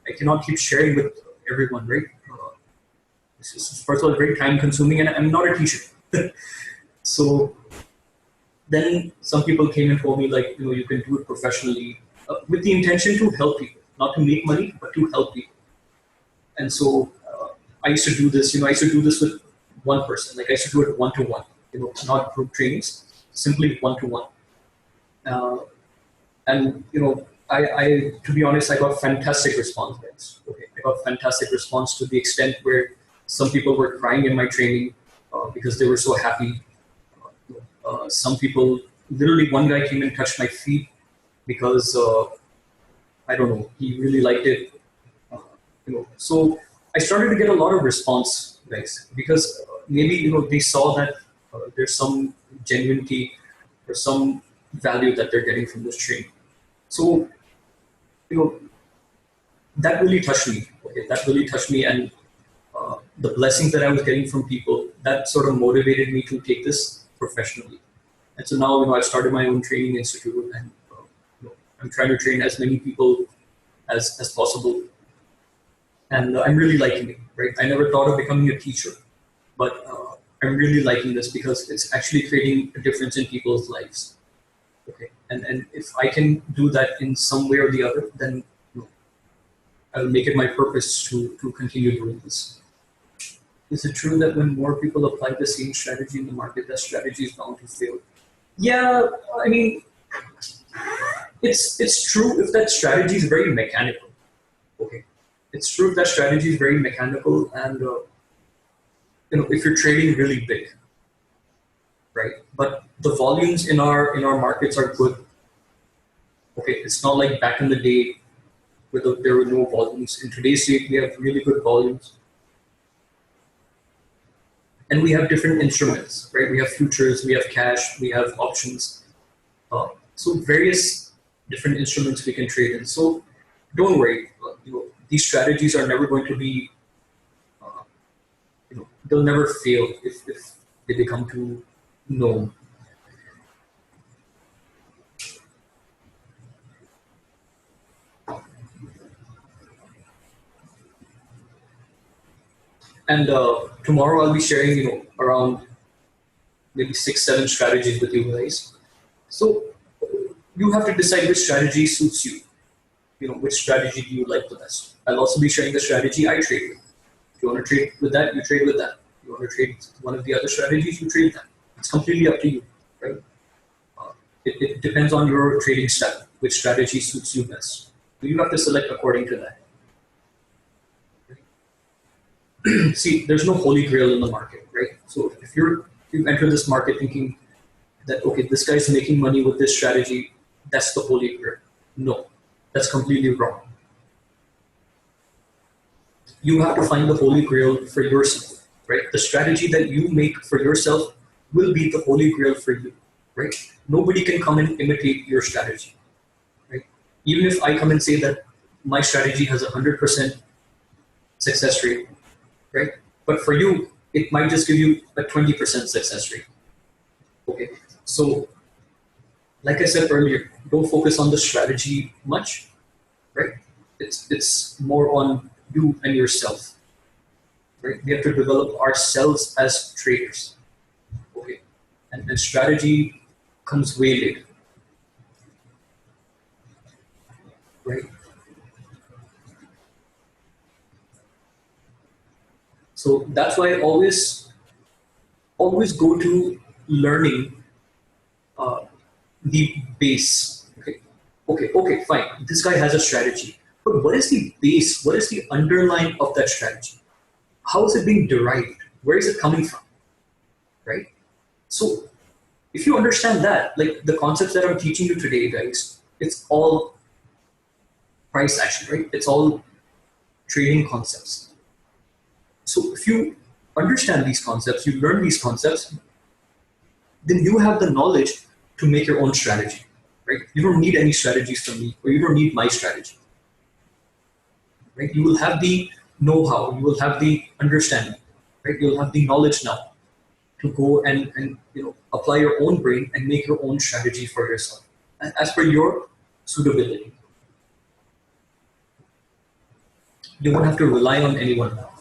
Speaker 1: I cannot keep sharing with everyone, right? This is, first of all, very time consuming, and I'm not a teacher. So then some people came and told me, like, you can do it professionally with the intention to help people, not to make money, but to help people. And so I used to do this, I used to do this with one person. Like I used to do it one-to-one, not group trainings, simply one-to-one. And, I to be honest, I got fantastic response, guys. Okay, I got fantastic response to the extent where some people were crying in my training because they were so happy. Some people, literally one guy came and touched my feet because, I don't know, he really liked it. So I started to get a lot of response, guys, because maybe, they saw that there's some genuinity or some value that they're getting from this training. So, that really touched me. Okay, that really touched me, and the blessings that I was getting from people, that sort of motivated me to take this professionally. And so now, I've started my own training institute, and I'm trying to train as many people as possible. And I'm really liking it, right? I never thought of becoming a teacher, but I'm really liking this because it's actually creating a difference in people's lives. Okay, and if I can do that in some way or the other, then I'll make it my purpose to continue doing this. Is it true that when more people apply the same strategy in the market, that strategy is bound to fail? Yeah, I mean, it's true if that strategy is very mechanical. Okay, it's true if that strategy is very mechanical, and if you're trading really big, right? But the volumes in our markets are good. Okay, it's not like back in the day where there were no volumes. In today's date, we have really good volumes. And we have different instruments, right? We have futures, we have cash, we have options. So various different instruments we can trade in. So don't worry, these strategies are never going to be, they'll never fail if they become too known. And tomorrow I'll be sharing, around maybe 6-7 strategies with you guys. So you have to decide which strategy suits you. Which strategy do you like the best? I'll also be sharing the strategy I trade with. If you want to trade with that, you trade with that. If you want to trade one of the other strategies, you trade that. It's completely up to you, right? It depends on your trading style, which strategy suits you best. So you have to select according to that. See, there's no holy grail in the market, right? So if you enter this market thinking that, okay, this guy's making money with this strategy, that's the holy grail. No, that's completely wrong. You have to find the holy grail for yourself, right? The strategy that you make for yourself will be the holy grail for you, right? Nobody can come and imitate your strategy, right? Even if I come and say that my strategy has 100% success rate, right? But for you, it might just give you a 20% success rate. Okay, so like I said earlier, don't focus on the strategy much, right? It's more on you and yourself, right? We have to develop ourselves as traders, okay? And strategy comes way later, right? So that's why I always go to learning the base. Okay, fine. This guy has a strategy, but what is the base? What is the underline of that strategy? How is it being derived? Where is it coming from? Right? So if you understand that, like the concepts that I'm teaching you today, guys, it's all price action, right? It's all trading concepts. So if you understand these concepts, you learn these concepts, then you have the knowledge to make your own strategy, right? You don't need any strategies from me, or you don't need my strategy, right? You will have the know-how, you will have the understanding, right? You'll have the knowledge now to go and apply your own brain and make your own strategy for yourself, as per your suitability. You won't have to rely on anyone now.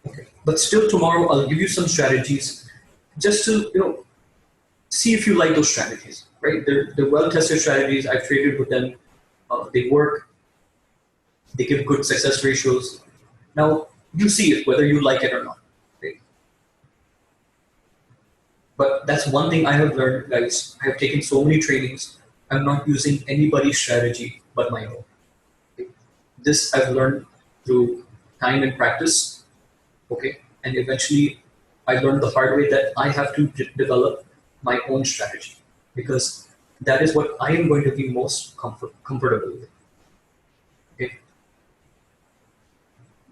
Speaker 1: Okay. But still tomorrow I'll give you some strategies just to see if you like those strategies, right? They're well-tested strategies. I've traded with them. They work. They give good success ratios. Now you see it, whether you like it or not. Right? But that's one thing I have learned, guys. I have taken so many trainings. I'm not using anybody's strategy but my own. Okay? This I've learned through time and practice. Okay, and eventually I learned the hard way that I have to develop my own strategy, because that is what I am going to be most comfortable with. Okay.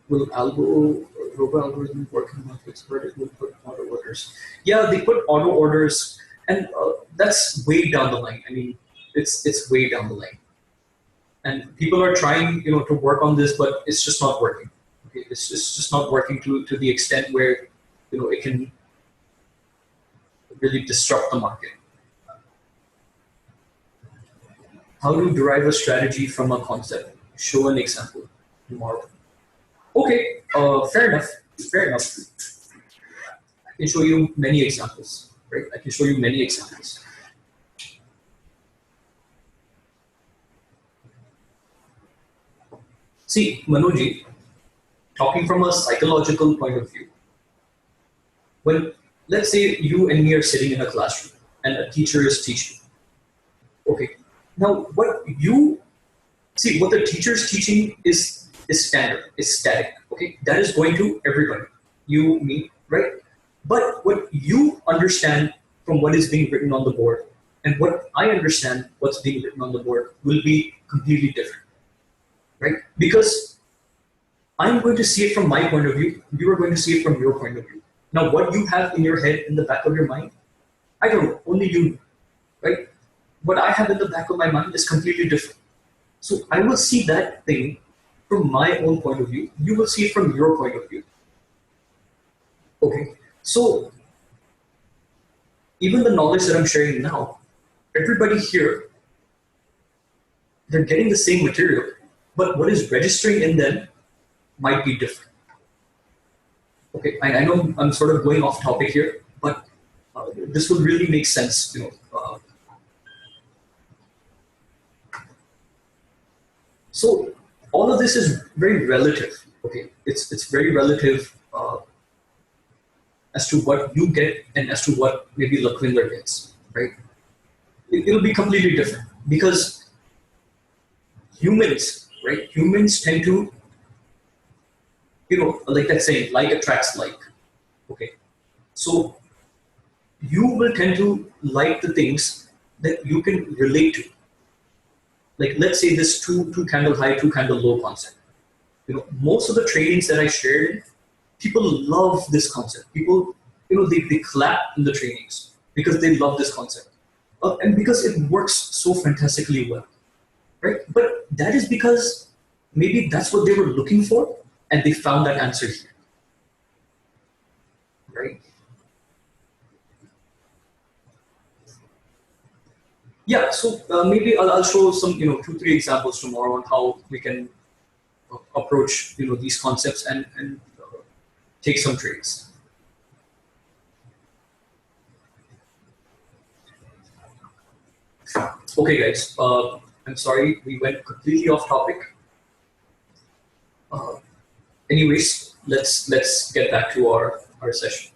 Speaker 1: Will robo algorithm work in markets where it will put auto orders? Yeah, they put auto orders And that's way down the line. I mean, it's way down the line. And people are trying, to work on this, but it's just not working. Okay? It's just not working to the extent where, it can really disrupt the market. How to derive a strategy from a concept? Show an example tomorrow. Okay, fair enough. Fair enough. I can show you many examples, right? I can show you many examples. See, Manoji, talking from a psychological point of view, when let's say you and me are sitting in a classroom and a teacher is teaching. Okay. Now what you see, what the teacher is teaching is standard, is static. Okay. That is going to everybody. You, me, right? But what you understand from what is being written on the board and what I understand what's being written on the board will be completely different. Right? Because I'm going to see it from my point of view, you are going to see it from your point of view. Now, what you have in your head, in the back of your mind, I don't know, only you know, right? What I have in the back of my mind is completely different. So I will see that thing from my own point of view, you will see it from your point of view. Okay, so even the knowledge that I'm sharing now, everybody here, they're getting the same material, but what is registering in them might be different. Okay, I know I'm sort of going off topic here, but this will really make sense. So all of this is very relative. Okay, it's very relative as to what you get and as to what maybe Lakhvinder gets. Right? It'll be completely different because humans, right? Humans tend to, like that saying, like attracts like. Okay, so you will tend to like the things that you can relate to. Like let's say this two candle high, two candle low concept. Most of the trainings that I shared, people love this concept. People, they clap in the trainings because they love this concept. And because it works so fantastically well, right? But that is because maybe that's what they were looking for and they found that answer here, right? Yeah, so maybe I'll show some, 2, 3 examples tomorrow on how we can approach, these concepts and take some trades. Okay, guys, I'm sorry we went completely off topic. Anyways, let's get back to our session.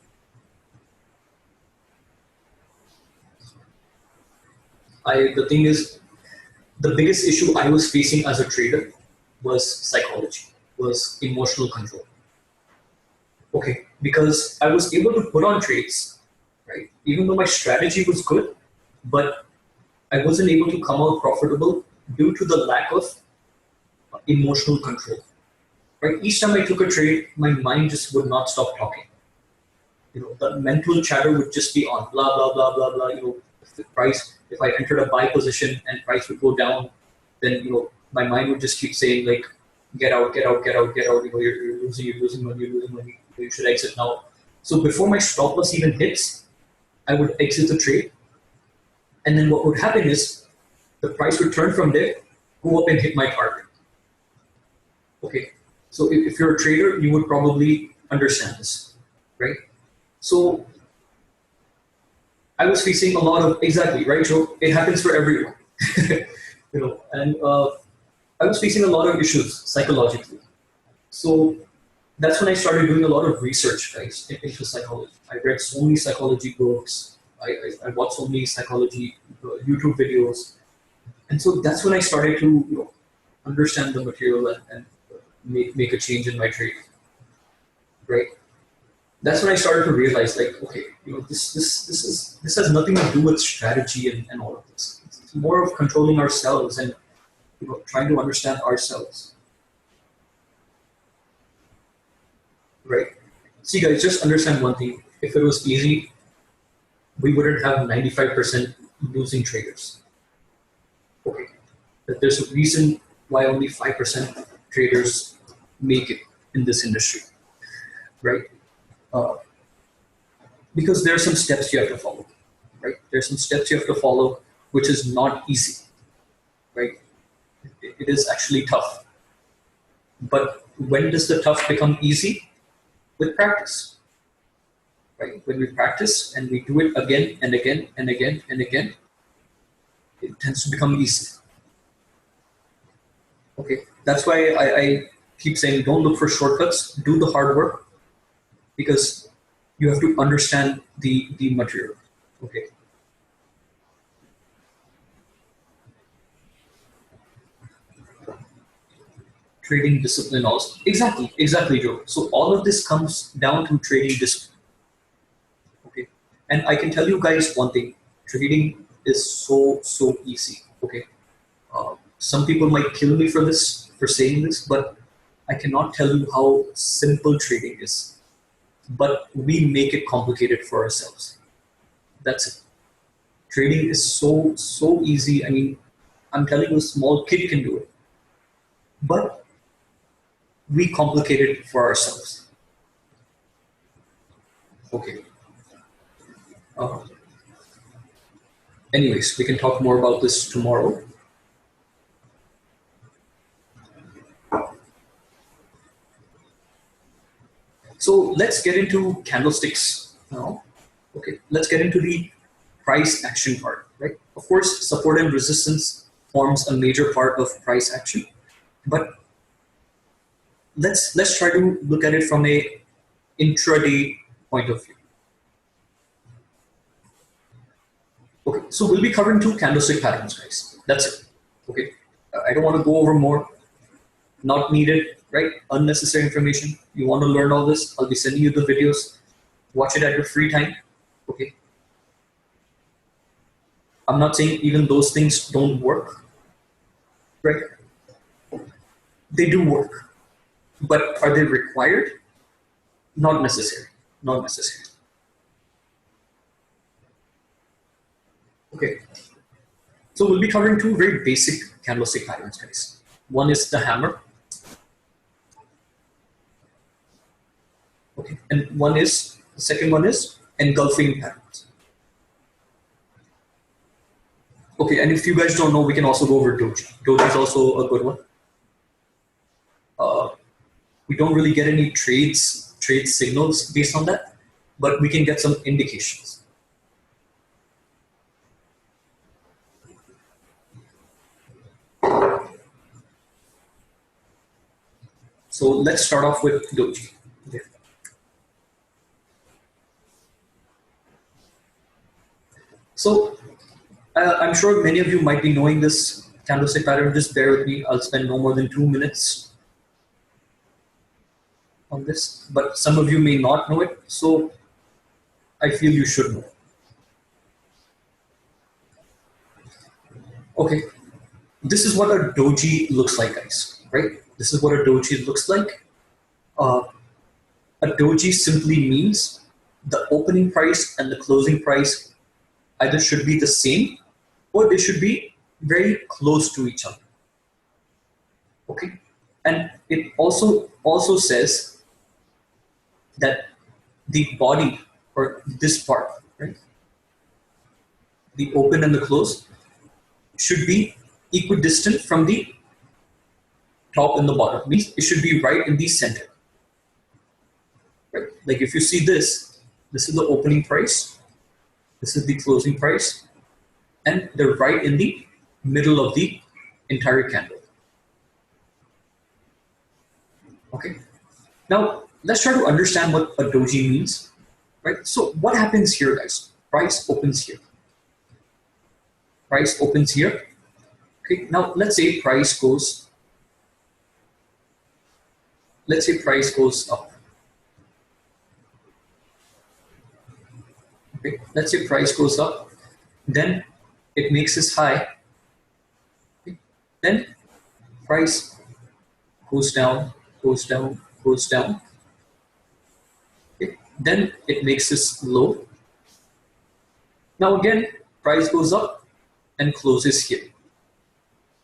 Speaker 1: The thing is, the biggest issue I was facing as a trader was psychology, was emotional control. Okay, because I was able to put on trades, right? Even though my strategy was good, but I wasn't able to come out profitable due to the lack of emotional control. Right? Each time I took a trade, my mind just would not stop talking. The mental chatter would just be on, blah blah blah blah blah. If the price, if I entered a buy position and price would go down, then my mind would just keep saying like, get out, get out, get out, get out. You're losing money, you're losing money. You should exit now. So before my stop loss even hits, I would exit the trade. And then what would happen is the price would turn from there, go up and hit my target. Okay, so if you're a trader, you would probably understand this, right? So I was facing a lot of, exactly, right, Joe? It happens for everyone, and I was facing a lot of issues psychologically. So that's when I started doing a lot of research, guys, into psychology. I read so many psychology books. I watched so many psychology YouTube videos. And so that's when I started to understand the material and make a change in my trading, right? That's when I started to realize, like, okay, this has nothing to do with strategy and all of this. It's more of controlling ourselves and trying to understand ourselves, right? See, guys, just understand one thing. If it was easy, we wouldn't have 95% losing traders. Okay, that there's a reason why only 5% traders make it in this industry, right? Uh, because there are some steps you have to follow, right? There's some steps you have to follow, which is not easy, right? It is actually tough. But when does the tough become easy? With practice, right? When we practice and we do it again and again and again and again, it tends to become easy. Okay, that's why I keep saying don't look for shortcuts, do the hard work, because you have to understand the material. Okay. Trading discipline also. Exactly, Joe. So all of this comes down to trading discipline. Okay. And I can tell you guys one thing, trading is so easy. Okay. Some people might kill me for this, for saying this, but I cannot tell you how simple trading is. But we make it complicated for ourselves. That's it. Trading is so easy. I mean, I'm telling you, a small kid can do it. But we complicate it for ourselves. Okay. Uh, Anyways, we can talk more about this tomorrow. So let's get into candlesticks now. Okay, let's get into the price action part, right? Of course, support and resistance forms a major part of price action, but let's try to look at it from a intraday point of view. Okay, so we'll be covering two candlestick patterns, guys. That's it. Okay, I don't want to go over more. Not needed, right? Unnecessary information. You want to learn all this? I'll be sending you the videos. Watch it at your free time. Okay. I'm not saying even those things don't work, right? They do work, but are they required? Not necessary. Not necessary. Okay. So we'll be covering two very basic candlestick patterns, guys. One is the hammer. Okay. And the second one is engulfing patterns. Okay, and if you guys don't know, we can also go over Doji. Doji is also a good one. We don't really get any trade signals based on that, but we can get some indications. So let's start off with Doji. Okay. So I'm sure many of you might be knowing this candlestick pattern. Just bear with me. I'll spend no more than 2 minutes on this, but some of you may not know it, so I feel you should know. Okay, this is what a doji looks like, guys, right? This is what a doji looks like. A doji simply means the opening price and the closing price either should be the same or they should be very close to each other. Okay, and it also says that the body, or this part, right, the open and the close, should be equidistant from the top and the bottom. Means it should be right in the center. Right? Like if you see this is the opening price, this is the closing price, and they're right in the middle of the entire candle. Okay. Now let's try to understand what a doji means. Right? So what happens here, guys? Price opens here. Price opens here. Okay, now let's say price goes up. Okay, let's say price goes up, then it makes this high. Okay, then price goes down, goes down, goes down. Okay, then it makes this low. Now again, price goes up and closes here.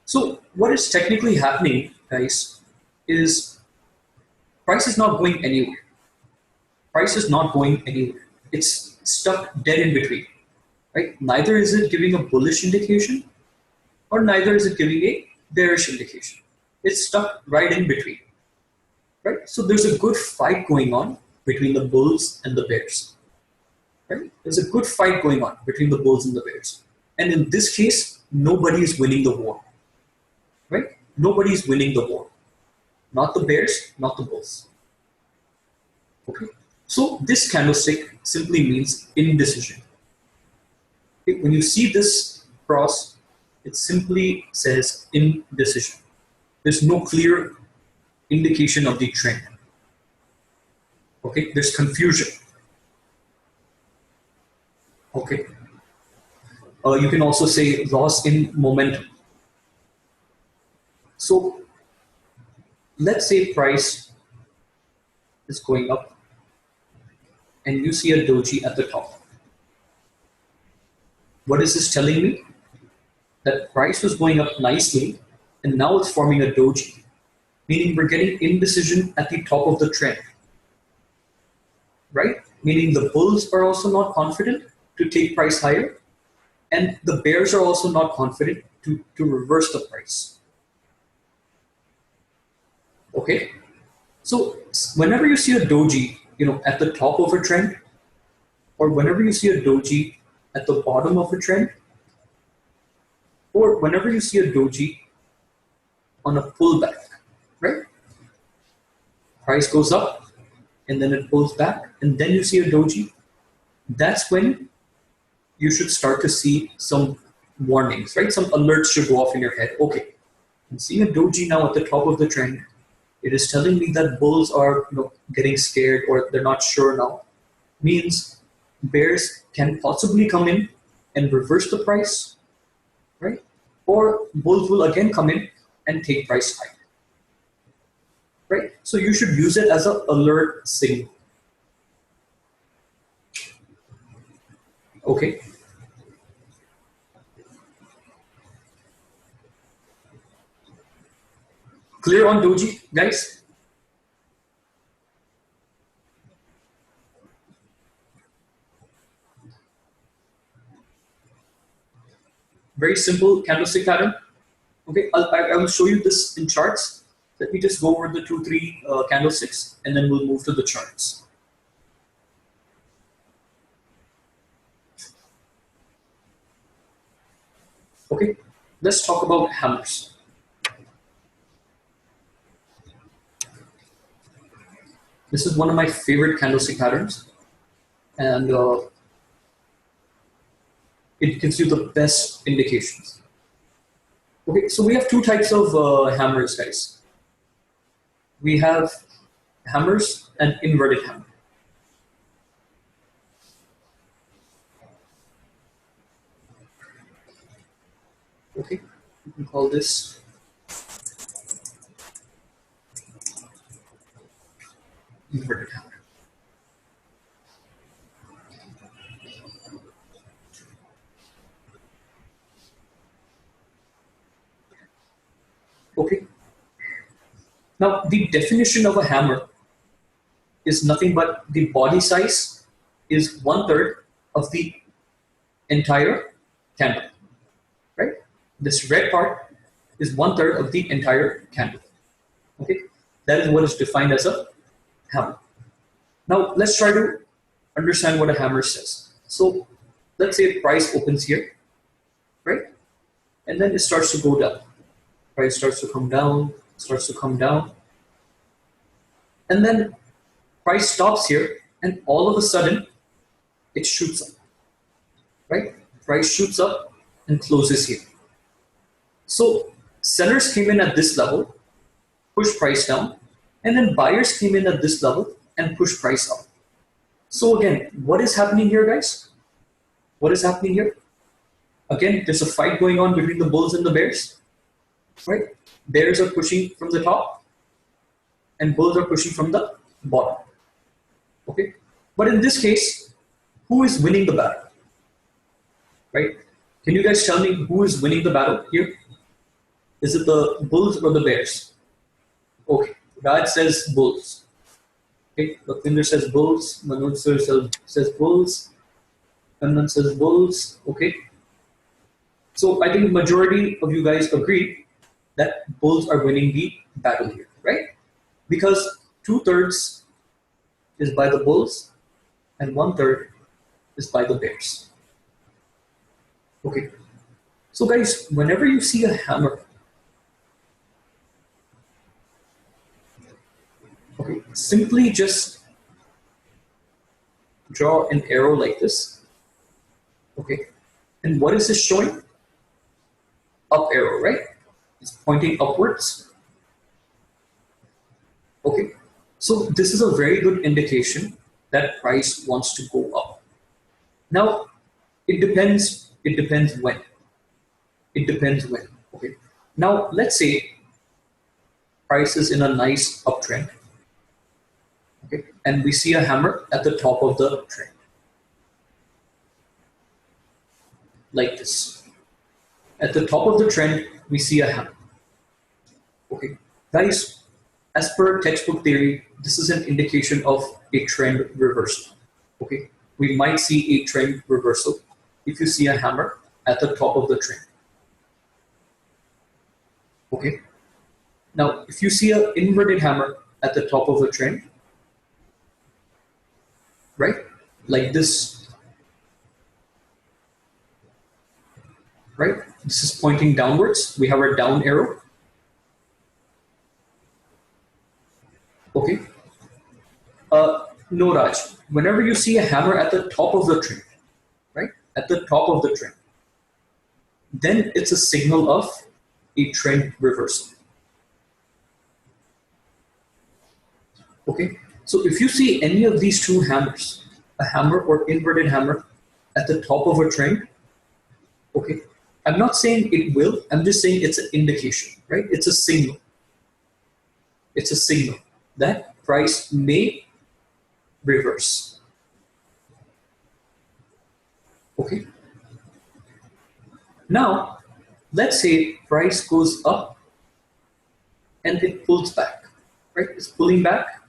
Speaker 1: So what is technically happening, guys, is price is not going anywhere. Price is not going anywhere. It's stuck dead in between, right? Neither is it giving a bullish indication, or neither is it giving a bearish indication. It's stuck right in between, right? So there's a good fight going on between the bulls and the bears, right? There's a good fight going on between the bulls and the bears. And in this case, nobody is winning the war, right? Nobody is winning the war. Not the bears, not the bulls. Okay? So this candlestick simply means indecision. Okay? When you see this cross, it simply says indecision. There's no clear indication of the trend. Okay? There's confusion. Okay? You can also say loss in momentum. So let's say price is going up and you see a doji at the top. What is this telling me? That price was going up nicely and now it's forming a doji, meaning we're getting indecision at the top of the trend, right? Meaning the bulls are also not confident to take price higher and the bears are also not confident to reverse the price. Okay? So whenever you see a doji, at the top of a trend, or whenever you see a doji at the bottom of a trend, or whenever you see a doji on a pullback, right? Price goes up and then it pulls back and then you see a doji. That's when you should start to see some warnings, right? Some alerts should go off in your head. Okay, I'm seeing a doji now at the top of the trend. It is telling me that bulls are getting scared or they're not sure now. Means bears can possibly come in and reverse the price, right? Or bulls will again come in and take price high, right? So you should use it as an alert signal. Okay. Clear on doji, guys? Very simple candlestick pattern. Okay, I will show you this in charts. Let me just go over the 2-3 candlesticks and then we'll move to the charts. Okay, let's talk about hammers. This is one of my favorite candlestick patterns, and it gives you the best indications. Okay, so we have two types of hammers, guys. We have hammers and inverted hammer. Okay, you can call this inverted hammer. Okay. Now, the definition of a hammer is nothing but the body size is 1/3 of the entire candle, right? This red part is 1/3 of the entire candle. Okay, that is what is defined as a hammer. Now, let's try to understand what a hammer says. So, let's say price opens here, right? And then it starts to go down. Price starts to come down, starts to come down. And then price stops here and all of a sudden it shoots up, right? Price shoots up and closes here. So sellers came in at this level, pushed price down, and then buyers came in at this level and pushed price up. So again, what is happening here, guys? What is happening here? Again, there's a fight going on between the bulls and the bears, right? Bears are pushing from the top and bulls are pushing from the bottom. Okay, but in this case, who is winning the battle? right? Can you guys tell me who is winning the battle here? Is it the Bulls or the Bears? Okay, Raj says Bulls. Okay, Lakwinder says Bulls. Manoj sir says Bulls. Kannan says Bulls. Okay. So I think majority of you guys agree that Bulls are winning the battle here, right? Because 2/3 is by the Bulls and 1/3 is by the Bears. Okay. So guys, whenever you see a hammer, okay, simply just draw an arrow like this. Okay. And what is this showing? Up arrow, right? It's pointing upwards. Okay. So this is a very good indication that price wants to go up. Now, it depends when. It depends when. Okay. Now, let's say price is in a nice uptrend. Okay. And we see a hammer at the top of the trend. Like this. At the top of the trend, we see a hammer. Okay. Guys, as per textbook theory, this is an indication of a trend reversal. Okay. We might see a trend reversal if you see a hammer at the top of the trend. Okay. Now, if you see an inverted hammer at the top of the trend, right, like this, right, this is pointing downwards. We have our down arrow. Okay. No, Raj. Whenever you see a hammer at the top of the trend, right, at the top of the trend, then it's a signal of a trend reversal. Okay. So if you see any of these two hammers, a hammer or inverted hammer at the top of a trend, okay, I'm not saying it will, I'm just saying it's an indication, right? It's a signal. It's a signal that price may reverse. Okay. Now, let's say price goes up and it pulls back, right? It's pulling back.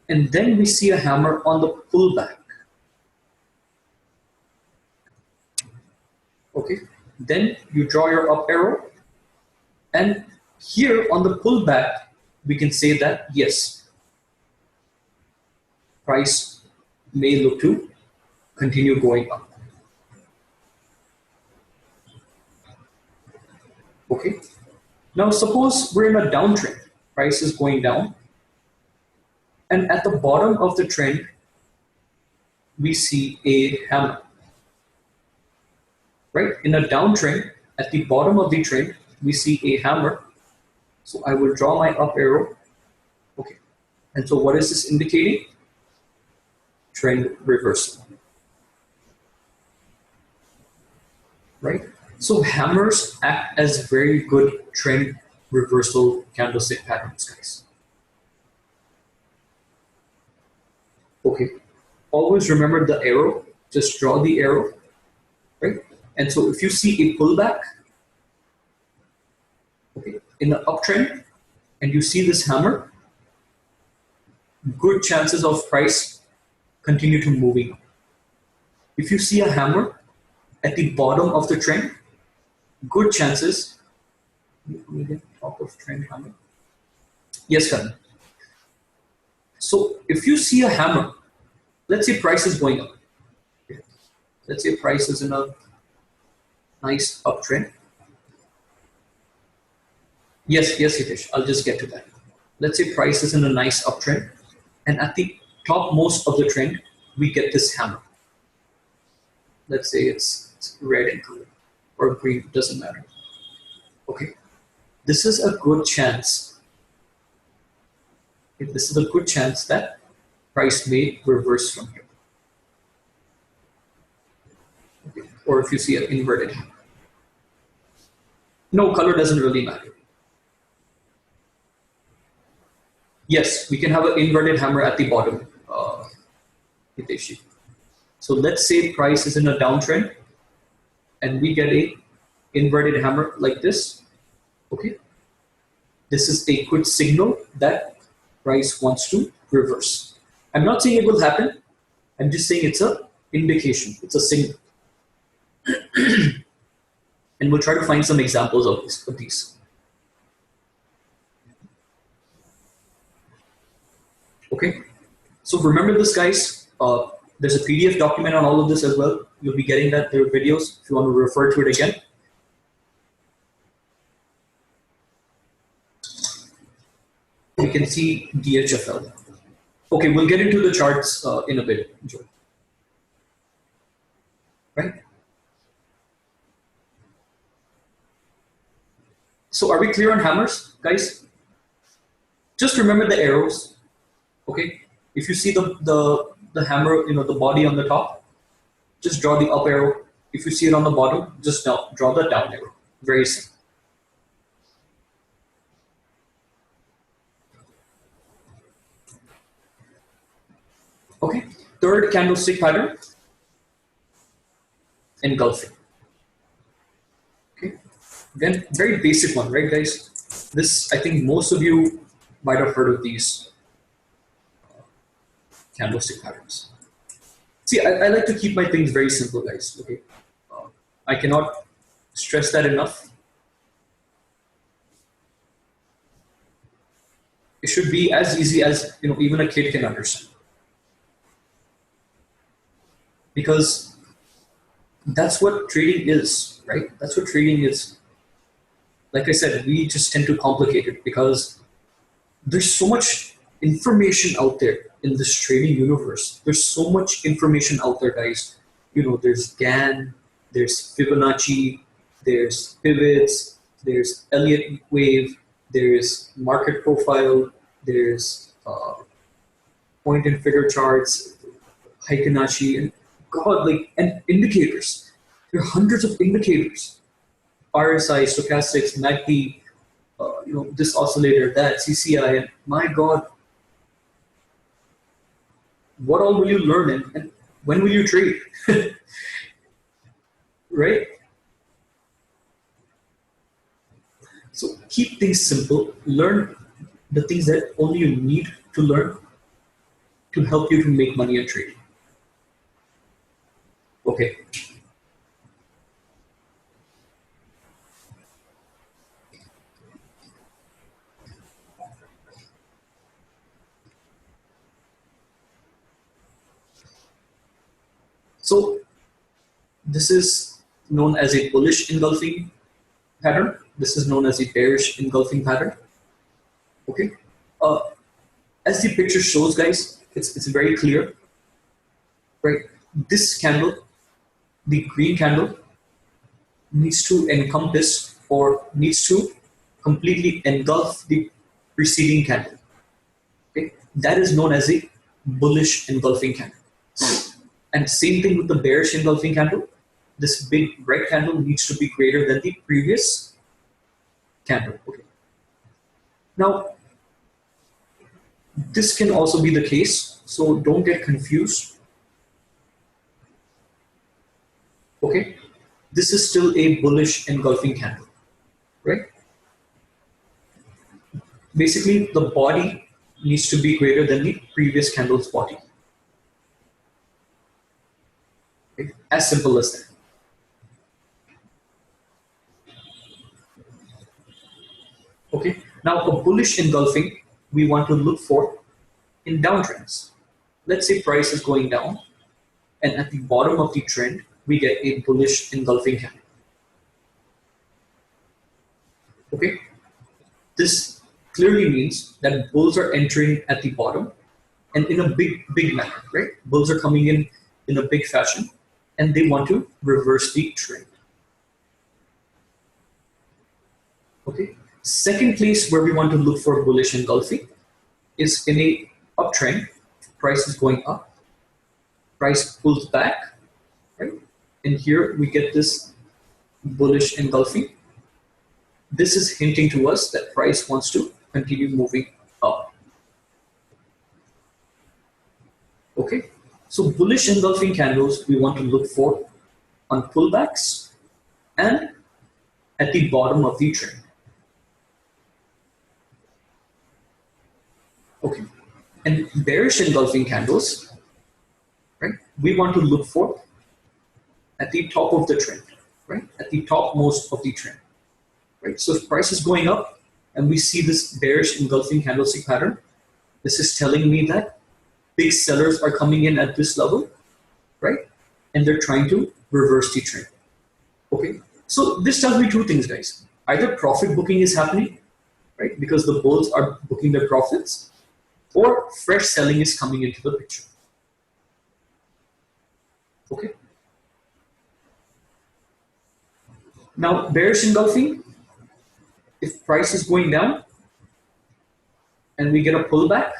Speaker 1: And then we see a hammer on the pullback. Okay. Then you draw your up arrow. And here on the pullback, we can say that yes, price may look to continue going up. Okay. Now suppose we're in a downtrend. Price is going down. And at the bottom of the trend, we see a hammer. Right? In a downtrend, at the bottom of the trend, we see a hammer. So I will draw my up arrow. Okay. And so what is this indicating? Trend reversal. Right? So hammers act as very good trend reversal candlestick patterns, guys. Okay. Always remember the arrow. Just draw the arrow. Right? And so if you see a pullback, okay, in the uptrend, and you see this hammer, good chances of price continue to moving up. If you see a hammer at the bottom of the trend, good chances. Top of trend hammer. Yes, Karan. So if you see a hammer, let's say price is going up. Okay. Let's say price is in a nice uptrend. Yes, Hitesh, I'll just get to that. Let's say price is in a nice uptrend, and at the topmost of the trend, we get this hammer. Let's say it's red in color or green, doesn't matter. Okay, this is a good chance. This is a good chance that price may reverse from here. Okay. Or if you see an inverted hammer. No, color doesn't really matter. Yes, we can have an inverted hammer at the bottom, Hiteshi. So let's say price is in a downtrend, and we get a inverted hammer like this. Okay, this is a quick signal that price wants to reverse. I'm not saying it will happen. I'm just saying it's a indication. It's a signal, and we'll try to find some examples of these. Okay, so remember this, guys. There's a PDF document on all of this as well. You'll be getting that. There are videos if you want to refer to it again. You can see DHFL. Okay, we'll get into the charts in a bit, Joe. Right? So are we clear on hammers, guys? Just remember the arrows. Okay, if you see the hammer, the body on the top, just draw the up arrow. If you see it on the bottom, just draw the down arrow. Very simple. Okay, third candlestick pattern, engulfing. Okay, again, very basic one, right, guys? This, I think most of you might have heard of these candlestick patterns. See, I like to keep my things very simple, guys. Okay, I cannot stress that enough. It should be as easy as even a kid can understand, because that's what trading is, right? That's what trading is. Like I said, we just tend to complicate it because there's so much information out there in this trading universe. There's so much information out there, guys. There's Gann, there's Fibonacci, there's pivots, there's Elliott wave, there's market profile, there's point and figure charts, Fibonacci, and and indicators. There are hundreds of indicators. RSI, stochastics, MACD, this oscillator, that, CCI, and my God, what all will you learn and when will you trade? Right? So keep things simple. Learn the things that only you need to learn to help you to make money in trading. Okay. So this is known as a bullish engulfing pattern. This is known as a bearish engulfing pattern. Okay. As the picture shows, guys, it's very clear, right? This candle, the green candle, needs to encompass or needs to completely engulf the preceding candle. Okay, that is known as a bullish engulfing candle. And same thing with the bearish engulfing candle. This big red candle needs to be greater than the previous candle. Okay. Now, this can also be the case, so don't get confused. Okay, this is still a bullish engulfing candle, right? Basically, the body needs to be greater than the previous candle's body. Okay? As simple as that. Okay, now a bullish engulfing we want to look for in downtrends. Let's say price is going down, and at the bottom of the trend, we get a bullish engulfing candle. Okay, this clearly means that bulls are entering at the bottom and in a big manner, right? Bulls are coming in a big fashion, and they want to reverse the trend. Okay, second place where we want to look for bullish engulfing is in a uptrend. Price is going up, price pulls back, right? And here we get this bullish engulfing. This is hinting to us that price wants to continue moving up. Okay, so bullish engulfing candles we want to look for on pullbacks and at the bottom of the trend. Okay, and bearish engulfing candles, right? We want to look for at the top of the trend, right? At the topmost of the trend, right? So if price is going up and we see this bearish engulfing candlestick pattern, this is telling me that big sellers are coming in at this level, right? And they're trying to reverse the trend. Okay, so this tells me two things, guys. Either profit booking is happening, right? Because the bulls are booking their profits, or fresh selling is coming into the picture. Okay. Now, bearish engulfing, if price is going down and we get a pullback,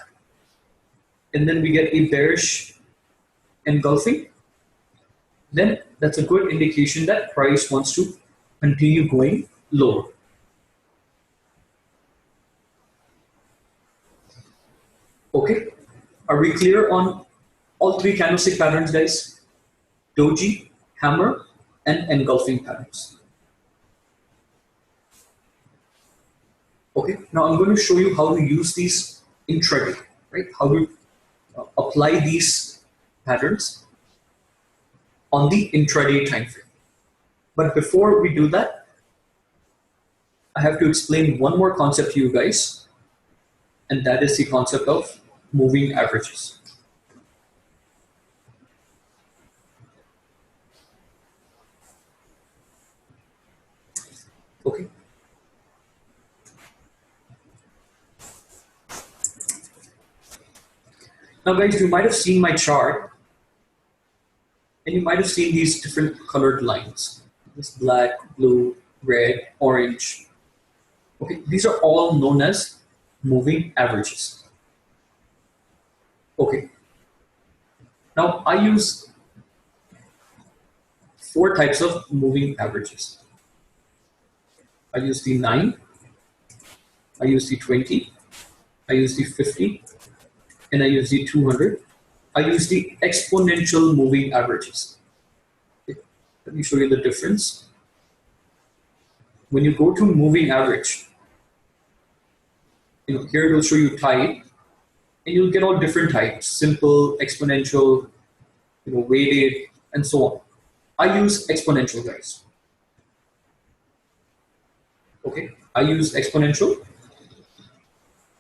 Speaker 1: and then we get a bearish engulfing, then that's a good indication that price wants to continue going lower. Okay, are we clear on all three candlestick patterns, guys? Doji, hammer, and engulfing patterns. Okay, now I'm going to show you how to use these intraday, right? How to apply these patterns on the intraday time frame. But before we do that, I have to explain one more concept to you guys, and that is the concept of moving averages. Okay. Now, guys, you might have seen my chart, and you might have seen these different colored lines. This black, blue, red, orange. Okay, these are all known as moving averages. Okay. Now, I use 4 types of moving averages. I use the 9, I use the 20, I use the 50, and I use the 200. I use the exponential moving averages. Okay. Let me show you the difference. When you go to moving average, here it will show you type, and you'll get all different types: simple, exponential, weighted, and so on. I use exponential, guys. Okay, I use exponential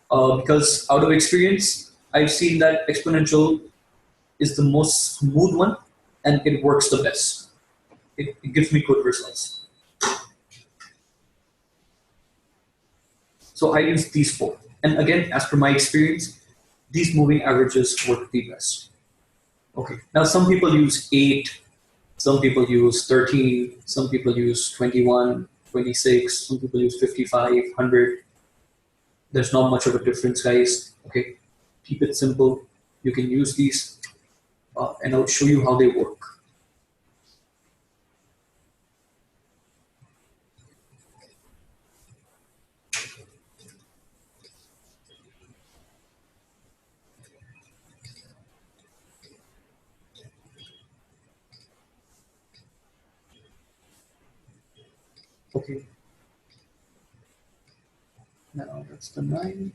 Speaker 1: because out of experience, I've seen that exponential is the most smooth one, and it works the best. It gives me good results. So I use these 4. And again, as per my experience, these moving averages work the best. Okay, now some people use 8, some people use 13, some people use 21, 26, some people use 55, 100. There's not much of a difference, guys. Okay, keep it simple. You can use these, and I'll show you how they work. Okay. Now that's the 9.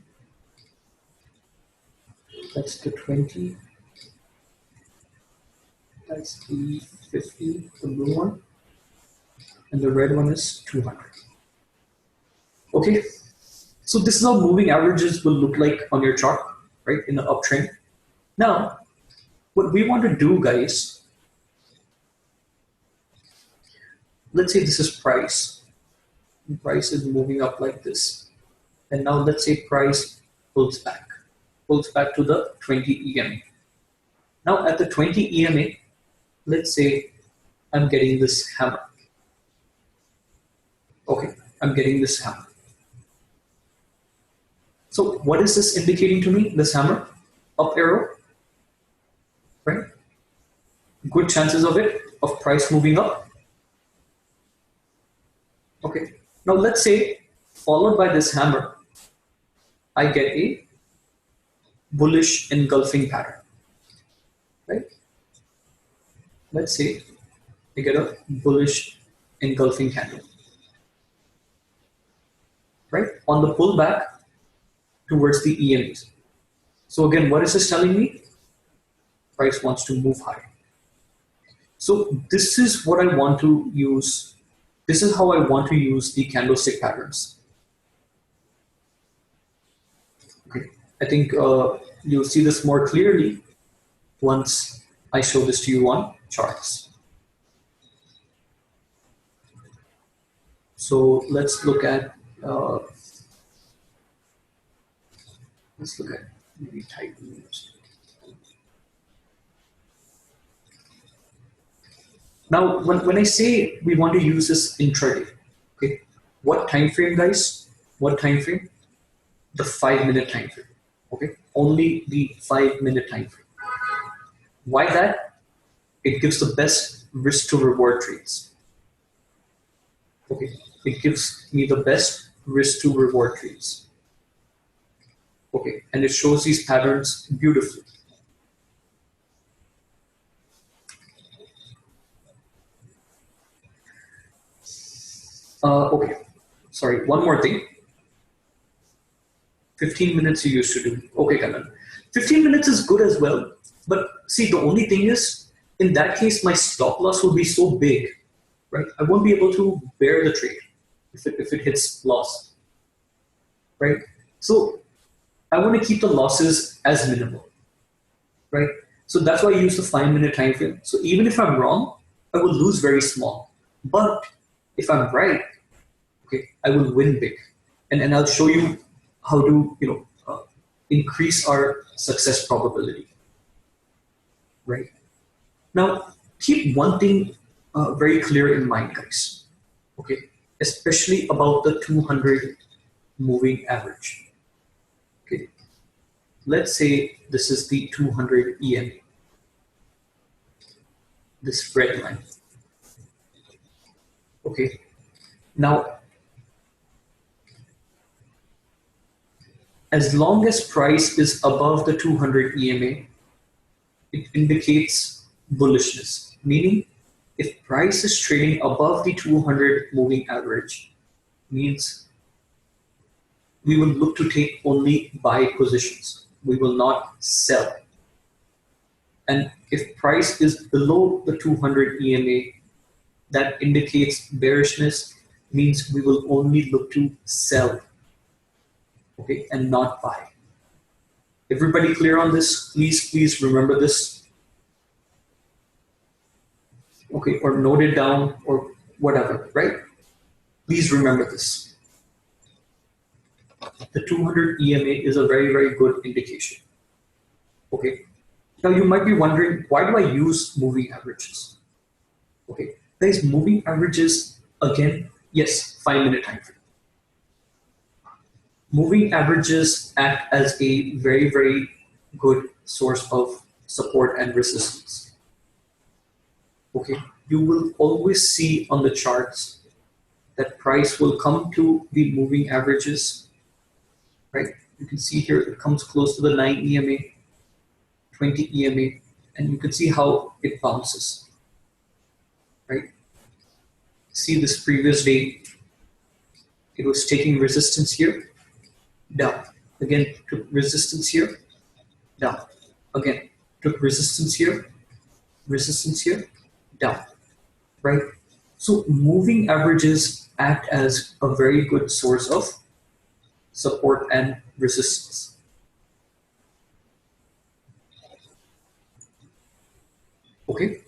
Speaker 1: That's the 20. That's the 50, the blue one. And the red one is 200. Okay. So this is how moving averages will look like on your chart, right, in the uptrend. Now, what we want to do, guys, let's say this is price. Price is moving up like this. And now let's say price pulls back to the 20 EMA. Now at the 20 EMA, let's say I'm getting this hammer. Okay, I'm getting this hammer. So what is this indicating to me, this hammer? Up arrow, right? Good chances of it, of price moving up. Okay, now let's say followed by this hammer, I get a bullish engulfing pattern, right? Let's say I get a bullish engulfing candle, right? On the pullback towards the EMAs. So again, what is this telling me? Price wants to move higher. So this is what I want to use. This is how I want to use the candlestick patterns. Okay, I think you'll see this more clearly once I show this to you on charts. So let's look at maybe type news. Now, when I say we want to use this intraday, okay, what time frame, guys? What time frame? The 5-minute time frame. Okay, only the 5-minute time frame. Why that? It gives the best risk to reward trades. Okay, it gives me the best risk to reward trades. Okay, and it shows these patterns beautifully. Okay, sorry, one more thing. 15 minutes you used to do. Okay, Kanan. 15 minutes is good as well. But see, the only thing is, in that case, my stop loss will be so big, right? I won't be able to bear the trade if it hits loss, right? So I want to keep the losses as minimal, right? So that's why I use the 5-minute time frame. So even if I'm wrong, I will lose very small. But if I'm right, okay, I will win big. And I'll show you how to, increase our success probability, right? Now, keep one thing very clear in mind, guys, okay? Especially about the 200 moving average, okay? Let's say this is the 200 EMA, this red line, okay? Now, as long as price is above the 200 EMA, it indicates bullishness, meaning if price is trading above the 200 moving average, means we will look to take only buy positions. We will not sell. And if price is below the 200 EMA, that indicates bearishness, means we will only look to sell, okay, and not buy. Everybody clear on this? Please remember this. Okay, or note it down or whatever, right? Please remember this. The 200 EMA is a very good indication. Okay. Now you might be wondering, why do I use moving averages? Okay, guys, moving averages, again, yes, 5-minute time frame. Moving averages act as a very good source of support and resistance. Okay, you will always see on the charts that price will come to the moving averages, right? You can see here it comes close to the 9 EMA, 20 EMA, and you can see how it bounces, right? See this previous day, it was taking resistance here, down. Again, took resistance here, down. Again, took resistance here, down, right? So moving averages act as a very good source of support and resistance. Okay.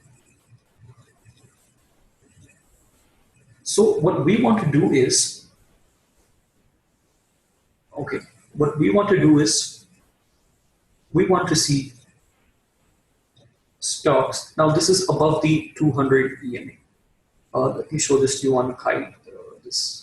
Speaker 1: So what we want to do is, we want to see stocks. Now this is above the 200 EMA. Let me show this to you on kite. This.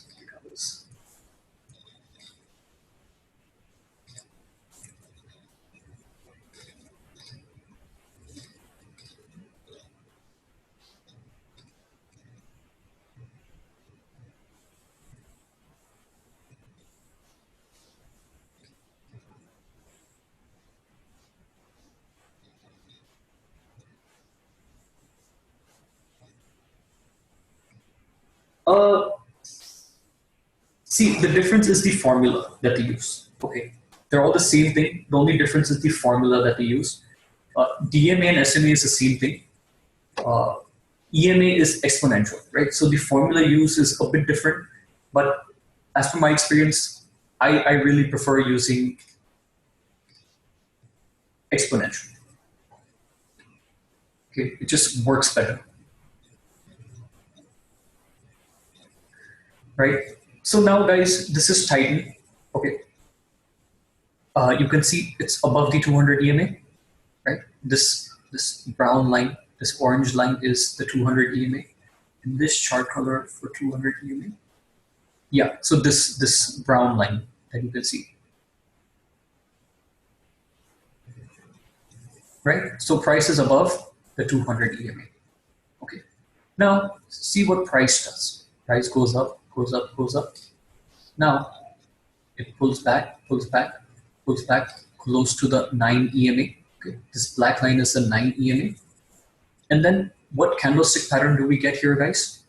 Speaker 1: See, the difference is the formula that they use. Okay, they're all the same thing. The only difference is the formula that they use. DMA and SMA is the same thing. EMA is exponential, right? So the formula used is a bit different, but as per my experience, I really prefer using exponential. Okay, it just works better, right? So now, guys, this is Titan. Okay, you can see it's above the 200 EMA, right? This brown line, this orange line is the 200 EMA, and this chart color for 200 EMA. Yeah, so this brown line that you can see, right? So price is above the 200 EMA. Okay, now see what price does. Price goes up, goes up, goes up. Now it pulls back, pulls back, pulls back close to the 9 EMA. Okay, this black line is the 9 EMA. And then what candlestick pattern do we get here, guys?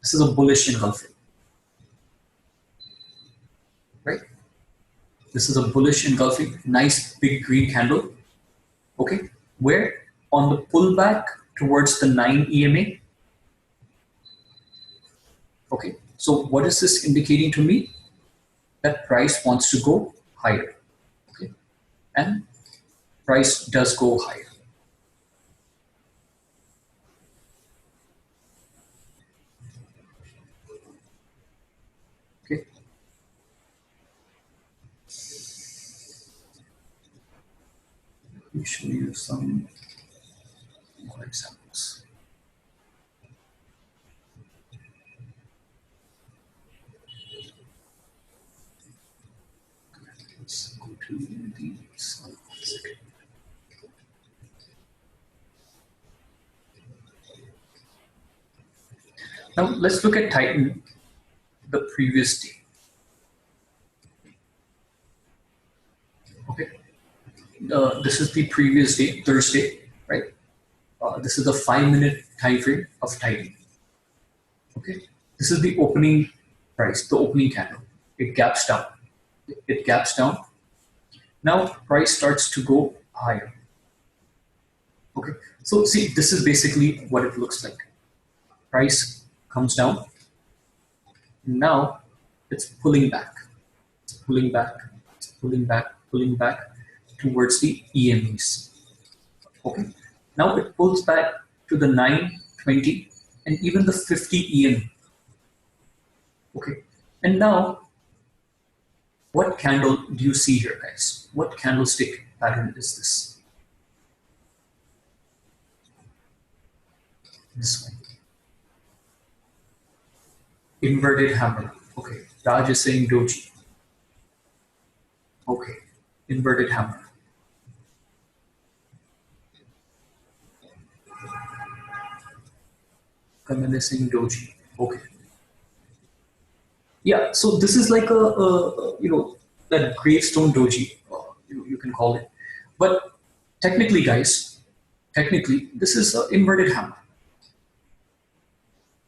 Speaker 1: This is a bullish engulfing, right? This is a bullish engulfing, nice big green candle. Okay, where on the pullback towards the 9 EMA. Okay, so what is this indicating to me? That price wants to go higher. Okay, and price does go higher. Okay. Let me show you some more examples. Let's go to the slide. Now let's look at Titan the previous day. Okay, this is the previous day, Thursday, right? This is the 5-minute time frame of Titan. Okay, this is the opening price, the opening candle. It gaps down. It gaps down. Now price starts to go higher. Okay, so see, this is basically what it looks like. Price comes down. Now it's pulling back. It's pulling back. It's pulling back. Pulling back towards the EMAs. Okay, now it pulls back to the 9, 20, and even the 50 EM. Okay, and now what candle do you see here, guys? What candlestick pattern is this? This one. Inverted hammer. Okay, Raj is saying doji. Okay, inverted hammer. Kamal is saying doji. Okay. Yeah, so this is like a that gravestone doji, you can call it. But technically, guys, this is an inverted hammer.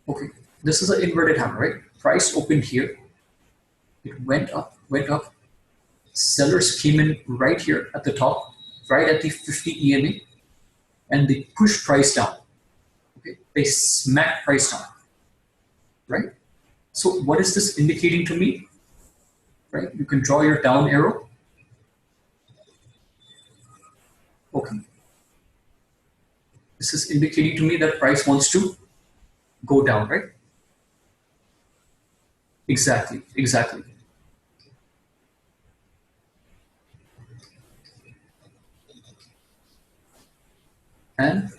Speaker 1: Okay, this is an inverted hammer, right? Price opened here. It went up, went up. Sellers came in right here at the top, right at the 50 EMA, and they pushed price down. Okay, they smacked price down, right? So what is this indicating to me? Right, you can draw your down arrow. Okay, this is indicating to me that price wants to go down, right? Exactly, exactly. And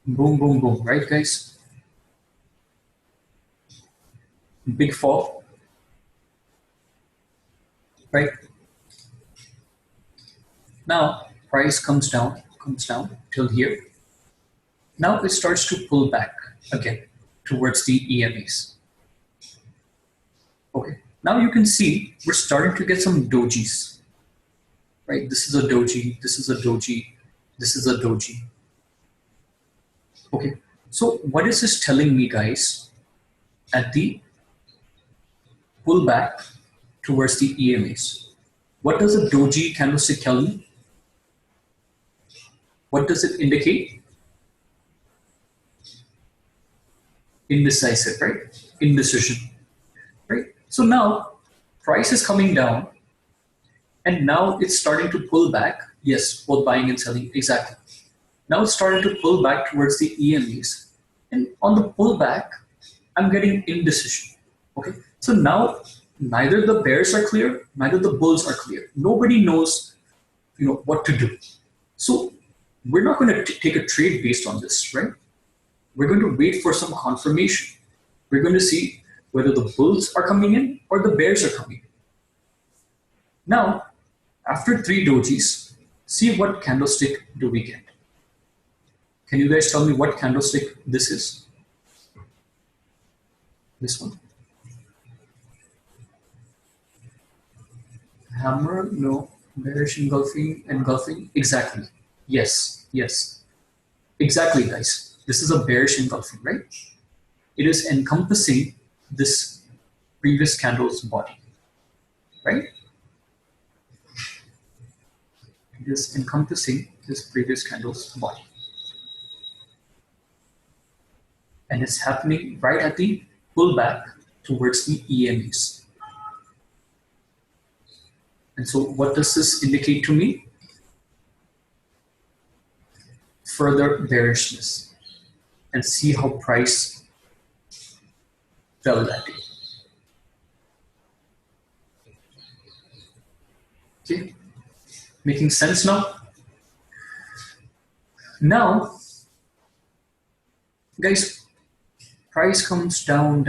Speaker 1: boom, boom, boom, right, guys? Big fall, right? Now price comes down till here. Now it starts to pull back again towards the EMAs. Okay, now you can see we're starting to get some dojis, right? This is a doji, this is a doji, this is a doji. Okay, so what is this telling me, guys? at the pullback towards the EMAs. What does a doji candlestick tell me? What does it indicate? Indecisive, right? Indecision, right? So now price is coming down and now it's starting to pull back. Yes, both buying and selling, exactly. Now it's starting to pull back towards the EMAs. And on the pullback, I'm getting indecision, okay? So now neither the bears are clear, neither the bulls are clear. Nobody knows, what to do. So we're not going to take a trade based on this, right? We're going to wait for some confirmation. We're going to see whether the bulls are coming in or the bears are coming in. Now, after 3 dojis, see what candlestick do we get. Can you guys tell me what candlestick this is? This one. Hammer, no. Bearish engulfing. Exactly. Yes. Exactly, guys. This is a bearish engulfing, right? It is encompassing this previous candle's body, right? It is encompassing this previous candle's body. And it's happening right at the pullback towards the EMAs. And so what does this indicate to me? Further bearishness. And see how price fell that day. Okay, making sense now? Now, guys, price comes down,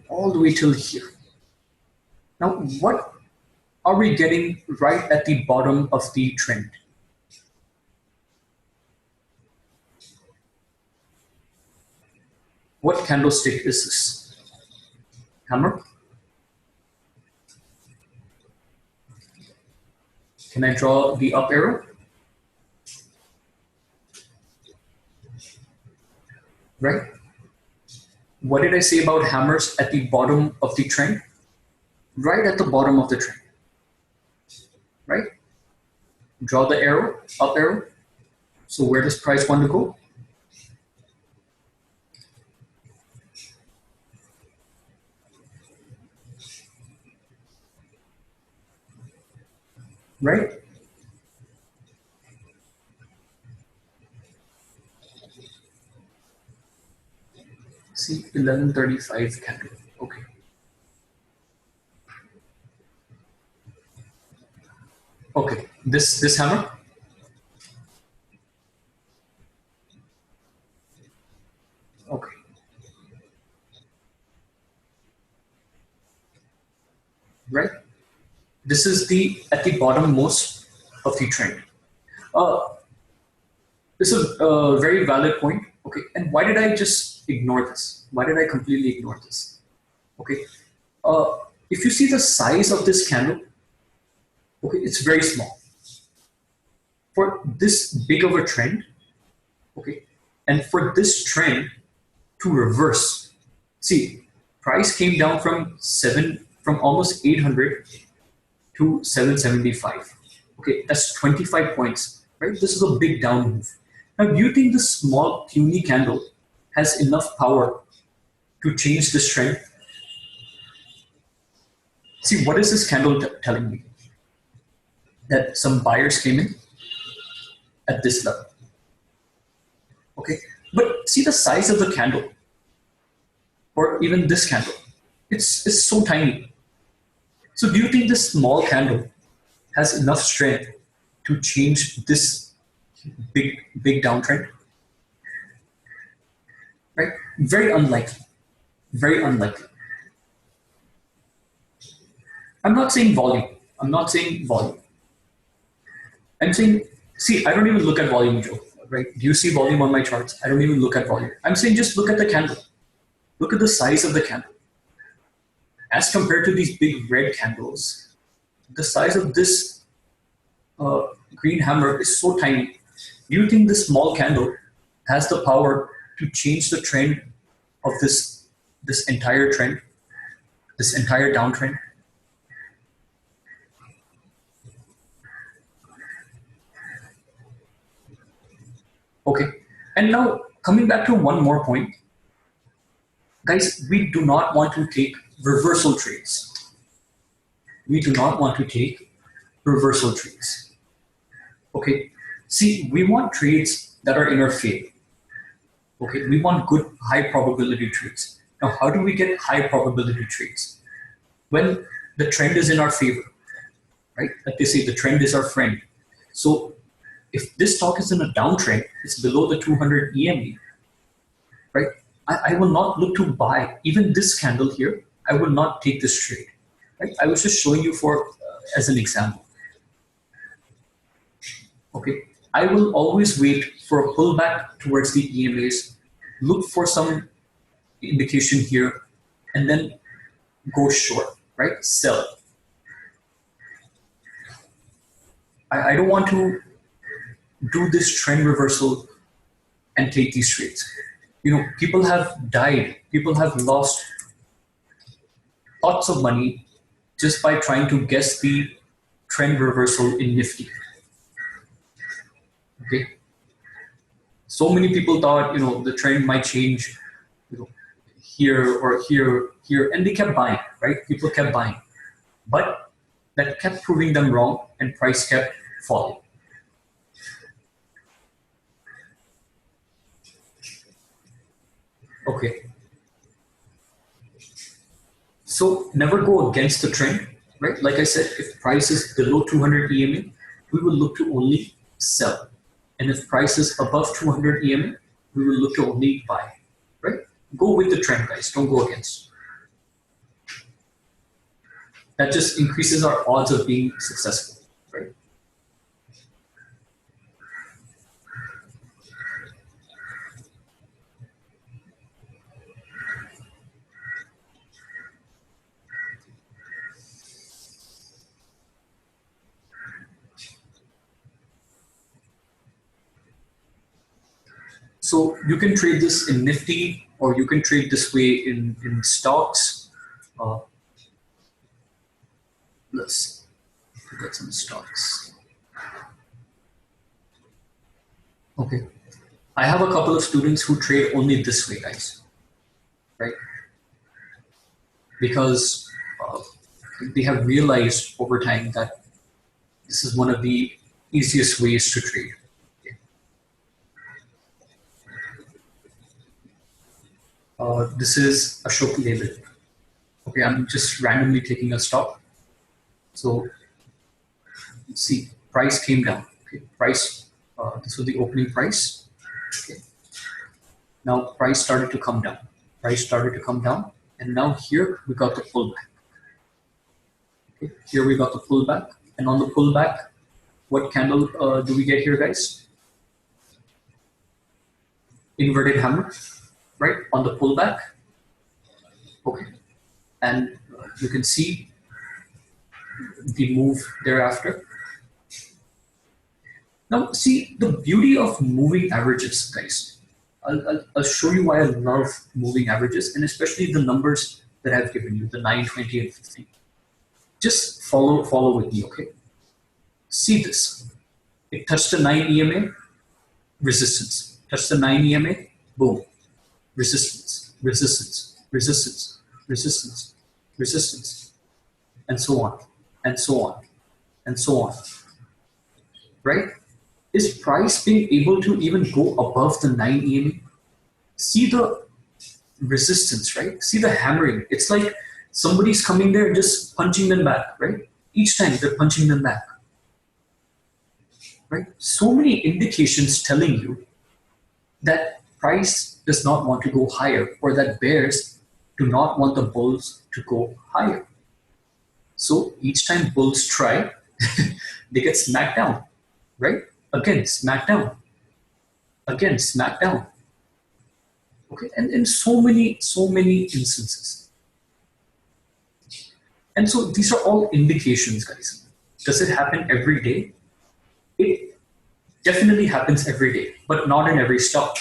Speaker 1: all the way till here. Now, what are we getting right at the bottom of the trend? What candlestick is this? Hammer? Can I draw the up arrow? Right? What did I say about hammers at the bottom of the trend? Right at the bottom of the trend. Right? Draw the arrow, up arrow. So where does price want to go? Right? See, 1135 candle. Okay. Okay, this hammer. Okay. Right? This is at the bottom most of the trend. This is a very valid point. Okay, and why did I just ignore this? Why did I completely ignore this? Okay, if you see the size of this candle, okay, it's very small. For this big of a trend, okay, and for this trend to reverse, see, price came down from almost 800 to 775. Okay, that's 25 points, right? This is a big down move. Now, do you think this small puny candle has enough power to change this trend? See, what is this candle telling me? That some buyers came in at this level. Okay, but see the size of the candle, or even this candle. It's so tiny. So do you think this small candle has enough strength to change this big downtrend? Right? Very unlikely. Very unlikely. I'm not saying volume. I'm saying, see, I don't even look at volume, Joe. Right? Do you see volume on my charts? I don't even look at volume. I'm saying just look at the candle. Look at the size of the candle. As compared to these big red candles, the size of this green hammer is so tiny. Do you think this small candle has the power to change the trend of this this entire trend, this entire downtrend. Okay, and now coming back to one more point, guys, we do not want to take reversal trades. We do not want to take reversal trades. Okay, see, we want trades that are in our favor. Okay, we want good high probability trades. Now, how do we get high probability trades? When the trend is in our favor, right? Like they say, the trend is our friend. So if this stock is in a downtrend, it's below the 200 EMA, right? I will not look to buy even this candle here. I will not take this trade, right? I was just showing you for as an example. Okay, I will always wait for a pullback towards the EMAs, look for some indication here, and then go short, right? Sell. I don't want to do this trend reversal and take these trades. You know, people have died, people have lost lots of money just by trying to guess the trend reversal in Nifty. Okay, so many people thought, you know, the trend might change, you know, here or here, here, and they kept buying, right? People kept buying, but that kept proving them wrong, and price kept falling. Okay, so never go against the trend, right? Like I said, if price is below 200 EMA, we will look to only sell. And if price is above 200 EMA, we will look to only buy, right? Go with the trend, guys. Don't go against. That just increases our odds of being successful, right? So you can trade this in Nifty, or you can trade this way in stocks. Let's look at some stocks. Okay, I have a couple of students who trade only this way, guys, right? Because they have realized over time that this is one of the easiest ways to trade. This is Ashok Leyland. Okay, I'm just randomly taking a stock. So see, price came down. Okay, price. This was the opening price. Okay. Now price started to come down. Price started to come down, and now here we got the pullback. Okay, here we got the pullback, and on the pullback, what candle do we get here, guys? Inverted hammer. Right, on the pullback. Okay, and you can see the move thereafter. Now, see the beauty of moving averages, guys. I'll show you why I love moving averages, and especially the numbers that I've given you, the 9, 20, and 15. Just follow with me, okay? See this. It touched the 9 EMA, resistance. Touched the 9 EMA, boom. Resistance, resistance, resistance, resistance, resistance, and so on, and so on, and so on. Right? Is price being able to even go above the 9 EMA? See the resistance, right? See the hammering. It's like somebody's coming there and just punching them back, right? Each time they're punching them back. Right? So many indications telling you that price does not want to go higher, or that bears do not want the bulls to go higher. So each time bulls try, they get smacked down, right? Again, smacked down. Again, smacked down. Okay, and in so many instances. And so these are all indications, guys. Does it happen every day? It definitely happens every day, but not in every stock.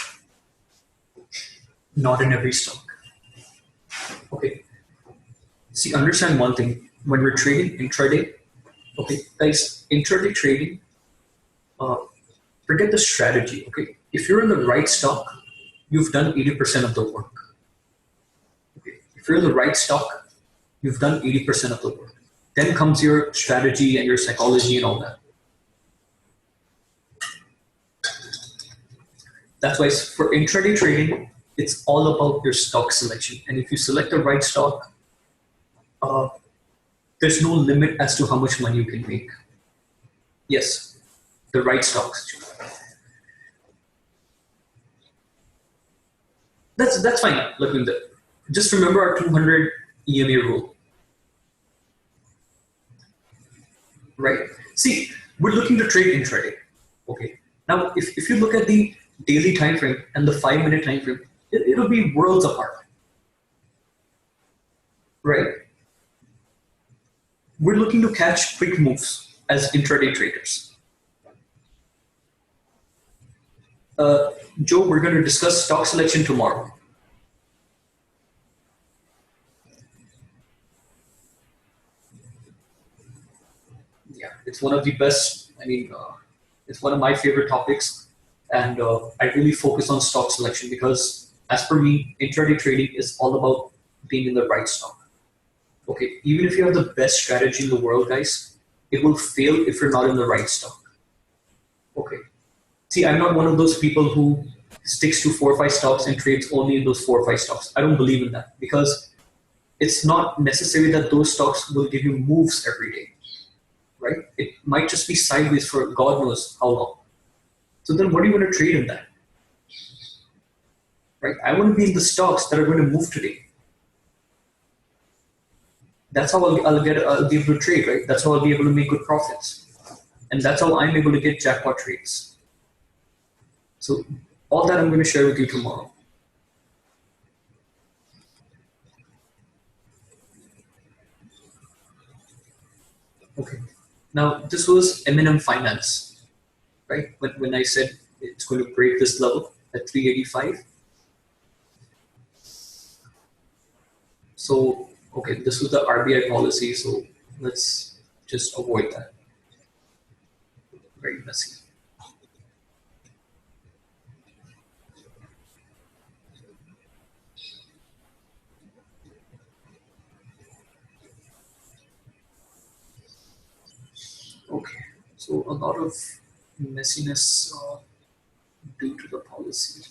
Speaker 1: Not in every stock. See, understand one thing. When we're trading intraday, okay, guys, intraday trading, uh, forget the strategy, okay? If you're in the right stock, you've done 80% of the work. Okay? If you're in the right stock, you've done 80% of the work. Then comes your strategy and your psychology and all that. That's why for intraday trading, it's all about your stock selection. And if you select the right stock, uh, there's no limit as to how much money you can make. Yes, the right stocks. That's fine. Look, just remember our 200 EMA rule, right? See, we're looking to trade intraday. Okay. Now, if you look at the daily time frame and the 5-minute time frame, it'll be worlds apart, right? We're looking to catch quick moves as intraday traders. Joe, we're going to discuss stock selection tomorrow. Yeah, it's one of the best. I mean, it's one of my favorite topics, and I really focus on stock selection because, as per me, intraday trading is all about being in the right stock. Okay, even if you have the best strategy in the world, guys, it will fail if you're not in the right stock. Okay. See, I'm not one of those people who sticks to 4 or 5 stocks and trades only in those 4 or 5 stocks. I don't believe in that because it's not necessary that those stocks will give you moves every day, right? It might just be sideways for God knows how long. So then what do you want to trade in that? Right? I want to be in the stocks that are going to move today. That's how I'll be able to trade, right? That's how I'll be able to make good profits. And that's how I'm able to get jackpot trades. So all that I'm going to share with you tomorrow. Okay. Now, this was M&M Finance, right? When I said it's going to break this level at 385. So, okay, this was the RBI policy, so let's just avoid that. Very messy. Okay, so a lot of messiness due to the policy.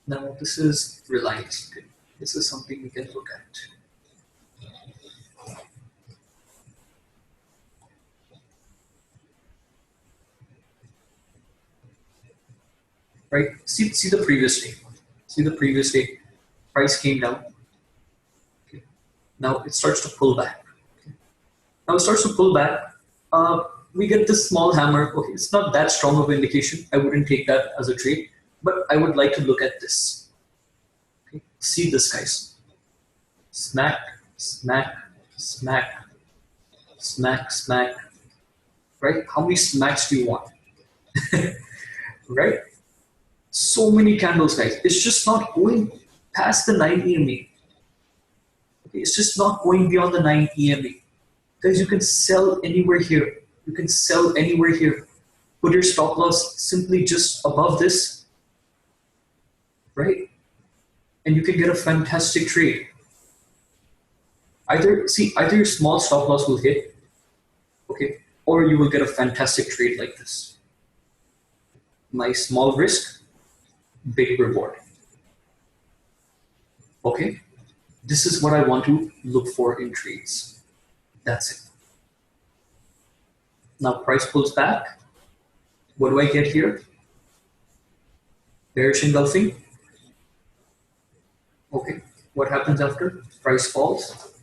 Speaker 1: Now, this is Reliance. Okay. This is something we can look at. Right? See the previous day. See the previous day. Price came down. Okay. Now it starts to pull back. Okay. Now it starts to pull back. We get this small hammer. Okay, it's not that strong of an indication. I wouldn't take that as a trade, but I would like to look at this. Okay. See this, guys. Smack, smack, smack, smack, smack. Right? How many smacks do you want? Right? So many candles, guys. It's just not going past the 9 EMA. Okay, it's just not going beyond the 9 EMA. Guys, you can sell anywhere here. You can sell anywhere here. Put your stop loss simply just above this, right? And you can get a fantastic trade. Either your small stop loss will hit, okay, or you will get a fantastic trade like this. Nice small risk, big reward. Okay, this is what I want to look for in trades. That's it. Now price pulls back. What do I get here? Bearish engulfing. Okay, what happens after? Price falls.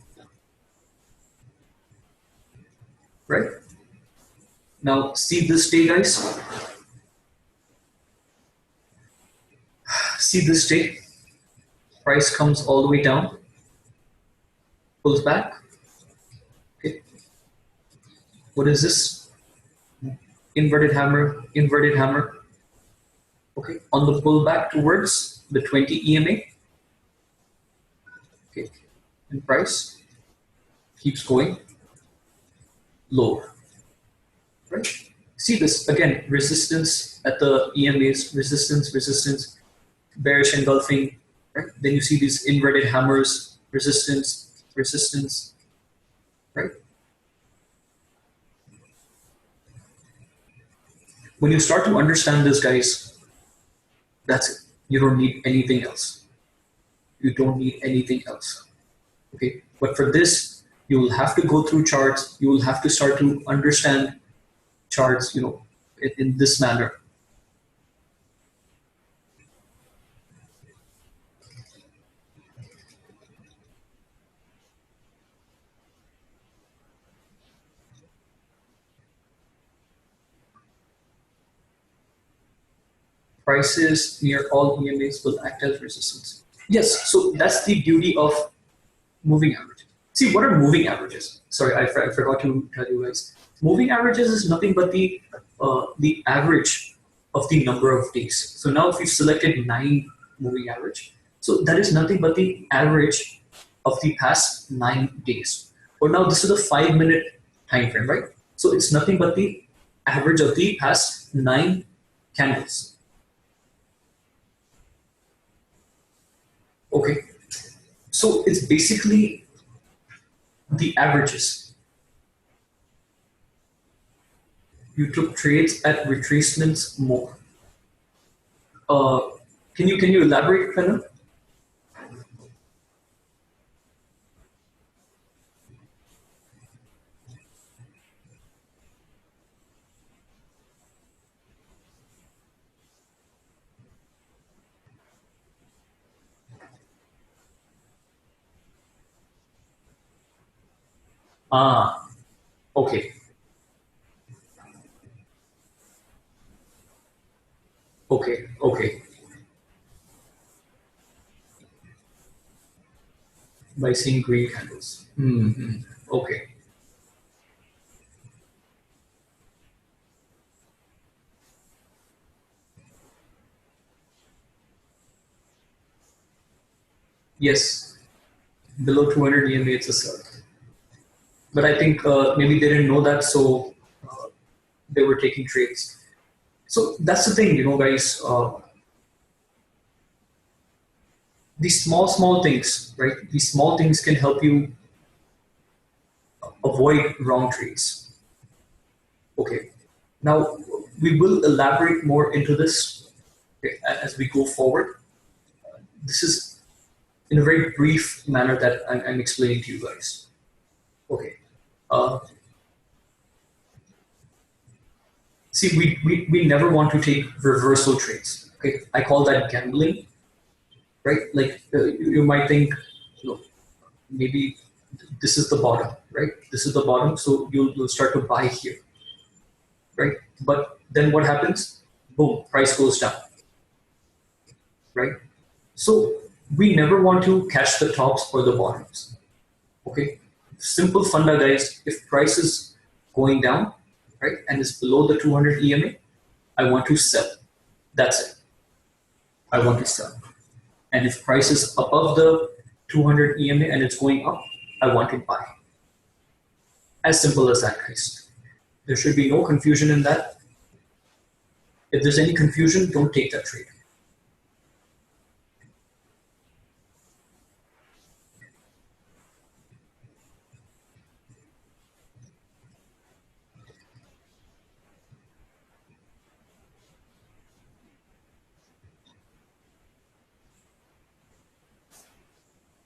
Speaker 1: Right? Now see this day, guys. See this day. Price comes all the way down. Pulls back. Okay. What is this? inverted hammer, inverted hammer. Okay, on the pullback towards the 20 EMA. Okay, and price keeps going lower, right? See this again, resistance at the EMAs, resistance, resistance, bearish engulfing, right? Then you see these inverted hammers, resistance, resistance, right? When you start to understand this, guys, that's it. You don't need anything else. You don't need anything else. Okay, but for this, you will have to go through charts. You will have to start to understand charts, in this manner. Prices near all EMAs will act as resistance. Yes, so that's the beauty of moving average. See, what are moving averages? Sorry, I forgot to tell you guys. Moving averages is nothing but the average of the number of days. So now if we've selected 9 moving average, so that is nothing but the average of the past 9 days. Or now this is a 5-minute time frame, right? So it's nothing but the average of the past 9 candles. Okay, so it's basically the averages. You took trades at retracements more. Can you elaborate, Pranav? Ah, okay, okay. By seeing green candles. Okay. Yes, below 200 EMA, it's a sell. But I think maybe they didn't know that, so they were taking trades. So that's the thing, guys. These small things, right? These small things can help you avoid wrong trades. Okay. Now we will elaborate more into this, okay, as we go forward. This is in a very brief manner that I'm explaining to you guys. Okay. See, we never want to take reversal trades. Okay, I call that gambling, right? Like you might think, maybe this is the bottom, right? This is the bottom, so you'll start to buy here, right? But then what happens? Boom, price goes down, right? So we never want to catch the tops or the bottoms. Okay, simple funda, guys. If price is going down, right, and is below the 200 EMA, I want to sell. That's it. I want to sell. And if price is above the 200 EMA and it's going up, I want to buy. As simple as that, guys. There should be no confusion in that. If there's any confusion, don't take that trade.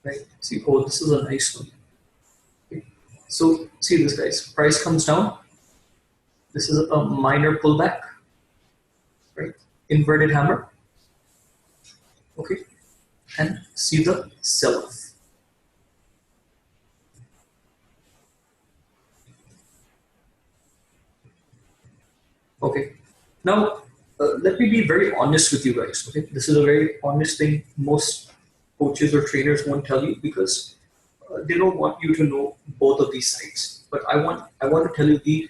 Speaker 1: Right? See, oh, this is a nice one. Okay. So see this, guys. Price comes down. This is a minor pullback, right? Inverted hammer. Okay, and see the sell-off. Okay, now let me be very honest with you guys. Okay, this is a very honest thing. Most coaches or trainers won't tell you because they don't want you to know both of these sides. But I want to tell you the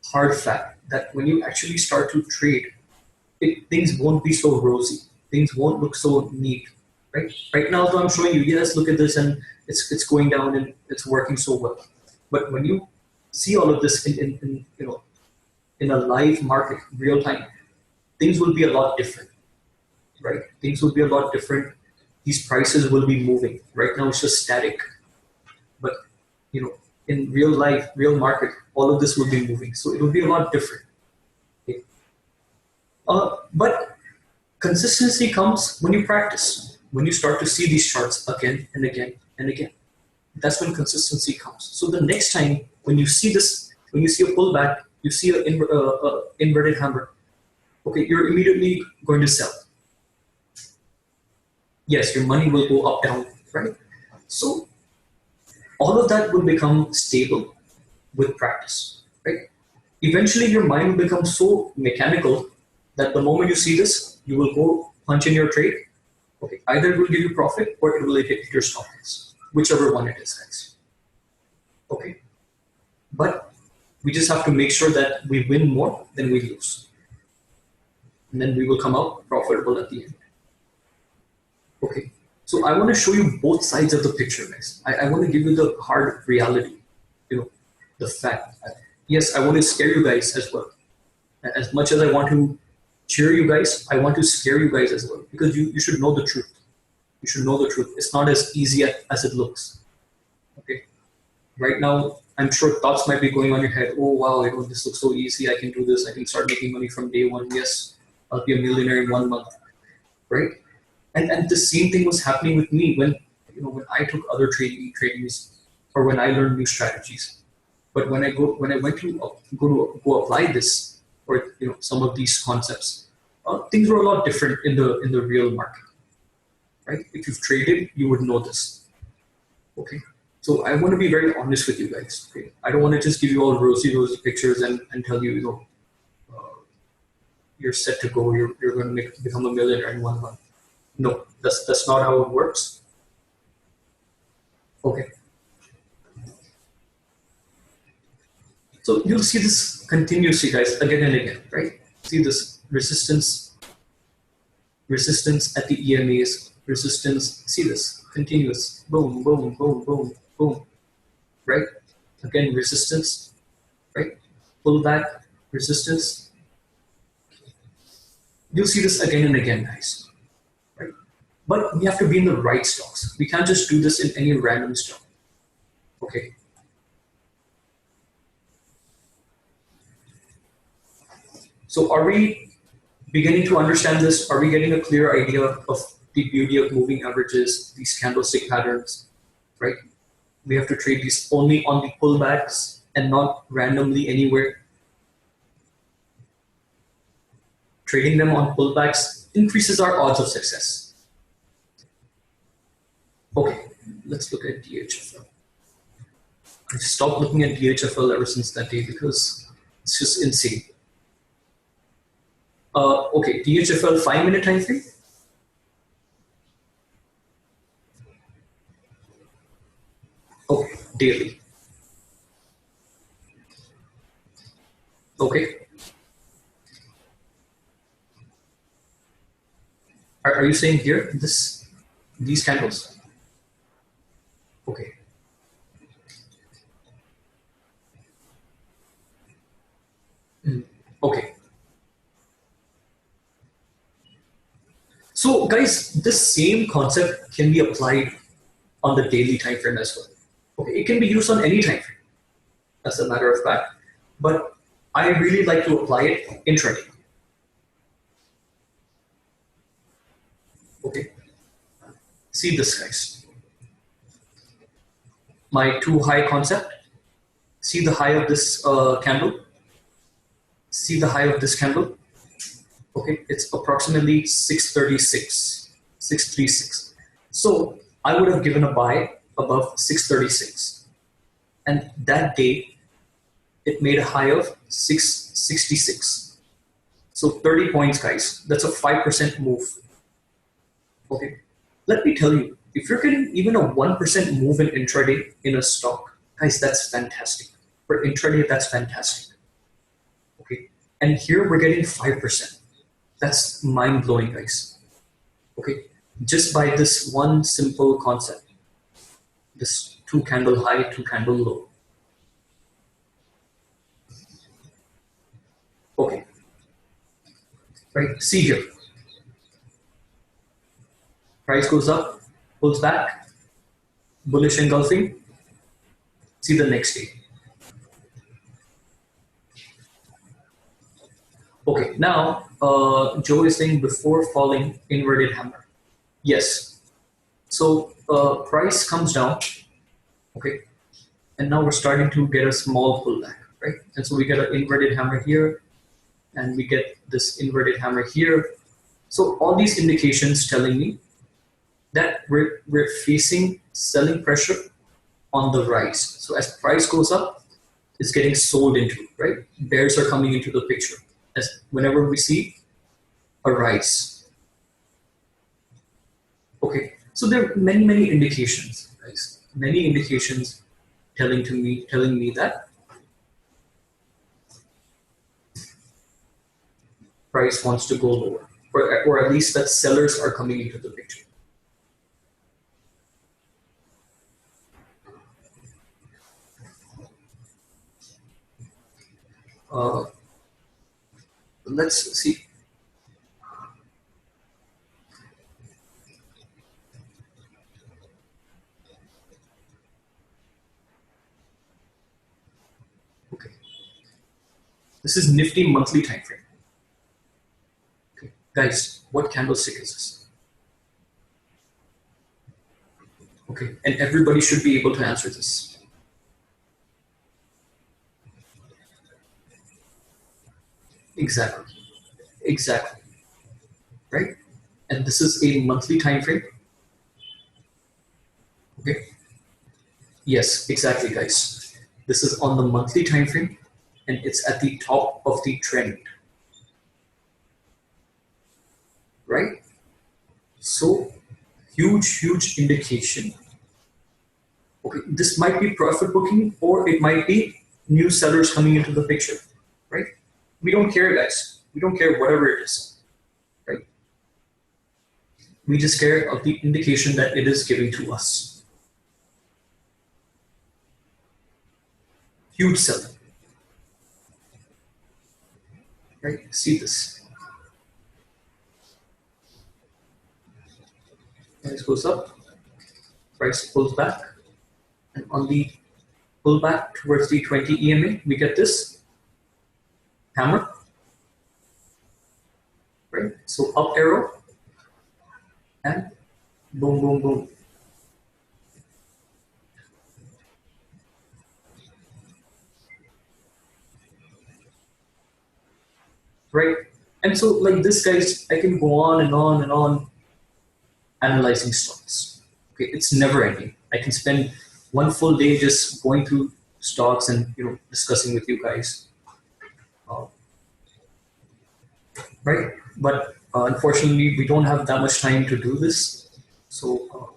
Speaker 1: hard fact, that when you actually start to trade, things won't be so rosy. Things won't look so neat, right? Right now, though, I'm showing you, yes, look at this, and it's going down and it's working so well. But when you see all of this in in a live market, real time, things will be a lot different, right? Things will be a lot different. These prices will be moving. Right now, it's just static, but in real life, real market, all of this will be moving. So it will be a lot different. Okay? But consistency comes when you practice, when you start to see these charts again and again and again. That's when consistency comes. So the next time when you see this, when you see a pullback, you see an inverted hammer, okay, you're immediately going to sell. Yes, your money will go up, down, right? So all of that will become stable with practice, right? Eventually, your mind will become so mechanical that the moment you see this, you will go punch in your trade. Okay, either it will give you profit or it will hit your stop loss, whichever one it is, guys. Okay, but we just have to make sure that we win more than we lose, and then we will come out profitable at the end. Okay, so I want to show you both sides of the picture, guys. I want to give you the hard reality, the fact. Yes, I want to scare you guys as well. As much as I want to cheer you guys, I want to scare you guys as well, because you should know the truth. You should know the truth. It's not as easy as it looks. Okay, right now, I'm sure thoughts might be going on your head. Oh wow, this looks so easy. I can do this. I can start making money from day one. Yes, I'll be a millionaire in 1 month, right? And the same thing was happening with me when I took other trainings or when I learned new strategies. But when I went to go apply this or some of these concepts, things were a lot different in the real market, right? If you've traded, you would know this. Okay, so I want to be very honest with you guys. Okay, I don't want to just give you all rosy pictures and tell you you're set to go. You're going to become a millionaire in 1 month. No, that's not how it works. Okay. So you'll see this continuously, guys, again and again, right? See this resistance at the EMAs, resistance, see this, continuous, boom, boom, boom, boom, boom, right? Again, resistance, right? Pull back, resistance. You'll see this again and again, guys. But we have to be in the right stocks. We can't just do this in any random stock. Okay. So are we beginning to understand this? Are we getting a clear idea of the beauty of moving averages, these candlestick patterns, right? We have to trade these only on the pullbacks and not randomly anywhere. Trading them on pullbacks increases our odds of success. Okay, let's look at DHFL. I stopped looking at DHFL ever since that day because it's just insane. Okay, DHFL 5-minute time frame. Okay, daily. Okay. Are you saying here these candles? Okay. Okay. So guys, this same concept can be applied on the daily time frame as well. Okay, it can be used on any time frame, as a matter of fact, but I really like to apply it intraday. Okay, see this, guys. My 2 high concept. See the high of this candle. See the high of this candle. Okay, it's approximately 636, 636. So I would have given a buy above 636. And that day, it made a high of 666. So 30 points, guys. That's a 5% move. Okay, let me tell you, if you're getting even a 1% move in intraday in a stock, guys, that's fantastic. For intraday, that's fantastic. Okay, And here we're getting 5%. That's mind blowing, guys. Okay, just by this one simple concept, this 2 candle high, 2 candle low. Okay, right, see here. Price goes up, pulls back, bullish engulfing. See the next day. Okay, now Joe is saying before falling, inverted hammer. Yes. So price comes down, okay, and now we're starting to get a small pullback, right? And so we get an inverted hammer here, and we get this inverted hammer here. So all these indications telling me that we're facing selling pressure on the rise. So as price goes up, it's getting sold into, right? Bears are coming into the picture as whenever we see a rise. Okay, so there are many indications, guys. Many indications telling me that price wants to go lower, or at least that sellers are coming into the picture. Let's see. Okay, this is Nifty monthly time frame. Okay, guys, what candlestick is this? Okay, and everybody should be able to answer this. Exactly, exactly, right? And this is a monthly time frame. Okay, yes, exactly, guys. This is on the monthly time frame, and it's at the top of the trend, right? So huge indication. Okay, this might be profit booking, or it might be new sellers coming into the picture, right? We don't care, guys. We don't care whatever it is, right? We just care of the indication that it is giving to us. Huge selling, right? See this. Price goes up, price pulls back, and on the pullback towards the 20 EMA, we get this hammer, right? So up arrow, and boom. Right? And so like this, guys, I can go on and on analyzing stocks. Okay, it's never ending. I can spend one full day just going through stocks and discussing with you guys. Uh, right? But unfortunately, we don't have that much time to do this. So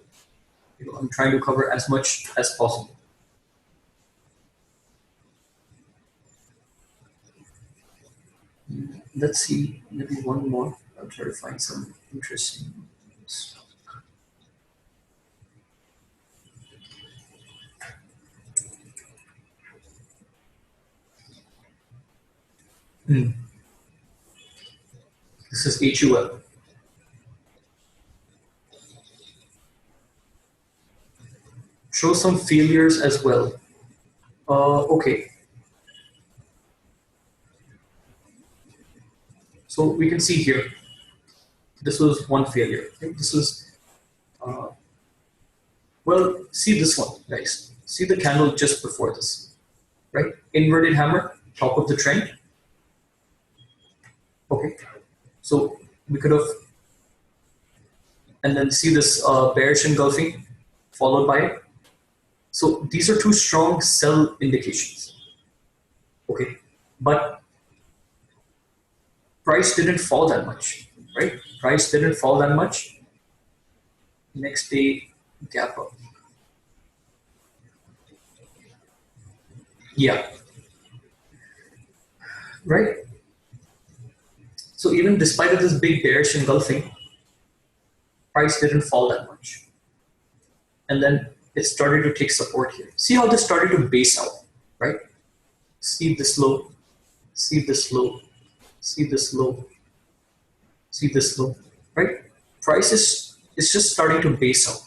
Speaker 1: I'm trying to cover as much as possible. Let's see, maybe one more. I'll try to find some interesting ones. This is HUL. Show some failures as well. Okay. So we can see here, this was one failure. Right? This was, well, see this one, guys. See the candle just before this, right? Inverted hammer, top of the trend. Okay. So we could have, and then see this bearish engulfing followed by it. So these are two strong sell indications. Okay. But price didn't fall that much, right? Price didn't fall that much. Next day, gap up. Yeah. Right? So even despite of this big bearish engulfing, price didn't fall that much. And then it started to take support here. See how this started to base out, right? See this low, see this low, see this low, see this low, right? Price is just starting to base out.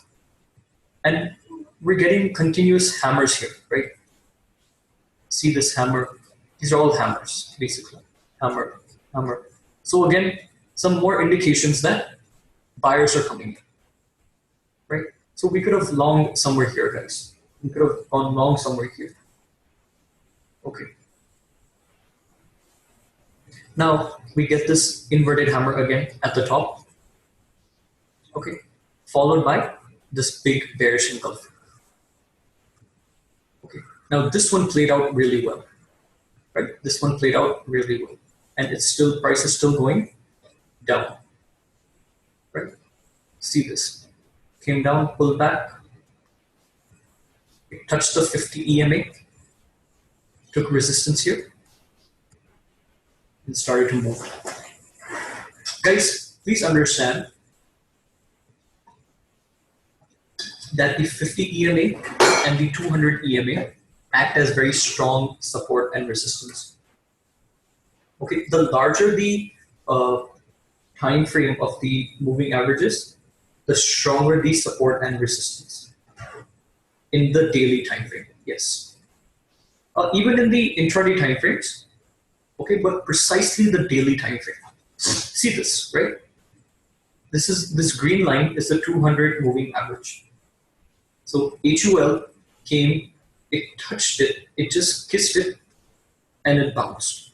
Speaker 1: And we're getting continuous hammers here, right? See this hammer. These are all hammers, basically. Hammer, hammer. So again, some more indications that buyers are coming in, right? So we could have longed somewhere here, guys. We could have gone long somewhere here. Okay. Now we get this inverted hammer again at the top. Okay. Followed by this big bearish engulfing. Okay. Now this one played out really well, right? This one played out really well, and it's still, price is still going down, right? See this, came down, pulled back, it touched the 50 EMA, took resistance here, and started to move. Guys, please understand that the 50 EMA and the 200 EMA act as very strong support and resistance. Okay, the larger the time frame of the moving averages, the stronger the support and resistance in the daily time frame. Yes, even in the intraday time frames. Okay, but precisely the daily time frame. See this, right? This green line is the 200 moving average. So HUL came, it touched it, it just kissed it, and it bounced,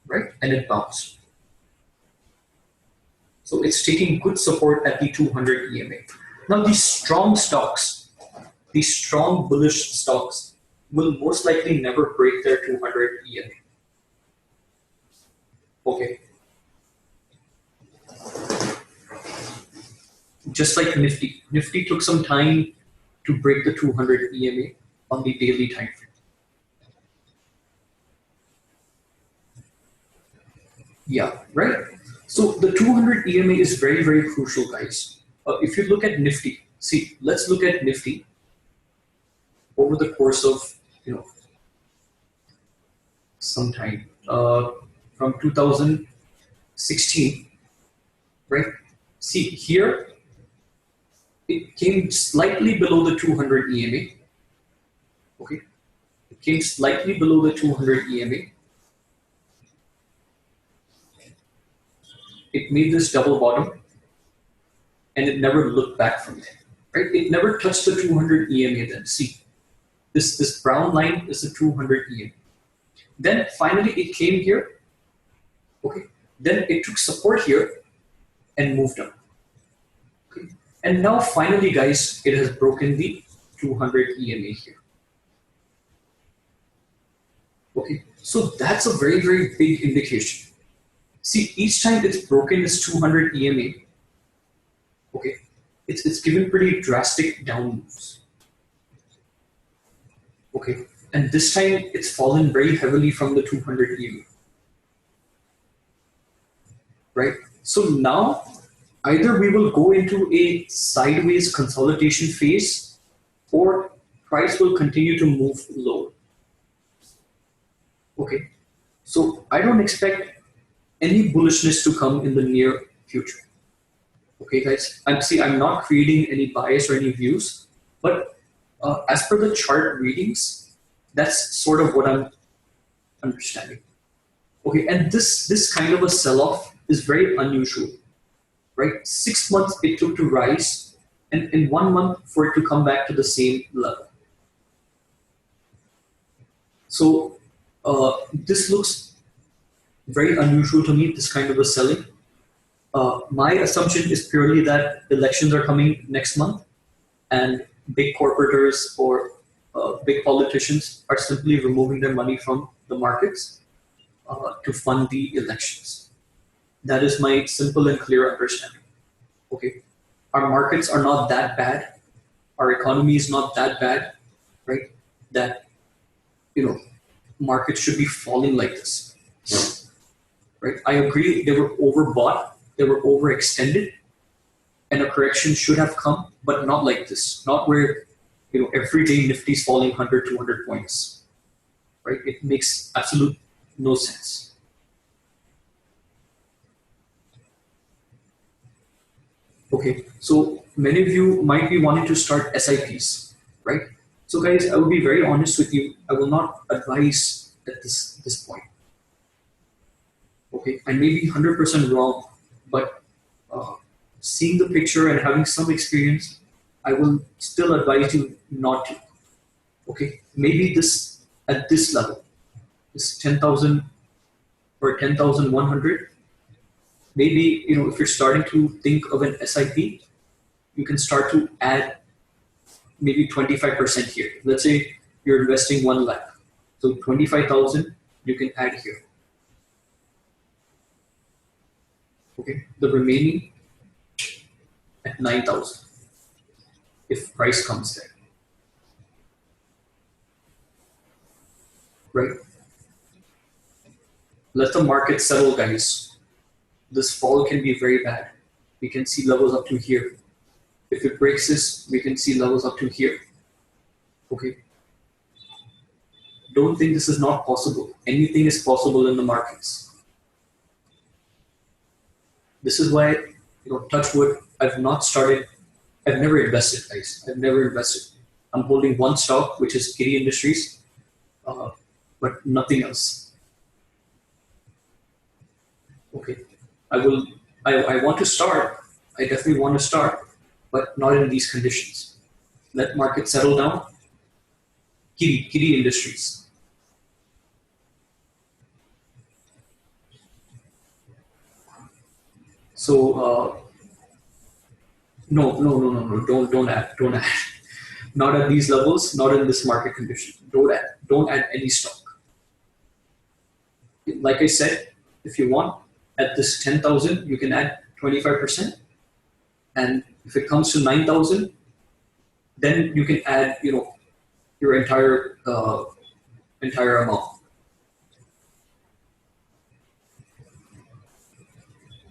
Speaker 1: right? And it bounced. So it's taking good support at the 200 EMA. Now these strong stocks, these strong bullish stocks will most likely never break their 200 EMA. Okay. Just like Nifty. Nifty took some time to break the 200 EMA on the daily time frame. Yeah, right? So the 200 EMA is very, very crucial, guys. If you look at Nifty, see, let's look at Nifty over the course of, some time. From 2016, right? See here, it came slightly below the 200 EMA. Okay, it came slightly below the 200 EMA. It made this double bottom, and it never looked back from there. Right? It never touched the 200 EMA. Then see, this brown line is the 200 EMA. Then finally it came here. Okay, then it took support here and moved up. Okay, and now finally, guys, it has broken the 200 EMA here. Okay, so that's a very, very big indication. See, each time it's broken this 200 EMA, okay, it's given pretty drastic down moves. Okay, and this time it's fallen very heavily from the 200 EMA. Right? So now either we will go into a sideways consolidation phase or price will continue to move lower. Okay, so I don't expect any bullishness to come in the near future. Okay, guys, I'm not creating any bias or any views, but as per the chart readings, that's sort of what I'm understanding. Okay, and this kind of a sell-off is very unusual, right? 6 months it took to rise, and in 1 month for it to come back to the same level. So this looks very unusual to me, this kind of a selling. My assumption is purely that elections are coming next month, and big corporators or big politicians are simply removing their money from the markets to fund the elections. That is my simple and clear understanding. Okay, our markets are not that bad. Our economy is not that bad, right? That markets should be falling like this. right? I agree they were overbought, they were overextended, and a correction should have come, but not like this. Not where every day Nifty's falling 100, 200 points, right? It makes absolute no sense. Okay, so many of you might be wanting to start SIPs, right? So guys, I will be very honest with you. I will not advise at this point. Okay, I may be 100% wrong, but seeing the picture and having some experience, I will still advise you not to. Okay, maybe this at this level, this 10,000 or 10,100. Maybe if you're starting to think of an SIP, you can start to add maybe 25% here. Let's say you're investing 1 lakh, so 25,000 you can add here. Okay, the remaining at 9,000 if price comes there, right? Let the market settle, guys. This fall can be very bad. We can see levels up to here. If it breaks this, we can see levels up to here. Okay. Don't think this is not possible. Anything is possible in the markets. This is why, touch wood, I've never invested, guys. I've never invested. I'm holding one stock, which is Kitty Industries, but nothing else. Okay. I want to start. I definitely want to start, but not in these conditions. Let market settle down. Kitty Industries. So no. Don't add. Not at these levels. Not in this market condition. Don't add any stock. Like I said, if you want. At this 10,000, you can add 25%. And if it comes to 9,000, then you can add, your entire amount.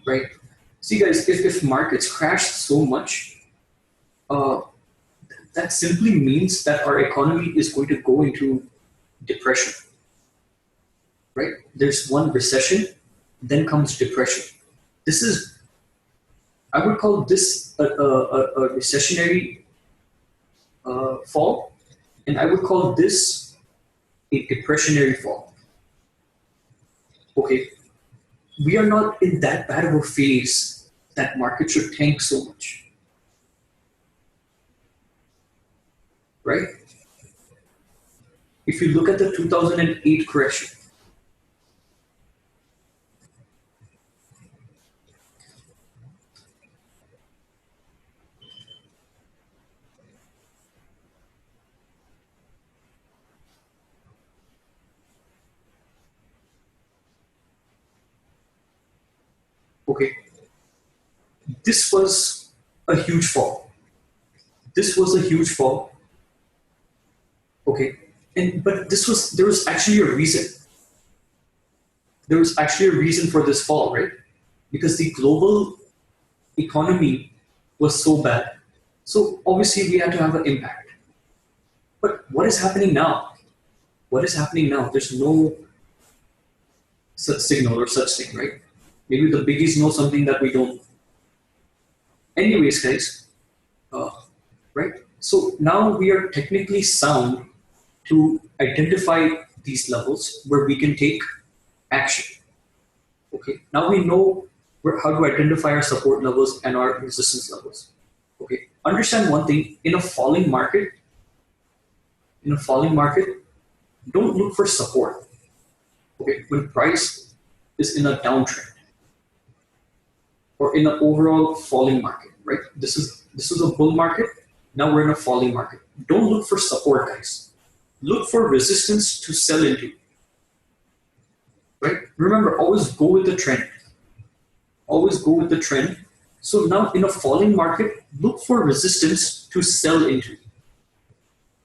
Speaker 1: Right? See guys, if markets crash so much, that simply means that our economy is going to go into depression. Right? There's one recession, then comes depression. I would call this a recessionary fall, and I would call this a depressionary fall. Okay, we are not in that bad of a phase that market should tank so much, right? If you look at the 2008 correction, okay, this was a huge fall. Okay, but there was actually a reason. There was actually a reason for this fall, right? Because the global economy was so bad. So obviously we had to have an impact. But what is happening now? There's no such signal or such thing, right? Maybe the biggies know something that we don't. Anyways, guys, right? So now we are technically sound to identify these levels where we can take action. Okay, now we know how to identify our support levels and our resistance levels. Okay, understand one thing, in a falling market, don't look for support. Okay, when price is in a downtrend or in an overall falling market, right? This is a bull market. Now we're in a falling market. Don't look for support, guys. Look for resistance to sell into. Right? Remember, always go with the trend. So now in a falling market, look for resistance to sell into.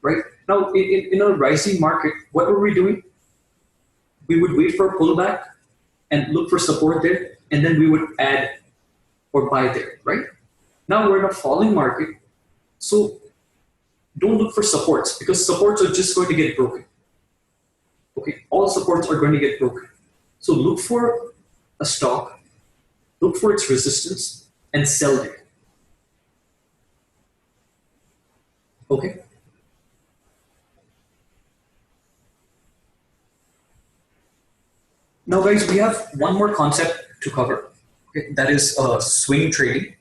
Speaker 1: Right? Now in a rising market, what were we doing? We would wait for a pullback and look for support there, and then we would add or buy there, right? Now we're in a falling market, so don't look for supports because supports are just going to get broken. Okay, all supports are going to get broken. So look for a stock, look for its resistance, and sell there. Okay. Now, guys, we have one more concept to cover. Okay, that is swing trading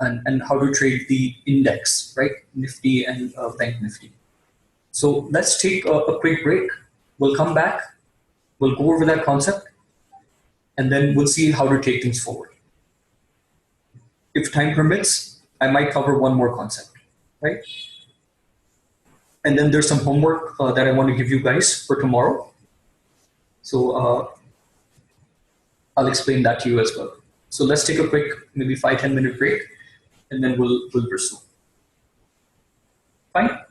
Speaker 1: and how to trade the index, right? Nifty and Bank Nifty. So let's take a quick break. We'll come back. We'll go over that concept, and then we'll see how to take things forward. If time permits, I might cover one more concept, right? And then there's some homework that I want to give you guys for tomorrow. So I'll explain that to you as well. So let's take a quick, maybe 5-10 minute break, and then we'll pursue. Fine.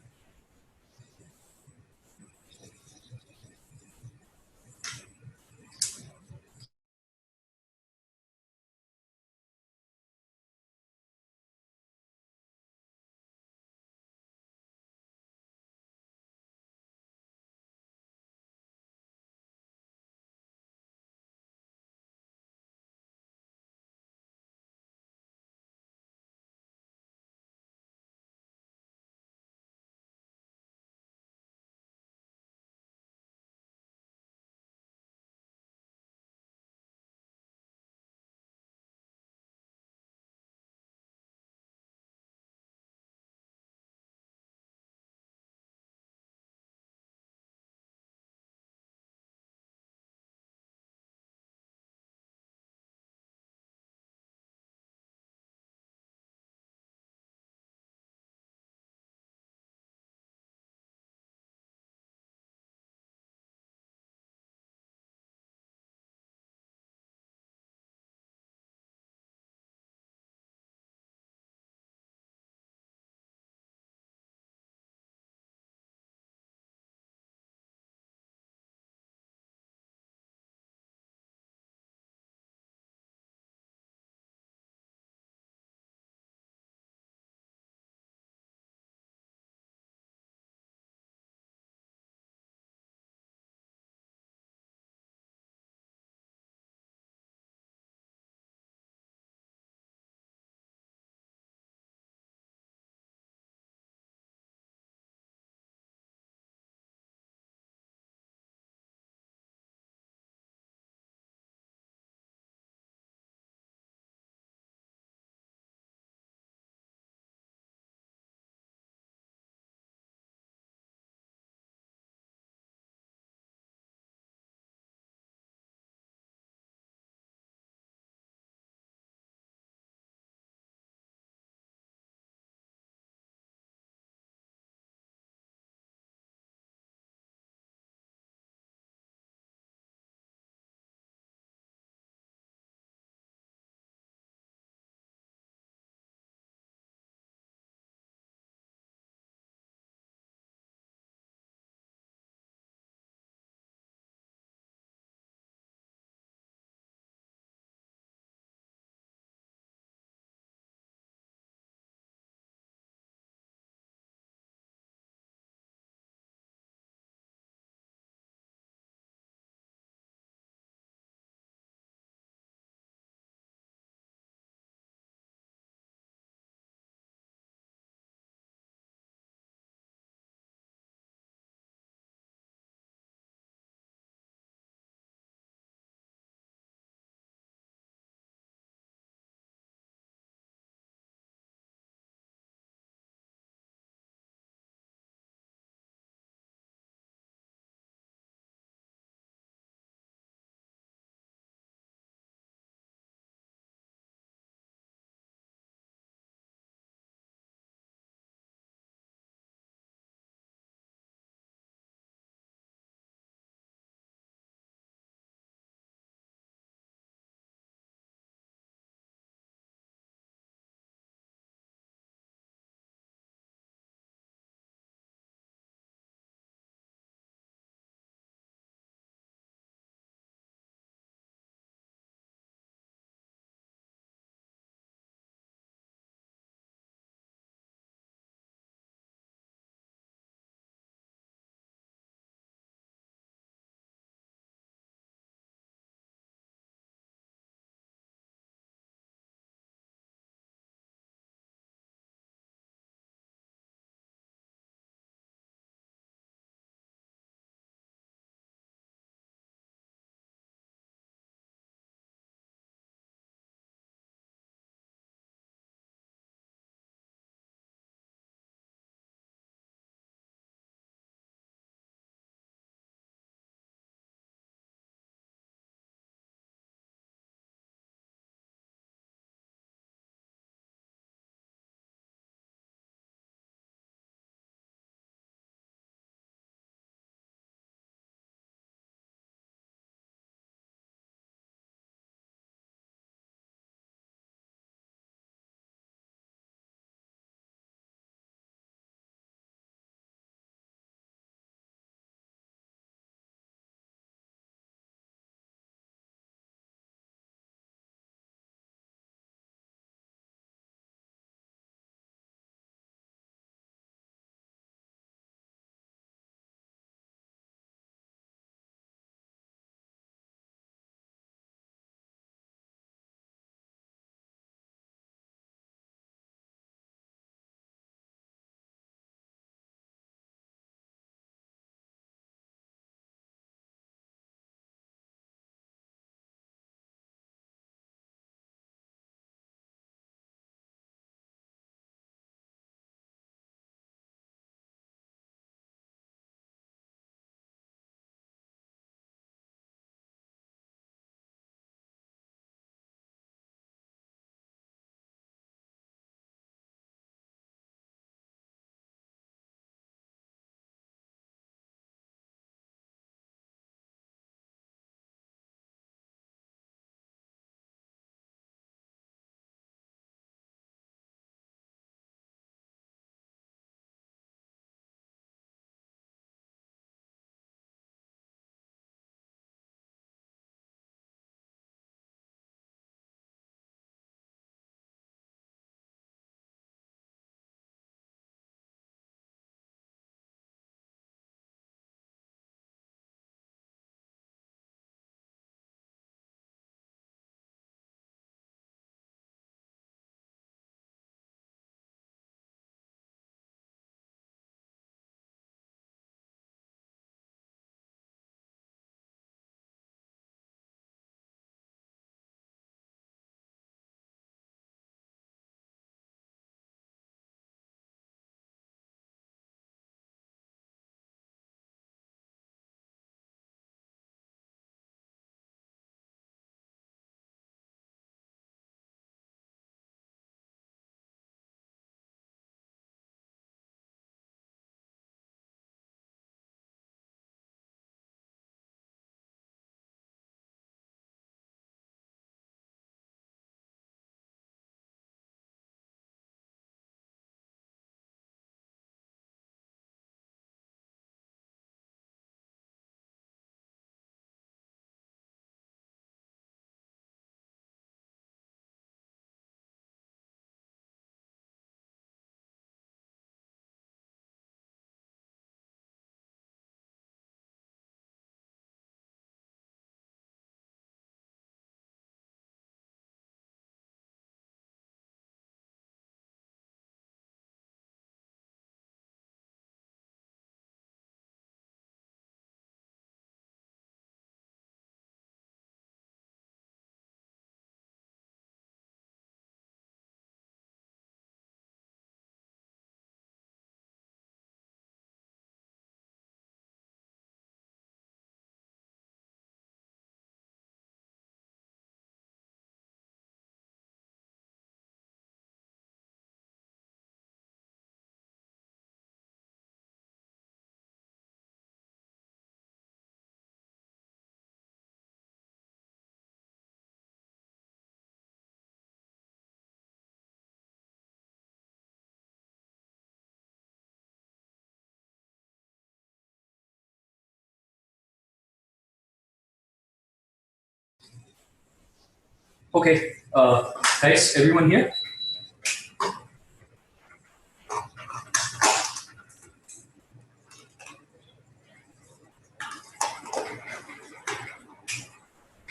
Speaker 1: Okay, guys, everyone here?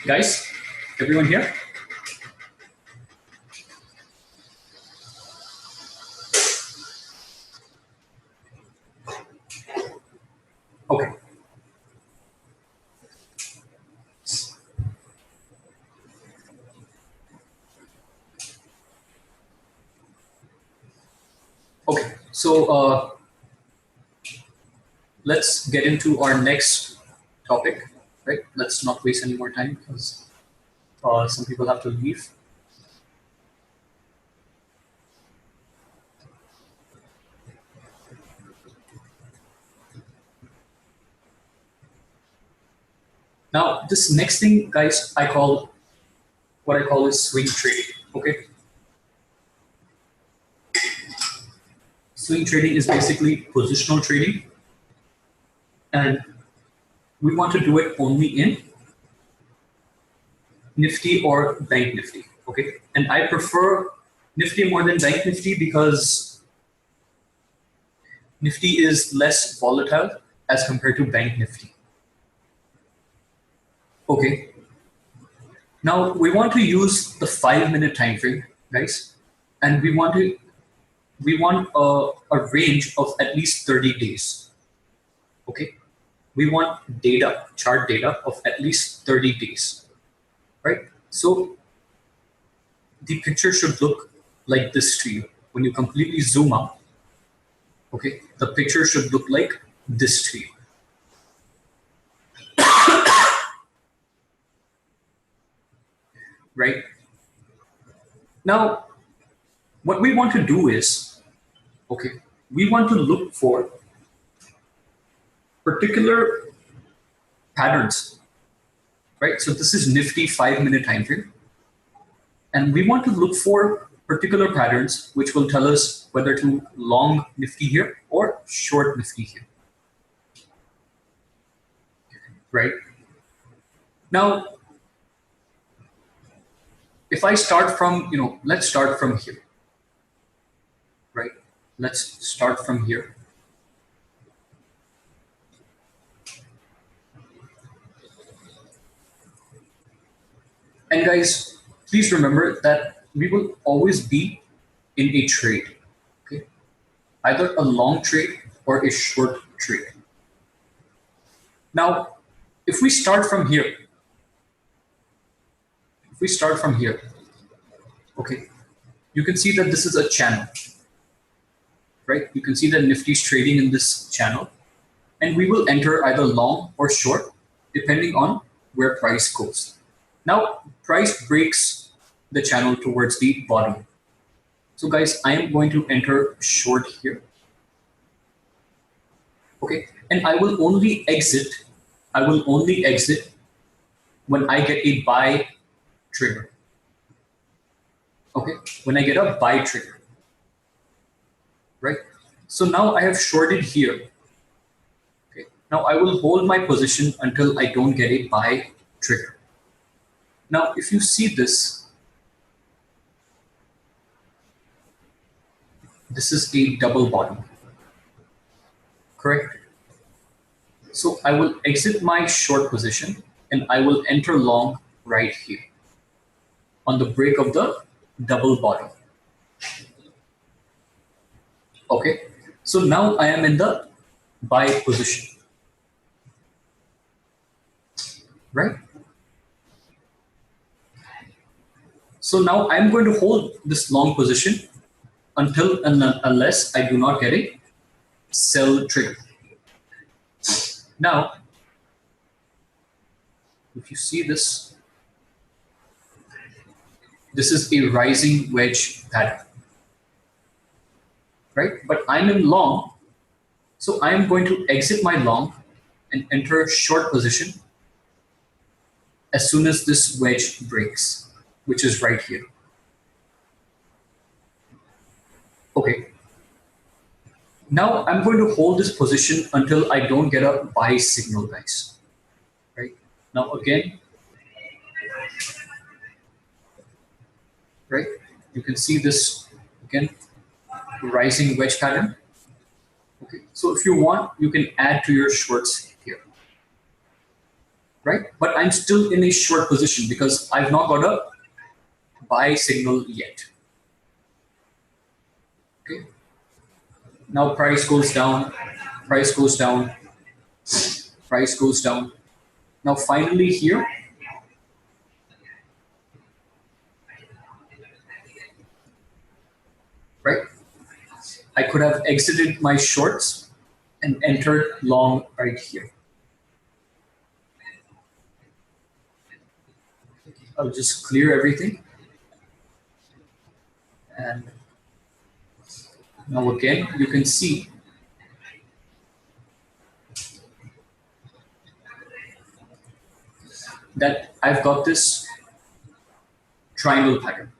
Speaker 1: Guys, everyone here? Okay. Okay, so let's get into our next topic, right? Let's not waste any more time because some people have to leave. Now, this next thing, guys, what I call is swing trading. Okay, swing trading is basically positional trading, and we want to do it only in Nifty or Bank Nifty. Okay, and I prefer Nifty more than Bank Nifty because Nifty is less volatile as compared to Bank Nifty. Okay, now we want to use the 5-minute time frame, guys, and we want a range of at least 30 days. Okay, we want chart data of at least 30 days, right? So the picture should look like this to you. When you completely zoom out, okay, the picture should look like this to you. Right? Now, what we want to do is, okay, we want to look for particular patterns, right? So this is Nifty 5-minute time frame. And we want to look for particular patterns which will tell us whether to long Nifty here or short Nifty here, right? Now, if I start from, let's start from here, right? Let's start from here. And guys, please remember that we will always be in a trade, okay? Either a long trade or a short trade. Now, if we start from here, okay, you can see that this is a channel, right? You can see that Nifty is trading in this channel, and we will enter either long or short, depending on where price goes. Now, price breaks the channel towards the bottom. So guys, I am going to enter short here. Okay, and I will only exit when I get a buy trigger. Okay, when I get a buy trigger, right? So now I have shorted here. Okay, now I will hold my position until I don't get a buy trigger. Now, if you see this, this is a double bottom, correct? So I will exit my short position and I will enter long right here on the break of the double bottom. Okay, so now I am in the buy position, right? So now I'm going to hold this long position until and unless I do not get a sell trigger. Now, if you see this, this is a rising wedge pattern, right? But I'm in long, so I am going to exit my long and enter a short position as soon as this wedge breaks, which is right here. Okay. Now I'm going to hold this position until I don't get a buy signal, guys. Right? Now again, right? You can see this again, rising wedge pattern. Okay, so if you want, you can add to your shorts here, right? But I'm still in a short position because I've not got a buy signal yet. Okay, now price goes down, price goes down, price goes down. Now finally here, right? I could have exited my shorts and entered long right here. I'll just clear everything. And now again, you can see that I've got this triangle pattern.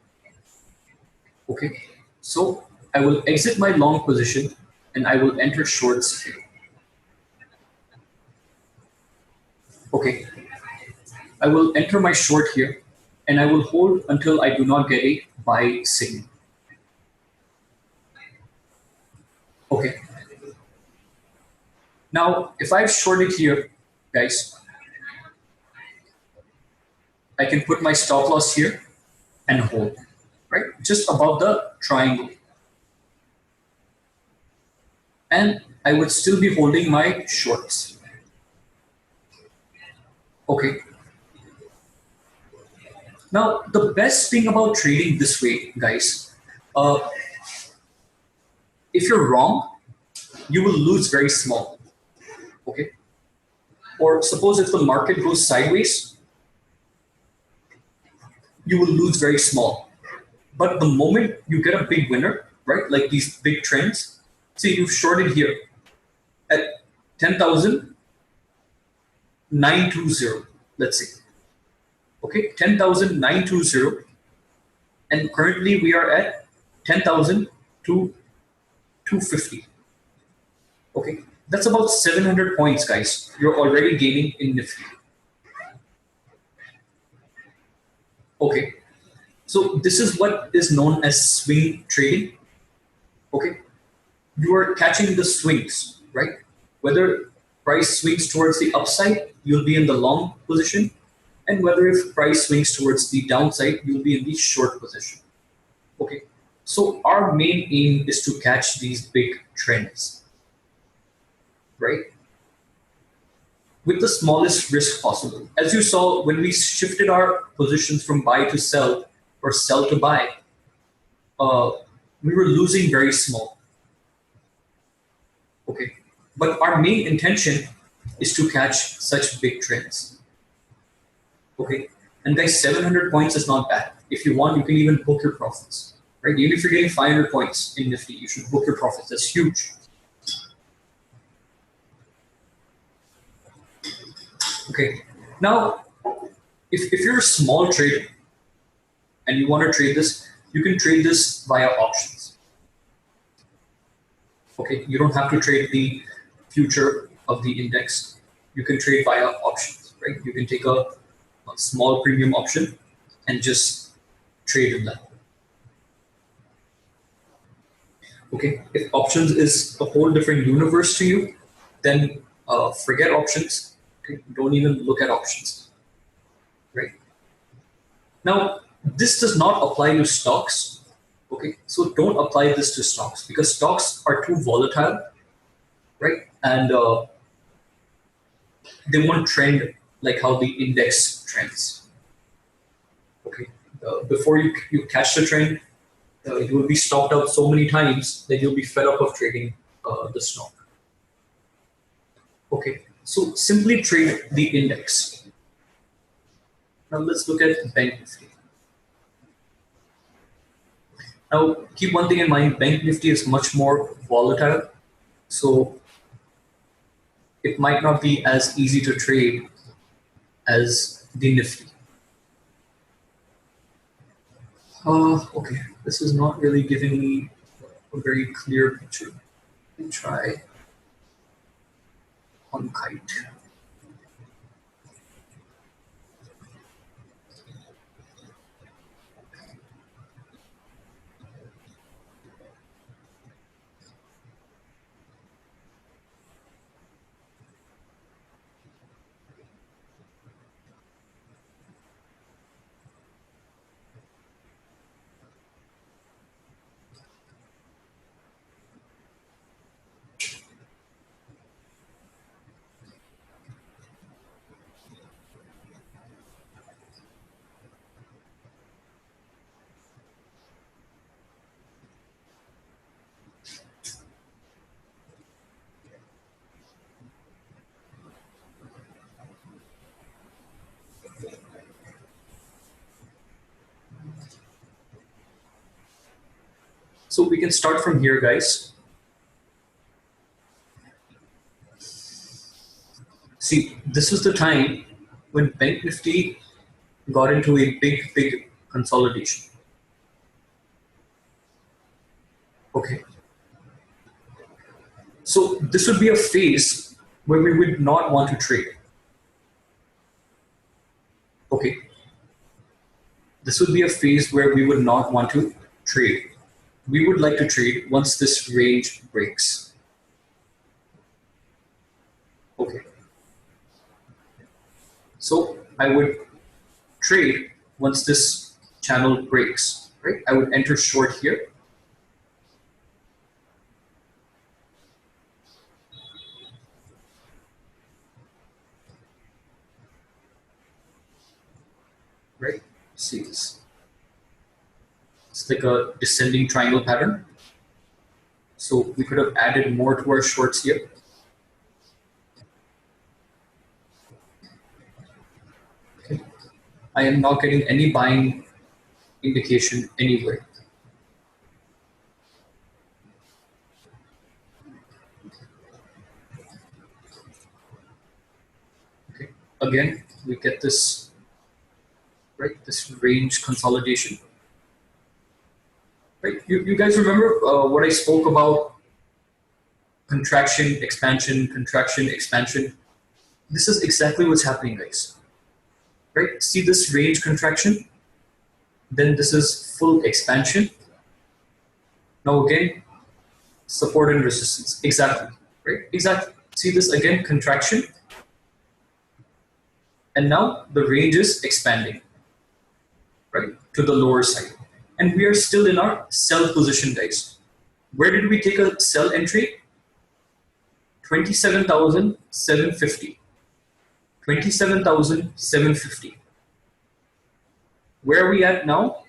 Speaker 1: Okay, so I will exit my long position and I will enter shorts here. Okay, I will enter my short here and I will hold until I do not get a buy signal. Okay, now if I've shorted here, guys, I can put my stop loss here and hold, right? Just above the triangle. And I would still be holding my shorts. Okay. Now, the best thing about trading this way, guys, if you're wrong, you will lose very small. Okay. Or suppose if the market goes sideways, you will lose very small. But the moment you get a big winner, right, like these big trends, see, you've shorted here at 10,920, let's say. Okay, 10,920, and currently we are at 10,250. Okay, that's about 700 points, guys. You're already gaining in Nifty. Okay, so this is what is known as swing trading. Okay, you are catching the swings, right? Whether price swings towards the upside, you'll be in the long position, and whether if price swings towards the downside, you'll be in the short position. Okay, so our main aim is to catch these big trends, right? With the smallest risk possible. As you saw, when we shifted our positions from buy to sell or sell to buy, we were losing very small. Okay, but our main intention is to catch such big trends. Okay, and guys, 700 points is not bad. If you want, you can even book your profits. Right? Even if you're getting 500 points in Nifty, you should book your profits. That's huge. Okay, now if you're a small trader and you want to trade this, you can trade this via options. Okay, you don't have to trade the future of the index. You can trade via options, right? You can take a small premium option and just trade in that. Okay, if options is a whole different universe to you, then forget options. Okay? Don't even look at options, right? Now, this does not apply to stocks. Okay, so don't apply this to stocks because stocks are too volatile, right? And they won't trend like how the index trends. Okay, before you catch the trend, you will be stopped out so many times that you'll be fed up of trading the stock. Okay, so simply trade the index. Now let's look at Bank Nifty. Now keep one thing in mind, Bank Nifty is much more volatile, so it might not be as easy to trade as the Nifty. Okay, this is not really giving me a very clear picture. Let me try on Kite. So we can start from here, guys. See, this was the time when Bank Nifty got into a big consolidation. Okay. So this would be a phase where we would not want to trade. Okay. This would be a phase where we would not want to trade. We would like to trade once this range breaks. Okay. So I would trade once this channel breaks, right? I would enter short here. Right? See this. It's like a descending triangle pattern. So we could have added more to our shorts here. Okay. I am not getting any buying indication anywhere. Okay. Again, we get this, right? This range consolidation. Right? You guys remember what I spoke about? Contraction, expansion, contraction, expansion. This is exactly what's happening, guys. Right? See this range contraction? Then this is full expansion. Now again, support and resistance. Exactly. Right? Exactly. See this again, contraction. And now the range is expanding, right, to the lower side. And we are still in our sell position, guys. Where did we take a sell entry? 27,750. 27,750. Where are we at now?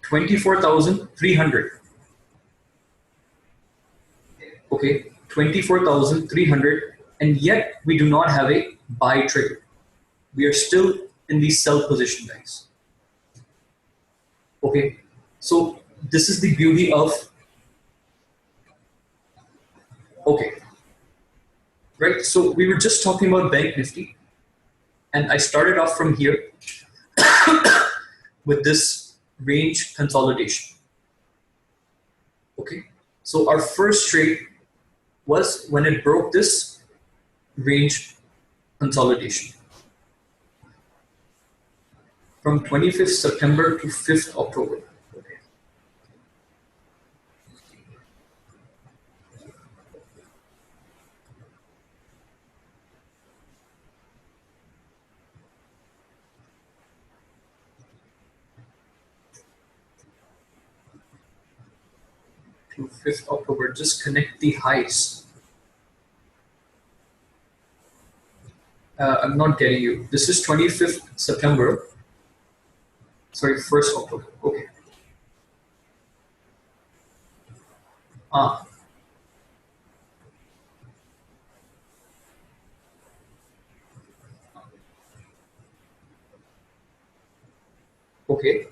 Speaker 1: 24,300. Okay, 24,300, and yet we do not have a buy trigger. We are still in the sell position, guys. Okay, so this is the beauty of, okay, right? So we were just talking about Bank Nifty, and I started off from here with this range consolidation. Okay, so our first trade was when it broke this range consolidation from 25th September to 5th October. Okay. To 5th October, just connect the highs. I'm not getting you. This is 25th September. Sorry, 1st October. Okay. Okay.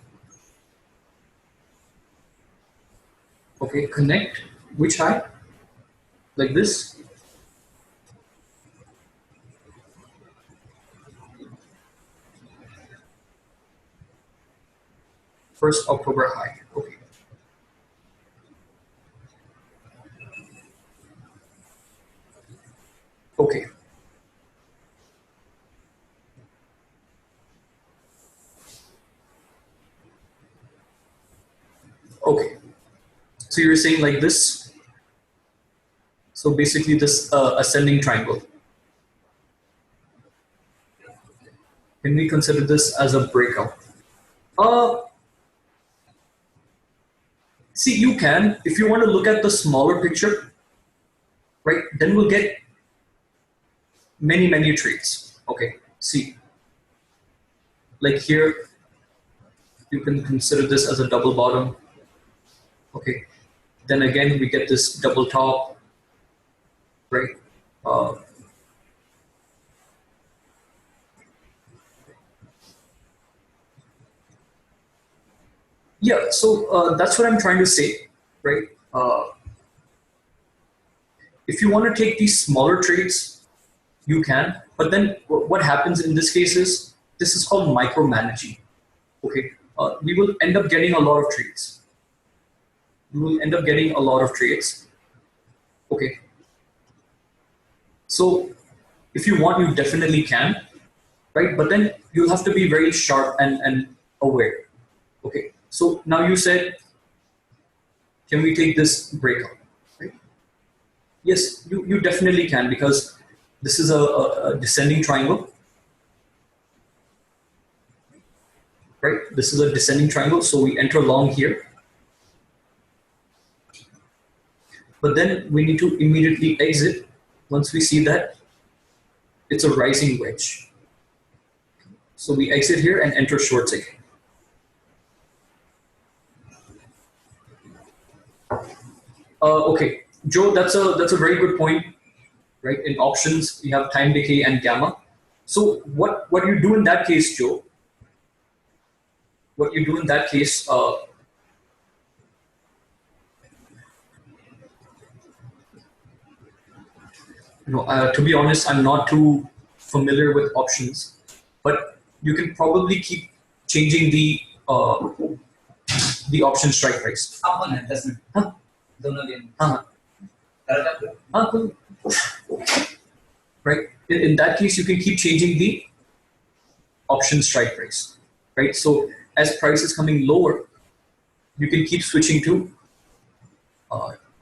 Speaker 1: Okay, connect. Which high? Like this? First October high. Okay. Okay. Okay. So you're saying like this? So basically this ascending triangle. Can we consider this as a breakout? See, you can. If you want to look at the smaller picture, right, then we'll get many trades. Okay, see. Like here, you can consider this as a double bottom. Okay, then again, we get this double top, right? Yeah, so that's what I'm trying to say, right? If you want to take these smaller trades, you can, but then what happens in this case is this is called micromanaging. Okay, we will end up getting a lot of trades. We will end up getting a lot of trades. Okay, so if you want, you definitely can, right? But then you'll have to be very sharp and aware. Okay, so now you said, can we take this breakout? Right? Yes, you definitely can because this is a descending triangle, right? This is a descending triangle, so we enter long here. But then we need to immediately exit once we see that it's a rising wedge. So we exit here and enter shorts again. Okay, Joe, that's a very good point, right? In options, you have time decay and gamma. So what you do in that case, Joe? What you do in that case? To be honest, I'm not too familiar with options, but you can probably keep changing the option strike price.
Speaker 2: Apa na? Tas na.
Speaker 1: Huh?
Speaker 2: Doon na din.
Speaker 1: Uh-huh.
Speaker 2: Talaga.
Speaker 1: Right? In that case, you can keep changing the option strike price, right? So as price is coming lower, you can keep switching to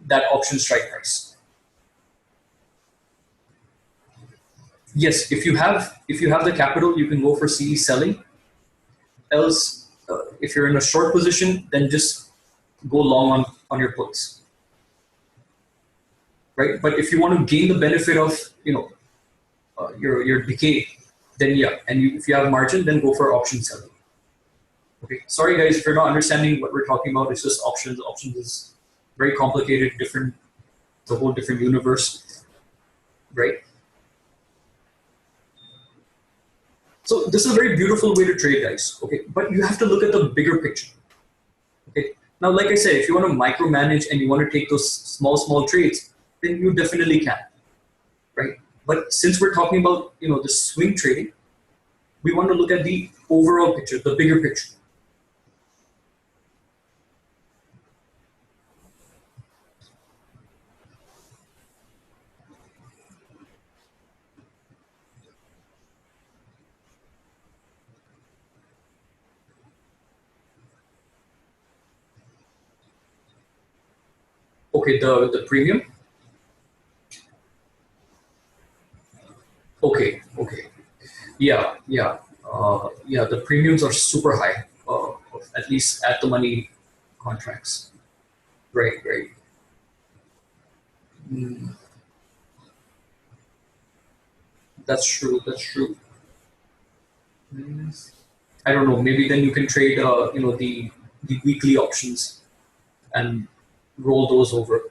Speaker 1: that option strike price. Yes, if you have the capital, you can go for CE selling. Else, if you're in a short position, then just go long on your puts, right? But if you want to gain the benefit of your decay, then yeah, and if you have margin, then go for option selling. Okay, sorry guys if you're not understanding what we're talking about. It's just options. Options is very complicated, different, it's a whole different universe, right? So this is a very beautiful way to trade, guys. Okay, but you have to look at the bigger picture. Okay, now like I said, if you want to micromanage and you want to take those small trades, then you definitely can, right? But since we're talking about the swing trading, we want to look at the overall picture, the bigger picture. Okay, the premium. Okay, yeah, yeah. The premiums are super high, at least at the money contracts. Right. Mm, that's true. That's true. Mm, I don't know. Maybe then you can trade, the weekly options and roll those over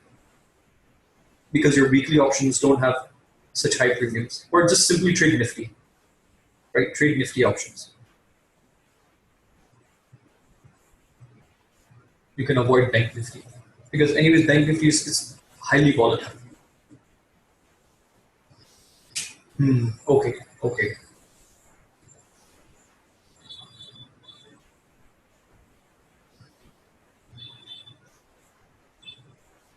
Speaker 1: because your weekly options don't have such high premiums, or just simply trade Nifty, right? Trade Nifty options. You can avoid Bank Nifty because anyways, Bank Nifty is highly volatile. Okay.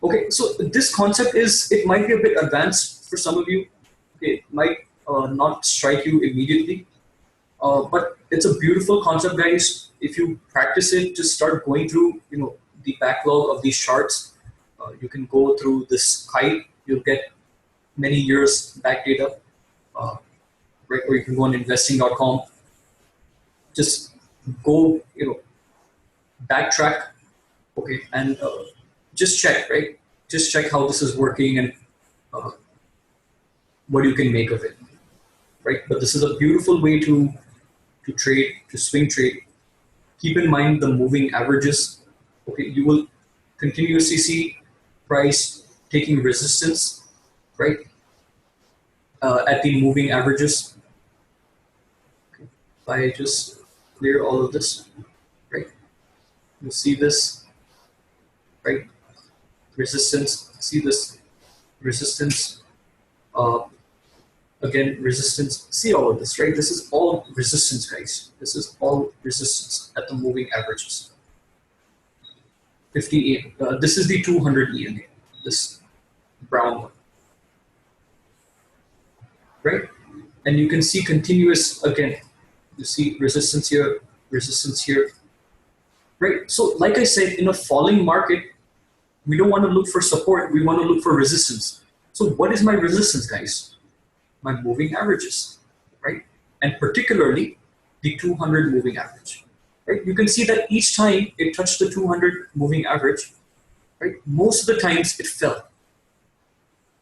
Speaker 1: Okay, so this concept it might be a bit advanced for some of you. Okay, it might not strike you immediately, but it's a beautiful concept, guys. If you practice it, just start going through, the backlog of these charts. You can go through this kite. You'll get many years back data, uh, right? Or you can go on investing.com. Just go, backtrack, okay, and just check, right? Just check how this is working and uh, what you can make of it, right? But this is a beautiful way to trade, to swing trade. Keep in mind the moving averages. Okay, you will continuously see price taking resistance, right? At the moving averages. Okay. If I just clear all of this, right? You see this, right? Resistance, see this resistance, again, resistance, see all of this, right? This is all resistance, guys. This is all resistance at the moving averages. 50 this is the 200 EMA, this brown one, right? And you can see continuous, again, you see resistance here, right? So like I said, in a falling market, we don't want to look for support, we want to look for resistance. So what is my resistance, guys? My moving averages, right? And particularly the 200 moving average, right? You can see that each time it touched the 200 moving average, right? Most of the times it fell.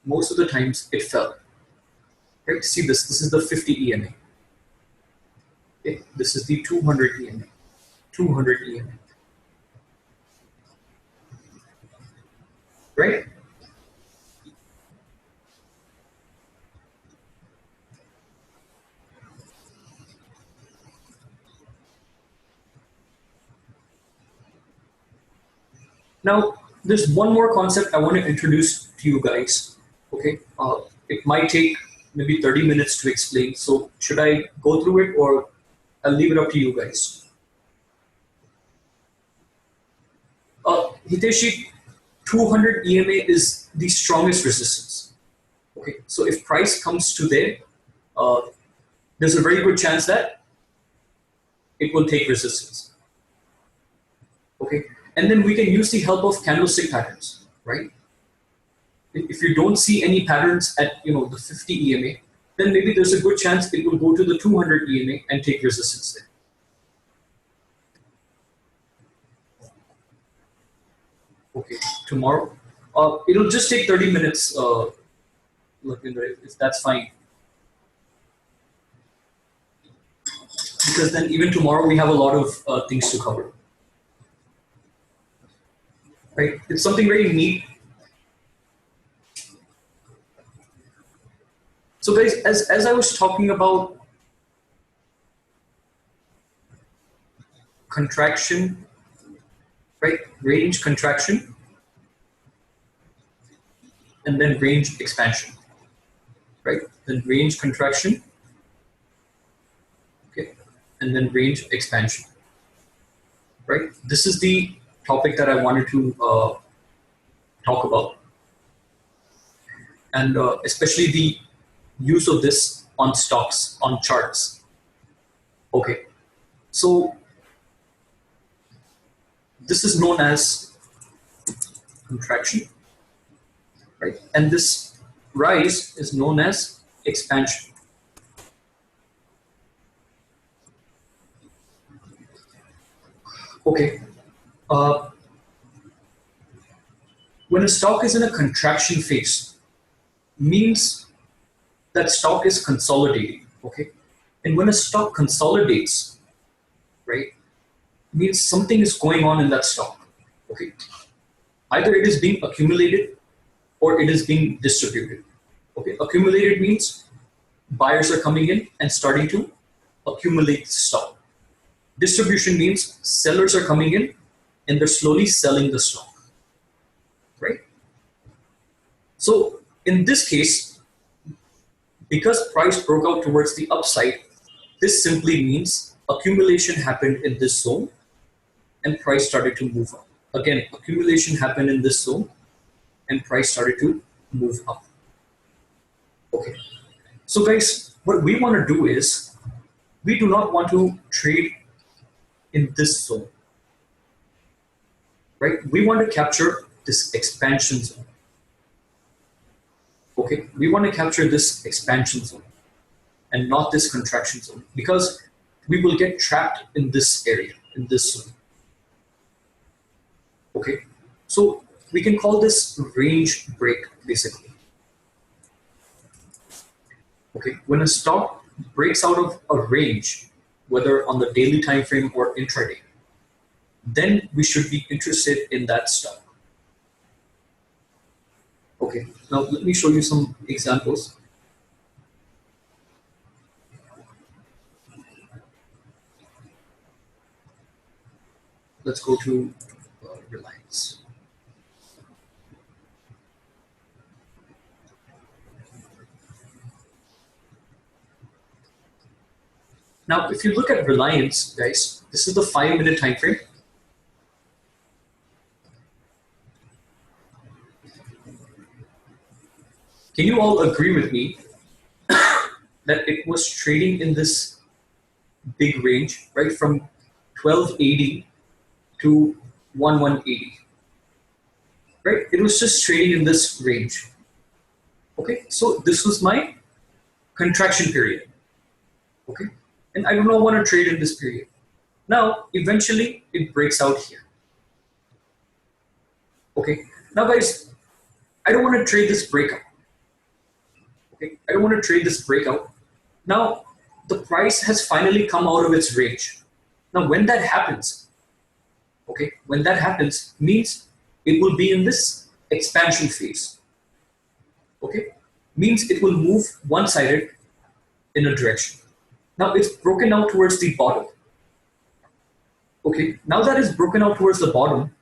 Speaker 1: Most of the times it fell, right? See this, this is the 50 EMA. Okay? This is the 200 EMA, 200 EMA, right? Now, there's one more concept I want to introduce to you guys. Okay, it might take maybe 30 minutes to explain. So should I go through it, or I'll leave it up to you guys? Hiteshi, 200 EMA is the strongest resistance. Okay, so if price comes to there, there's a very good chance that it will take resistance. Okay, and then we can use the help of candlestick patterns, right? If you don't see any patterns at the 50 EMA, then maybe there's a good chance it will go to the 200 EMA and take resistance there. Okay, tomorrow, it'll just take 30 minutes. If that's fine, because then even tomorrow we have a lot of things to cover. Right, it's something very neat. So guys, as I was talking about contraction, right, range contraction, and then range expansion, right, then range contraction, okay, and then range expansion, right? This is the topic that I wanted to talk about, and especially the use of this on stocks, on charts. Okay, so this is known as contraction, right? And this rise is known as expansion. Okay. When a stock is in a contraction phase, means that stock is consolidating, okay? And when a stock consolidates, right, means something is going on in that stock, okay? Either it is being accumulated or it is being distributed, okay? Accumulated means buyers are coming in and starting to accumulate stock. Distribution means sellers are coming in and they're slowly selling the stock, right? So in this case, because price broke out towards the upside, this simply means accumulation happened in this zone and price started to move up. Again, accumulation happened in this zone and price started to move up. Okay. So guys, what we want to do is, we do not want to trade in this zone, right? We want to capture this expansion zone. Okay, we want to capture this expansion zone and not this contraction zone, because we will get trapped in this area, in this zone. Okay, so we can call this range break, basically. Okay, when a stock breaks out of a range, whether on the daily time frame or intraday, then we should be interested in that stock. Okay, now let me show you some examples. let's go to Reliance. Now, if you look at Reliance, guys, this is the 5-minute time frame. Can you all agree with me that it was trading in this big range, right, from 1280 to 1180, right? It was just trading in this range. Okay, so this was my contraction period. Okay, and I do not want to trade in this period. Now, eventually, it breaks out here. Okay, now guys, I don't want to trade this breakout. Okay, I don't want to trade this breakout. Now, the price has finally come out of its range. Now, when that happens, okay, when that happens, means it will be in this expansion phase. Okay, means it will move one-sided in a direction. Now, it's broken out towards the bottom. Okay, now that it's broken out towards the bottom,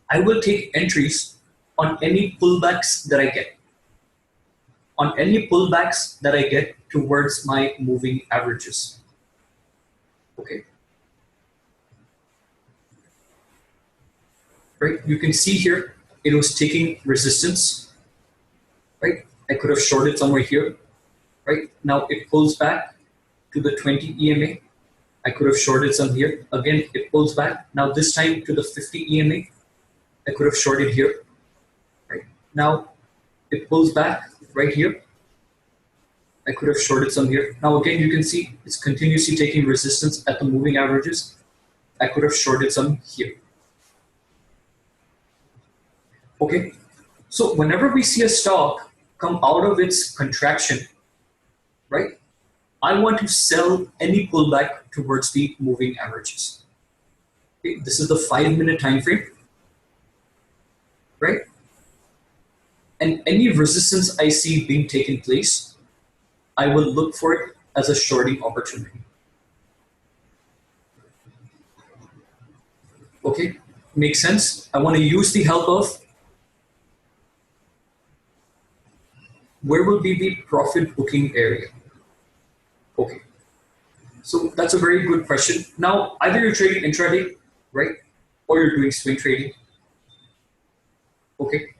Speaker 1: I will take entries on any pullbacks that I get. On any pullbacks that I get towards my moving averages. Okay. Right, you can see here, it was taking resistance, right? I could have shorted somewhere here, right? Now it pulls back to the 20 EMA. I could have shorted some here. Again, it pulls back. Now this time to the 50 EMA. I could have shorted here, right? Now it pulls back right here. I could have shorted some here. Now again, you can see it's continuously taking resistance at the moving averages. I could have shorted some here. Okay, so whenever we see a stock come out of its contraction, right, I want to sell any pullback towards the moving averages. Okay, this is the 5-minute time frame, right? And any resistance I see being taken place, I will look for it as a shorting opportunity. Okay, makes sense? I want to use the help of where will be the profit booking area? Okay, so that's a very good question. Now, either you're trading intraday, right, or you're doing swing trading. Okay.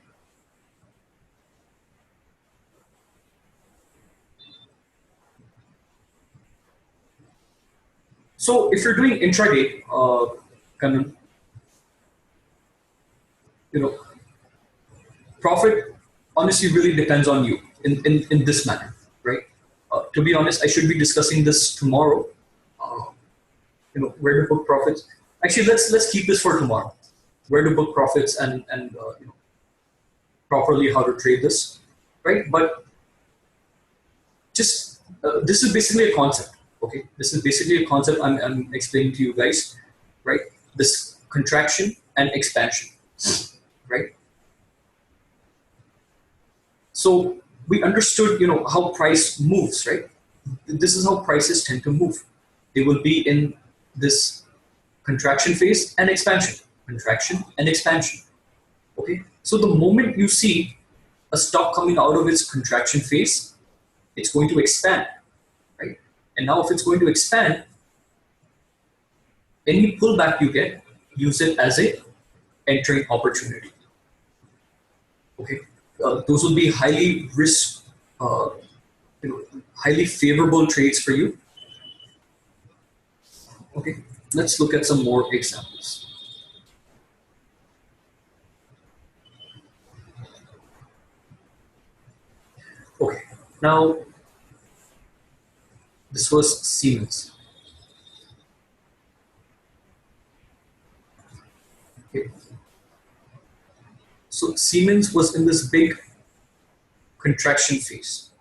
Speaker 1: So if you're doing intraday, Kannan, profit honestly really depends on you in this manner, right? To be honest, I should be discussing this tomorrow. Where to book profits. Actually, let's keep this for tomorrow. Where to book profits and properly how to trade this, right? But just this is basically a concept. Okay, this is basically a concept I'm explaining to you guys, right? This contraction and expansion, right? So we understood, how price moves, right? This is how prices tend to move. They will be in this contraction phase and expansion, contraction and expansion. Okay, so the moment you see a stock coming out of its contraction phase, it's going to expand, right? And now if it's going to expand, any pullback you get, use it as a entering opportunity. Okay, those will be highly highly favorable trades for you. Okay, let's look at some more examples. Okay, now this was Siemens. Okay. So Siemens was in this big contraction phase,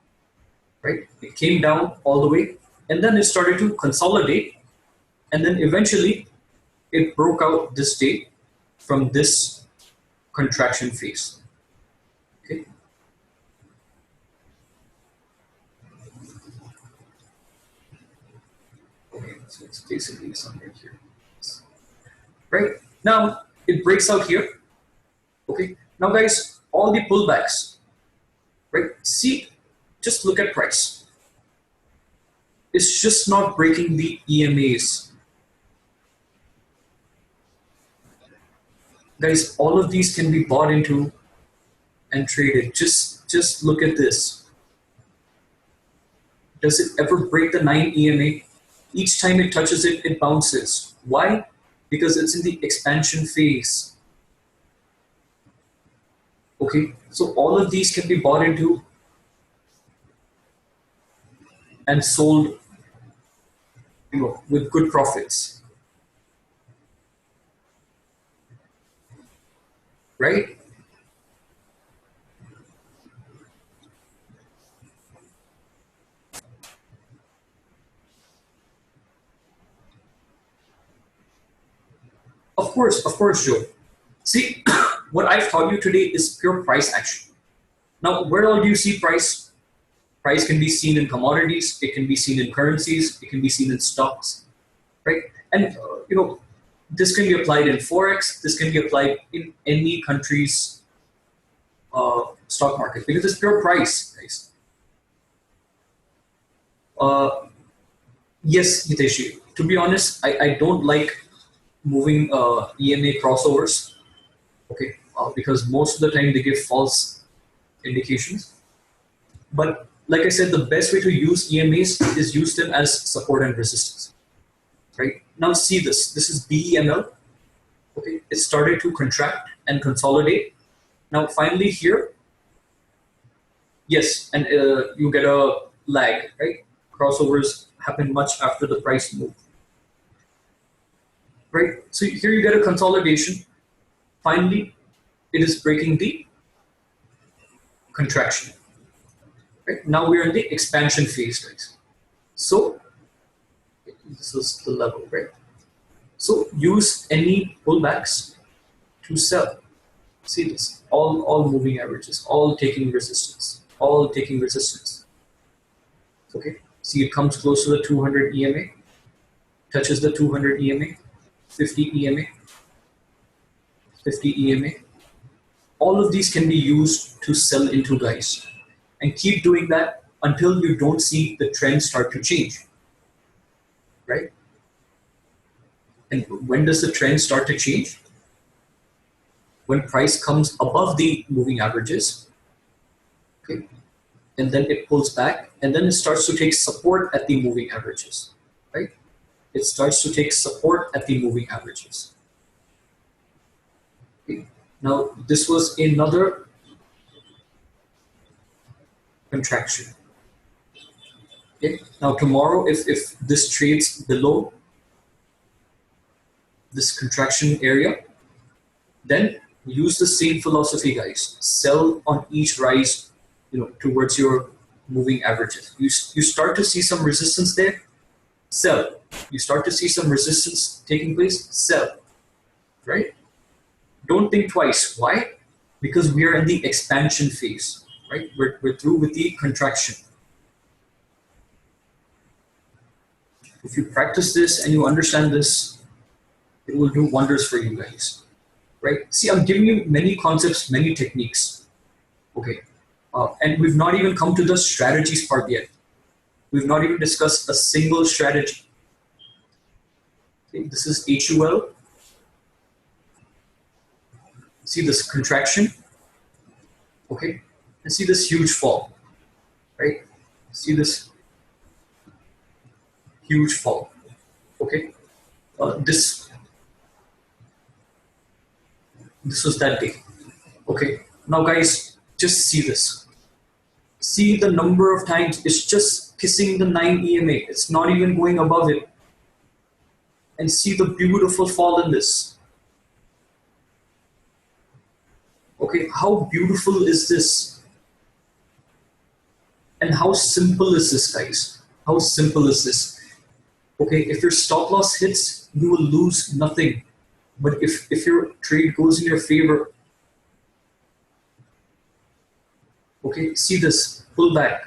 Speaker 1: right? It came down all the way, and then it started to consolidate, and then eventually it broke out this day from this contraction phase. Okay. Okay, so it's basically somewhere here. right? Now it breaks out here. Okay, now guys, all the pullbacks, right? See, just look at price. It's just not breaking the EMAs. Guys, all of these can be bought into and traded. Just look at this. Does it ever break the 9 EMA? Each time it touches it, it bounces. Why? Because it's in the expansion phase. Okay, so all of these can be bought into and sold, with good profits, right? Of course, Joe. See, what I've taught you today is pure price action. Now, where all do you see price? Price can be seen in commodities, it can be seen in currencies, it can be seen in stocks, right? And this can be applied in forex. This can be applied in any country's stock market because it's pure price, guys. Yes, Hiteshi. To be honest, I don't like moving EMA crossovers, okay, because most of the time they give false indications. But like I said, the best way to use EMAs is use them as support and resistance, right? Now see this. This is BEML. Okay, it started to contract and consolidate. Now finally here, yes, and you get a lag, right? Crossovers happen much after the price move, right? So here you get a consolidation. Finally, it is breaking the contraction. Right? Now we're in the expansion phase, guys. So this is the level, right? So use any pullbacks to sell. See this, all moving averages, all taking resistance, all taking resistance. Okay, see it comes close to the 200 EMA, touches the 200 EMA, 50 EMA, 50 EMA. All of these can be used to sell into, guys. And keep doing that until you don't see the trend start to change, right? And when does the trend start to change? When price comes above the moving averages, okay, and then it pulls back, and then it starts to take support at the moving averages, right? It starts to take support at the moving averages. Okay. Now, this was another contraction. Okay. Now, tomorrow, if this trades below this contraction area, then use the same philosophy, guys. Sell on each rise, towards your moving averages. You start to see some resistance there, sell. You start to see some resistance taking place, sell, right? Don't think twice. Why? Because we are in the expansion phase, right? We're through with the contraction. If you practice this and you understand this, it will do wonders for you guys, right? See, I'm giving you many concepts, many techniques, okay? And we've not even come to the strategies part yet. We've not even discussed a single strategy. Okay, this is HUL. See this contraction, okay? And see this huge fall, right? See this huge fall, okay? This was that day, okay? Now guys, just see this. See the number of times it's just kissing the 9 EMA. It's not even going above it. And see the beautiful fall in this. Okay, how beautiful is this? And how simple is this, guys? How simple is this? Okay, if your stop loss hits, you will lose nothing. But if your trade goes in your favor, okay, see this, pull back,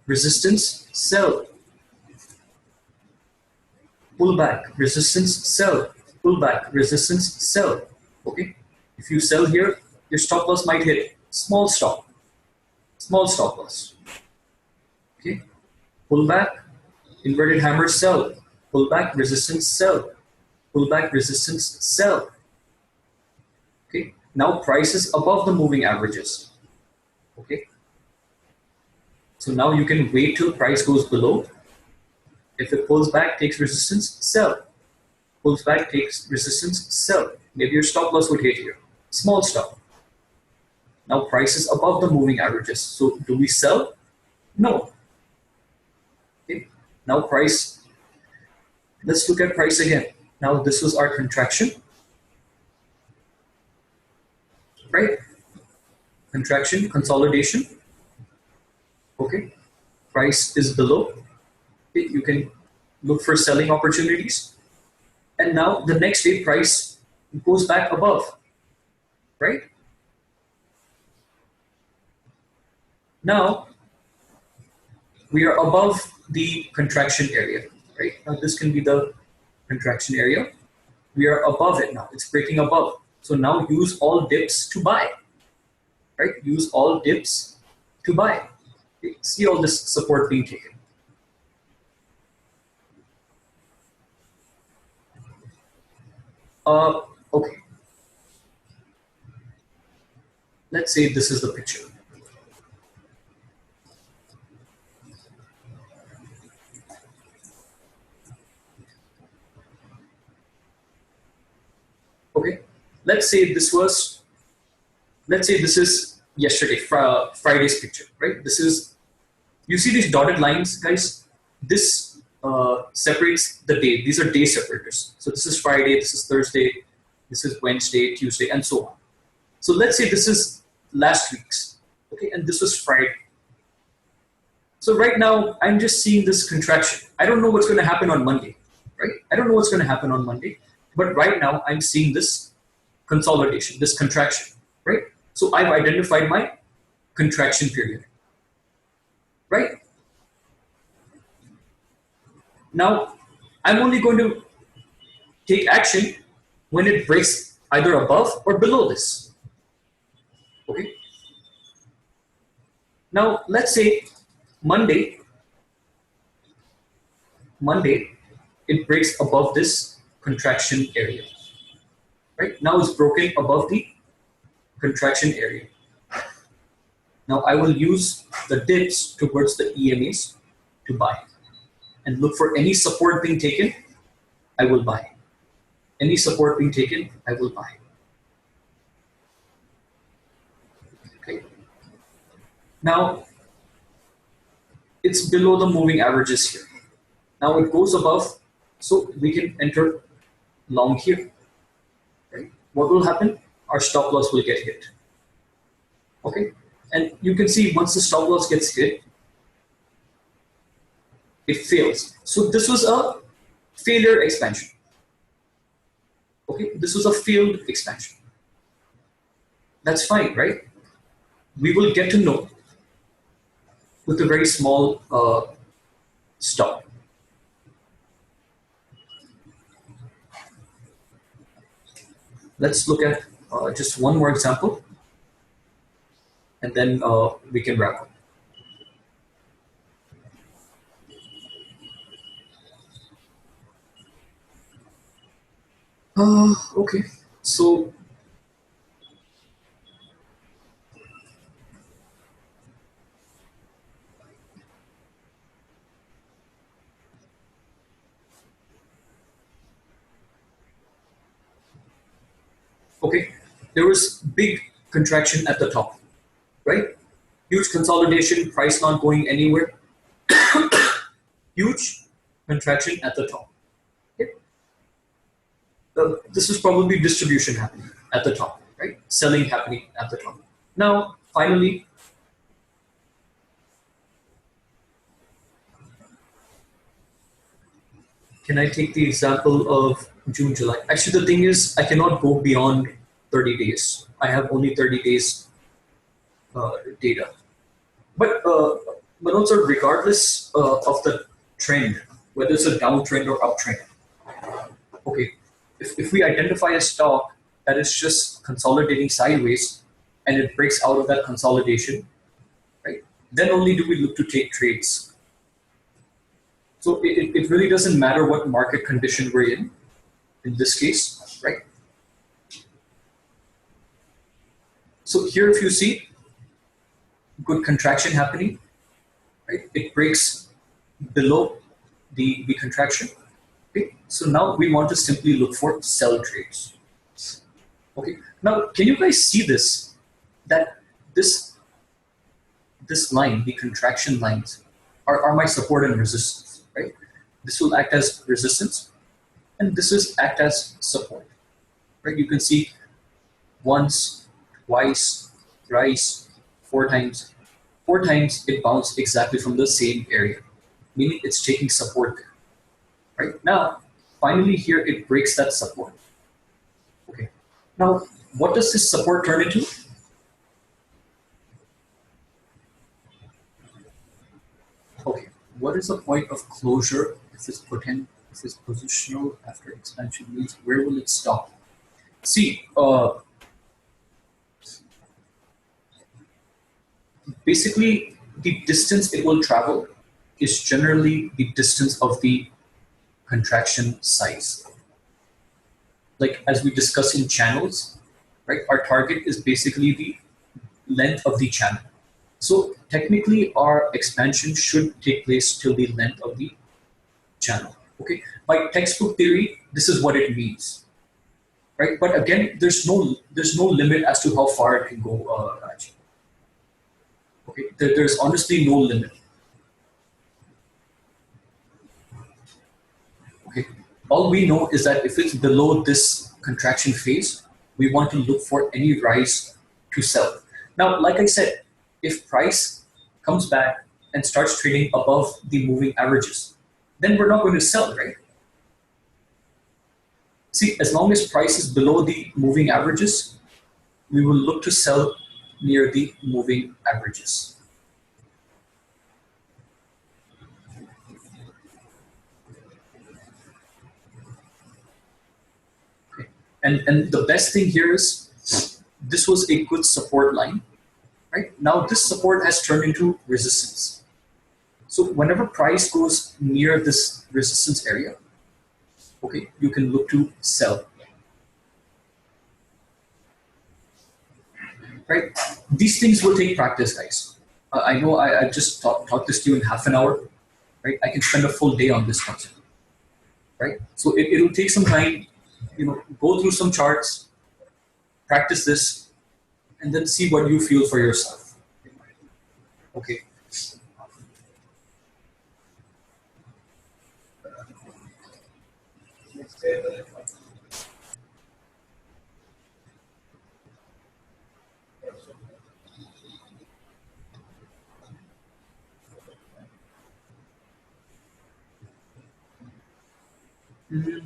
Speaker 1: resistance, sell, pull back, resistance, sell. pullback, resistance, sell. Okay, if you sell here, your stop loss might hit small stop loss. Okay, pullback, inverted hammer, sell, pullback, resistance, sell, pullback, resistance, sell. Okay, now price is above the moving averages. Okay, so now you can wait till price goes below. If it pulls back, takes resistance, sell. Pulls back, takes resistance, sell. Maybe your stop loss would hit here. Small stop. Now price is above the moving averages. So do we sell? No. Okay. Now price, let's look at price again. Now this was our contraction. Right? Contraction, consolidation. Okay. Price is below. Okay. You can look for selling opportunities. And now the next day price goes back above. Right? Now we are above the contraction area. Right? Now this can be the contraction area. We are above it now. It's breaking above. So now use all dips to buy. Right? Use all dips to buy. Okay. See all this support being taken. Okay. Let's say this is the picture. Okay. Let's say this is yesterday, Friday's picture, right? This is, you see these dotted lines, guys? This separates the day. These are day separators. So this is Friday, this is Thursday, this is Wednesday, Tuesday, and so on. So let's say this is last week's, okay, and this was Friday. So right now, I'm just seeing this contraction. I don't know what's going to happen on Monday, right? I don't know what's going to happen on Monday, but right now I'm seeing this consolidation, this contraction, right? So I've identified my contraction period, right? Now, I'm only going to take action when it breaks either above or below this. Okay. Now, let's say Monday, it breaks above this contraction area. Right? Now it's broken above the contraction area. Now I will use the dips towards the EMAs to buy. And look for any support being taken, I will buy. Any support being taken, I will buy. Okay. Now, it's below the moving averages here. Now it goes above, so we can enter long here. Right? What will happen? Our stop loss will get hit. Okay? And you can see once the stop loss gets hit, it fails. So this was a failure expansion. Okay, this was a failed expansion. That's fine, right? We will get to know with a very small stop. Let's look at just one more example, and then we can wrap up. Okay, so okay, there was big contraction at the top, right? Huge consolidation, price not going anywhere. Huge contraction at the top. Okay. This is probably distribution happening at the top, right? Selling happening at the top. Now, finally, can I take the example of June, July? Actually, the thing is, I cannot go beyond 30 days. I have only 30 days data. But also, regardless of the trend, whether it's a downtrend or uptrend, okay, if we identify a stock that is just consolidating sideways and it breaks out of that consolidation, right, then only do we look to take trades. So it really doesn't matter what market condition we're in this case, right? So here if you see good contraction happening, right, it breaks below the contraction. Okay, so now we want to simply look for sell trades. Okay, now can you guys see this? That this line, the contraction lines, are my support and resistance, right? This will act as resistance, and this is act as support, right? You can see once, twice, thrice, four times. Four times it bounced exactly from the same area, meaning it's taking support there. Right now, finally here it breaks that support. Okay. Now, what does this support turn into? Okay. What is the point of closure if it's positional after expansion means where will it stop? See, basically the distance it will travel is generally the distance of the contraction size. Like as we discuss in channels, right? Our target is basically the length of the channel. So technically our expansion should take place till the length of the channel. Okay, by textbook theory, this is what it means, right? But again, there's no limit as to how far it can go, Raj. Okay, there's honestly no limit. Okay, all we know is that if it's below this contraction phase, we want to look for any rise to sell. Now, like I said, if price comes back and starts trading above the moving averages, then we're not going to sell, right? See, as long as price is below the moving averages, we will look to sell near the moving averages. And the best thing here is this was a good support line, right? Now this support has turned into resistance. So whenever price goes near this resistance area, okay, you can look to sell. Right? These things will take practice, guys. I know I just taught this to you in half an hour, right? I can spend a full day on this concept, right? So it'll take some time, go through some charts, practice this, and then see what you feel for yourself. Okay. Mm-hmm.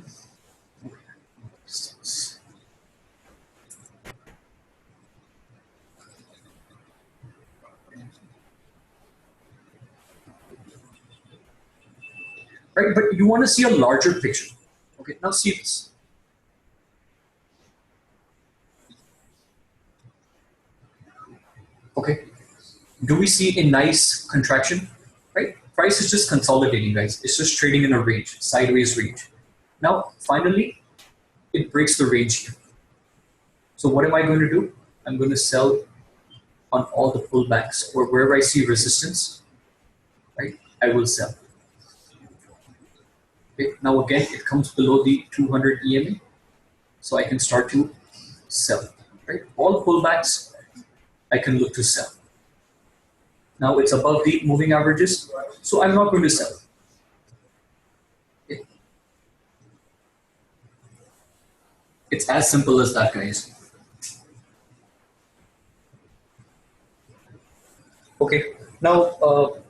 Speaker 1: Right, but you want to see a larger picture. Okay, now see this. Okay, do we see a nice contraction? Right, price is just consolidating, guys. It's just trading in a range, sideways range. Now, finally, it breaks the range here. So what am I going to do? I'm going to sell on all the pullbacks, or wherever I see resistance, right? I will sell. Okay, now again, it comes below the 200 EMA, so I can start to sell. Right? All pullbacks, I can look to sell. Now it's above the moving averages, so I'm not going to sell. Okay. It's as simple as that, guys. Okay, now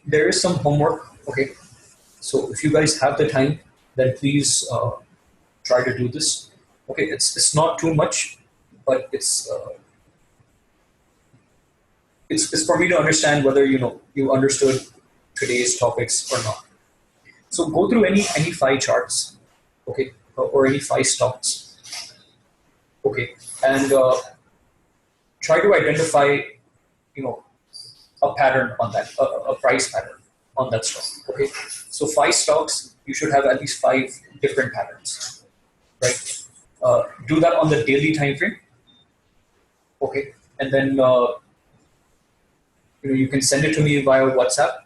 Speaker 1: there is some homework. Okay, so if you guys have the time, then please try to do this. Okay, it's not too much, but it's for me to understand whether you understood today's topics or not. So go through any 5 charts. okay, or any 5 stocks, okay, and try to identify, a pattern on that, a price pattern on that stock, okay. So 5 stocks, you should have at least 5 different patterns, right? Do that on the daily time frame, okay, and then you can send it to me via WhatsApp,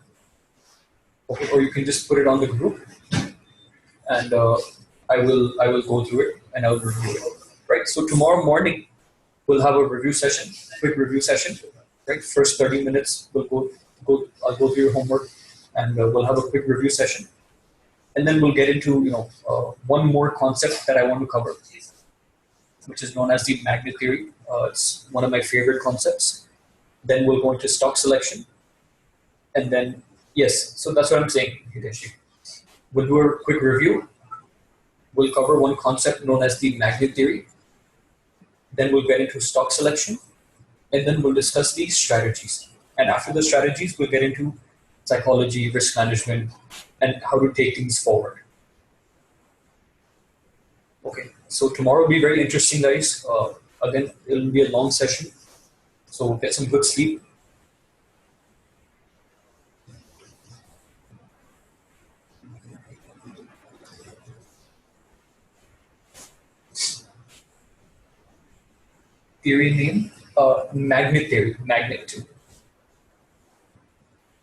Speaker 1: okay, or you can just put it on the group, and I will go through it and I will review it. Right. So tomorrow morning we'll have a review session, quick review session. Right. First 30 minutes I'll go through your homework, and we'll have a quick review session, and then we'll get into one more concept that I want to cover, which is known as the magnet theory. It's one of my favorite concepts. Then we'll go into stock selection, and then yes. So that's what I'm saying, Hiteshi. We'll do a quick review. We'll cover one concept known as the magnet theory. Then we'll get into stock selection, and then we'll discuss the strategies. And after the strategies, we'll get into psychology, risk management, and how to take things forward. Okay, so tomorrow will be very interesting, guys. Again, it'll be a long session, so get some good sleep. Theory name, magnet theory, magnet.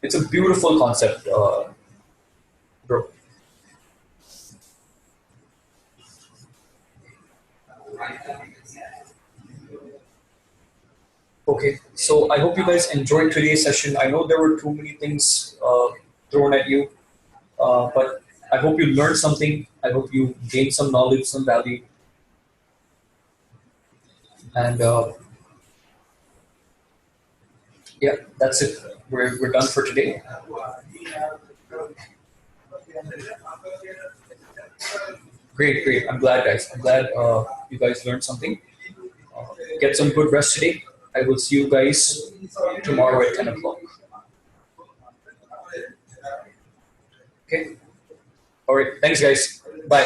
Speaker 1: It's a beautiful concept, bro. Okay, so I hope you guys enjoyed today's session. I know there were too many things thrown at you, but I hope you learned something. I hope you gained some knowledge, some value, and yeah, that's it. We're done for today. Great, great. I'm glad, guys. I'm glad you guys learned something. Get some good rest today. I will see you guys tomorrow at 10 o'clock. Okay? All right. Thanks, guys. Bye.